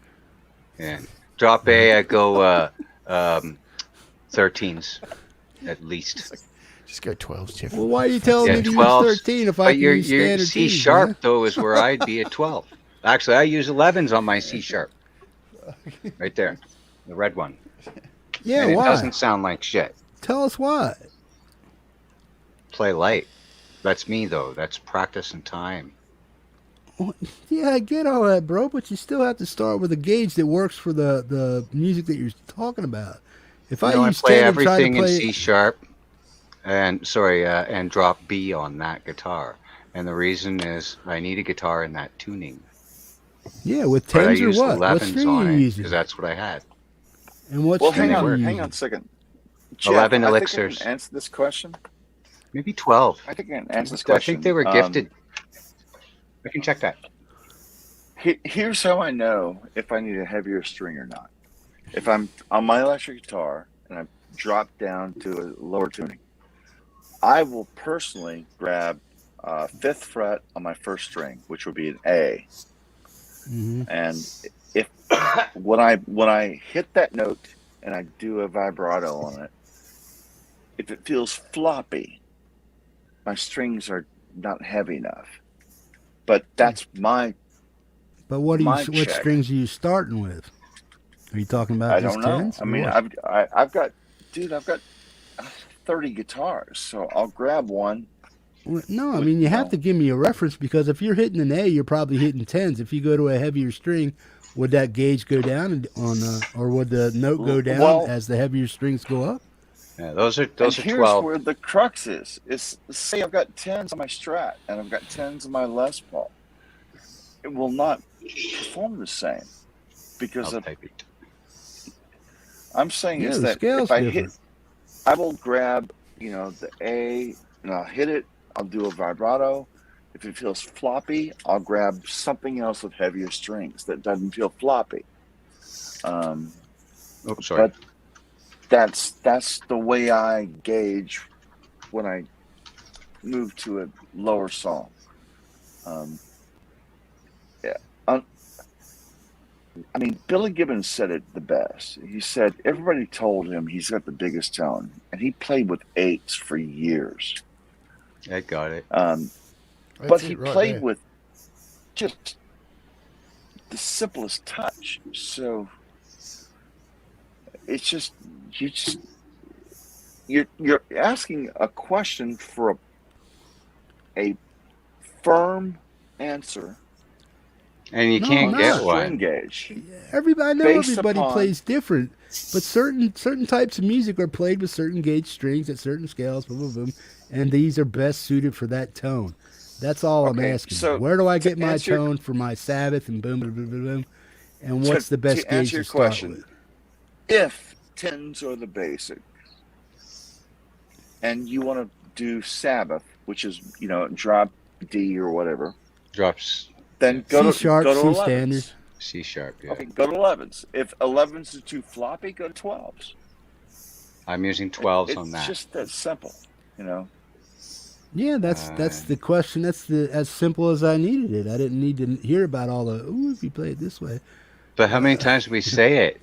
And drop A, I go 13s at least. Just go 12s, Jeff. Well, why are you telling Yeah, me to 12s. use 13 if I But can your use standard C keys, sharp man? though is where I'd be at 12. Actually, I use 11s on my C sharp. Right there, the red one. Yeah, and it why? doesn't sound like shit. Tell us why. Play light. That's me though. That's practice and time. Well, yeah, I get all that, bro, but you still have to start with a gauge that works for the music that you're talking about. If I I use play 10 and try to everything in play, C sharp, and and drop B on that guitar. And the reason is I need a guitar in that tuning. yeah, with But I 10s or use what? What 11s string on are you it using? because that's what I had. And what Well, string hang are on, you hang on using? a second. Jeff, 11 I think I elixirs. can answer this question. Maybe 12. I think I can answer this I question. think they were gifted. I can check that. Here's how I know if I need a heavier string or not. If I'm on my electric guitar and I drop down to a lower tuning, I will personally grab 5th fret on my first string, which would be an A. Mm-hmm. And if when I hit that note and I do a vibrato on it, if it feels floppy, my strings are not heavy enough. But that's my But what my what check. strings are you starting with? Are you talking about I just don't know. 10s? I or mean, what? I've got 30 guitars, so I'll grab one. Well, no, I with, mean, you you have know- to give me a reference because if you're hitting an A, you're probably hitting 10s. If you go to a heavier string, would that gauge go down or would the note go down Well- as the heavier strings go up? Yeah, those are And here's 12. where the crux is. Say I've got 10s on my Strat and I've got 10s on my Les Paul. It will not perform the same because I'll of, type it. I'm saying Yeah, is the that scale's if I different. hit, I will grab the A and I'll hit it. I'll do a vibrato. If it feels floppy, I'll grab something else with heavier strings that doesn't feel floppy. Oh, sorry. But that's the way I gauge when I move to a lower song. I mean, Billy Gibbons said it the best. He said everybody told him he's got the biggest tone, and he played with 8s for years. I got it. but he it right played there. with just the simplest touch. So it's just you're asking a question for a firm answer And you No, can't I'm get not. string one. gauge I know based everybody upon plays different, but certain types of music are played with certain gauge strings at certain scales, boom, boom, boom, and these are best suited for that tone. That's all I'm okay. asking. So Where do I get to my answer your tone for my Sabbath and boom, boom, boom, boom, boom, and to, what's the to best gauge answer to your start question, with? if tens are the basic, and you want to do Sabbath, which is drop D or whatever, Drops then C go sharp, to C standard. 11s. C sharp. Yeah. Okay, go to 11s. If 11s are too floppy, go to 12s. I'm using 12s on It's that. just that simple, you know. Yeah, that's the question. That's the as simple as I needed it. I didn't need to hear about all the ooh if you play it this way. But how many times do we say it?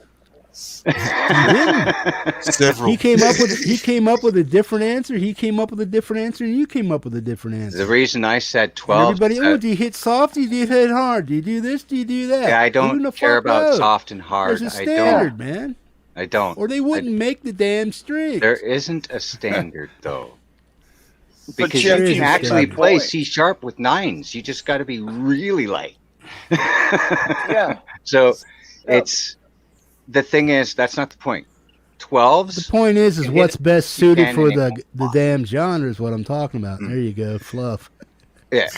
He didn't. Several. He came up with a different answer. He came up with a different answer, and you came up with a different answer. The reason I said 12. And everybody, oh, do you hit soft? Do you hit hard? Do you do this? Do you do that? Yeah, I Who don't the care fuck about knows? soft and hard. There's a I standard, don't. man. I don't. Or they wouldn't make the damn strings. There isn't a standard though. But Because Jeff, you There is can a actually standard. play C sharp with 9s. You just got to be really light. Yeah. So Yeah. it's the thing is that's not the point. 12s. The point is you can what's hit it, best you suited can, for and it the damn genre is what I'm talking about. Mm. There you go, fluff. Yeah.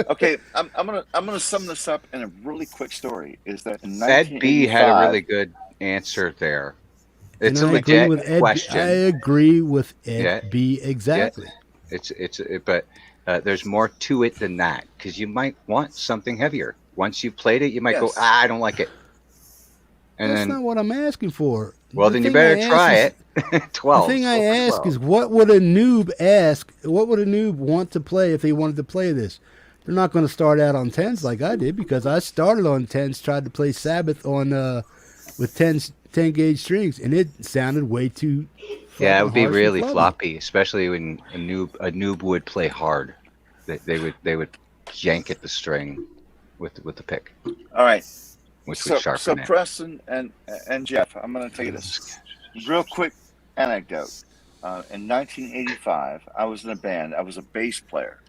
Okay, I'm gonna sum this up in a really quick story. Is that in Ed B had a 1985? really good answer there. And It's a I agree legit with Ed. question. I agree with Ed Yeah. B. Exactly. But there's more to it than that because you might want something heavier. Once you've played it, you might go, Yes. I don't like it. And That's then, not what I'm asking for. well, The then you thing better I ask try is- it. 12. The thing I Go for ask 12. is, what would a noob ask? What would a noob want to play if they wanted to play this? They're not going to start out on 10s like I did because I started on 10s, tried to play Sabbath on with 10 gauge strings, and it sounded way too. Yeah, it would be harsh and really flubby. floppy, especially when a noob would play hard. They would yank at the string with the pick, All right. which So would sharpen so it. Preston and Jeff, I'm gonna tell you this real quick anecdote. In 1985, I was in a band. I was a bass player,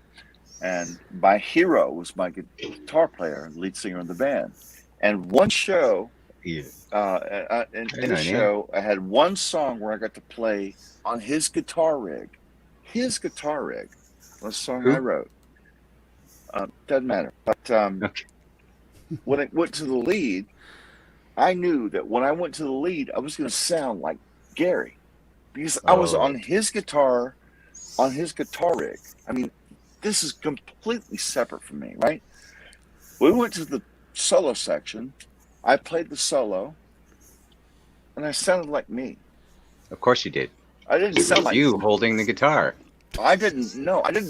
and my hero was my guitar player and lead singer of the band. And one show, Yeah. in Hey, a man, show, I had one song where I got to play on his guitar rig. His guitar rig was a song Who? I wrote. Doesn't matter. But Okay. when I went to the lead, I knew that when I went to the lead, I was going to sound like Gary because I was Oh. on his guitar rig. I mean, this is completely separate from me, right? We went to the solo section. I played the solo, and I sounded like me. Of course you did. I didn't It sound was like you holding the guitar. I didn't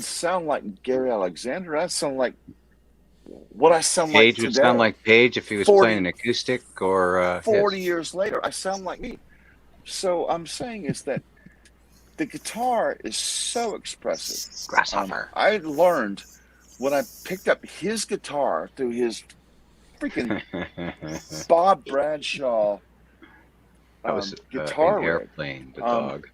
sound like Gary Alexander. I sound like what I sound Paige like would today. sound like Paige if he was 40 playing an acoustic or 40 his. years later, I sound like me. So I'm saying is that the guitar is so expressive. Grasshopper. I learned when I picked up his guitar through his freaking Bob Bradshaw That was guitar an rig. airplane, the dog.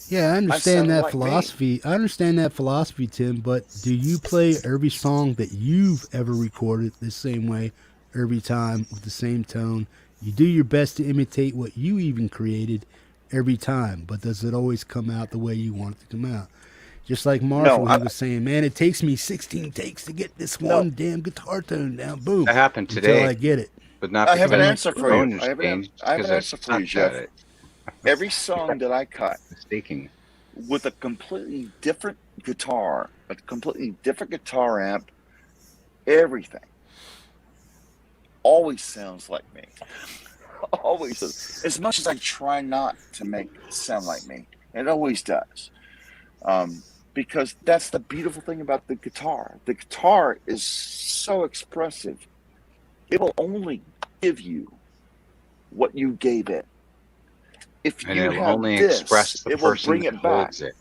Yeah, I understand sounded that like me. philosophy. I understand that philosophy, Tim. But do you play every song that you've ever recorded the same way, every time with the same tone? You do your best to imitate what you even created every time, but does it always come out the way you want it to come out? Just like Marshall, he was saying, man, it takes me 16 takes to get this one damn guitar tone down. Boom. That happened Until today. I get it. But not I have an because answer for phone you. has I have changed, an because answer for you, sucked at Jeff. it. Every song that I cut Mistaking. with a completely different guitar, a completely different guitar amp, everything always sounds like me. Always. As much as I try not to make it sound like me, it always does. Because that's the beautiful thing about the guitar. The guitar is so expressive. It will only give you what you gave it. If And you it'll have only this, express the it will person bring that it back. holds it.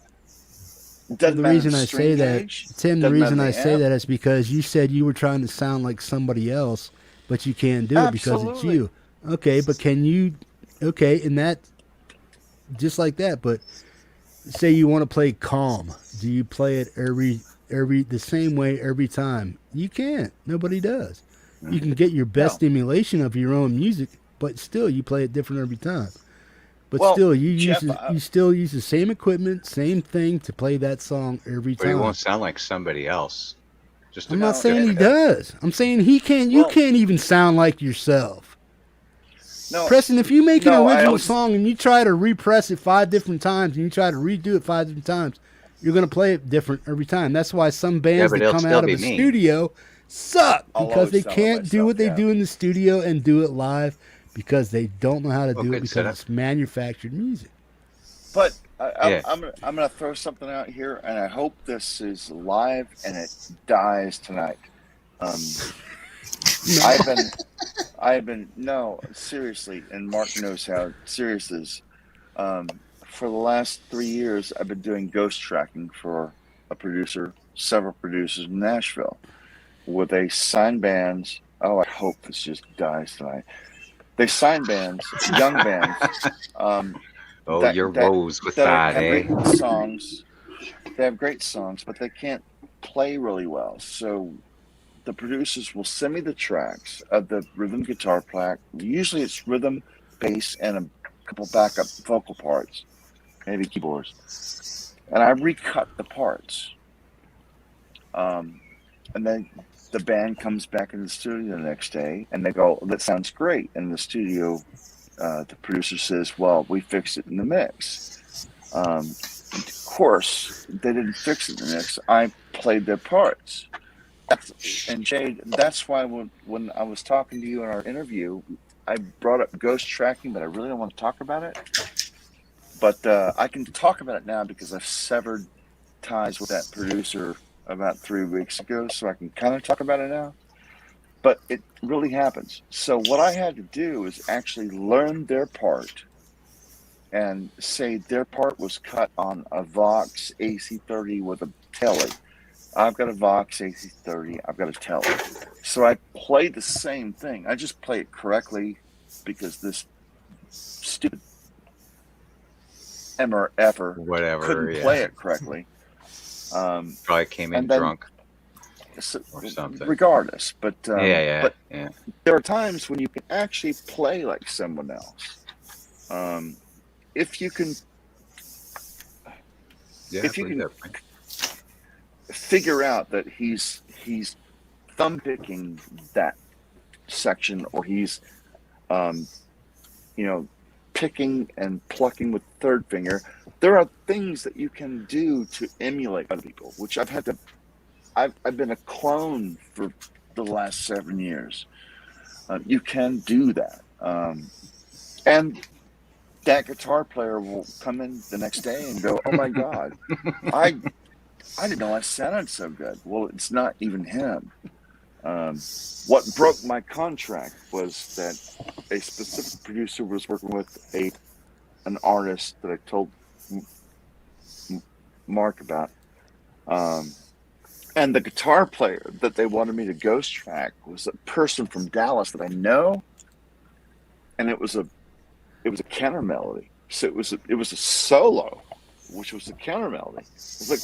Doesn't the matter reason the I string say that, gauge, Tim, the doesn't matter reason I the say amp. that is because you said you were trying to sound like somebody else, but you can't do it because it's Absolutely. you. Okay, but can you? Okay, and that just like that. But say you want to play calm, do you play it every the same way every time? You can't. Nobody does. You can get your best No. emulation of your own music, but still you play it different every time. But Well, still, Jeff, you still use the same equipment, same thing to play that song every But he time. won't sound like somebody else. Just I'm a, not No, saying just he a, does. I'm saying he can't. You well, can't even sound like yourself. no, Preston, if you make an no. original song and you try to repress it 5 different times and you try to redo it 5 different times, you're gonna play it different every time. That's why some yeah, bands but that it'll come still out of be a me. studio suck I'll because always they sound like can't do myself. what they Yeah, do in the studio and do it live because they don't know how to Well, do it good because setup. it's manufactured music. but Yeah. I'm gonna throw something out here, and I hope this is live and it dies tonight. Um, I've been no, seriously, and Mark knows how serious this is. For the last 3 years, I've been doing ghost tracking for several producers in Nashville, where they sign bands. Oh, I hope this just dies tonight. They sign bands, young bands, um, Oh, that your that woes with that that, have eh? great songs. They have great songs, but they can't play really well. So the producers will send me the tracks of the rhythm guitar plaque. Usually it's rhythm, bass, and a couple backup vocal parts, maybe keyboards. And I recut the parts. And then the band comes back in the studio the next day and they go, that sounds great. And the studio, the producer says, well, we fixed it in the mix. Of course, they didn't fix it in the mix. I played their parts. And Jade, that's why when I was talking to you in our interview, I brought up ghost tracking, but I really don't want to talk about it. But I can talk about it now because I've severed ties with that producer about 3 weeks ago, so I can kind of talk about it now. But it really happens. So what I had to do is actually learn their part and say their part was cut on a Vox AC30 with a telly. I've got a Vox AC30. I've got a telly. So I play the same thing. I just play it correctly because this stupid MRFer Whatever, couldn't yeah. play it correctly. Probably came in and then drunk so, or something. regardless, but Yeah. there are times when you can actually play like someone else. If you can Yeah, if you I can believe that. figure out that he's thumb picking that section, or he's picking and plucking with third finger, there are things that you can do to emulate other people, which I've been a clone for the last 7 years. You can do that. And that guitar player will come in the next day and go, oh my God, I didn't know I sounded so good. Well, it's not even him. What broke my contract was that a specific producer was working with an artist that I told Mark about. And the guitar player that they wanted me to ghost track was a person from Dallas that I know, and it was a counter melody. So it was a solo, which was a counter melody. It's like,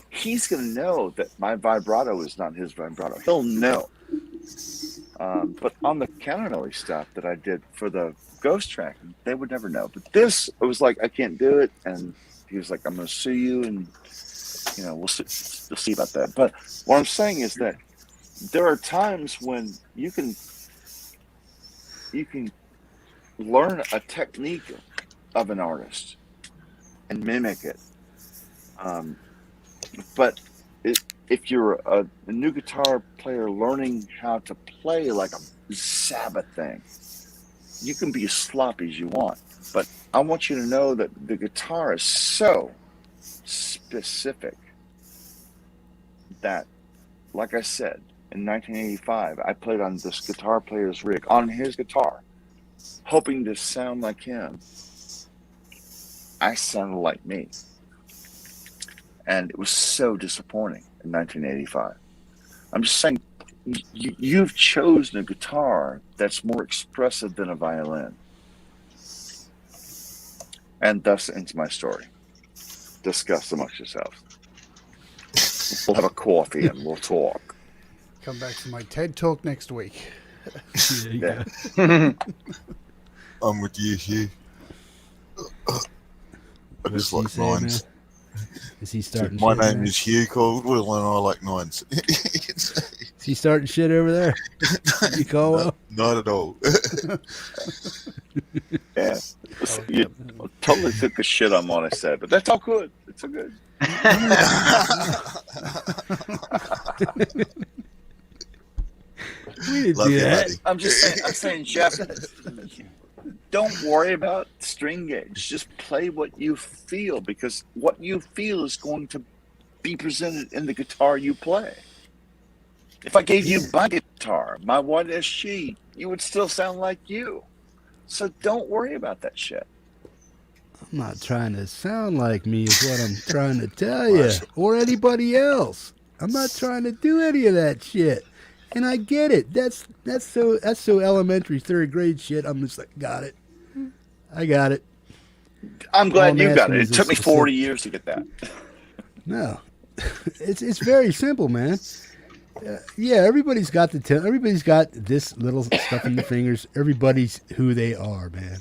he's gonna know that my vibrato is not his vibrato. He'll know. But on the counter melody stuff that I did for the ghost tracking, they would never know. But this, it was like, I can't do it, and he was like, I'm gonna sue you, and we'll see about that. But what I'm saying is that there are times when you can learn a technique of an artist and mimic it. But if you're a new guitar player learning how to play like a Sabbath thing, you can be as sloppy as you want. But I want you to know that the guitar is so specific that, like I said, in 1985, I played on this guitar player's rig, on his guitar, hoping to sound like him. I sounded like me. and it was so disappointing in 1985. I'm just saying, you've chosen a guitar that's more expressive than a violin. And thus ends my story. Discuss amongst yourselves. We'll have a coffee and we'll talk. Come back to my TED Talk next week. Yeah. I'm with you, Hugh. I What's just he like saying, nines. man? Is he starting My shit, name man? is Hugh Caldwell, and I like nines. Is he starting shit over there? You call well? Not at all. Yeah. You totally took the shit on what I said, but that's all good. It's all good. We didn't Love do you, that. buddy. I'm saying, Jeff, don't worry about string gauge. Just play what you feel, because what you feel is going to be presented in the guitar you play. If I gave you my guitar, my What SG, you would still sound like you. So don't worry about that shit. I'm not trying to sound like me is what I'm trying to tell you, or anybody else. I'm not trying to do any of that shit. And I get it. That's so elementary, third grade shit. I'm just like, got it. I got it. I'm All glad I'm you got asking it. is It a took me specific- 40 years to get that. No, it's very simple, man. Yeah, everybody's got everybody's got this little stuff in the fingers. Everybody's who they are, man.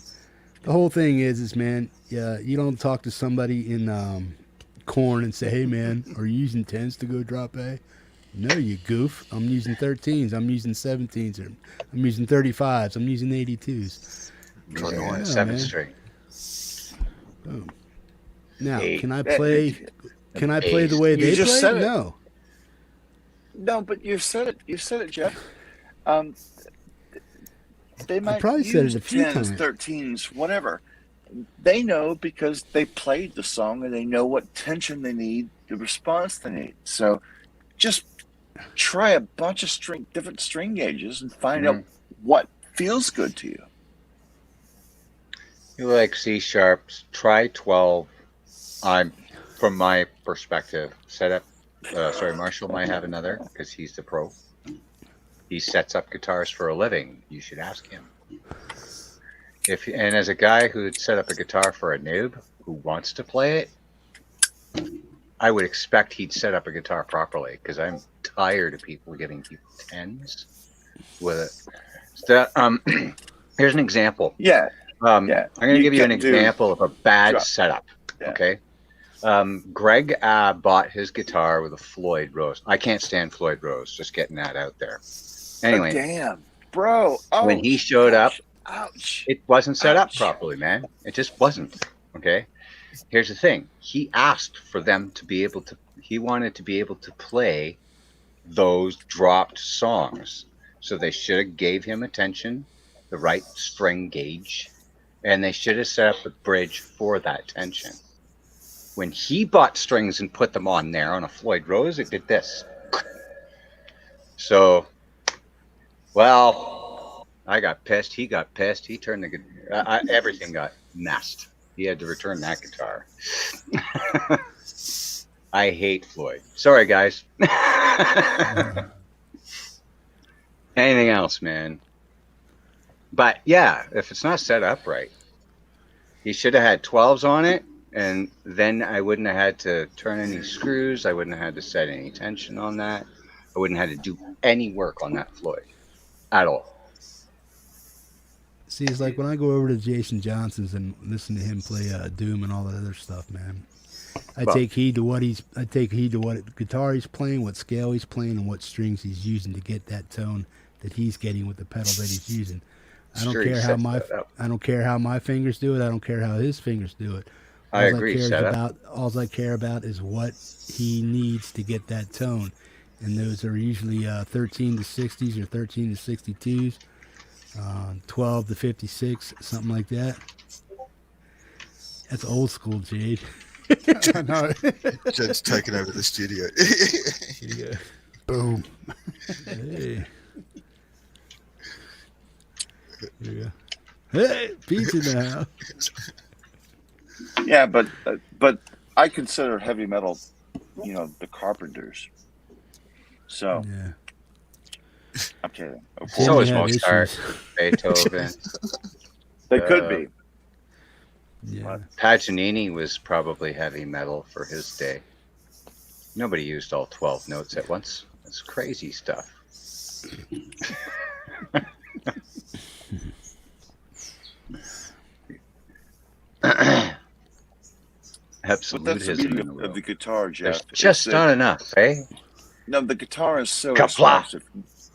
The whole thing is man, yeah, you don't talk to somebody in corn and say, hey, man, are you using 10s to go drop A? No, you goof. I'm using 13s. I'm using 17s. Or I'm using 35s. I'm using 82s. Using Yeah, one 7 man. string. Boom. Now, Eight. can I play? Can I play the way You they just play? said it. No. No, but you said it. You said it, Jeff. They might probably said it use a few 10s, times. 13s, whatever. They know because they played the song and they know what tension they need, the response they need. So just try a bunch of different string gauges and find out what feels good to you. You like C sharps, try 12. From my perspective, set up. Marshall might have another because he's the pro. He sets up guitars for a living. You should ask him. And as a guy who'd set up a guitar for a noob who wants to play it, I would expect he'd set up a guitar properly, because I'm tired of people giving people 10s with it. So, here's an example. Yeah. I'm going to give you an example of a bad setup. Yeah. Okay. Greg bought his guitar with a Floyd Rose. I can't stand Floyd Rose. Just getting that out there. Anyway. Oh, damn, bro. When he showed up, ouch. it wasn't set up properly, man. It just wasn't. Okay. Here's the thing. He asked for them to be able to. He wanted to be able to play those dropped songs. So they should have gave him attention, the right string gauge, and they should have set up a bridge for that tension. When he bought strings and put them on there on a Floyd Rose, it did this. So, well, I got pissed. He got pissed. He turned the everything got messed. He had to return that guitar. I hate Floyd. Sorry, guys. Anything else, man? But yeah, if it's not set up right, he should have had 12s on it, and then I wouldn't have had to turn any screws. I wouldn't have had to set any tension on that. I wouldn't have had to do any work on that Floyd at all. See, it's like when I go over to Jason Johnson's and listen to him play Doom and all that other stuff, man. I take heed to what guitar he's playing, what scale he's playing, and what strings he's using to get that tone that he's getting with the pedal that he's using. I don't care how my fingers do it. I don't care how his fingers do it. I agree. All I care about is what he needs to get that tone, and those are usually 13 to 60s or 13 to 62s. 12 to 56, something like that. That's old school, Jade. I know. Jade's taking over the studio. Yeah. Boom. Hey. There you go. Hey, pizza now. Yeah, but I consider heavy metal the Carpenters. So Yeah. I'm kidding. Of Jimmy So course, is had Mozart, issues. Beethoven. they could be. Yeah. Paganini was probably heavy metal for his day. Nobody used all 12 notes at once. That's crazy stuff. But that's the Absolutism beauty in the of world. the guitar, There's Jeff. Is just that not enough, eh? no, the guitar is so Kapla! expressive.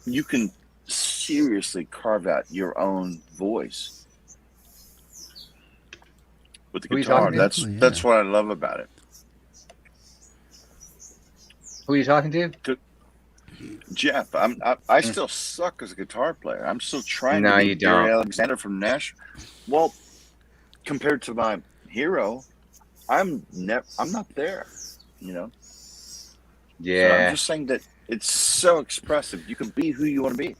You can seriously carve out your own voice with the Who are you guitar. talking to? That's Definitely, that's yeah. what I love about it. Who are you talking to? Jeff, I still suck as a guitar player. I'm still trying No, to be you Gary don't. Alexander from Nashville. Well, compared to my hero, I'm not there. So I'm Yeah. just saying that it's so expressive. You can be who you want to be.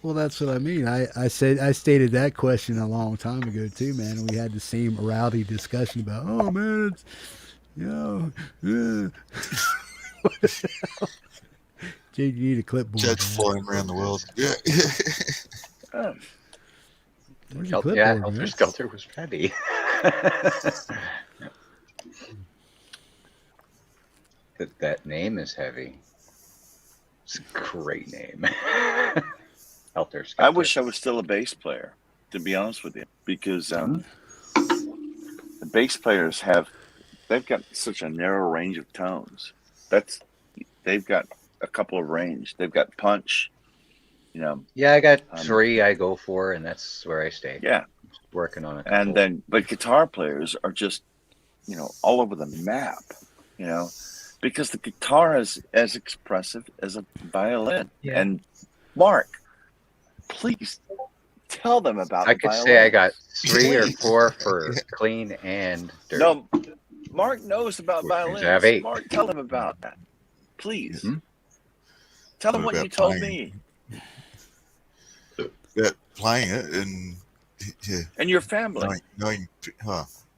Well, that's what I mean. I stated that question a long time ago too, man. And we had the same rowdy discussion about, oh man, it's what the hell? Jade, you need a clipboard. Jade's Man. flying around the world. Yeah. Oh, Where's your clipboard, Yeah, man? Helter Skelter was heavy. that name is heavy. It's a great name. Helter Skelter. I wish I was still a bass player, to be honest with you, because the bass players they've got such a narrow range of tones. They've got a couple of range. They've got punch. Yeah, I got 3 I go for, and that's where I stay. Yeah, Working on a couple. and then but guitar players are just all over the map. Because the guitar is as expressive as a violin. Yeah. And Mark, please tell them about. I could say I got 3 or Please. 4 for clean and dirty. No, Mark knows about Which means violins. I have 8. Mark, tell them about that, please. Mhm. Tell them What what you about told playing? me Yeah, playing it and yeah, and your family. knowing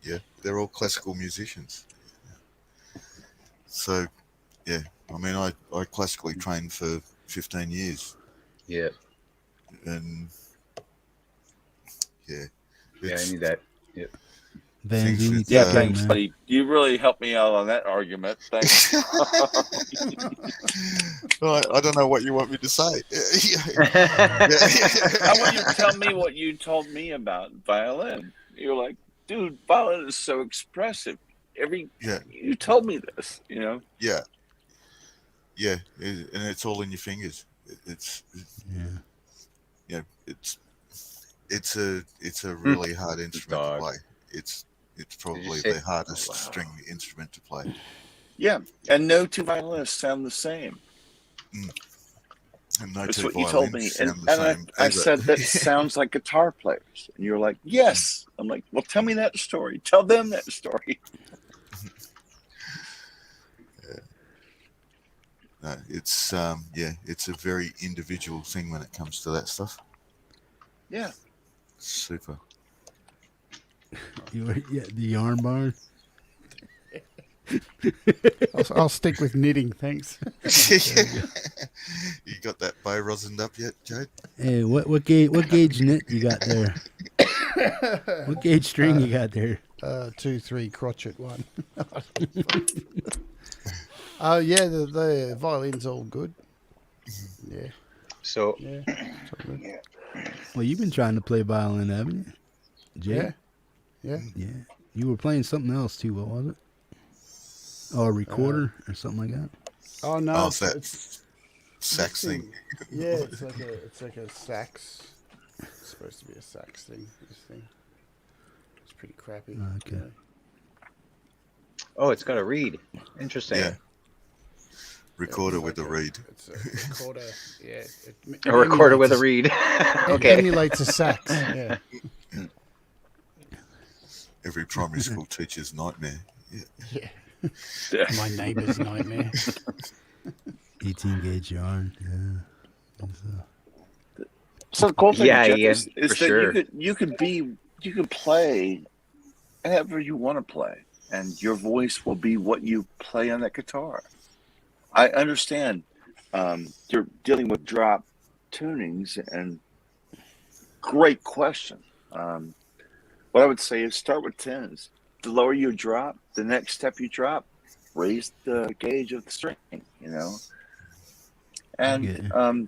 yeah, they're all classical musicians. So yeah, I mean, I classically trained for 15 years, Yeah. and yeah, Yeah, I it's- need that. Yep. Van Things Zini with, Yeah, too, thanks, man. buddy. You really helped me out on that argument. Thanks. I don't know what you want me to say. I want you to tell me what you told me about violin. You're like, dude, violin is so expressive. Yeah. You told me this, Yeah, and it's all in your fingers. It's Yeah. it's a really hard instrument to Dog. play. It's probably say- the hardest Oh, wow. string instrument to play. Yeah, and no two violinists sound the same. And no That's two what you told violins me. And, sound the and same I either. said, that sounds like guitar players. And you're like, yes. I'm like, well, tell me that story. Tell them that story. No, it's it's a very individual thing when it comes to that stuff. Yeah. Super. The yarn barn. I'll stick with knitting, thanks. You got that bow rosined up yet, Jade? Hey, what gauge knit you got there? What gauge string you got there? 2, 3 crotchet 1. Oh yeah, the violin's all good. Yeah, So yeah. It's all good. Well, you've been trying to play violin, haven't you? Jade? Yeah. Yeah. You were playing something else too. What was it? Oh, a recorder or something like that. Oh no, Oh, it's that it's sax this thing. Yeah, it's like a sax. It's supposed to be a sax thing. This thing. It's pretty crappy. Okay. it's got a reed. Interesting. Yeah. Recorder It's with the like reed. It's a recorder. Yeah. It A recorder with a emulates reed. It Okay. emulates a sax. Yeah. Every primary school teacher's nightmare. Yeah. Yeah. My neighbour's nightmare. 18 gauge yarn. Yeah. So the cool thing, Yeah, Jeff, Ian, is for that sure. you could play however you want to play. and your voice will be what you play on that guitar. I understand you're dealing with drop tunings, and great question. What I would say is start with tens. The lower you drop, the next step you drop, raise the gauge of the string, you know. And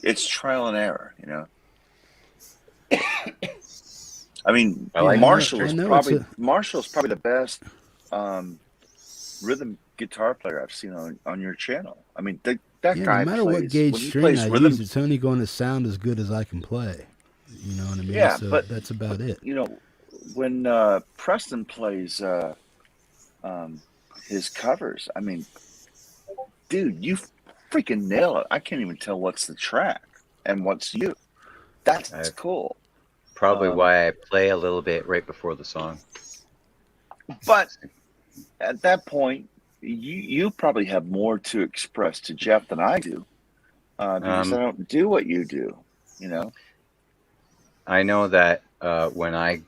it's trial and error, you know. I mean, I like Marshall's I know probably the best rhythm guitar player I've seen on your channel. I mean, that Yeah, guy no matter plays what gauge when he string plays I rhythm. use, it's only going to sound as good as I can play. You know what I mean? Yeah, So but that's about it. you know, when Preston plays his covers, I mean, dude, you freaking nail it. I can't even tell what's the track and what's you. That's cool. Probably why I play a little bit right before the song. But at that point, you probably have more to express to Jeff than I do, because I don't do what you do. You know. I know that when I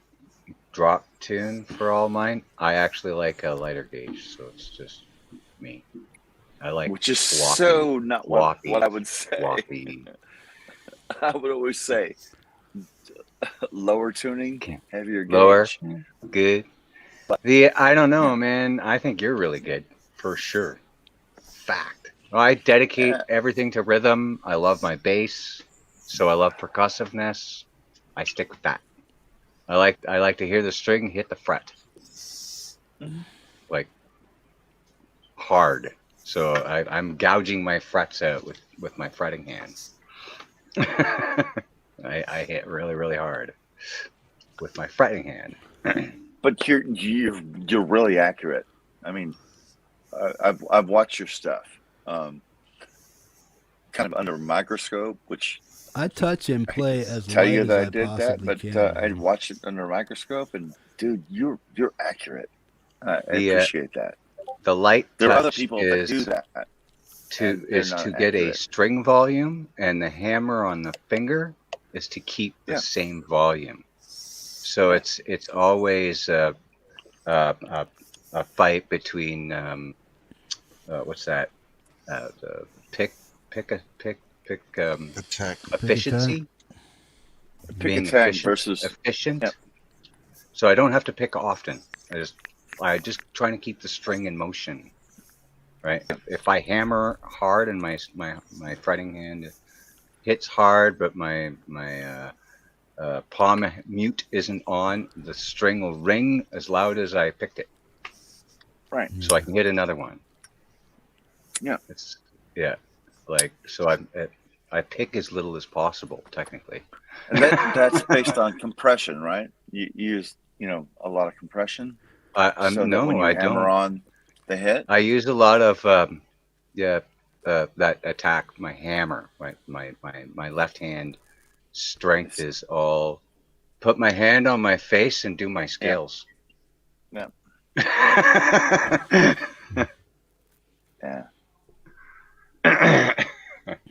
drop tune for all mine, I actually like a lighter gauge, so it's just me. I like Which is floppy, so not what I would say. floppy. I would always say lower tuning, heavier gauge. Lower, good. I don't know, man. I think you're really good for sure. Fact. Well, I dedicate everything to rhythm. I love my bass, so I love percussiveness. I stick with that. I like to hear the string hit the fret, like hard. So I'm gouging my frets out with my fretting hand. I hit really, really hard with my fretting hand. But you're really accurate. I mean, I've watched your stuff, kind of under a microscope, which I touch and play as tell light you as that I I did that, possibly but can. I watched it under a microscope, and dude, you're accurate. I appreciate that. The light There are other touch people that do that. to get a string volume, and the hammer on the finger is to keep the same volume. So it's always a fight between what's that? The pick Attack. efficiency. Pick attack versus efficient. Yep. So I don't have to pick often. I just trying to keep the string in motion. Right. If I hammer hard and my fretting hand hits hard, but my palm mute isn't on, the string will ring as loud as I picked it. Right. So I can hit another one. Yeah. Like so I pick as little as possible technically. And that's based on compression, right? You use a lot of compression. So No, when you I hammer don't. on the hit. I use a lot of that attack. My hammer, my left hand strength is all. Put my hand on my face and do my scales. Yeah. Yeah.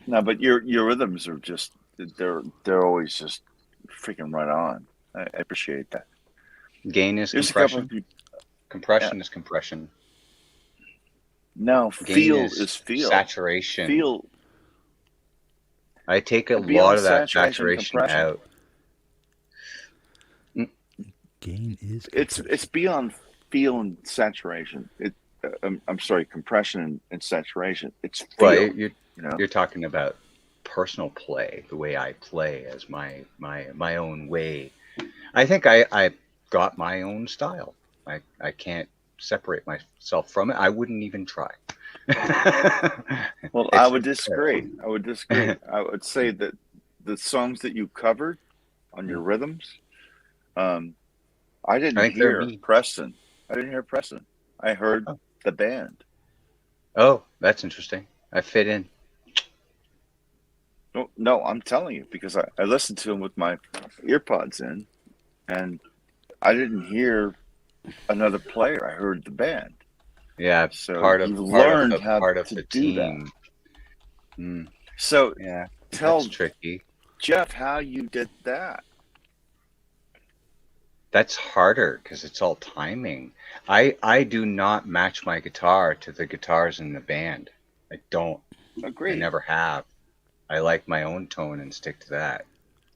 No, but your rhythms are just they're always just freaking right on. I appreciate that. Gain is compression. Compression is compression. No, feel is feel. Saturation. Feel. I take a lot of that saturation out. Gain is it's beyond feel and saturation. I'm sorry, compression and saturation. It's feel. Well, you're talking about personal play, the way I play as my own way. I think I got my own style. I can't separate myself from it. I wouldn't even try. Well, I would disagree. I would say that the songs that you covered on your rhythms, I didn't hear Preston. I didn't hear Preston. I heard the band. Oh, that's interesting. I fit in. No, I'm telling you, because I listened to him with my earpods in, and I didn't hear another player. I heard the band. Yeah, so part of the do team. That. So yeah, tell that's tricky. Jeff how you did that. That's harder because it's all timing. I do not match my guitar to the guitars in the band. I don't. I Agreed. never have. I like my own tone and stick to that.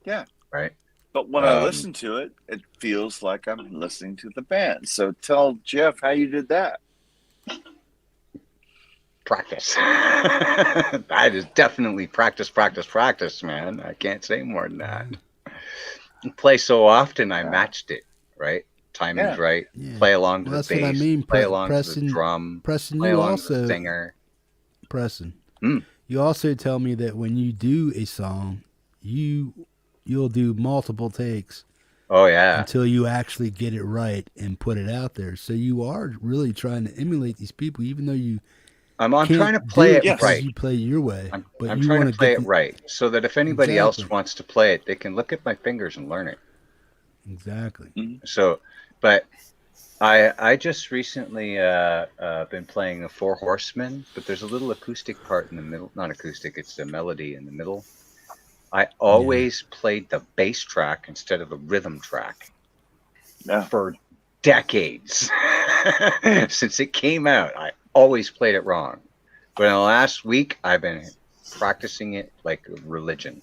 Yeah. Right. But when I listen to it, it feels like I'm listening to the band. So tell Jeff how you did that. Practice. That is definitely practice, man. I can't say more than that. You play so often, I matched it, right? Timing's right. Yeah. Play along to Well, the that's what I bass. mean, Play along Preston. to the drum. Preston, Play you along also to the singer. Preston. Mm. You also tell me that when you do a song, you'll do multiple takes. Oh yeah. Until you actually get it right and put it out there. So you are really trying to emulate these people, even though you. I'm trying to play it right. You play your way, but I'm you trying want to play it right, so that if anybody else wants to play it, they can look at my fingers and learn it. Exactly. So, but I just recently been playing the Four Horsemen, but there's a little acoustic part in the middle. Not acoustic, it's the melody in the middle. I always played the bass track instead of the rhythm track for decades. Since it came out, I always played it wrong. But in the last week, I've been practicing it like religion,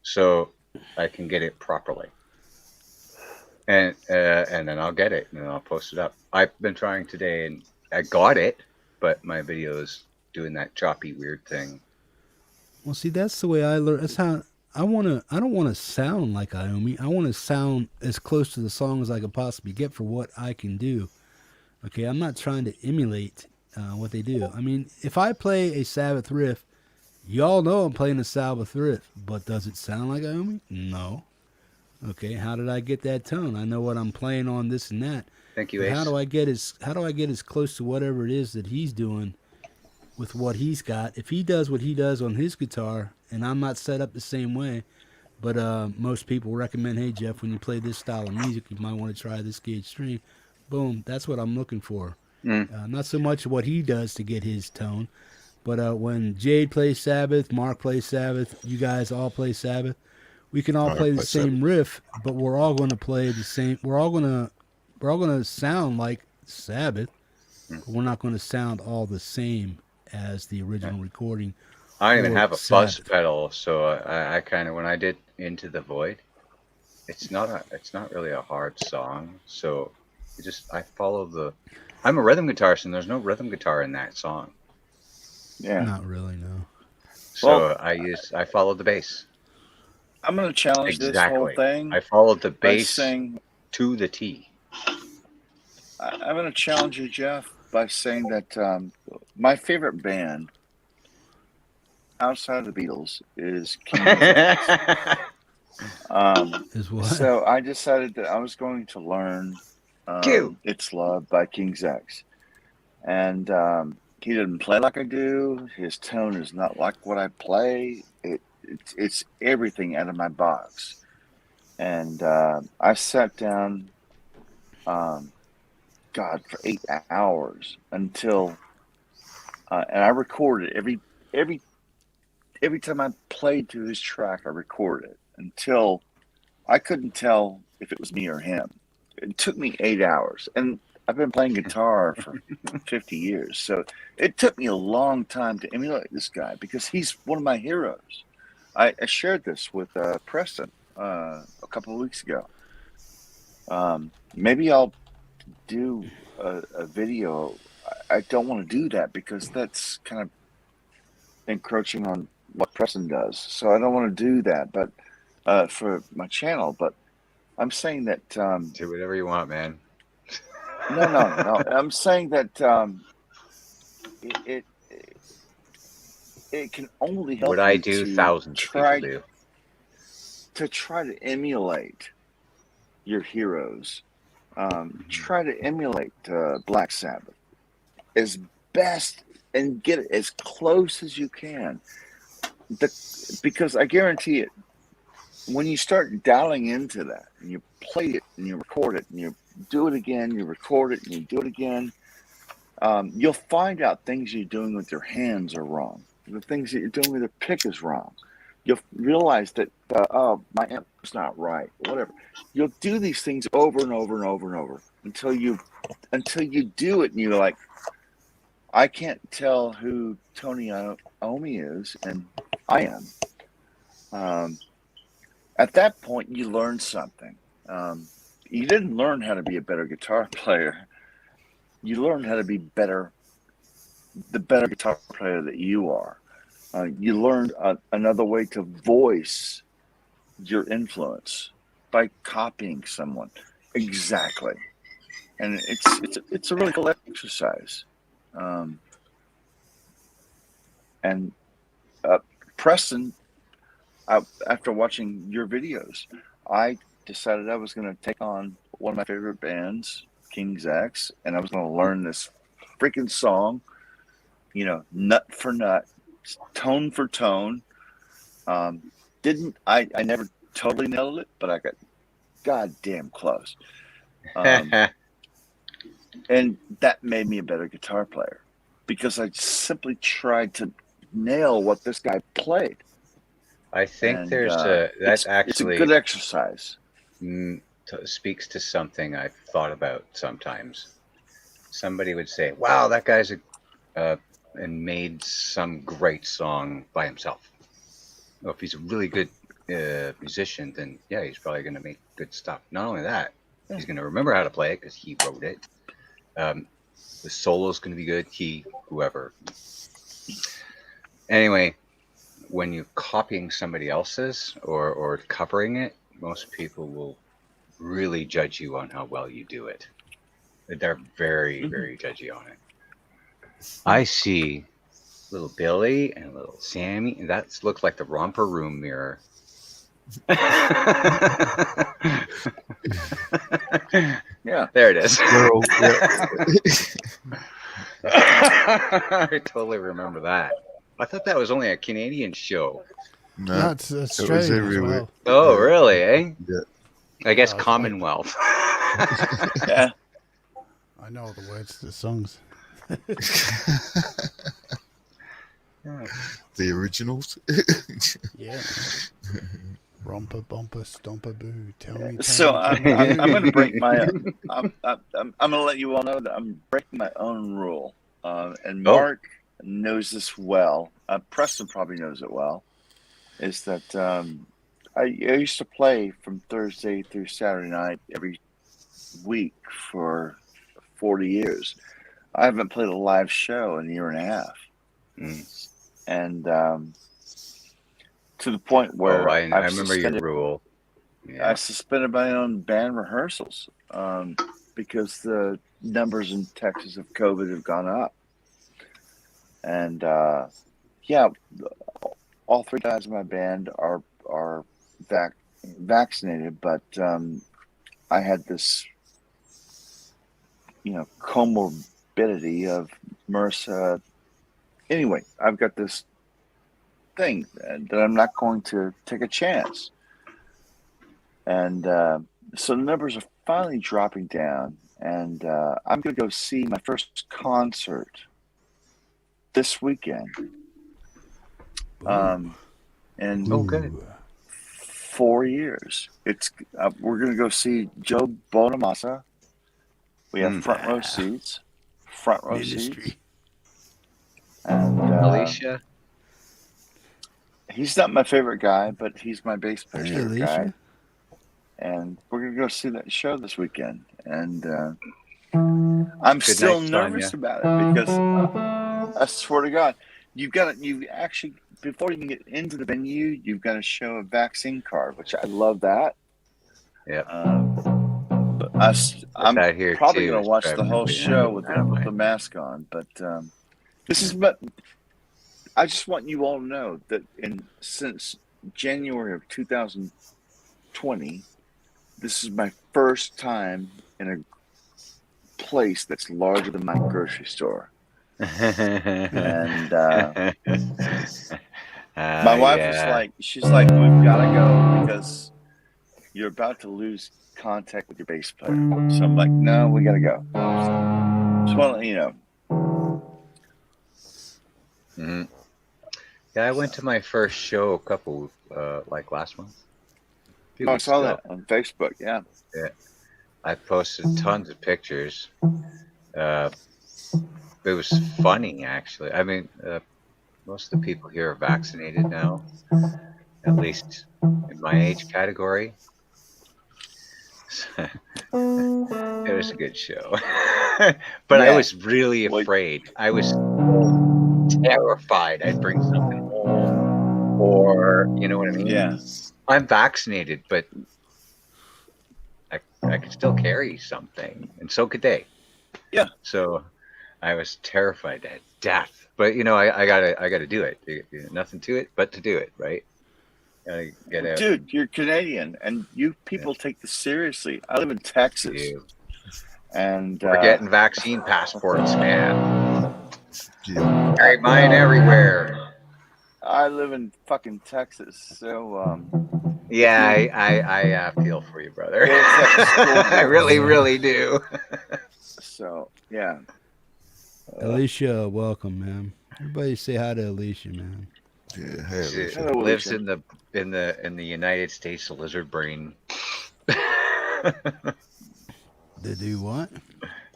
so I can get it properly. And then I'll get it, and then I'll post it up. I've been trying today, and I got it, but my video is doing that choppy, weird thing. Well, see, that's the way I learn. That's how I want to. I don't want to sound like Iommi. I want to sound as close to the song as I could possibly get for what I can do. Okay, I'm not trying to emulate what they do. I mean, if I play a Sabbath riff, y'all know I'm playing a Sabbath riff, but does it sound like Iommi? No. Okay, how did I get that tone? I know what I'm playing on, this and that. Thank you, but Ace. how do I get as close to whatever it is that he's doing with what he's got? If he does what he does on his guitar, and I'm not set up the same way, but most people recommend, hey Jeff, when you play this style of music, you might want to try this gauge string. Boom, that's what I'm looking for. Not so much what he does to get his tone, but when Jade plays Sabbath, Mark plays Sabbath, you guys all play Sabbath, we can all play the same riff, but we're all going to play the same. We're all going to sound like Sabbath, but we're not going to sound all the same as the original recording. I don't even have a fuzz pedal, so I kind of, when I did Into the Void, it's not really a hard song, so I follow the. I'm a rhythm guitarist, and there's no rhythm guitar in that song. Yeah, not really, no. So I follow the bass. I'm going to challenge this whole thing. I followed the bass to the T. I'm going to challenge you, Jeff, by saying that my favorite band outside of the Beatles is King Is what? So I decided that I was going to learn It's Love by King's X. And he didn't play like I do. His tone is not like what I play. It's everything out of my box. And I sat down, for 8 hours until, and I recorded every time I played to his track, I recorded it until I couldn't tell if it was me or him. It took me 8 hours, and I've been playing guitar for 50 years, so it took me a long time to emulate this guy because he's one of my heroes. I shared this with Preston a couple of weeks ago. Maybe I'll do a video. I don't want to do that because that's kind of encroaching on what Preston does. So I don't want to do that, but for my channel. But I'm saying that do whatever you want, man. No. I'm saying that it can only help. What I do, thousands of people do. To try to emulate your heroes. Try to emulate Black Sabbath as best and get it as close as you can. Because I guarantee it, when you start dialing into that and you play it and you record it and you do it again, you record it and you do it again, you'll find out things you're doing with your hands are wrong. The things that you're doing with your pick is wrong. you'll realize that oh, my amp's not right, whatever. You'll do these things over and over and over and over until you do it, and you're like, I can't tell who Tony Iommi is, and I am. At that point, you learn something. You didn't learn how to be a better guitar player. You learned how to be the better guitar player that you are. You learned another way to voice your influence by copying someone. Exactly. And it's a really cool exercise. And Preston, after watching your videos, I decided I was going to take on one of my favorite bands, King's X, and I was going to learn this freaking song, nut for nut, tone for tone. I never totally nailed it, but I got goddamn close. And that made me a better guitar player because I simply tried to nail what this guy played. I think And, that's actually it's a good exercise. Speaks to something I've thought about sometimes. Somebody would say, "Wow, that guy's and made some great song by himself." Well, if he's a really good musician, then yeah, he's probably going to make good stuff. Not only that, he's going to remember how to play it because he wrote it. The solo's going to be good. Whoever. Anyway, when you're copying somebody else's or covering it, most people will really judge you on how well you do it. They're very, very judgy on it. I see little Billy and little Sammy, and that looks like the romper room mirror. Yeah, there it is. Girl, I totally remember that. I thought that was only a Canadian show. No, it's Australian as everywhere. well. Oh, really, eh? Yeah. I guess Yeah, Commonwealth. Yeah. I know all the words to the songs. The originals. Yeah. Romper, bumper, stomper, boo. Tell me. So I'm going to break my. I'm going to let you all know that I'm breaking my own rule, and Mark knows this well. Preston probably knows it well. Is that I used to play from Thursday through Saturday night every week for 40 years. I haven't played a live show in a year and a half, and to the point where I remember your rule. Yeah. I suspended my own band rehearsals because the numbers in Texas of COVID have gone up. And all three guys in my band are vaccinated, but I had this, comorbidity of MRSA. Anyway, I've got this thing that I'm not going to take a chance. And so the numbers are finally dropping down, and I'm going to go see my first concert this weekend. And good. 4 years. It's we're going to go see Joe Bonamassa. We have front row seats. And Alicia. He's not my favorite guy, but he's my bass player's Hey, favorite Alicia. guy. And we're going to go see that show this weekend. And I'm Good still night, nervous Sonia. about it because I swear to God, you actually, before you can get into the venue, you've got to show a vaccine card, which I love that. Yeah. But I'm that here probably too going is to watch the driving whole me show mad. with I don't the mind. mask on. But but I just want you all to know that since January of 2020, this is my first time in a place that's larger than my grocery store. And my wife was like, she's like, we've got to go because you're about to lose contact with your bass player. So I'm like, no, we got to go. Just want to let you know. Yeah, I went to my first show a couple like last month. Oh, I saw that on Facebook. Yeah. Yeah, I posted tons of pictures. It was funny, actually. I mean, most of the people here are vaccinated now, at least in my age category. It was a good show. But I Yeah. was really afraid. I was terrified I'd bring something home, or you know what I mean? Yeah. I'm vaccinated, but I could still carry something, and so could they. Yeah. So I was terrified to death. But you know, I gotta do it. Nothing to it but to do it, right? Gotta get out. Dude, you're Canadian, and you people take this seriously. I live in Texas, and We're getting vaccine passports, man. Yeah. Carry mine everywhere. I live in fucking Texas, so Yeah, I feel for you, brother. It's like school I really do. So yeah. Alicia, welcome, man. Everybody say hi to Alicia, man. Yeah, hey, She Alicia. Hello, lives Alicia. in the United States, the lizard brain. They do what?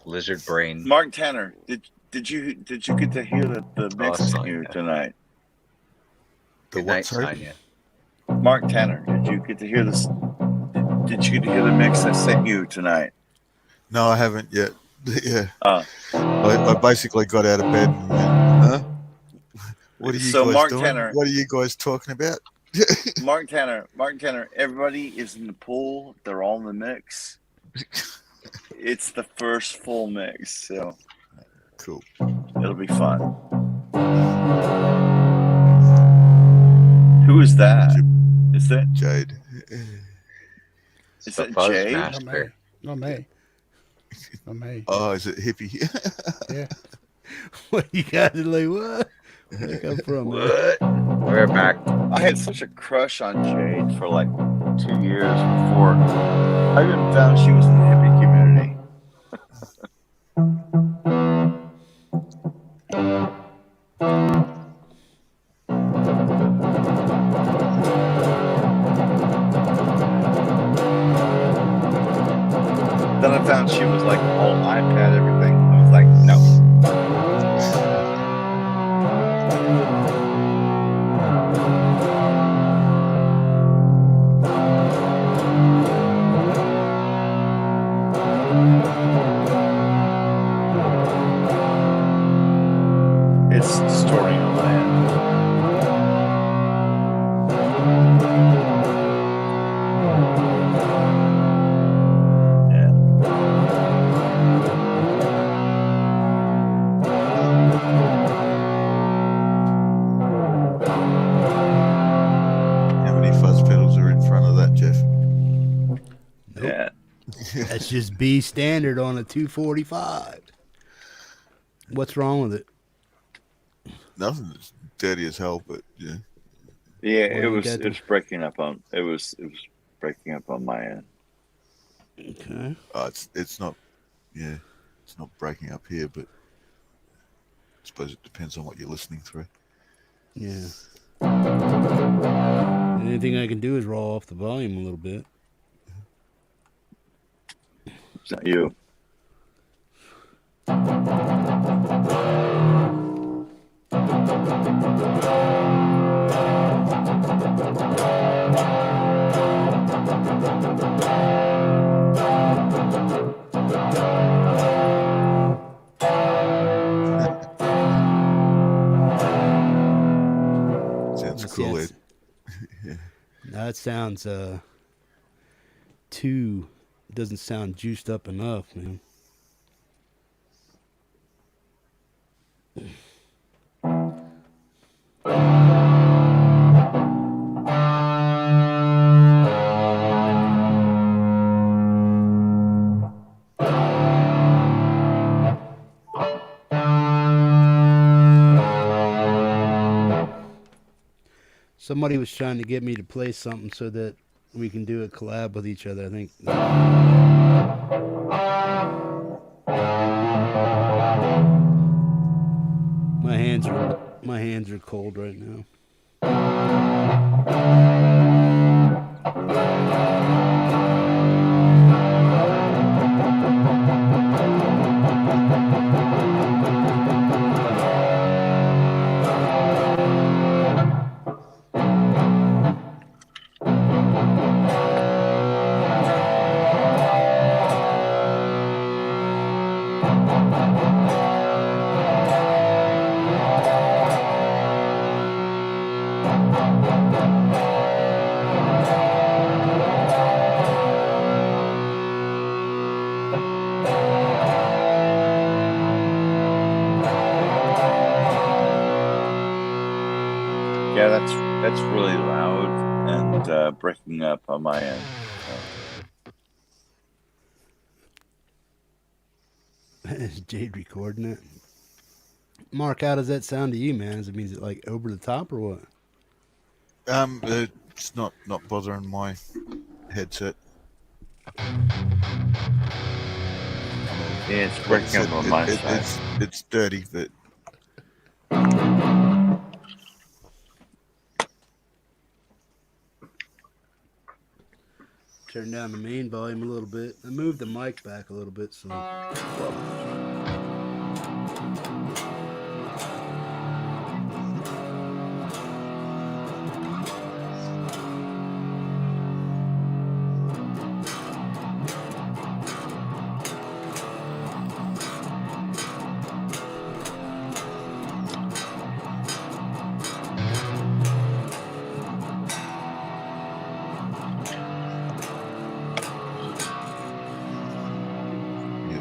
Lizard brain. Mark Tanner, did you get to hear the mix I sent you tonight? The Good what, night, sorry? Sonia. Mark Tanner, did you get to hear this? Did you get to hear the mix I sent you tonight? No, I haven't yet. Yeah. Uh, I basically got out of bed and went, huh? What are you So guys Mark doing? Tanner- What are you guys talking about? Mark Tanner, everybody is in the pool. They're all in the mix. It's the first full mix, so Cool. it'll be fun. Who is that? Is that Jade. is The that Fuzz Jade? Master. Not me. Not me. Oh, is it hippie? Yeah. What you got to like? What? Where you come from, man? What? We're back. I had such a crush on Jade for like 2 years before I even found she was in the hippie community. Then I found she was like all iPad everything. I was like, no. It's distorting on my end. Yeah. How many fuzz pedals are in front of that, Jeff? Nope. Yeah. That's just B standard on a 245. What's wrong with it? Nothing. It's dirty as hell, but yeah. Yeah, Well, it you was got it was breaking up on it was breaking up on my end. Okay. It's not. Yeah, it's not breaking up here, but I suppose it depends on what you're listening through. Yeah. Anything I can do is roll off the volume a little bit. It's not you. Sounds Let's cool, see, Ed. Yeah. That sounds too doesn't sound juiced up enough, man. Somebody was trying to get me to play something so that we can do a collab with each other. I think. My hands are cold right now. Yeah, that's really loud and breaking up on my end. Is Jade recording it? Mark, how does that sound to you, man? Does it mean it like over the top or what? It's not bothering my headset. Yeah, it's breaking up on my side. It's dirty, but Turn down the main volume a little bit. I moved the mic back a little bit, so.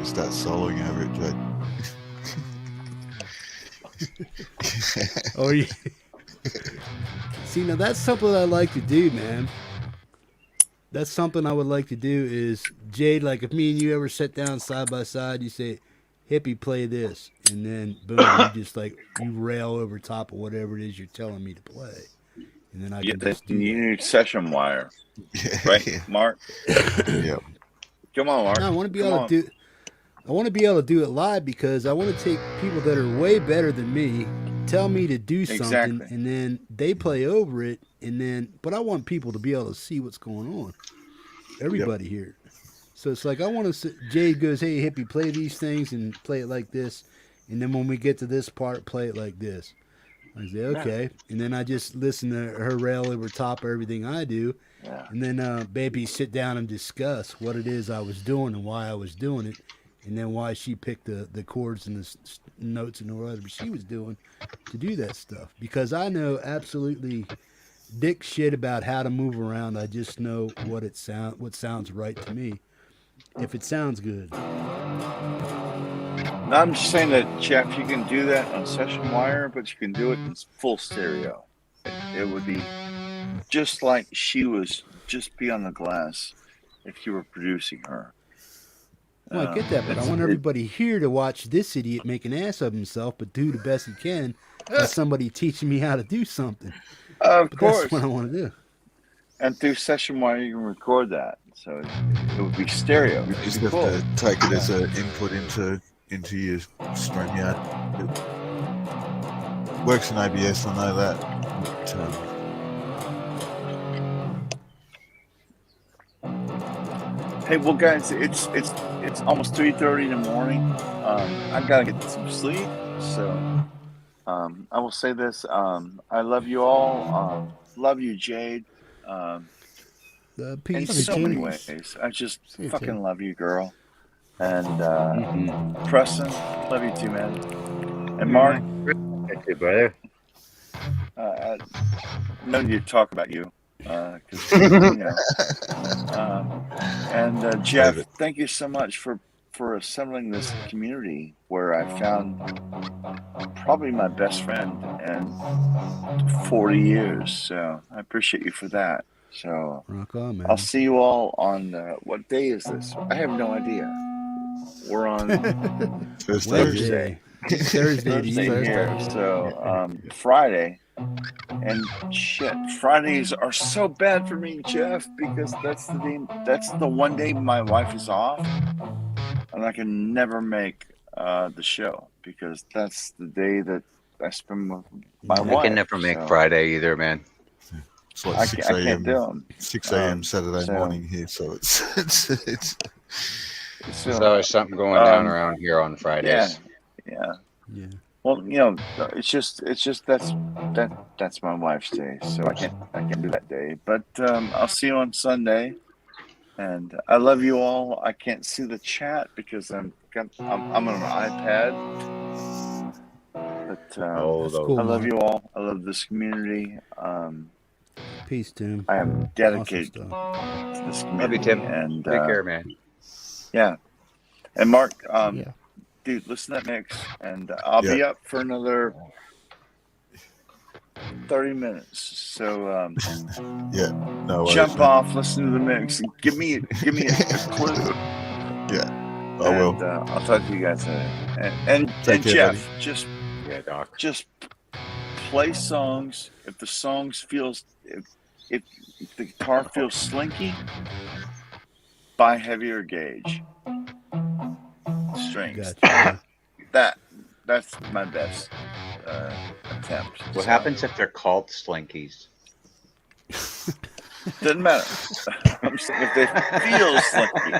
you start soloing over it, Jade. Oh yeah. See, now that's something I like to do, man. That's something I would like to do is, Jade, like if me and you ever sit down side by side, you say, Hippie, play this. And then, boom, you just like, you rail over top of whatever it is you're telling me to play. And then I can just do you that. need session wire, right, Mark? Yeah. Come on, Mark. No, I want to be able to do. I want to be able to do it live because I want to take people that are way better than me, tell me to do something, Exactly. and then they play over it, and then. But I want people to be able to see what's going on. Everybody here. So it's like I want to. Jade goes, "Hey, Hippie, play these things and play it like this," and then when we get to this part, play it like this. I say, okay, and then I just listen to her rail over top of everything I do, and then baby sit down and discuss what it is I was doing and why I was doing it, and then why she picked the chords and the notes and whatever she was doing to do that stuff. Because I know absolutely dick shit about how to move around. I just know what sounds right to me, if it sounds good. No, I'm just saying that, Jeff, you can do that on session wire, but you can do it in full stereo. It would be just like she was just beyond the glass if you were producing her. Well, I get that, but I want everybody here to watch this idiot make an ass of himself, but do the best he can by somebody teaching me how to do something. Of course. That's what I want to do. And through session wire, you can record that. So it would be stereo. You just have to take it as an input into your StreamYard. It works in ABS, I know that. But, hey, well, guys, it's almost 3:30 in the morning. I've got to get some sleep. So I will say this: I love you all. Love you, Jade. In so many ways, I just fucking love you, girl. And Preston, love you too, man. And Mark, thank you, brother. No need to talk about you, because you know. And Jeff, thank you so much for assembling this community where I found probably my best friend in 40 years. So I appreciate you for that. So rock on, man. I'll see you all on what day is this? I have no idea. We're on Thursday. Thursday here. So Friday. And shit, Fridays are so bad for me, Jeff, because that's the one day my wife is off, and I can never make the show because that's the day that I spend with my wife. I can never make Friday either, man. It's like 6 a.m. I can't do them. 6 a.m. Saturday morning here, so it's There's always something going down around here on Fridays. Yeah. Well, you know, it's just that's my wife's day, so I can't do that day. But I'll see you on Sunday, and I love you all. I can't see the chat because I'm on an iPad. But cool, I love Mark. you all. I love this community. Peace, Tim. I am dedicated awesome to this community. Love you, Tim. And take care, man. Yeah, and Mark. Dude, listen to that mix, and I'll be up for another 30 minutes. So Yeah. No worries, jump man. off, listen to the mix, and give me a clue. Yeah, I will. And I'll talk to you guys later. And Take care, Jeff, buddy. Yeah, Doc. just play songs. If the songs feels if the guitar feels slinky, buy heavier gauge strings. Gotcha. That's my best attempt. What So, happens if they're called slinkies? doesn't matter. I'm saying if they feel slinky.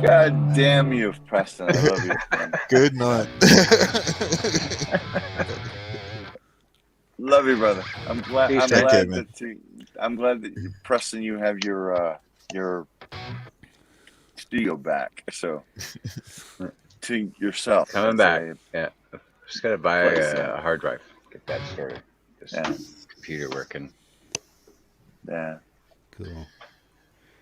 God damn you, Preston. I love you. Man. Good night. Love you, brother. I'm glad. Peace, I'm take glad care, that Preston, you have your studio back. So to yourself. Coming back. Yeah. Just gotta buy Place, a hard drive. Get that started. This Yeah. computer working. Yeah. Cool.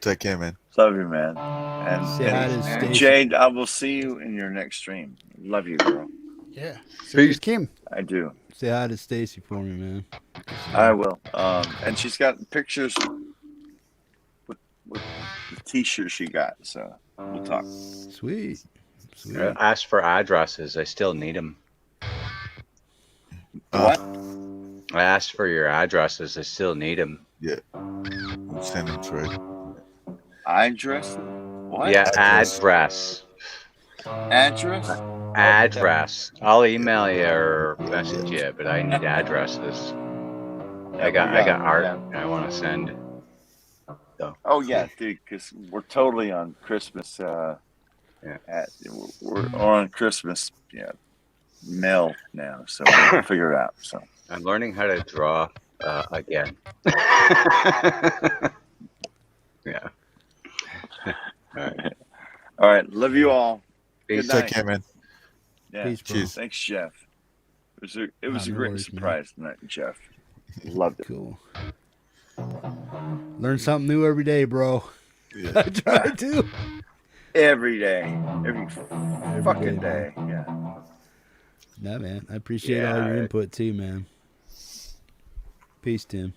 Take care, man. Love you, man. And, Say hi to Stacy. Jade, I will see you in your next stream. Love you, girl. Yeah. So here's Kim. I do. Say hi to Stacy for me, man. I will. And she's got pictures with the T-shirt she got. So we'll talk. Sweet. Sweet. Ask for addresses. I still need them. What? I asked for your addresses. I still need them. Yeah. I'll send him through. Address? What? Yeah, address. Address? Address. I'll email you or message you, but I need addresses. I got art I want to send. So. Oh yeah, dude, because we're totally on Christmas. We're on Christmas. Yeah, mail now, so we'll figure it out. So I'm learning how to draw again. Yeah. All right. Love you all. Peace. Good night. Take care, man. Yeah. Peace, bro. Cheers. Thanks, Jeff. It was a no great worries, man. surprise tonight, Jeff. Loved it. Cool. Learn something new every day, bro. Yeah. I try to. Every day, every fucking day, day. Yeah. Nah, man. I appreciate all your input too, man. Peace, Tim.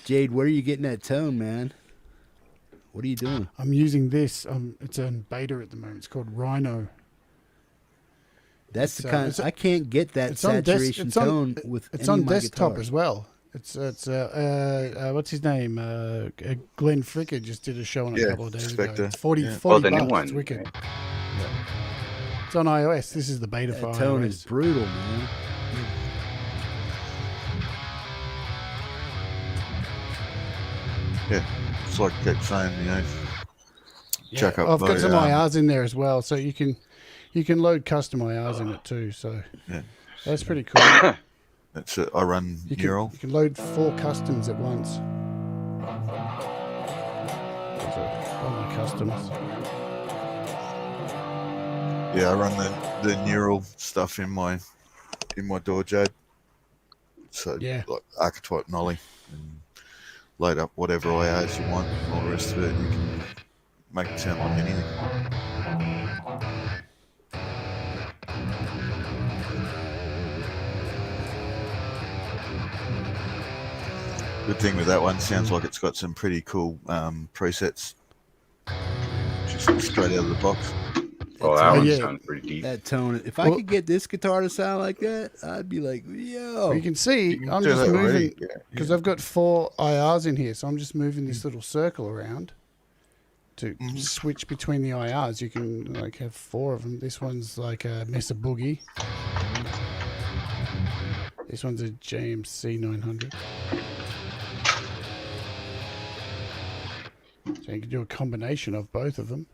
Jade, where are you getting that tone, man? What are you doing? I'm using this. It's in beta at the moment. It's called Rhino. That's the kind. I can't get that it's on saturation tone with. It's any on of my desktop guitars. as well. It's what's his name? Glenn Fricker just did a show on it a couple of days ago. Spectre. It's 40 Yeah. 40 the new bucks. one. It's wicked. It's on iOS. This is the beta for That tone iOS. is brutal, man. Yeah. It's like I kept saying, chuck up I've got the, some IRs in there as well, so you can load custom IRs in it too. So Yeah. that's pretty cool. That's it. I run Neural. You can load 4 customs at once. All my customs. Yeah, I run the Neural stuff in my door, Jade. So Yeah. like archetype nollie and load up whatever IRs you want. All the rest of it, you can make it sound like anything. Good thing with that one, sounds like it's got some pretty cool presets. Just straight out of the box. Oh, that one yeah. sounds pretty deep. That tone. If I Well- could get this guitar to sound like that, I'd be like, yo. Well, you can see You can I'm do just that moving already, yeah. because I've got 4 IRs in here, so I'm just moving this little circle around to switch between the IRs. You can like have 4 of them. This one's like a Mesa Boogie. This one's a JMC 900. So you can do a combination of both of them.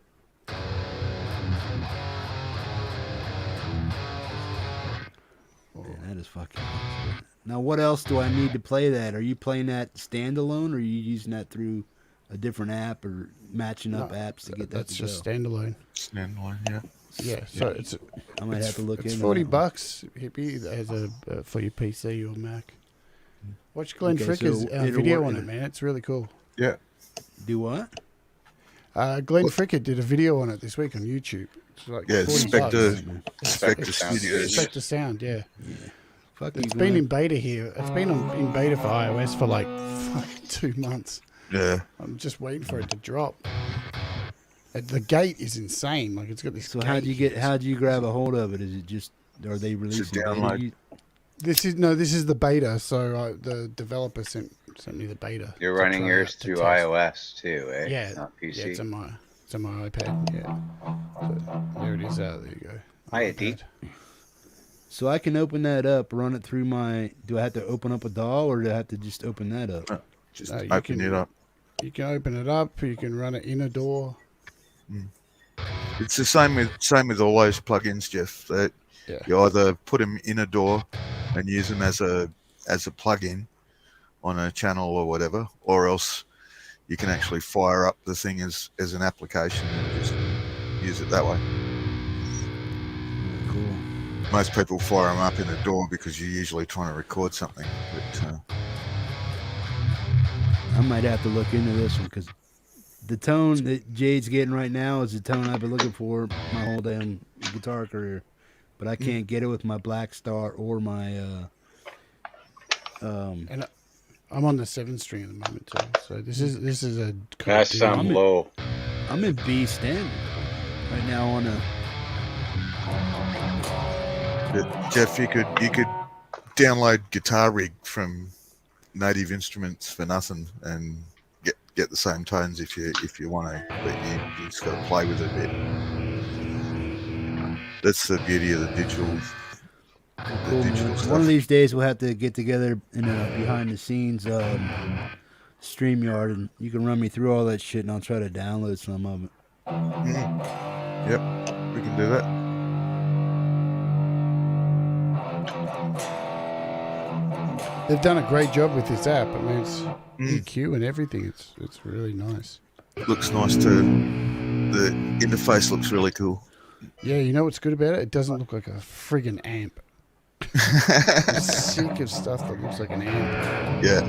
Man, that is fucking awesome. Now, what else do I need to play that? Are you playing that standalone, or are you using that through a different app, or matching up apps to get that That's to just go? standalone. Standalone, yeah. Yeah, so it's I might have to look it's into $40 that one. bucks hippie as a for your PC or Mac. Watch Glenn Okay, Fricker's so it'll video work on in it, man. It's really cool. Yeah. Do what? Glenn Fricker did a video on it this week on YouTube. It's like Yeah, 40 Spectre, bucks. Spectre Studios. Spectre Sound, yeah. Fuck It's you, been Glenn. in beta here. It's been in beta for iOS for like 2 months. Yeah. I'm just waiting for it to drop. The gate is insane. Like it's got this. So gate. how'd you grab a hold of it? Is it just are they It's a releasing download. beta? This is the beta. So the developer sent me the beta. You're to running try yours out to through test. iOS too, eh? Yeah, Not PC. yeah, it's on my iPad. Yeah, so there it is. There you go. Hi, iPad. Deep. So I can open that up, run it through my. Do I have to open up a DAW or do I have to just open that up? Just No, you open can- it up. You can open it up. You can run it in a door. It's the same with all those plugins, Jeff. That Yeah. you either put them in a door and use them as a plugin on a channel or whatever, or else you can actually fire up the thing as an application and just use it that way. Cool. Most people fire them up in a door because you're usually trying to record something. But I might have to look into this one because the tone that Jade's getting right now is the tone I've been looking for my whole damn guitar career, but I can't get it with my Black Star or my. And I'm on the 7 string at the moment too. So this is a. That sound low. I'm in B standard right now on a. but Jeff, you could download Guitar Rig from Native Instruments for nothing and get the same tones if you want to, but you just got to play with it a bit. That's the beauty of the digital. Cool, man. stuff. One of these days we'll have to get together in a behind the scenes StreamYard and you can run me through all that shit and I'll try to download some of it. Yep, we can do that. They've done a great job with this app. I mean, it's EQ and everything. It's really nice. Looks nice too. The interface looks really cool. Yeah, you know what's good about it? It doesn't look like a friggin' amp. I'm sick of stuff that looks like an amp. Yeah.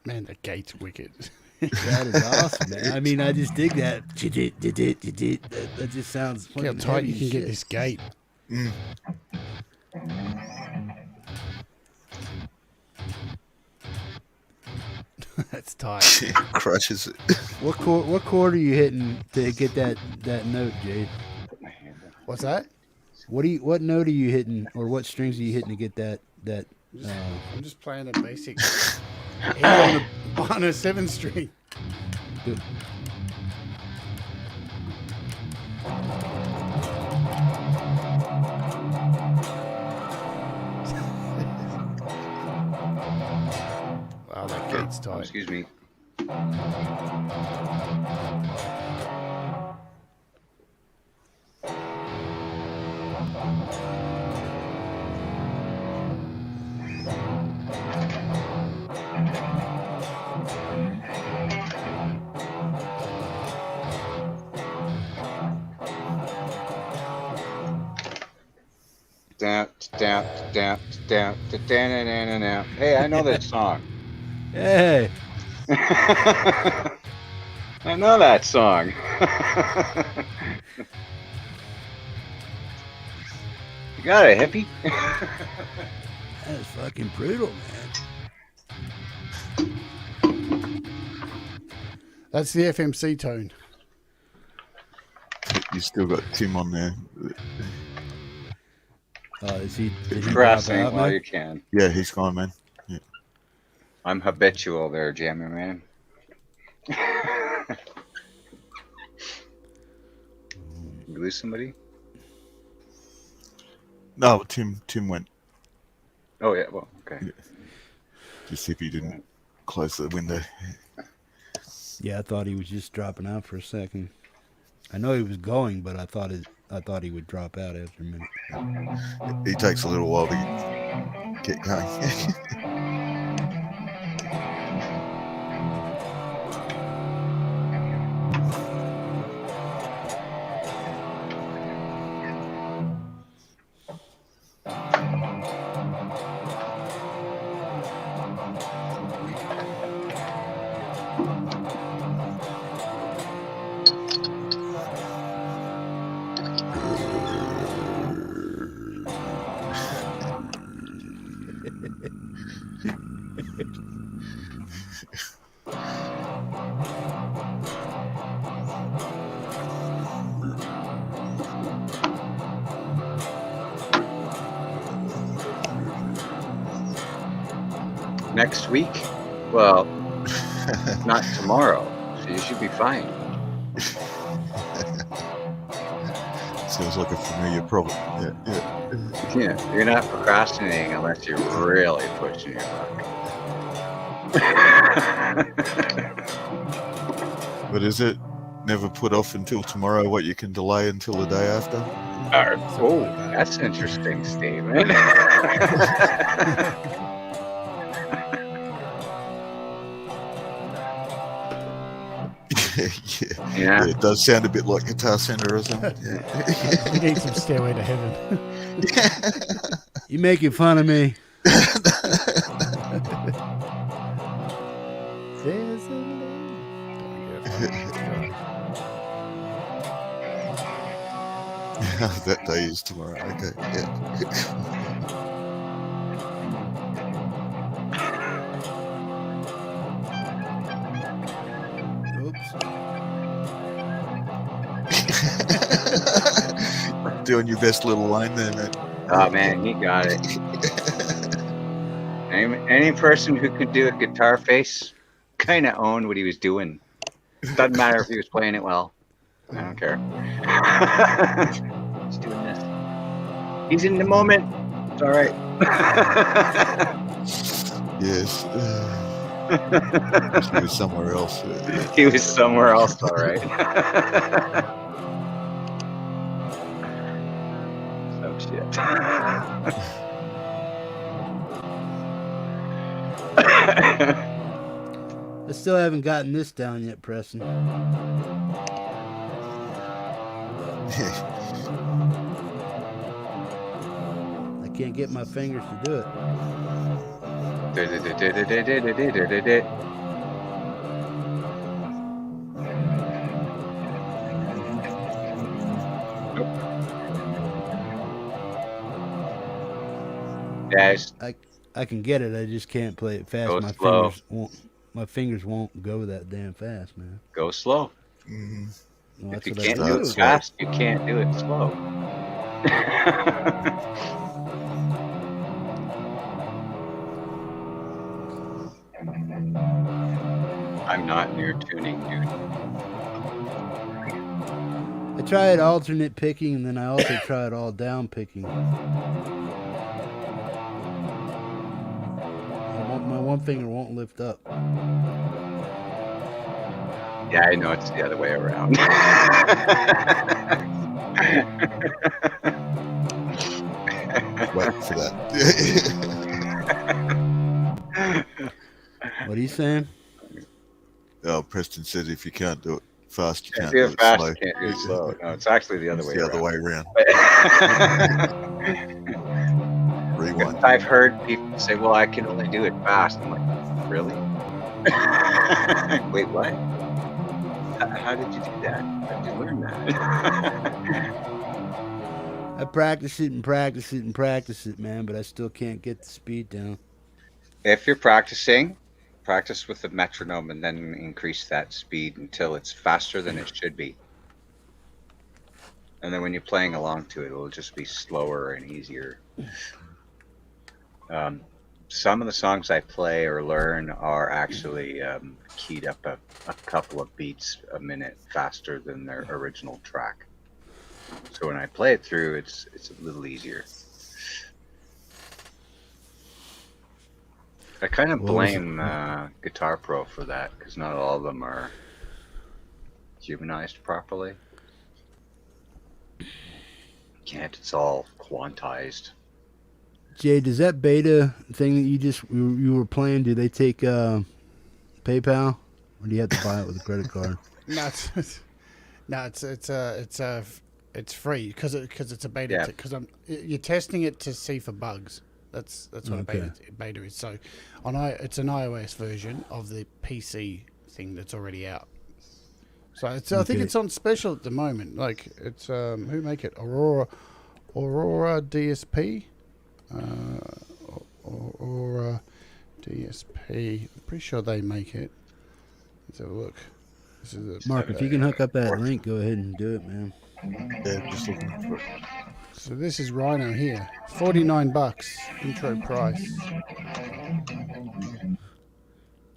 Man, the gate's wicked. That is awesome, man. I mean, I just dig that. That just sounds Look how fucking tight heavy you as can get shit. this gate. That's tight. Crushes it. What chord are you hitting to get that note, Jade? What's that? What note are you hitting, or what strings are you hitting to get that? I'm just playing a basic A on a 7 string. Good. Wow, that gate's Oh, tight. excuse me. Hey, I know that song. Hey, I know that song. got it, hippie. That's fucking brutal, man. That's the FMC tone. You still got Tim on there. Did he drop Depressing out, while man? you can. Yeah, he's gone, man. Yeah. I'm habitual there, Jammerman. You lose somebody? No, Tim went. Oh yeah, well, okay. Yeah. Just if he didn't close the window. Yeah, I thought he was just dropping out for a second. I know he was going, but I thought he would drop out after a minute. He takes a little while to get going. Next week? Well, not tomorrow, so you should be fine. Sounds like a familiar problem. Yeah, you're not procrastinating unless you're really pushing your luck. But is it never put off until tomorrow what you can delay until the day after? Oh, that's an interesting statement. Yeah, it does sound a bit like Guitar Center or something. We need some Stairway to Heaven. You making fun of me? There's a That day is tomorrow. Okay. Yeah. Doing your best little line there, man. Oh man, he got it. Any person who could do a guitar face kind of owned what he was doing. Doesn't matter if he was playing it well. I don't care. He's doing this. He's in the moment. It's all right. Yes. He was somewhere else. He was somewhere else, all right. Oh shit. I still haven't gotten this down yet, Preston. I can't get my fingers to do it. Guys, I can get it. I just can't play it fast. Go slow. My fingers won't go that damn fast, man. Go slow. Mm-hmm. Well, If you that's can't what I do it fast, you can't do it slow. I'm not near tuning, dude. I tried alternate picking, and then I also tried all down picking. My one finger won't lift up. Yeah, I know it's the other way around. Wait for that. What are you saying? Oh, Preston said if you can't do it fast, you Can't can't do do it it fast, slow. you can't do it slow. No, it's actually the other It's way the around. other way around. Rewind. I've heard people say, well, I can only do it fast. I'm like, really? Wait, what? How did you do that? How did you learn that? I practice it and practice it and practice it, man, but I still can't get the speed down. If you're practicing, practice with the metronome and then increase that speed until it's faster than it should be. And then when you're playing along to it, it'll just be slower and easier. Some of the songs I play or learn are actually keyed up a couple of beats a minute faster than their original track. So when I play it through, it's a little easier. I kind of blame Guitar Pro for that because not all of them are humanized properly. Can't. It's all quantized. Jade, does that beta thing that you were playing, do they take PayPal? Or do you have to buy it with a credit card? No, it's free because it's a beta. Yeah. Because you're testing it to see for bugs. That's what Okay. a beta is. So it's an iOS version of the PC thing that's already out. So I think Okay. it's on special at the moment. Like it's who make it? Aurora DSP. Aurora DSP. I'm pretty sure they make it. Let's have a look. This is Mark, if you can hook up that link, go ahead and do it, man. Yeah, just looking for it. So this is Rhino here. $49 intro price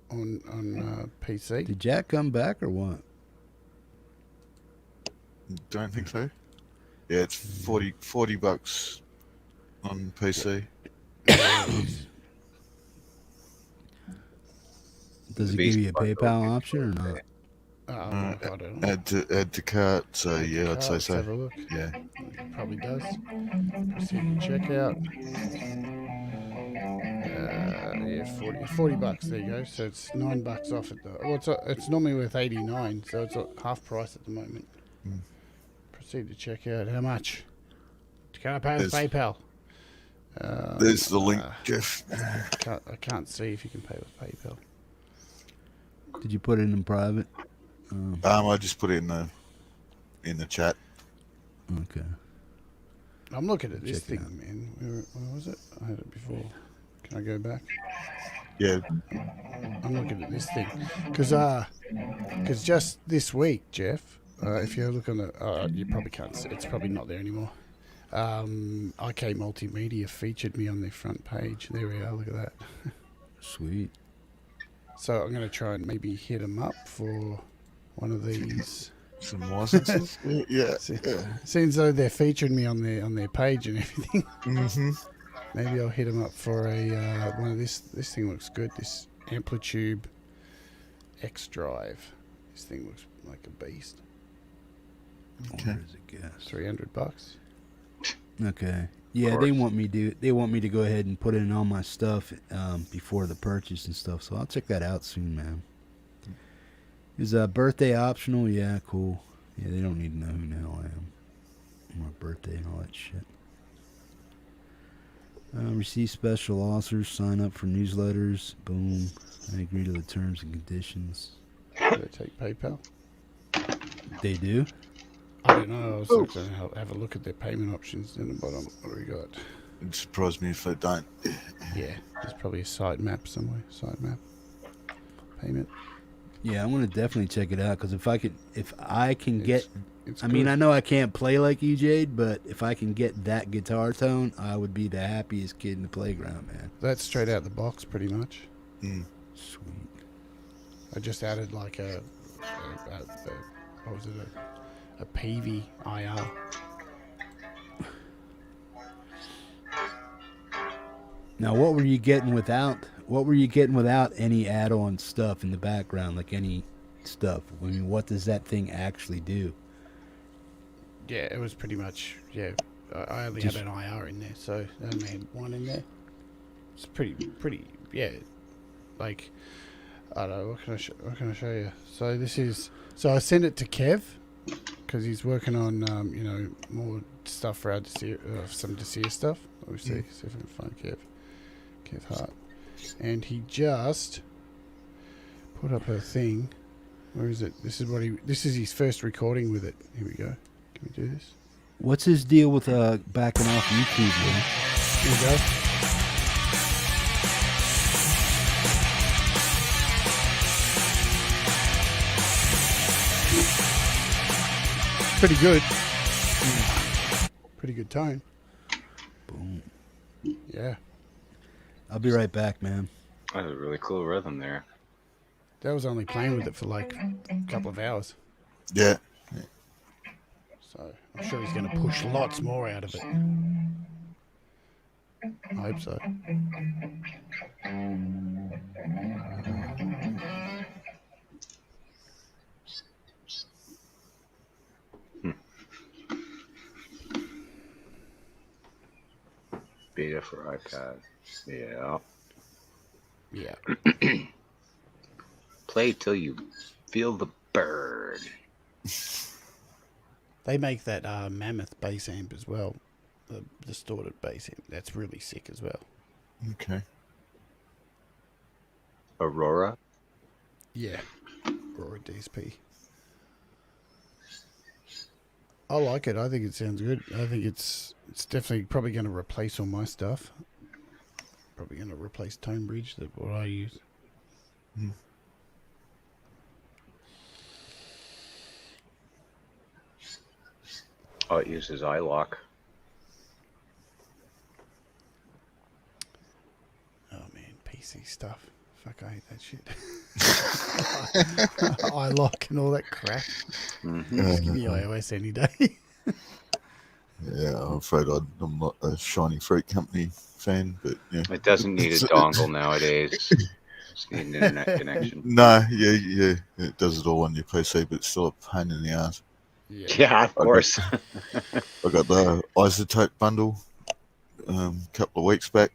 on PC. Did Jack come back or what? Don't think so. Yeah, it's 40 bucks on PC. Does The it give Beast you a Boy PayPal logo. option or not? I don't know. Add to cart. So yeah, I'd say Let's have so. a look. Yeah. Probably does. Proceed to checkout. Yeah, 40 bucks. There you go. So it's $9 off at the. Well, it's normally worth 89, so it's at half price at the moment. Mm. Proceed to checkout. How much? Can I pay with There's- PayPal? There's the link, Jeff. I can't see if you can pay with PayPal. Did you put it in private? I just put it in the chat. Okay. I'm looking at this Check it thing, man. Where was it? I had it before. Can I go back? Yeah. I'm looking at this thing because just this week, Jeff, if you look on the, you probably can't see. It's probably not there anymore. IK Multimedia featured me on their front page. There we are. Look at that. Sweet. So I'm going to try and maybe hit them up for one of these. Some licenses. Yeah. Seems though they're featuring me on their page and everything. Mm-hmm. Maybe I'll hit them up for a one of this. This thing looks good. This Amplitude X Drive. This thing looks like a beast. Okay. Where's it guess? $300. Okay. Yeah, they want me to go ahead and put in all my stuff before the purchase and stuff. So I'll check that out soon, man. Is birthday optional? Yeah, cool. Yeah, they don't need to know who the hell I am. My birthday and all that shit. Receive special offers. Sign up for newsletters. Boom. I agree to the terms and conditions. Do they take PayPal? They do? I don't know. I was going to have a look at their payment options in the bottom. What do we got? It'd surprise me if they don't. Yeah, there's probably a site map somewhere. Site map. Payment. Yeah, I'm gonna definitely check it out because if I can get, It's I mean, good. I know I can't play like you, Jade, but if I can get that guitar tone, I would be the happiest kid in the playground, man. That's straight out the box, pretty much. Mm. Sweet. I just added like what was it? A PV IR. Now, what were you getting without any add-on stuff in the background, like any stuff? I mean, what does that thing actually do? Yeah, it was pretty much. Yeah, I only Just- had an IR in there, so I only had one in there. It's pretty. Yeah, like I don't know. What can I show you? So this is. So I sent it to Kev because he's working on more stuff for our some Desir stuff. Obviously, see if I can find Kev Hart, and he just put up a thing. Where is it? This is his first recording with it. Here we go. Can we do this? What's his deal with backing off YouTube, man? Here we go. Pretty good. Pretty good tone. Boom. Yeah. I'll be right back, man. That was a really cool rhythm there. That was only playing with it for like a couple of hours. Yeah. So I'm sure he's going to push lots more out of it. I hope so. Beta for iPad. Yeah. Yeah. Play till you feel the bird. They make that Mammoth bass amp as well. The distorted bass amp. That's really sick as well. Okay. Aurora. Yeah. Aurora DSP. I like it. I think it sounds good. I think it's definitely probably going to replace all my stuff. Probably going to replace Tone Bridge, that what I use. Oh, it uses iLock. Oh man, PC stuff. Fuck, I hate that shit. iLock and all that crap. Just give me iOS any day. Yeah, I'm afraid I'm not a Shiny Fruit Company fan, but yeah. It doesn't need a dongle nowadays. Just need an internet connection. No, yeah, it does it all on your PC, but it's still a pain in the ass. Yeah, of course. I got the Isotope bundle a couple of weeks back.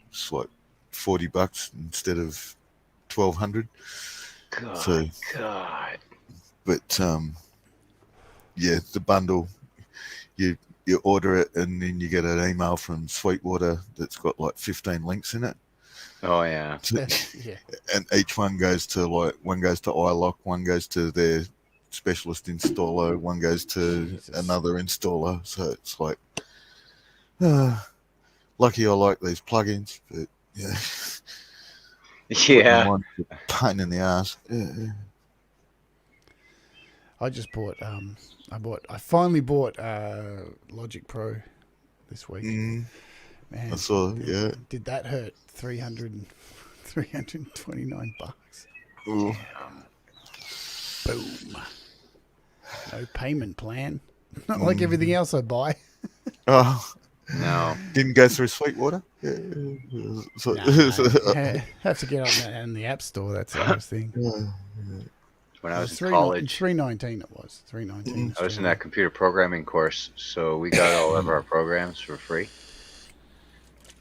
It's like $40 instead of $1,200. God, So, God. but yeah, the bundle, you order it and then you get an email from Sweetwater that's got like 15 links in it. Oh yeah. Yeah. And each one goes to iLock, one goes to their specialist installer, one goes to another installer. So it's like, lucky I like these plugins, but yeah. Yeah. Pain in the ass. Yeah. I just bought I finally bought Logic Pro this week. Man, I saw, yeah. Did that hurt? $329. Ooh. Boom. No payment plan. Not like everything else I buy. Oh. No. Didn't go through Sweetwater? Yeah. So, Have to get on the App Store. That's the worst thing. When I was in college, $3.19 it was. $3.19. I was in that computer programming course, so we got all of our programs for free.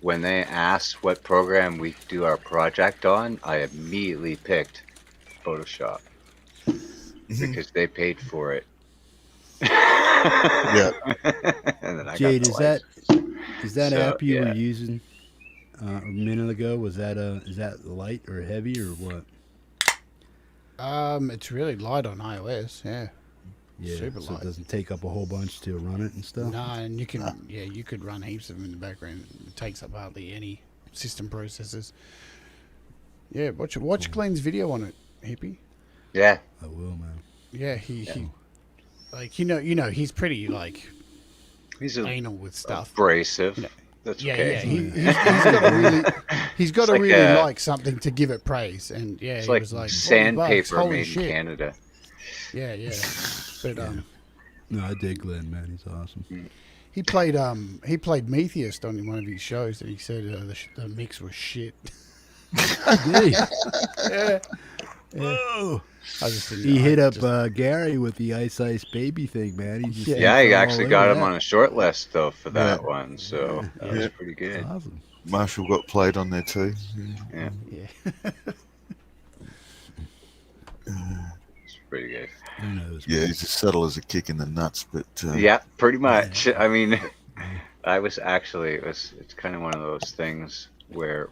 When they asked what program we do our project on, I immediately picked Photoshop because they paid for it. Yeah. And then I Jade, got is that app you were using a minute ago? Was that is that light or heavy or what? It's really light on iOS. Yeah. Yeah, Super so light. it doesn't take up a whole bunch to run it and stuff. No, and you can you could run heaps of them in the background. It takes up hardly any system processors. Yeah, watch Glenn's video on it, hippie. Yeah. I will, man. Yeah, he like you know he's pretty like he's anal with stuff. Abrasive. You know, That's yeah, okay. yeah. He's got to like really like something to give it praise, and yeah, It's he like was like sandpaper holy made shit. in Canada. Yeah, yeah. But No, I dig Glenn, man. He's awesome. he played Metheist on one of his shows, and he said the mix was shit. Did he? Yeah. Whoa! I just think He hit up Gary with the Ice Baby thing, man. He just Yeah, he actually got him that. on a short list though for that one, so that was pretty good. Awesome. Marshall got played on there too. Yeah, Yeah. it's pretty good. Who knows? Yeah, man? he's as subtle as a kick in the nuts, but Yeah, pretty much. I mean, it's kind of one of those things where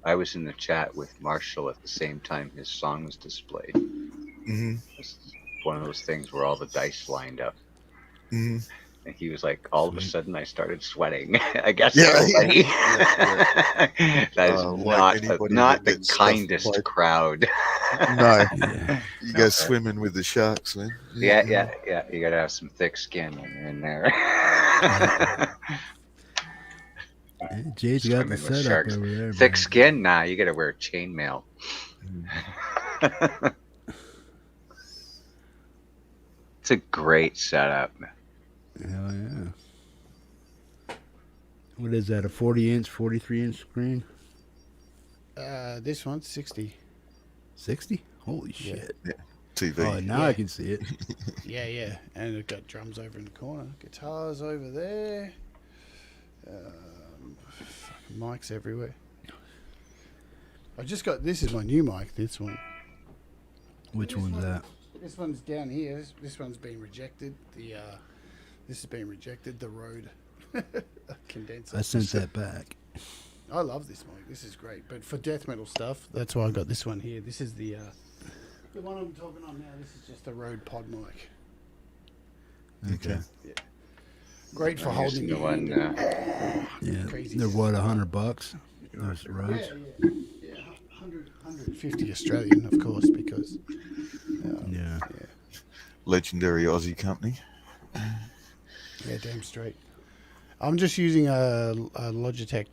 I was in the chat with Marshall at the same time his song was displayed. mhm, It's one of those things where all the dice lined up. mhm. And he was like, all of a Sweet. sudden I started sweating. I guess Yeah, everybody. yeah. That is Like anybody not that the gets stuff kindest played. crowd. No, Yeah. you No. go swimming with the sharks, man. Yeah. You gotta have some thick skin when you're in there. Yeah, Jade's got the Swimming with setup sharks. over there, Thick man. skin? Nah, you gotta wear chainmail. It's a great setup. Hell yeah. What is that? A 40-inch, 43-inch screen? This one's 60. 60? Holy shit! TV. Oh, now I can see it. Yeah. And it's got drums over in the corner, guitars over there, fucking mics everywhere. I just got, this is my new mic, this one. Which one's that? This one's down here. This one's been rejected. This has been rejected. The Rode condenser. I sent that back. I love this mic. This is great. But for death metal stuff, that's why I got this one here. This is the one I'm talking on now. This is just a Rode pod mic. Okay. Great for I'm holding using your the one. hand. Yeah. Crazy. They're what, $100? Those roads? Yeah, 150 Australian, of course, because Yeah. Legendary Aussie company. yeah, damn straight. I'm just using a Logitech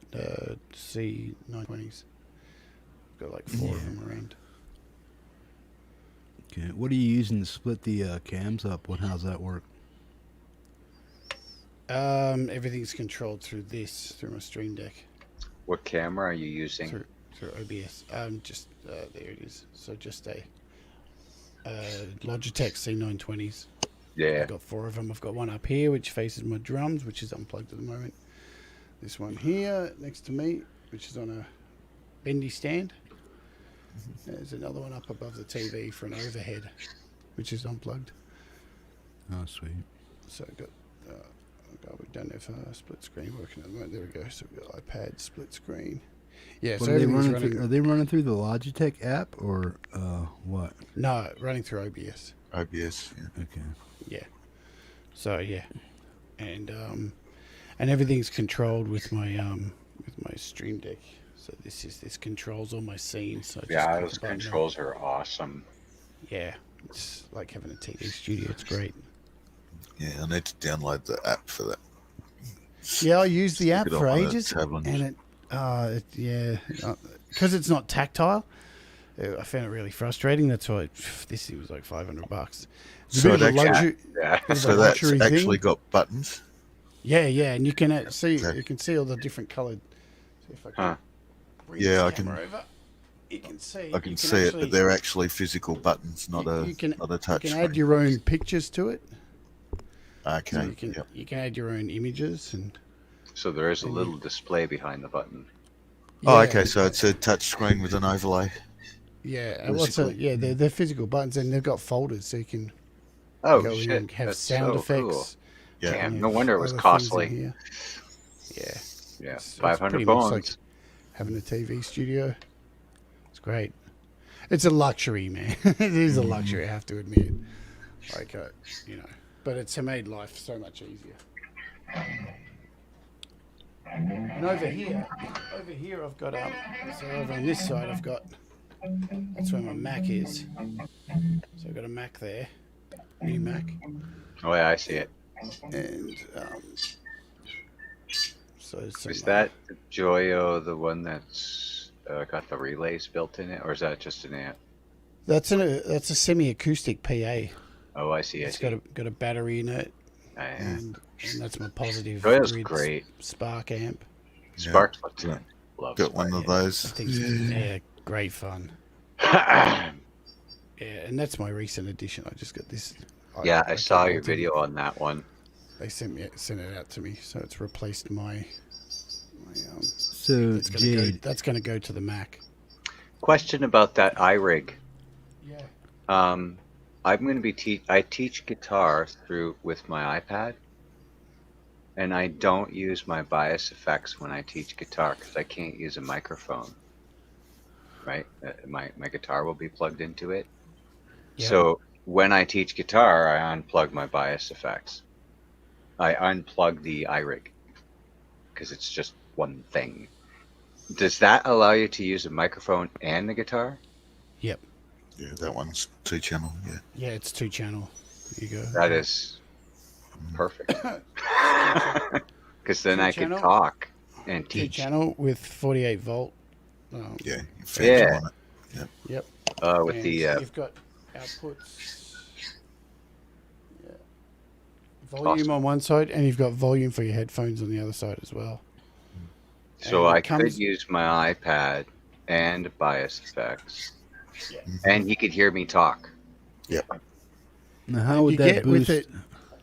C920s. Got like 4 of them around. Okay. What are you using to split the cams up? How's that work? Everything's controlled through my Stream Deck, What camera are you using? through OBS. Just there it is. So just a Logitech C920s. Yeah. I've got 4 of them. I've got one up here which faces my drums, which is unplugged at the moment. This one here next to me, which is on a bendy stand. There's another one up above the TV for an overhead, which is unplugged. Oh, sweet. So I've got we don't have split screen working at the moment. There we go. So we've got iPad split screen. Yeah, What so are they everything's running through? Are they running through the Logitech app or what? No, running through OBS. OBS. Yeah. Okay. Yeah. So yeah, and everything's controlled with my Stream Deck. So this controls all my scenes. So I just Yeah, click those the button. controls are awesome. Yeah, it's like having a TV studio. It's great. Yeah, I need to download the app for that. Yeah, I used the app Stick it for on a ages, tablet. and because it's not tactile, I found it really frustrating. That's why this thing was like $500. It's a So bit of a it actually- luxury. Yeah. bit of a So that's luxury actually thing. got buttons. Yeah, and you can see Okay. you can see all the different coloured. See if I can Huh. bring Yeah, this I can- camera over. You can see. I can you see it, actually- but they're actually physical buttons, not a you can, not a you touch can add screen. your own pictures to it. Okay. So you can Yep. you can add your own images and. So there is a little display behind the button. Oh, Yeah. okay. So it's a touch screen with an overlay. Yeah, and they're physical buttons, and they've got folders, so you can Oh go in shit! and have That's sound so effects. cool. Yeah. Damn, and no wonder it was other things in costly. here. Yeah, Yeah, It's 500 pretty much bones. like having a TV studio. It's great. It's a luxury, man. It is a luxury, I have to admit. Like, but it's made life so much easier. And over here I've got so over on this side I've got, that's where my Mac is. So I've got a Mac there, new Mac, Oh yeah, I see it. and so some, Is that the Joyo the one that's got the relays built in it, or is that just an amp? that's a semi-acoustic PA. Oh, I see. I It's see. got a battery in it, Yeah. and that's my positive Joyo's grid great. Spark amp. Sparks Yeah. love Got one of Spark. those. I think yeah, great fun. Yeah, Yeah, and that's my recent addition. I just got this. I saw your can't video on that one. They sent it out to me, so it's replaced my. So Jade, That's gonna go to the Mac. Question about that iRig. Yeah. I'm going to be I teach guitar with my iPad, and I don't use my bias effects when I teach guitar because I can't use a microphone. Right, my guitar will be plugged into it. Yeah. So when I teach guitar, I unplug my bias effects. I unplug the iRig because it's just one thing. Does that allow you to use a microphone and the guitar? Yep. Yeah, that one's 2-channel. Yeah. Yeah, it's 2-channel. There you go. That is perfect. Because then I could 2-channel? talk and teach. 2-channel with 48 volt. Yeah. Yeah. On it. Yep. With And the you've got outputs. Yeah. Volume Awesome. on one side, and you've got volume for your headphones on the other side as well. so and I it comes- could use my iPad and bias effects, Yeah. and he could hear me talk. Now, how And would you that get boost? with it.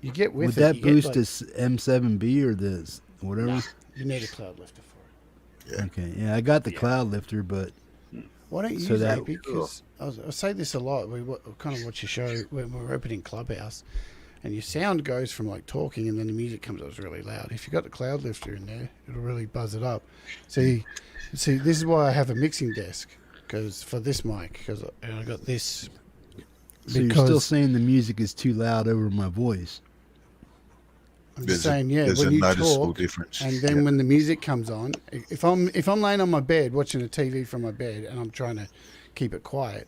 You get with Would it. that you get, boost like- this M7B or this whatever? You need a cloud lifter for it. Yeah. Okay, yeah, I got the cloud lifter, but Why don't you So use that- it? Because I say this a lot. We kind of watch your show when we're opening Clubhouse, and your sound goes from like talking, and then the music comes out really loud. If you got the cloud lifter in there, it'll really buzz it up. See, this is why I have a mixing desk, because for this mic, because I got this. so you're still saying the music is too loud over my voice. I'm There's just saying, yeah, there's when a you noticeable talk, difference. and then when the music comes on, if I'm laying on my bed watching a TV from my bed and I'm trying to keep it quiet,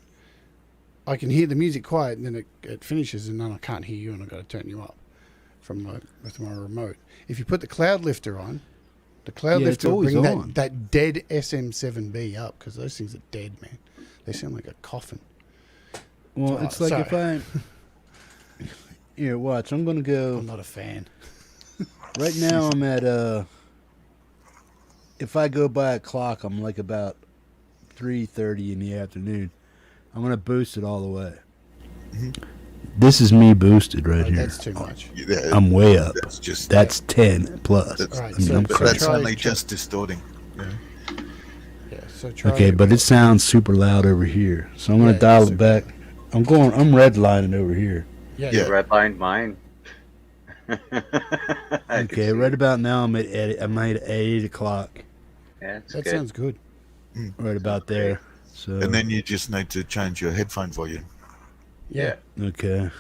I can hear the music quiet, and then it finishes, and then I can't hear you, and I've got to turn you up with my remote. If you put the cloud lifter on, the cloud Yeah, it's lifter will always bring on. that dead SM7B up, because those things are dead, man. They sound like a coffin. Well, Oh, it's like if I here, watch. I'm gonna go I'm not a fan. right now. I'm at if I go by a clock, I'm like about 3:30 in the afternoon. I'm gonna boost it all the way. This is me boosted right here. That's too much. Yeah, I'm way up. that's just That's 10 plus. that's, Right, I mean, so- I'm but crazy. that's Try- only try- just distorting. Yeah. Yeah. So try. Okay, but it sounds super loud over here, so I'm gonna Yeah, dial it's it back. I'm redlining over here. yeah. Yeah. Redlined mine. Okay, right about now I'm at 8 o'clock, Yeah, it's That good. sounds good. right about there. So And then you just need to change your headphone volume. Yeah. okay,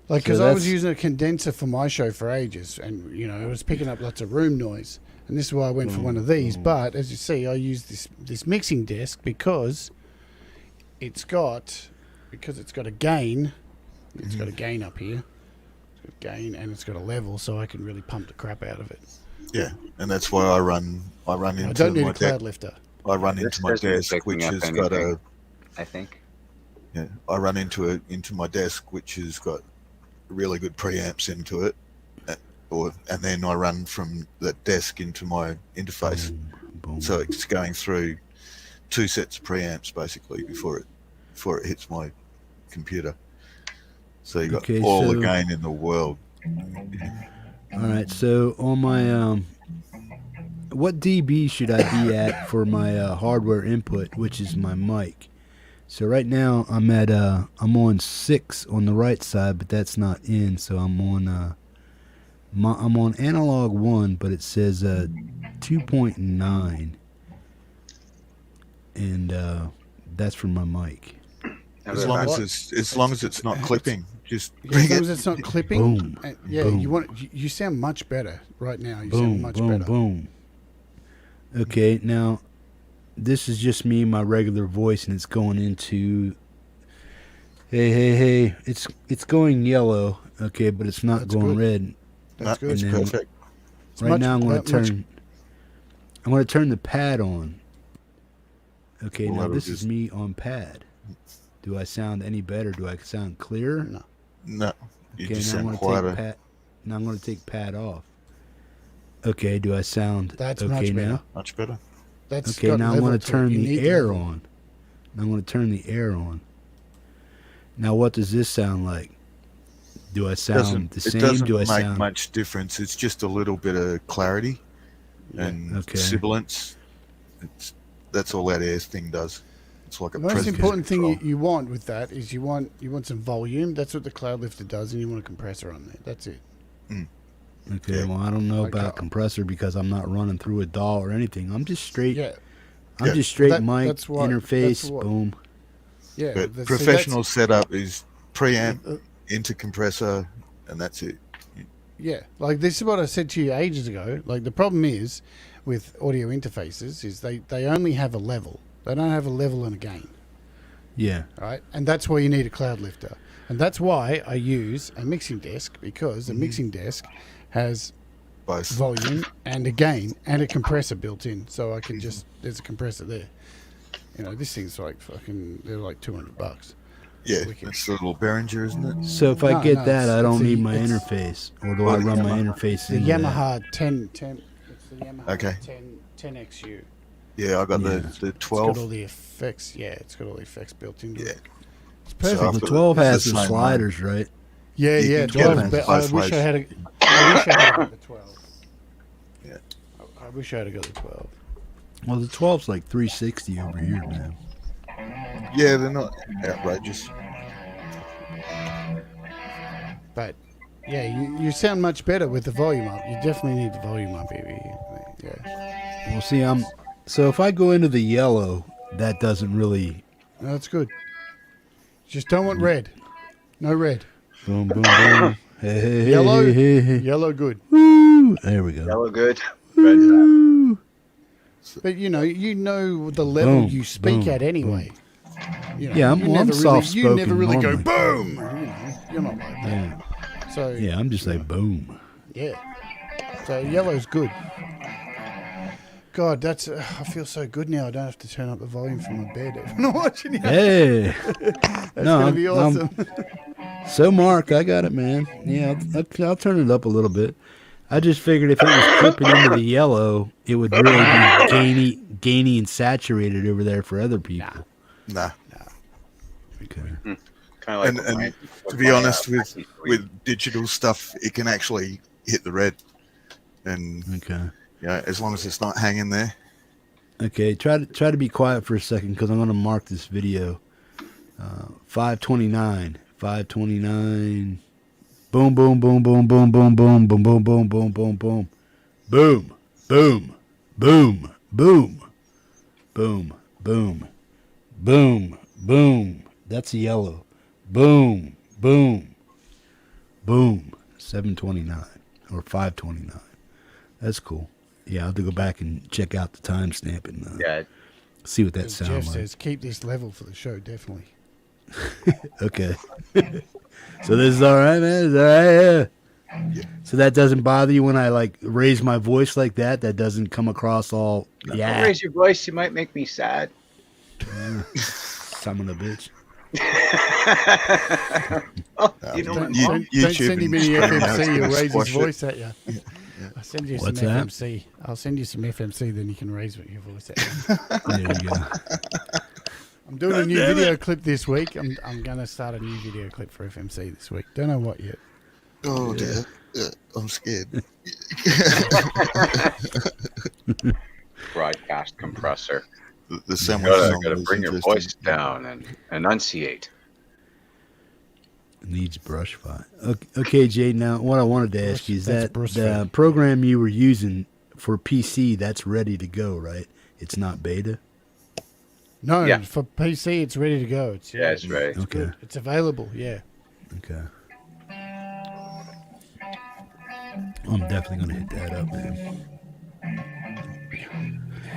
Like, So because I was that's- using a condenser for my show for ages, and it was picking up lots of room noise, and this is why I went for one of these. But as you see, I use this mixing desk because it's got a gain. It's got a gain up here. It's got a gain, and it's got a level, so I can really pump the crap out of it. Yeah, and that's why I run I into don't need my a cloud desk. lifter. I run This into my isn't desk, picking which up has got anything. I think. I run into my desk, which has got really good preamps into it, and then I run from that desk into my interface. boom. So it's going through 2 sets of preamps basically before it hits my computer. So you got Okay, all the so- gain in the world. All right, so on my what dB should I be at for my hardware input, which is my mic? So right now I'm at I'm on 6 on the right side, but that's not in. So I'm on I'm on analog 1, but it says 2.9, and that's for my mic. As long as it's not clipping, just As bring long it. as it's not clipping. Boom, Yeah, boom. you sound much better right now. You sound Boom, much boom, better. boom. Okay, now this is just me, my regular voice, and it's going into. Hey! It's going yellow. Okay, but it's not That's going good. red. That's No, it's good. And then- perfect. It's Right much- now I'm going to much- turn. I'm going to turn the pad on. Okay, Well, now that'll this is just- me on pad. Do I sound any better? Do I sound clearer? No. No, you Okay, just now I'm sound going to quieter. take pad. Now I'm going to take pad off. Okay, do I sound That's okay much better. now? Much better. That's Okay, got now I'm level going to it. turn You the need air level. on. Now I'm going to turn the air on. Now what does this sound like? Do I sound the It same? doesn't Do I make sound much difference. It's just a little bit of clarity and Okay. sibilance. That's all that air thing does. It's like a The most Preston important thing control. you want with that is you want some volume. That's what the cloud lifter does, and you want a compressor on there. That's it. Okay, Yeah. well I don't know Like, about compressor because I'm not running through a DAW or anything. I'm just straight. Yeah, I'm Yeah. just straight That- mic that's what- interface. that's what- Boom. yeah. But that's- see, professional setup is preamp Uh, into compressor, and that's it. Yeah, like this is what I said to you ages ago. Like the problem is with audio interfaces is they only have a level. They don't have a level and a gain, Yeah. right? And that's why you need a cloud lifter. And that's why I use a mixing desk, because a mixing desk has Both. volume and a gain and a compressor built in. So I can just, there's a compressor there. You know, this thing's like fucking, they're like $200. Yeah, Wicked. it's the little Behringer, isn't it? So if I No, get no, that, I it's don't the- need my it's- interface, or do I Well, run my Yamaha. interface The into Yamaha 10, it's the Yamaha Okay. 10XU. Yeah, I got Yeah. the It's got 12. all the effects. Yeah, it's got all the effects built into Yeah. it. It's So perfect. I've The got 12 the has the same one. sliders, right? Yeah, You yeah. can get 12. them But I both wish ways. I had got the 12. Yeah. I wish I had got the 12. Well, the 12's like 360 over here, man. Yeah, they're not outrageous. But yeah, you sound much better with the volume up. You definitely need the volume up, baby. Yeah, Well, see, so if I go into the yellow, that doesn't really no, that's good. Just don't want red. No red. boom, boom, boom. Hey, hey, hey, Yellow? hey, hey, hey. Yellow good. Woo! There we go. Yellow good. Red. Woo! But you know the level Boom, you speak boom, at anyway. You know, Yeah, I'm you never really, soft-spoken You never really go normally. boom. You know, you're not like that. Yeah, So yeah, I'm just like boom. yeah. So yellow's good. God, that's I feel so good now. I don't have to turn up the volume from my bed when I'm watching it. Hey, That's no, gonna be awesome. so Mark, I got it, man. Yeah, I'll turn it up a little bit. I just figured if it was clipping into the yellow, it would really be gainy and saturated over there for other people. Nah. Okay. Kind of like And my- to be honest, my, with digital stuff, it can actually hit the red. And Okay. yeah, as long as it's not hanging there. Okay. Try to be quiet for a second because I'm gonna mark this video. 529. 529. Boom, boom, boom, boom, boom, boom, boom, boom, boom, boom, boom, boom, boom. Boom, boom, boom, boom, boom, boom, boom, boom. That's a yellow. Boom, boom, boom. 729 or 529. That's cool. Yeah, I'll have to go back and check out the timestamp and yeah, see what that As sounds Jeff like. says, keep this level for the show, definitely. Okay. So this is all right, man. Is all right. Yeah. So that doesn't bother you when I like raise my voice like that. That doesn't come across all Don't yeah. raise your voice. You might make me sad. Son of a bitch. Oh, you know Don't, my mom. don't send him any FMC. He'll raise his Squash it. voice at you. I'll send you What's some that? FMC. I'll send you some FMC, then you can raise your voice at you. There you go. I'm doing a new video clip this week. I'm going to start a new video clip for FMC this week. Don't know what yet. Oh dear. I'm scared. Broadcast compressor. The You sandwich gotta, song gotta was bring your interesting. voice down and enunciate. Needs brush fire. Okay, Jade. Now, what I wanted to ask you is That's that brush the fire. program you were using for PC that's ready to go, right? It's not beta. No, Yeah. for PC, it's ready to go. It's Yeah, it's ready. It's Okay. good. It's available. Yeah. Okay. I'm definitely gonna hit that up, man.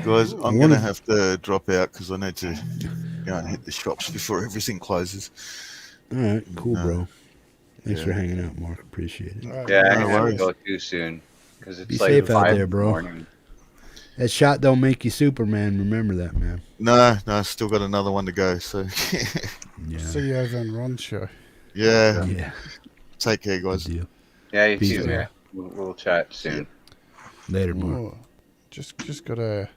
Guys, I'm One going to of- have to drop out because I need to go and hit the shops before everything closes. All right, cool, bro. Thanks Yeah. for hanging out, Mark. Appreciate it. All right, Yeah, man. I'm No gonna have worries. to go too soon because it's Be like safe out 5 there, in the bro. morning. That shot don't make you Superman. Remember that, man. No, I still got another one to go. So, Yeah. See you over on Ron's show. yeah, Yeah. take care, Good guys. deal. Yeah, you Peace, too, man. man. We'll chat soon. Later, Mark. Oh, just got a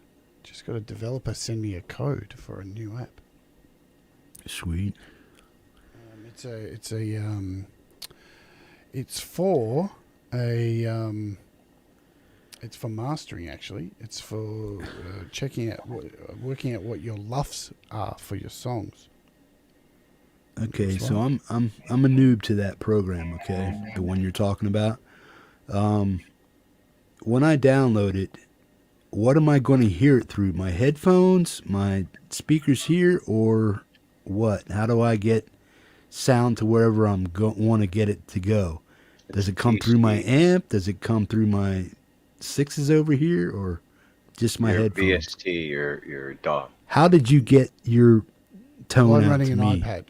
developer send me a code for a new app. Sweet. It's for it's for mastering actually. It's for working out what your luffs are for your songs. Okay, That's so right. I'm a noob to that program. Okay, the one you're talking about. When I download it, what am I going to hear it through? My headphones, my speakers here, or what? How do I get sound to wherever I'm want to get it to go? Does it come through my amp? Does it come through my sixes over here, or just my your headphones? VST, your DAW. How did you get your tone Well, I'm out running to an me? iPad.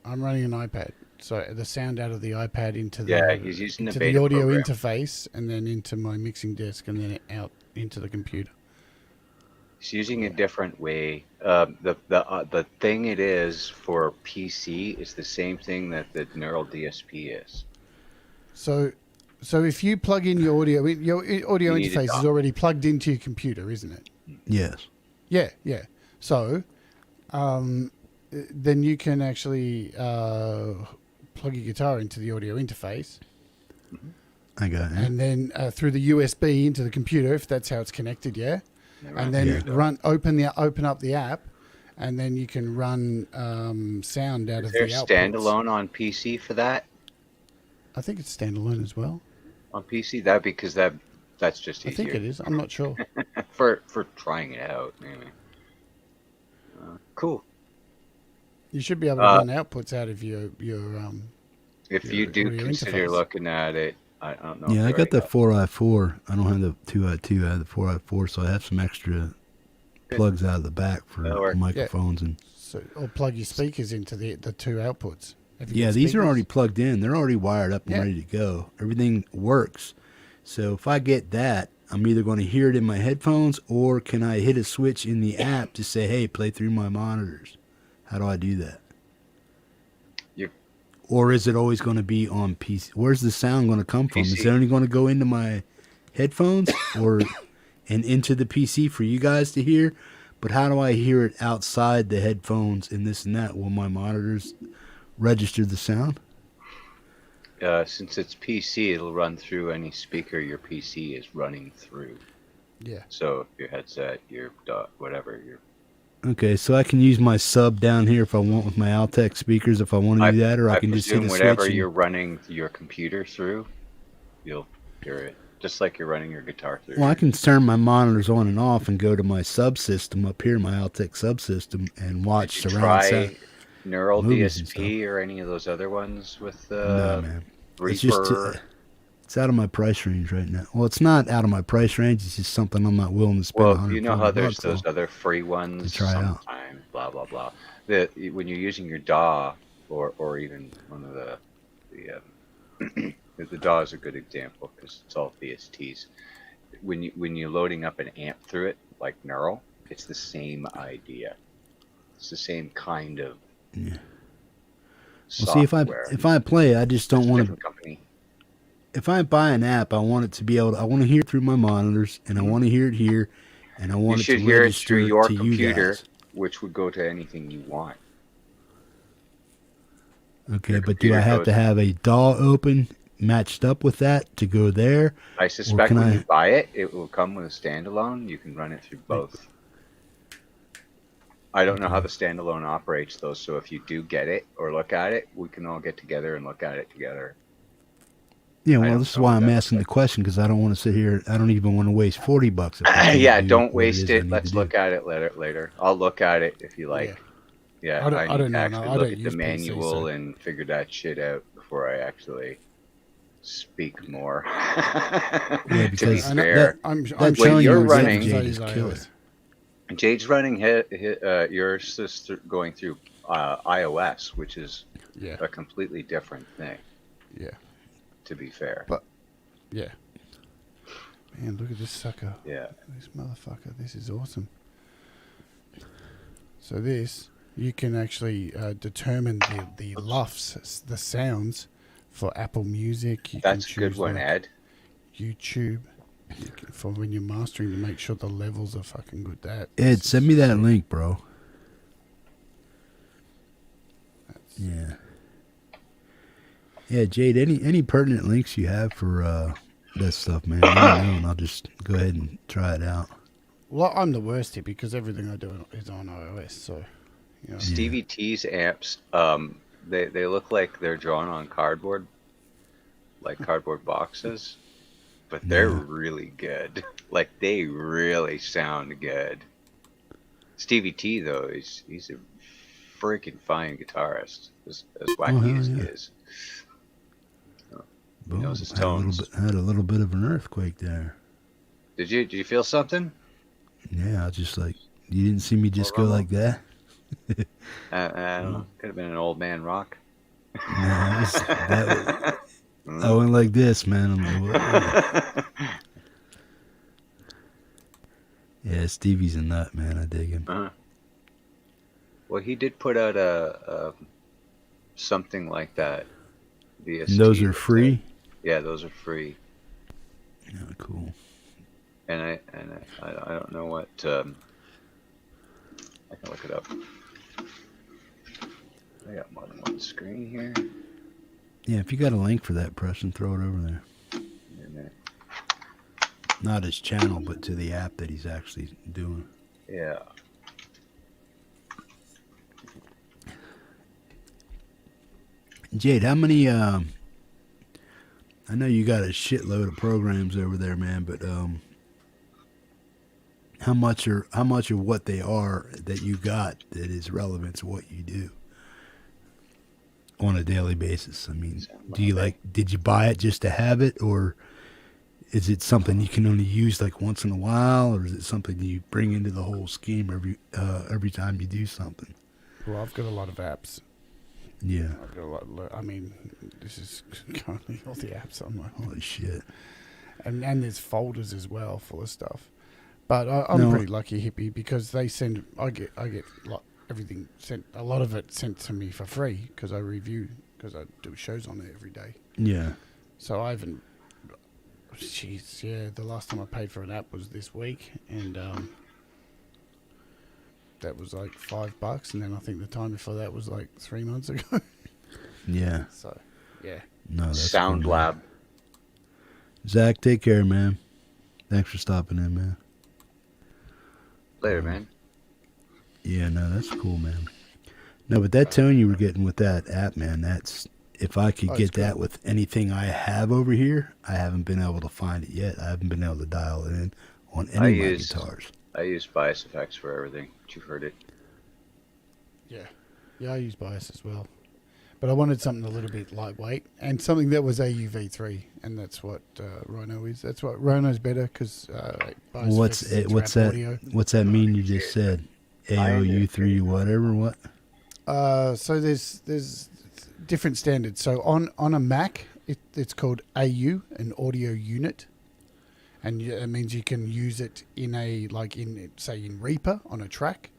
I'm running an iPad. So the sound out of the iPad into the Yeah, he's using the into beta audio program. interface, and then into my mixing desk, and then out into the computer. He's using a different way. The thing it is for PC is the same thing that the Neural DSP is. So if you plug in your audio You need a interface is dock. already plugged into your computer, isn't it? Yes. Yeah. So, then you can actually plug your guitar into the audio interface, I got it. and then through the USB into the computer, if that's how it's connected. Yeah. And then open up the app, and then you can run sound out Is of there the outputs. standalone on PC for that? I think it's standalone as well. On PC, that's just easier. I think it is. I'm not sure. for trying it out, maybe. Cool. You should be able to run outputs out of your If your you do audio consider interface. looking at it, I don't know. Yeah, I if got you the 4i4. I don't have the 2i2. I have the 4i4, so I have some extra plugs out of the back for That'll work. microphones and. So, or plug your speakers into the two outputs. Have you Yeah, got these are speakers? already plugged in. They're already wired up and Yeah. ready to go. Everything works. So if I get that, I'm either going to hear it in my headphones, or can I hit a switch in the app to say, "Hey, play through my monitors"? How do I do that? Or is it always going to be on PC? Where's the sound going to come from? Is it PC. only going to go into my headphones or and into the PC for you guys to hear? But how do I hear it outside the headphones and this and that? Will my monitors register the sound? Since it's PC, it'll run through any speaker your PC is running through. Yeah. So your headset, your whatever, your Okay, so I can use my sub down here if I want with my Altec speakers if I want to do that, or I can just hit presume a whatever switch. you're running your computer through, you'll hear it. Just like you're running your guitar through. Well, I can turn my monitors on and off and go to my subsystem up here, my Altec subsystem, and watch Did you surround try sound. Neural movies and DSP or any of those other ones with No, man. Reaper? It's just it's out of my price range right now. Well, it's not out of my price range. It's just something I'm not willing to spend. Well, you know how there's $120 those on. other free ones try out. sometimes, blah blah blah. When you're using your DAW or even one of the DAW is a good example because it's all VSTs. When you're loading up an amp through it, like Neural, it's the same idea. It's the same kind of Well, see, software. if I play, I just don't want to. Different company. If I buy an app, I want it to be able. I want to hear it through my monitors, and I want to hear it here, and I want You it should to hear it register through your to you computer, guys. which would go to anything you want. Okay, Your but do I computer have goes- to have a DAW open matched up with that to go there? I suspect can when I- you buy it, it will come with a standalone. You can run it through both. I don't know how the standalone operates though, so if you do get it or look at it, we can all get together and look at it together. Yeah, I well, don't this is know why what I'm that asking the question because I don't want to sit here. I don't even want to waste $40. If I can't Yeah, do don't what waste is I it. need Let's to look do. at it later. I'll look at it if you like. Yeah, I don't- I I need don't to know, actually no, I look don't at the use PC, manual so- and figure that shit out before I actually speak more. Yeah, to be because I know fair, that, I'm When showing you're you running- Jade is killer. Jade's running your sister going through iOS, which is Yeah. a completely different thing. Yeah. To be fair. But yeah. Man, look at this sucker. Yeah. This motherfucker. This is awesome. So this, you can actually determine the LUFs, the sounds for Apple Music. You That's a can good choose, one, like, Ed. YouTube. You can, for when you're mastering to make sure the levels are fucking good. Ed, send me that link, bro. Yeah. Yeah, Jade, any pertinent links you have for that stuff, man, let me know, and I'll just go ahead and try it out. Well, I'm the worst here because everything I do is on iOS. So, you know. Stevie T's amps, they look like they're drawn on cardboard, like cardboard boxes, but they're really good. Like they really sound good. Stevie T though, he's a freaking fine guitarist, as wacky hell as he yeah. is. He knows his Had a little tones. bit. Had a little bit of an earthquake there. Did you feel something? Yeah, I just like you didn't see me just go rumble? like that. I don't know. Could have been an old man rock. No, I went like this, man. I'm like, whoa. Yeah, Stevie's a nut, man. I dig him. Uh-huh. Well, he did put out a something like that. And those are free. Yeah, those are free. Yeah, cool. And I don't know what. I can look it up. I got more than one screen here. Yeah, if you got a link for that, Preston, throw it over there. Wait a minute. Not his channel, but to the app that he's actually doing. Yeah. Jade, how many? I know you got a shitload of programs over there, man. But how much of what they are that you got that is relevant to what you do on a daily basis? I mean, did you buy it just to have it, or is it something you can only use like once in a while, or is it something you bring into the whole scheme every time you do something? Well, I've got a lot of apps. Yeah. I've got a lot. I mean, this is currently all the apps on my Holy shit. and there's folders as well full of stuff. But I'm pretty lucky, hippie, because they send. I get everything sent. A lot of it sent to me for free because I review, because I do shows on it every day. Yeah. So I haven't. Jeez, yeah. The last time I paid for an app was this week, and that was like $5, and then I think the time before that was like 3 months ago. Yeah. So, yeah. No, that's Sound cool, Lab. Zach, take care, man. Thanks for stopping in, man. Later, man. Yeah, no, that's cool, man. No, but that tone you were getting with that app, man, that's if I could get that with anything I have over here, I haven't been able to find it yet. I haven't been able to dial it in on any of my guitars. I use bias effects for everything. You've heard it. Yeah. Yeah, I use bias as well. But I wanted something a little bit lightweight and something that was AUV3, and that's what Rhino is. That's what Rhino's better because What's that? Audio. What's that mean? You just said AOU3, whatever. What? So there's different standards. So on a Mac, it's called AU, an audio unit, and it means you can use it in say in Reaper on a track.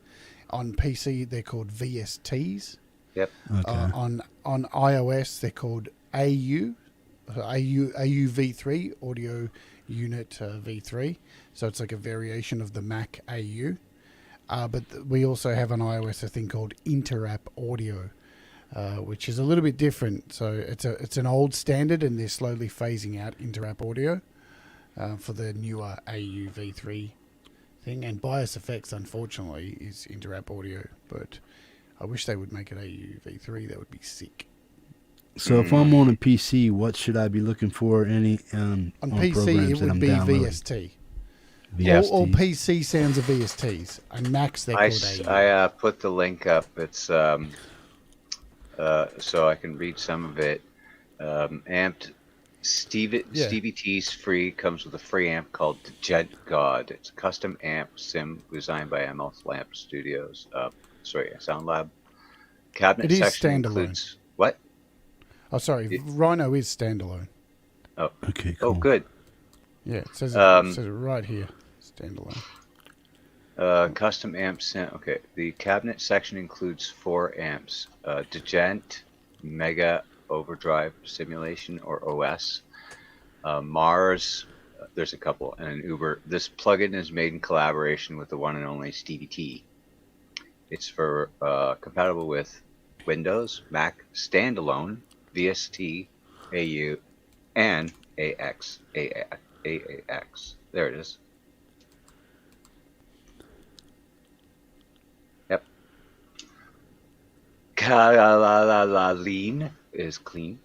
On PC, they're called VSTs. Yep. Okay. On iOS, they're called AUV3, audio unit V3. So it's like a variation of the Mac AU. But we also have on iOS a thing called Interapp Audio, which is a little bit different. So it's an old standard, and they're slowly phasing out Interapp Audio for the newer AUV3 thing. And Bias Effects, unfortunately, is Interapp Audio, but I wish they would make it AUV3. That would be sick. So if I'm on a PC, what should I be looking for? On PC, programs it that would I'm be downloading? VST. VST. All PC sounds are VSTs, and Macs they're called AU. I put the link up. It's so I can read some of it. Amped Stevie T's free comes with a free amp called Jackdaw. It's a custom amp sim designed by MS Lamp Studios. Sound Lab. Cabinet It is section standalone. includes what? Oh, sorry, Rhino is standalone. Oh, okay, cool. Oh, good. Yeah, it says it right here, standalone. Custom amp sim. Okay, the cabinet section includes 4 amps: Digent, Mega Overdrive Simulation or OS, Mars. There's a couple, and an Uber. This plugin is made in collaboration with the one and only Stevie T. It's for compatible with Windows, Mac, standalone, VST, AU, and AX. AAX. There it is. Yep. Lean is clean.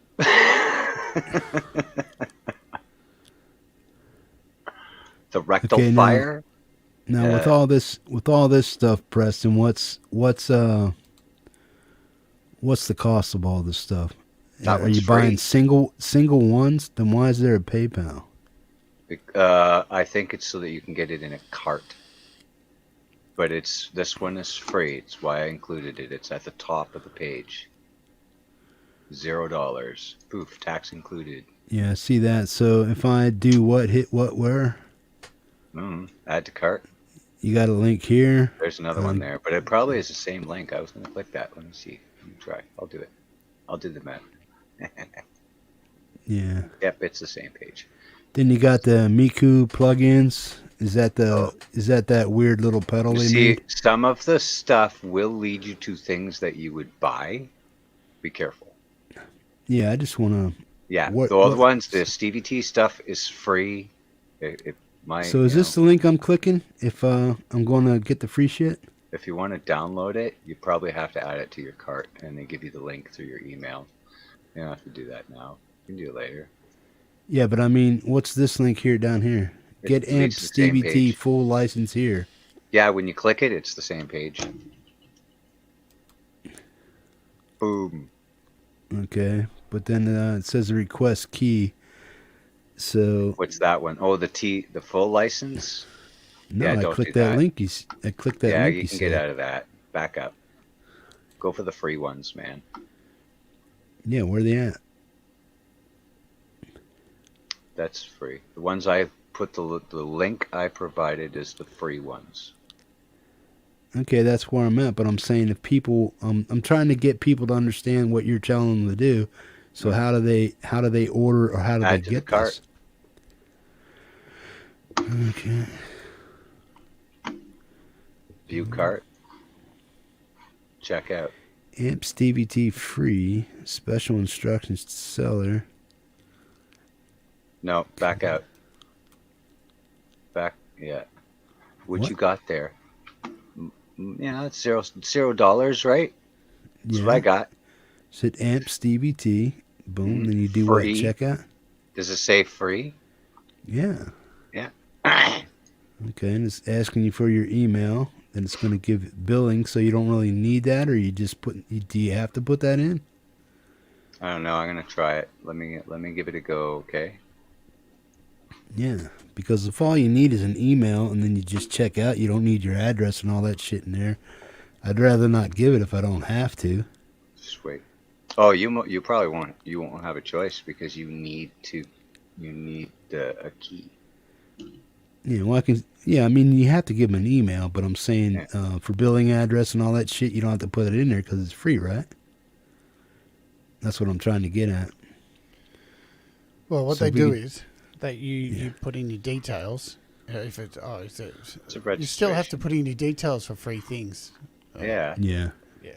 The rectal Okay, fire. Now with all this stuff, Preston, what's the cost of all this stuff? That Are one's you buying free. single ones? Then why is there a PayPal? I think it's so that you can get it in a cart. But this one is free. It's why I included it. It's at the top of the page. $0. Poof, tax included. Yeah, I see that. So if I do what, hit what, where? Add to cart. You got a link here. There's another one there, but it probably is the same link. I was going to click that. Let me see. Let me try. I'll do it. I'll do the math. Yeah. Yep, it's the same page. Then you got the Miku plugins. Is that that weird little pedal You they see, made? some of the stuff will lead you to things that you would buy. Be careful. Yeah, I just want to. Yeah, the old ones, the Stevie T stuff is free. So is this the link I'm clicking if I'm going to get the free shit? If you want to download it, you probably have to add it to your cart, and they give you the link through your email. You don't have to do that now. You can do it later. Yeah, but I mean, what's this link here down here? Get It amp leads to the same Stevie T page. full license here. Yeah, when you click it, it's the same page. Boom. Okay, but then it says request key. So What's that one? Oh, the full license. no, Yeah, I don't clicked do that that. link. I clicked that Yeah, link. you can get out of that. Back up. Go for the free ones, man. Yeah, where they at? That's free. The ones I put the link I provided is the free ones. Okay, that's where I'm at. But I'm saying if people, I'm trying to get people to understand what you're telling them to do. So how do they order or how do Add they to the get cart. this? Okay. View cart. Check out. Amp Stevie T free. Special instructions to seller. No, back out. Back, yeah. What you got there? Yeah, it's $0, right? That's what I got. Said Amp Stevie T. Boom. Then you do Free. what? Checkout? Does it say free? Yeah. Yeah. Okay, and it's asking you for your email. Then it's going to give billing, so you don't really need that, or you just do you have to put that in? I don't know. I'm gonna try it. Let me give it a go. Okay. Yeah, because if all you need is an email and then you just check out, you don't need your address and all that shit in there. I'd rather not give it if I don't have to. Just wait. Oh, you probably won't have a choice because you need a key. Yeah, well, I mean, you have to give them an email, but I'm saying for billing address and all that shit, you don't have to put it in there because it's free, right? That's what I'm trying to get at. Well, what they do is that you put in your details. If it's you still have to put in your details for free things. Yeah. Yeah.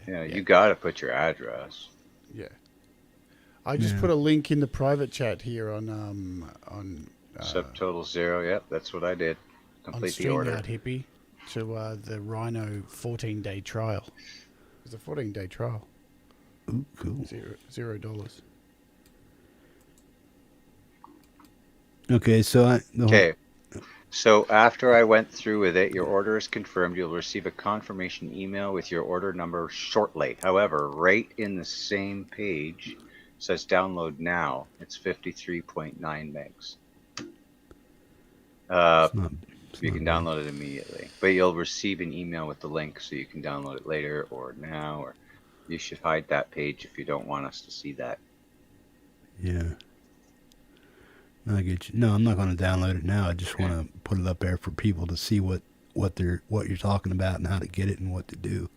Yeah. You gotta put your address. Yeah. I just put a link in the private chat here on Subtotal 0. Yep, that's what I did. Complete the order. StreamYard Hippie to the Rhino 14-day trial. It's a 14-day trial. Ooh, cool. $0. Okay, so So after I went through with it, your order is confirmed. You'll receive a confirmation email with your order number shortly. However, right in the same page says download now. It's 53.9 megs. You can download it immediately, but you'll receive an email with the link so you can download it later or now, or you should hide that page if you don't want us to see that. Yeah. I get you. No, I'm not going to download it now. I just want to put it up there for people to see what you're talking about and how to get it and what to do.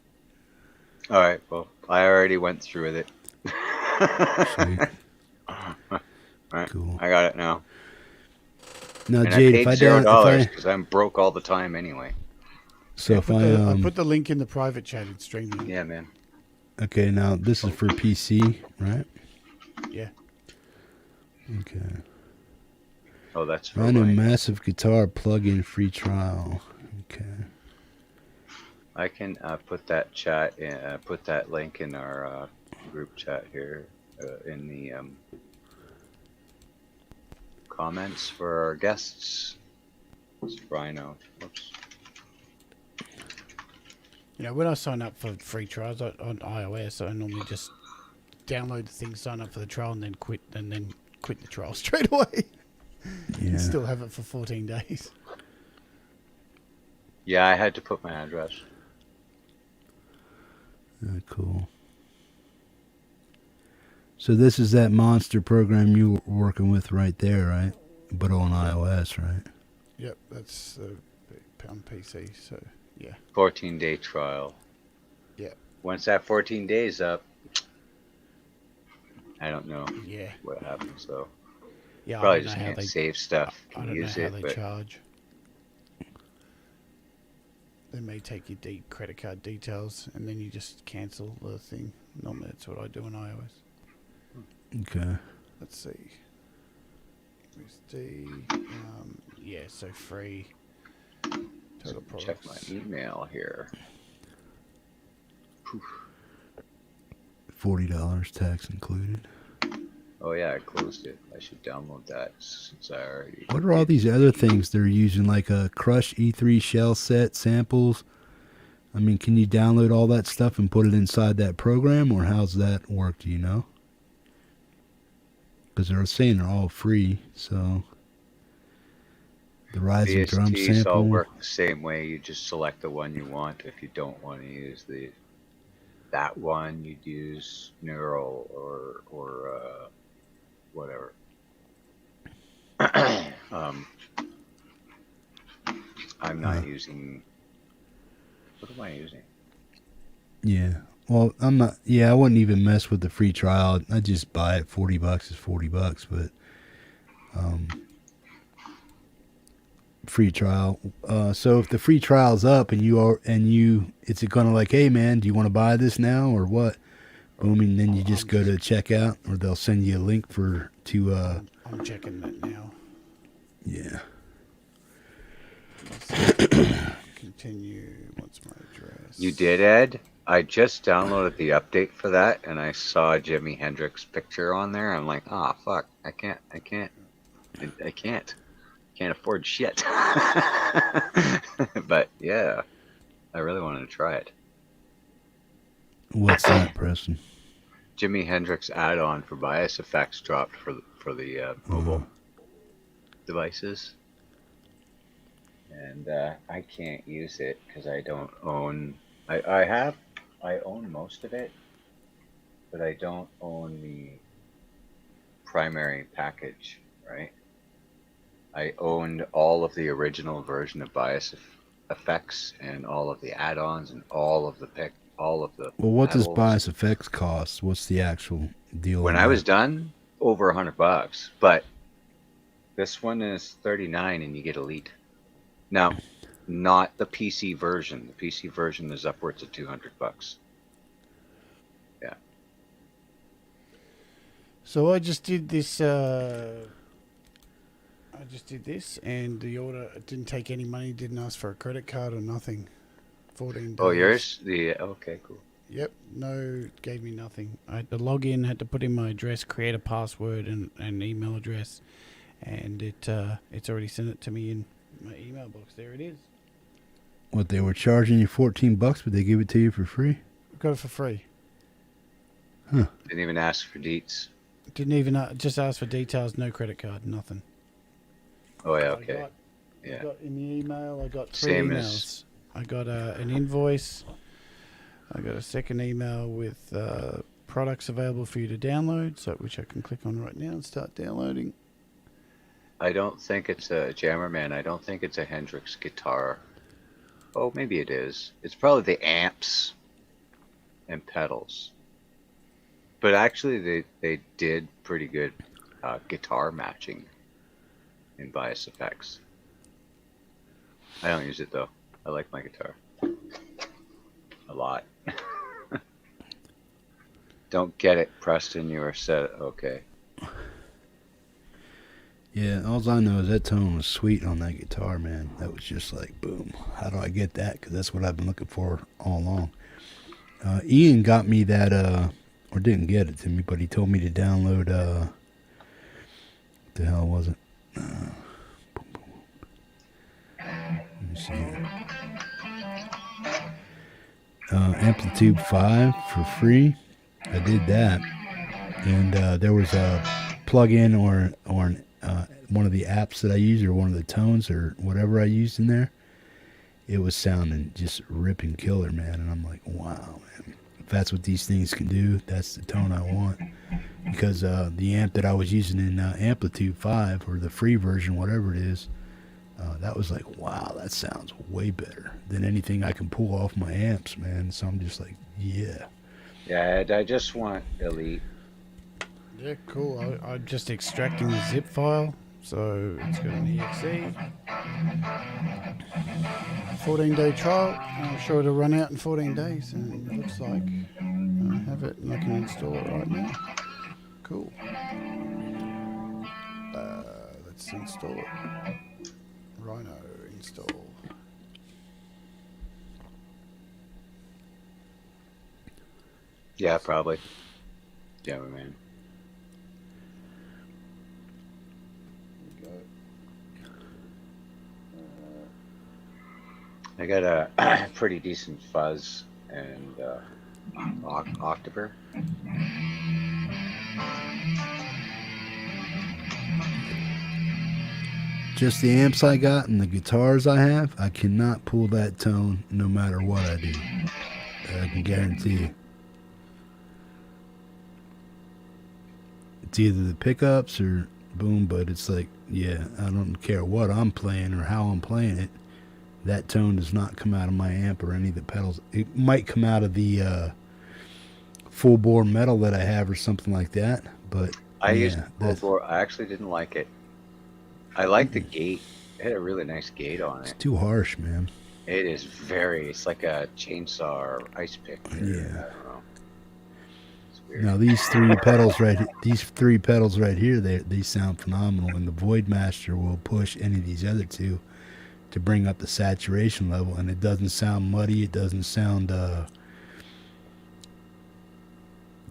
All right. Well, I already went through with it. Sweet. All right. Cool. I got it now. Now, and Jade, I paid $0 because I'm broke all the time anyway. So I put the link in the private chat. It's streaming. Yeah, man. Okay, now this is for PC, right? Yeah. Okay. Oh, that's Run a massive guitar plug-in free trial. Okay. I can put that chat in, put that link in our group chat here in the comments for our guests. It's Rhino. Oops. You know, when I sign up for free trials on iOS, I normally just download the thing, sign up for the trial, and then quit the trial straight away. Yeah. And still have it for 14 days. Yeah, I had to put my address. Cool. So this is that monster program you were working with right there, right? But on iOS, right? Yep, that's on PC. So yeah. 14-day trial. Yeah. Once that 14 days up, I don't know Yeah. what happens though. Yeah. Probably I don't just know how can't they save stuff I and don't know use how it. they But charge. They may take your credit card details and then you just cancel the thing. Normally that's what I do on iOS. Okay. Let's see. USD. Yeah, so free. Total products. check my email here. $40 tax included. Oh yeah, I closed it. I should download that since I already. What are all these other things they're using, like a Crush E3 shell set samples? I mean, can you download all that stuff and put it inside that program, or how's that work? Do you know? Because they're saying they're all free, so the Rising Drum VSTs all sample. work the same way. You just select the one you want. If you don't want to use that one, you'd use Neural or whatever. I'm not using. What am I using? Yeah. Well, I'm not. Yeah, I wouldn't even mess with the free trial. I just buy it. $40 is $40, but free trial. So if the free trial's up it's gonna like, hey man, do you want to buy this now or what? Boom, and then you just go to checkout, or they'll send you a link to. I'm checking that now. Yeah. Continue. What's my address? You did, Ed? I just downloaded the update for that, and I saw Jimi Hendrix picture on there. I'm like, ah, fuck, I can't afford shit. But yeah, I really wanted to try it. What's that, Preston? Jimi Hendrix add-on for bias effects dropped for the mobile devices, and I can't use it because I don't own. I own most of it, but I don't own the primary package, right? I owned all of the original version of bias effects and all of the add-ons and all of the Well, what does pedals. bias effects cost? What's the actual deal? When on I that? was done, over $100, but this one is $39 and you get Elite. Now, not the PC version. The PC version is upwards of $200. Yeah. So I just did this. And the order didn't take any money. Didn't ask for a credit card or nothing. 14 days. Oh, yours? Okay, cool. Yep. No, gave me nothing. I had to log in, had to put in my address, create a password and email address, and it's already sent it to me in my email box. There it is. What, they were charging you $14, but they give it to you for free? Got it for free. Huh. Didn't even ask for deets. Didn't even just ask for details. No credit card. Nothing. Oh yeah, okay. I got in the email. I got 3 Same emails. as- I got an invoice. I got a second email with products available for you to download, which I can click on right now and start downloading. I don't think it's a Jammerman. I don't think it's a Hendrix guitar. Oh, maybe it is. It's probably the amps and pedals. But actually, they did pretty good guitar matching in bias effects. I don't use it though. I like my guitar a lot. Don't get it, Preston. You are set. Okay. Yeah, all I know is that tone was sweet on that guitar, man. That was just like, boom. How do I get that? Because that's what I've been looking for all along. Ian got me that, or didn't get it to me, but he told me to download, what the hell was it? Let me see here. Amplitude 5 for free. I did that. and there was a plug-in or one of the apps that I use, or one of the tones or whatever I used in there. It was sounding just ripping killer, man. And I'm like, wow, man. If that's what these things can do, that's the tone I want. Because the amp that I was using in Amplitude 5, or the free version, whatever it is, that was like, wow, that sounds way better than anything I can pull off my amps, man. So I'm just like, yeah. Yeah, I just want Elite. Yeah, cool. I'm just extracting the zip file, so it's got an exe. 14-day trial. I'm sure it'll run out in 14 days, and it looks like I have it, and I can install it right now. Cool. Let's install it. Rhino install. Yeah, probably. Jammerman. I got a pretty decent fuzz and octaver. Just the amps I got and the guitars I have, I cannot pull that tone no matter what I do. I can guarantee you. It's either the pickups or boom, but it's like, yeah, I don't care what I'm playing or how I'm playing it. That tone does not come out of my amp or any of the pedals. It might come out of the full bore metal that I have or something like that, but I used full bore. I actually didn't like it. I like the gate. It had a really nice gate on it's it. too harsh, man. It is it's like a chainsaw or ice pick. Yeah. I don't know. It's weird. Now these three pedals right here, they sound phenomenal, and the Void Master will push any of these other two to bring up the saturation level, and it doesn't sound muddy. It doesn't sound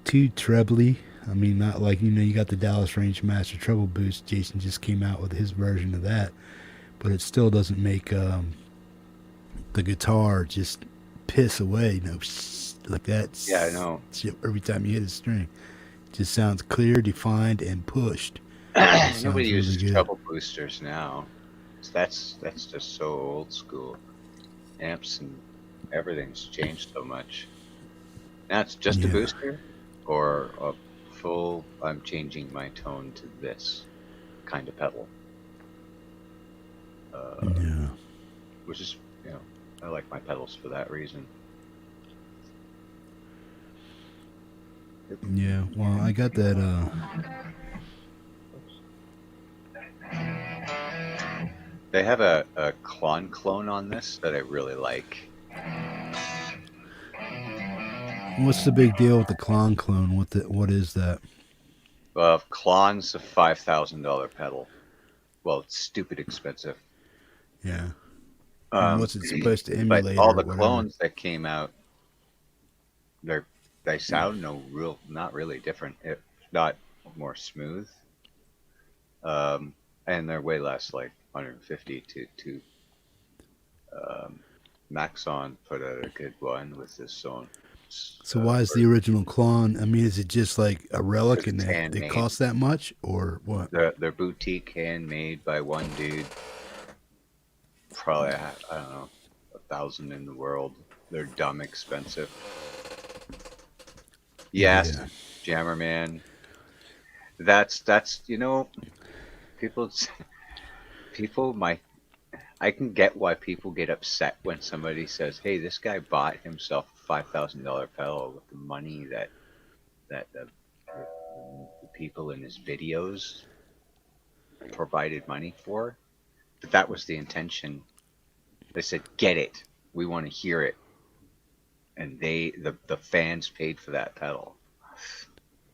too trebly. I mean, not like, you got the Dallas Range Master Treble Boost. Jason just came out with his version of that, but it still doesn't make the guitar just piss away, like that. Yeah, I know. Every time you hit a string, it just sounds clear, defined, and pushed. Nobody uses treble boosters now. That's just so old school. Amps and everything's changed so much. Now it's just a booster, or a full, I'm changing my tone to this kind of pedal. Yeah. Which is, I like my pedals for that reason. Yeah, well, I got that They have a clone on this that I really like. what's the big deal with the clone? What is that? Klon's a $5,000 pedal. Well, it's stupid expensive. Yeah. And what's it supposed to emulate? But all the clones that came out, they sound not really different. If not more smooth. And they're way less, like 150 to Maxon put out a good one with this song. So why is the original clone? I mean, is it just like a relic and they cost that much, or what? They're boutique, handmade by one dude. Probably, I don't know, 1,000 in the world. They're dumb expensive. Yes, yeah. Jammerman. That's I can get why people get upset when somebody says, "Hey, this guy bought himself a $5,000 pedal with the money that the people in his videos provided money for." But that was the intention. They said, "Get it. We want to hear it." And the fans paid for that pedal.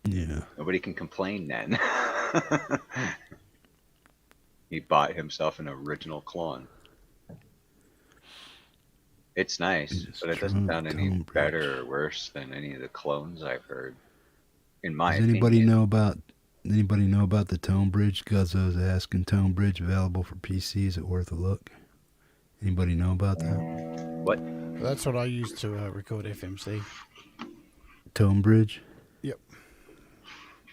Yeah. Nobody can complain then. He bought himself an original clone. It's nice, but it doesn't sound any better or worse than any of the clones I've heard. In my opinion. Anybody know about the Tone Bridge? Guzzo was asking, Tone Bridge available for PC. Is it worth a look? Anybody know about that? What? That's what I use to record FMC. Tone Bridge? Yep.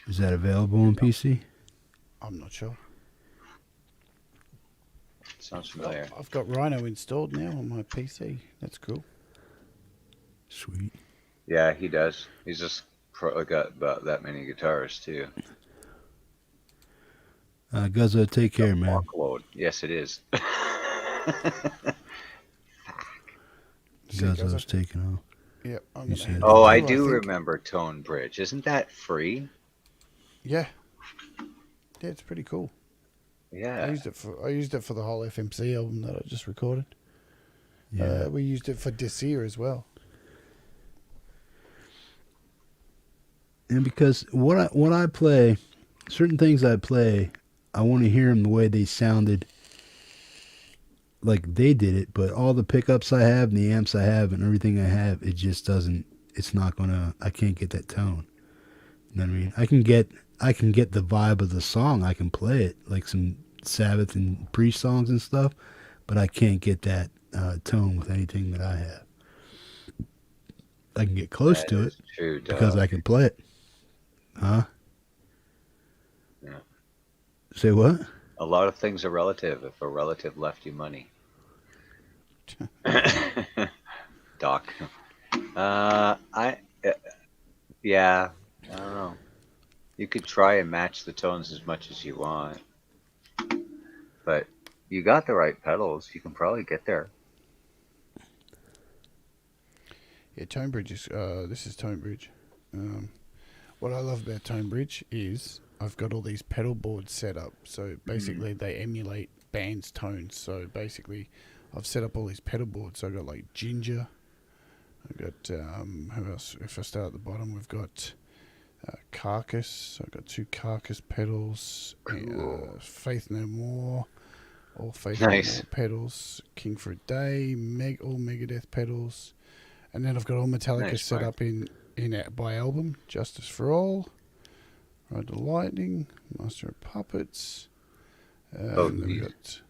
Is that available on PC? I'm not sure. Sounds familiar. I've got Rhino installed now on my PC. That's cool. Sweet. Yeah, he does. He's just got about that many guitars too. Guzzo, take care, man. Workload. Yes, it is. Guzzo's taking off. Yep. I'm You gonna said- head Oh, into, I do think. remember Tone Bridge. Isn't that free? Yeah. Yeah, it's pretty cool. I Yeah. used it for the whole FMC album that I just recorded. Yeah. We used it for Desir as well. And because what I play, certain things I play, I want to hear them the way they sounded, like they did it. But all the pickups I have, and the amps I have, and everything I have, it just doesn't. It's not gonna. I can't get that tone. You know what I mean? I can get the vibe of the song. I can play it like some Sabbath and Priest songs and stuff, but I can't get that tone with anything that I have. I can get close That to is it true, because dog. I can play it. Huh? Yeah. Say what? A lot of things are relative. If a relative left you money. Doc. Yeah, I don't know. You could try and match the tones as much as you want, but you got the right pedals. You can probably get there. Yeah, Tonebridge is. This is Tonebridge. What I love about Tonebridge is I've got all these pedal boards set up. So basically, they emulate bands' tones. So basically, I've set up all these pedal boards. So I've got like Ginger. I've got who else? If I start at the bottom, we've got Carcass. I've got 2 Carcass pedals. Faith No More. All Faith Nice. No More pedals. King for a Day. All Megadeth pedals. And then I've got all Metallica Nice, set Brian. up in by album. Justice for All. Ride the Lightning. Master of Puppets. And then we got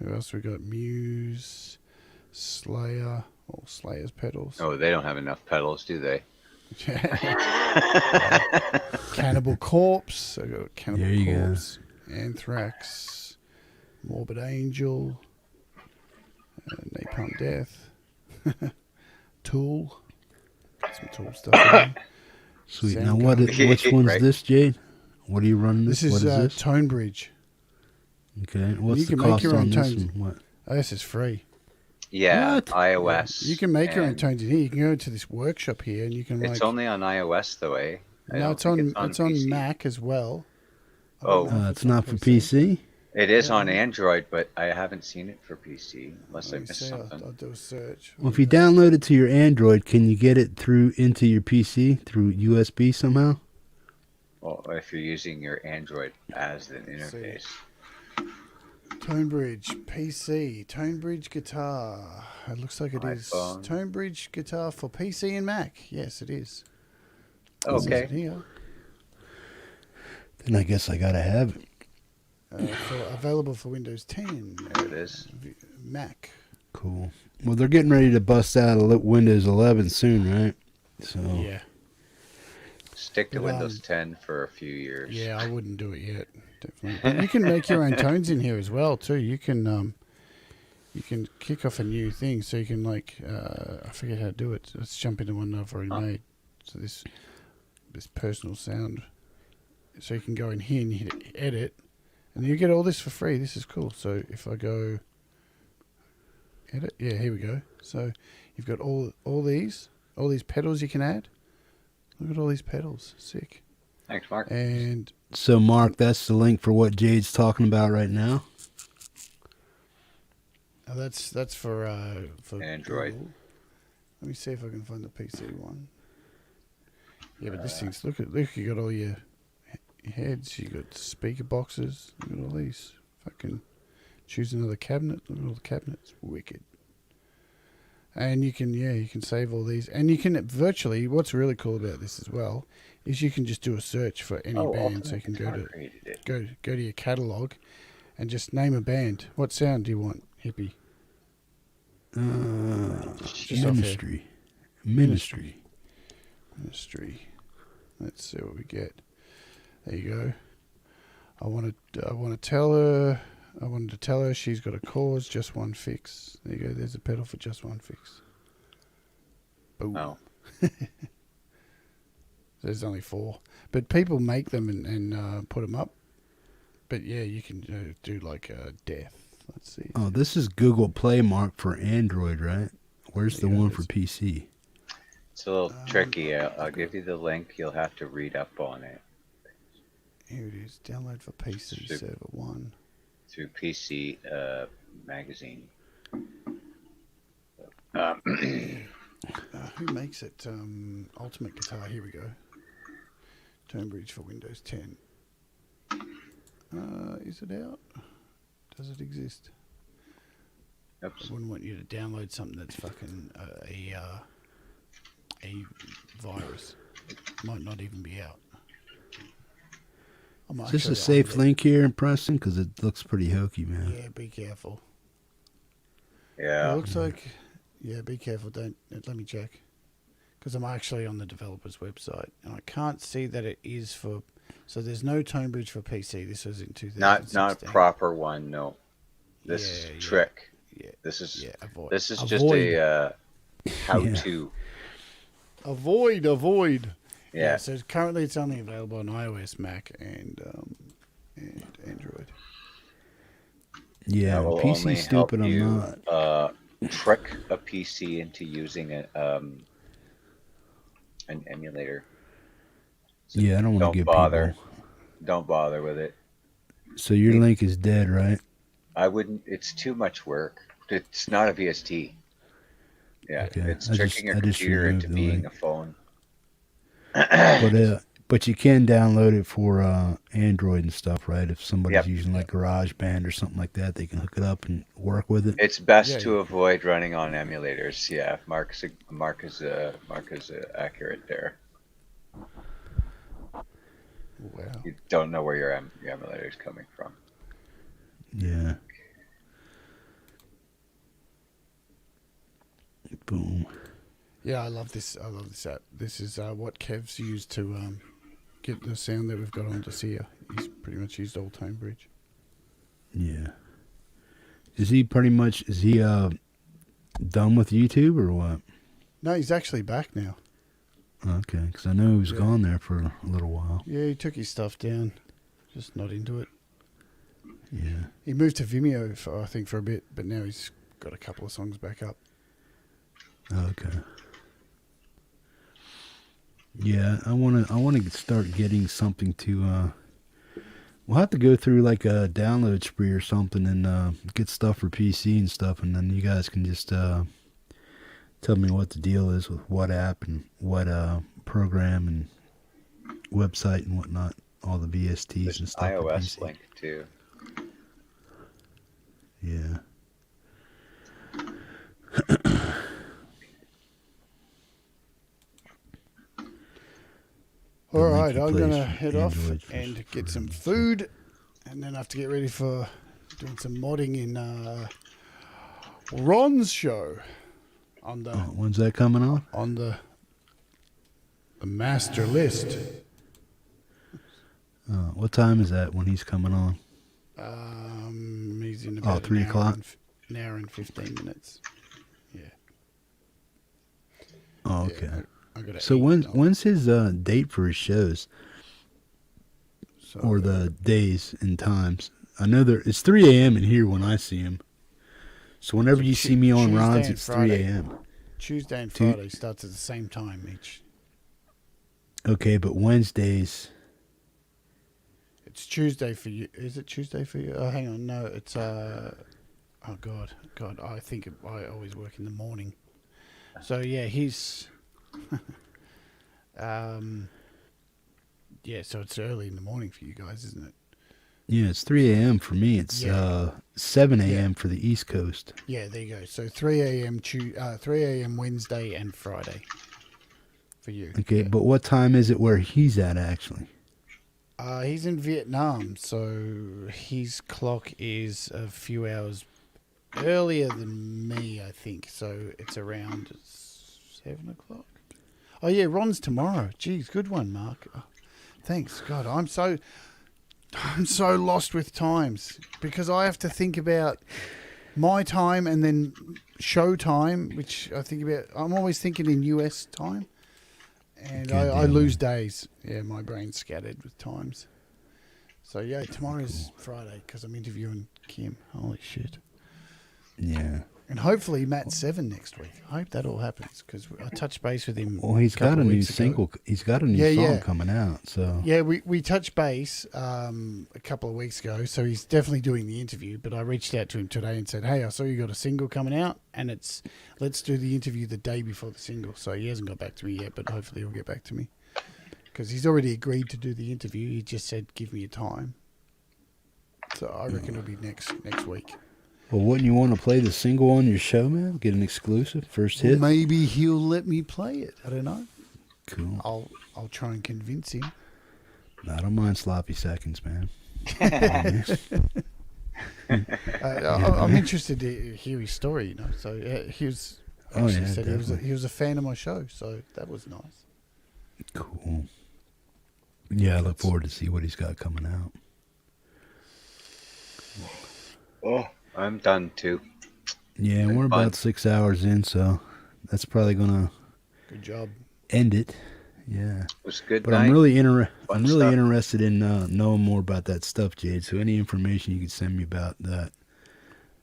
who else? We got Muse. Slayer. All Slayer's pedals. Oh, they don't have enough pedals, do they? Cannibal Corpse. I got Cannibal There you go. Corpse. Anthrax. Morbid Angel. Napalm Death. Tool. Got some Tool stuff in there. Sweet. Soundgarden. Now, which one's Right. this, Jade? What are you running? This What is this? Tonebridge. Okay. What's you the can make cost your own on this tones. one? What? Oh, this is free. Yeah, What? iOS. You can make your own and tones in here. You can go to this workshop here and you can It's like. only on iOS, though, eh? I No, don't it's think on PC. Mac as well. I Oh. don't know if It's not on for PC. It is Yeah, on I- Android, but I haven't seen it for PC, unless I Let me missed see. something. I'll do a search. Well, if you download it to your Android, can you get it through into your PC through USB somehow? Well, if you're using your Android as an interface. Tonebridge PC, Tonebridge guitar. It looks like it is iPhone. Tonebridge guitar for PC and Mac. Yes, it is. It says it Okay. here. Then I guess I gotta have it. Available for Windows 10, There it is. Mac. Cool. Well, they're getting ready to bust out Windows 11 soon, right? So Yeah, Stick to But, Windows 10 for a few years. yeah. I wouldn't do it yet. Definitely. But you can make your own tones in here as well too. You can kick off a new thing. So you can like I forget how to do it. Let's jump into one I've already made. So this personal sound. So you can go in here and hit edit, and you get all this for free. This is cool. So if I go edit, yeah, here we go. So you've got all these pedals you can add. Look at all these pedals. Sick. Thanks, Mark. And So, Mark, that's the link for what Jade's talking about right now. that's for Android. Google. Let me see if I can find the PC one. Yeah, but this thing's look. You got all your heads. You got speaker boxes. Look at all these. Fucking choose another cabinet. Look at all the cabinets. Wicked. And you can save all these, and you can virtually. What's really cool about this as well is you can just do a search for any band. So you can go to your catalog, and just name a band. What sound do you want, hippie? Just off here. Ministry. Ministry. Let's see what we get. There you go. I wanted to tell her she's got a cause, just one fix. There you go. There's a pedal for just one fix. Boom. Oh. There's only 4, but people make them and put them up. But yeah, you can do like death. Let's see. Oh, this is Google Play, Mark, for Android, right? Where's the one for PC? It's a little tricky. I'll give you the link. You'll have to read up on it. Here it is. Download for PC server 1. Through PC magazine. Who makes it? Ultimate Guitar. Here we go. Tonebridge for Windows 10. Is it out? Does it exist? Oops. I wouldn't want you to download something that's fucking a virus. It might not even be out. Is this a safe link here in Preston? Because it looks pretty hokey, man. Yeah, be careful. Yeah. It looks like... Yeah, be careful. Don't... Let me check. Because I'm actually on the developer's website. And I can't see that it is for... So there's no Tonebridge for PC. This was in 2016. Not a proper one, no. This is trick. Yeah. This is avoid. This is just a how-to. Avoid. Yeah. So currently it's only available on iOS, Mac, and Android. Yeah, That will PC only stupid. help I'm you, not. Trick a PC into using an emulator. So Yeah, I don't want to get bother. people. Don't bother with it. So your link is dead, right? I wouldn't. It's too much work. It's not a VST. Yeah, Okay. it's I tricking your just computer removed into the being link. a phone. But you can download it for Android and stuff, right? If somebody's Yep. using like GarageBand or something like that, they can hook it up and work with it. It's best to avoid running on emulators. Yeah, Mark is accurate there. Wow. You don't know where your emulator is coming from. Yeah. Boom. Yeah, I love this app. This is what Kev's used to get the sound that we've got on this here. He's pretty much used all Tonebridge. Yeah. Is he done with YouTube or what? No, he's actually back now. Okay, because I know he was gone there for a little while. Yeah, he took his stuff down. Just not into it. Yeah. He moved to Vimeo for a bit, but now he's got a couple of songs back up. Okay. Yeah, I wanna start getting something to. We'll have to go through like a download spree or something and get stuff for PC and stuff, and then you guys can just tell me what the deal is with what app and what program and website and whatnot, all the VSTs There's and an stuff. for iOS PC. link too. Yeah. All The link right, he I'm plays going to for head off Android and for get some him, so- food, and then I have to get ready for doing some modding in Ron's show on the When's that coming on? the master list. What time is that when he's coming on? He's in about 3 o'clock? An hour and 15 minutes. Yeah. Oh, okay. I gotta So eat. when's his date for his shows So, or the days and times? I know it's 3 a.m. in here when I see him. So whenever you see me on Tuesday Ron's, and it's 3 Friday. a.m. Tuesday and Tu- Friday starts at the same time each. Okay, but Wednesdays. It's Tuesday for you. Is it Tuesday for you? Oh, hang on. No, it's oh God. I think I always work in the morning. So yeah, he's yeah. So it's early in the morning for you guys, isn't it? Yeah, it's 3 a.m. for me. It's Yeah. 7 a.m. for the East Coast. Yeah, there you go. So 3 a.m. 3 a.m. Wednesday and Friday for you. Okay, Yeah. but what time is it where he's at actually? He's in Vietnam, so his clock is a few hours earlier than me, I think. So it's around 7 o'clock. Oh yeah, Ron's tomorrow. Geez, good one, Mark. Oh, Thanks God. I'm so lost with times because I have to think about my time and then show time, which I think about. I'm always thinking in US time, and Good I deal, lose man. days. Yeah, my brain's scattered with times. So yeah, tomorrow's Friday because I'm interviewing Kim. Holy shit! Yeah. And hopefully Matt's 7 next week. I hope that all happens because I touched base with him. Well, he's got couple a of new weeks ago. single. He's got a new Yeah, song yeah. coming out. So Yeah, we touched base a couple of weeks ago, so he's definitely doing the interview. But I reached out to him today and said, "Hey, I saw you got a single coming out, and let's do the interview the day before the single." So he hasn't got back to me yet, but hopefully he'll get back to me because he's already agreed to do the interview. He just said, "Give me a time." So I reckon it'll be next week. Well, wouldn't you want to play the single on your show, man? Get an exclusive first hit. Maybe he'll let me play it. I don't know. Cool. I'll try and convince him. I don't mind sloppy seconds, man. I'm interested to hear his story, you know. So he was actually said he was a fan of my show, so that was nice. Cool. Yeah, I look forward to see what he's got coming out. Oh, I'm done too. Yeah, Been we're fun. about 6 hours in, so that's probably gonna Good job. end it. Yeah. It was a good But night. I'm really Fun stuff. interested in knowing more about that stuff, Jade. So any information you could send me about that,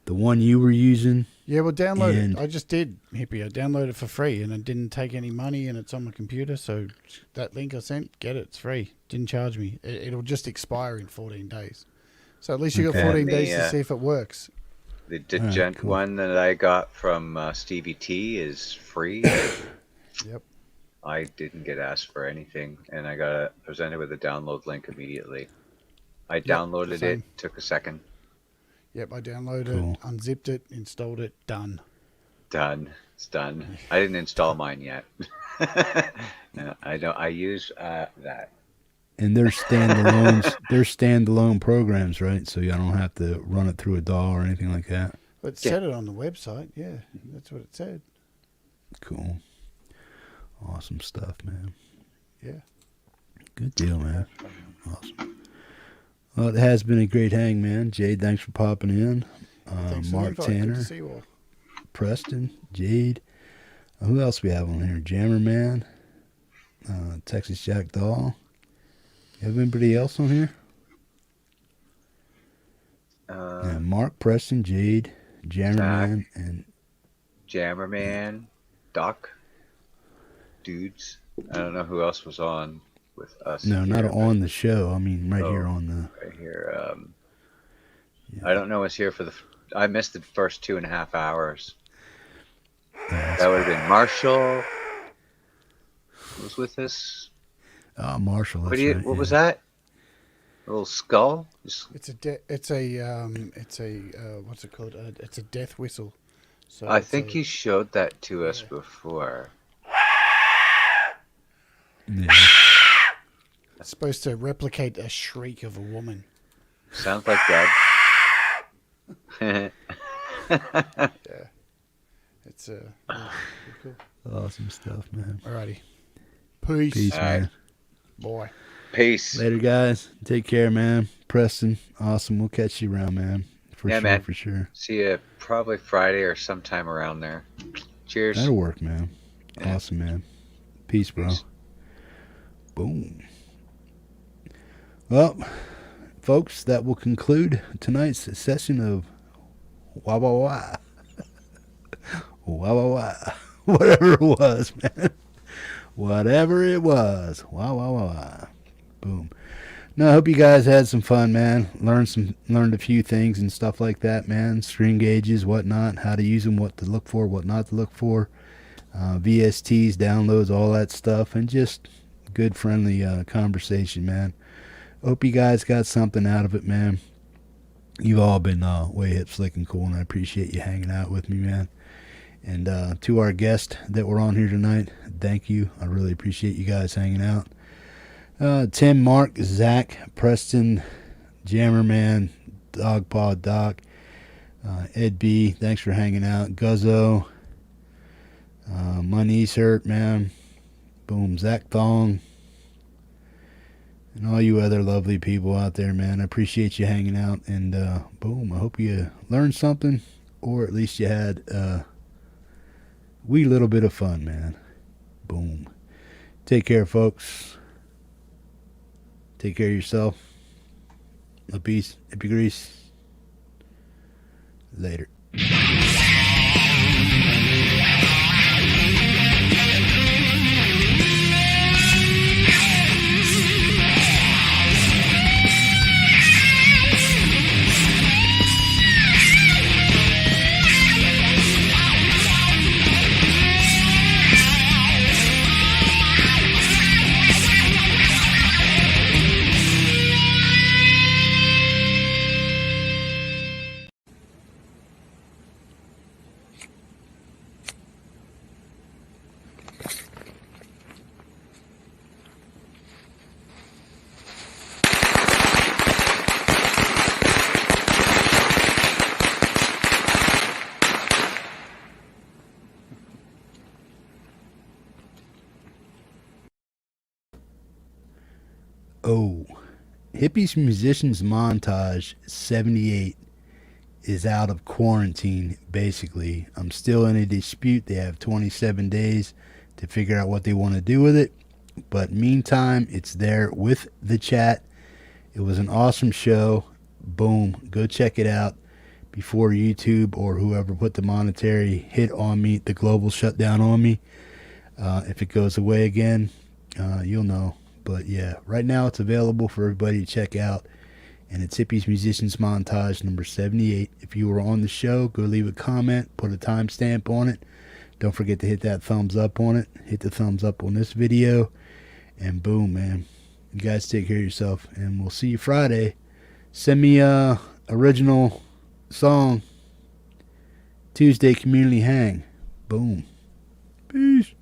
the one you were using. Yeah, well, download And- it. I just did, Hippie. I downloaded it for free, and it didn't take any money, and it's on my computer. So that link I sent, get it. It's free. Didn't charge me. It'll just expire in 14 days. So at least you got Okay. 14 And days the, to see if it works. The All right, Degent cool. one that I got from Stevie T is free. Yep. I didn't get asked for anything, and I got presented with a download link immediately. I downloaded same. it, took a second. Yep. I downloaded Cool. it, unzipped it, installed it, done. Done. It's done. I didn't install mine yet. No, I don't. I use that. And they're standalones. They're standalone programs, right? So you don't have to run it through a DAW or anything like that. But it Yeah. said it on the website. Yeah, that's what it said. Cool. Awesome stuff, man. Yeah. Good deal, man. Awesome. Well, it has been a great hang, man. Jade, thanks for popping in. Thanks for the Mark invite. Good Tanner, to see you all. Preston, Jade. Who else we have on here? Jammerman, Texas Jackdaw. You have anybody else on here? Yeah, Mark, Preston, Jade, Jammerman, and Jammerman, Doc, dudes. I don't know who else was on with us. no, not here, on the show. I mean, right here Oh. on the. but right here. Yeah. I don't know what's here for the. I missed the first 2.5 hours. Yeah, That would have been Marshall. Was with us. Marshall. That's What do you? right, What yeah. was that? A little skull. It's a what's it called? It's a death whistle. So I it's think a- you showed that to us Yeah. before. Yeah. It's supposed to replicate a shriek of a woman. Sounds like that. Yeah. It's yeah, pretty cool. Awesome stuff, man. Alrighty. Peace. Peace, All right. man. Boy. Peace. Later, guys. Take care, man. Preston, awesome. We'll catch you around, man. For Yeah, sure, man. for sure. See you probably Friday or sometime around there. Cheers. That'll work, man. Yeah. Awesome, man. Peace, bro. Peace. Boom. Well, folks, that will conclude tonight's session of wah wah wah. Wah wah wah. Whatever it was, man. Whatever it was. Wah wah wah wah. Boom. No, I hope you guys had some fun, man. Learned a few things and stuff like that, man. String gauges, whatnot, how to use them, what to look for, what not to look for. VSTs, downloads, all that stuff, and just good, friendly conversation, man. Hope you guys got something out of it, man. You've all been way hip, slick, and cool, and I appreciate you hanging out with me, man. And to our guests that were on here tonight, thank you. I really appreciate you guys hanging out. Tim, Mark, Zach, Preston, Jammerman, Dogpaw Doc, Ed B, thanks for hanging out. Guzzo, my knees hurt, man. Boom, Zach Thong, And all you other lovely people out there, man, I appreciate you hanging out. And boom, I hope you learned something, or at least you had a wee little bit of fun, man. Boom. Take care, folks. Take care of yourself. A peace. Hippie grease. Later. Oh, Hippies Musicians Montage 78 is out of quarantine, basically. I'm still in a dispute. They have 27 days to figure out what they want to do with it. But meantime, it's there with the chat. It was an awesome show. Boom. Go check it out before YouTube or whoever put the monetary hit on me, the global shutdown on me. If it goes away again, you'll know. But yeah, right now it's available for everybody to check out. And it's Hippies Musicians Montage number 78. If you were on the show, go leave a comment, put a timestamp on it. Don't forget to hit that thumbs up on it. Hit the thumbs up on this video. And boom, man. You guys take care of yourself. And we'll see you Friday. Send me a original song. Tuesday Community Hang. Boom. Peace.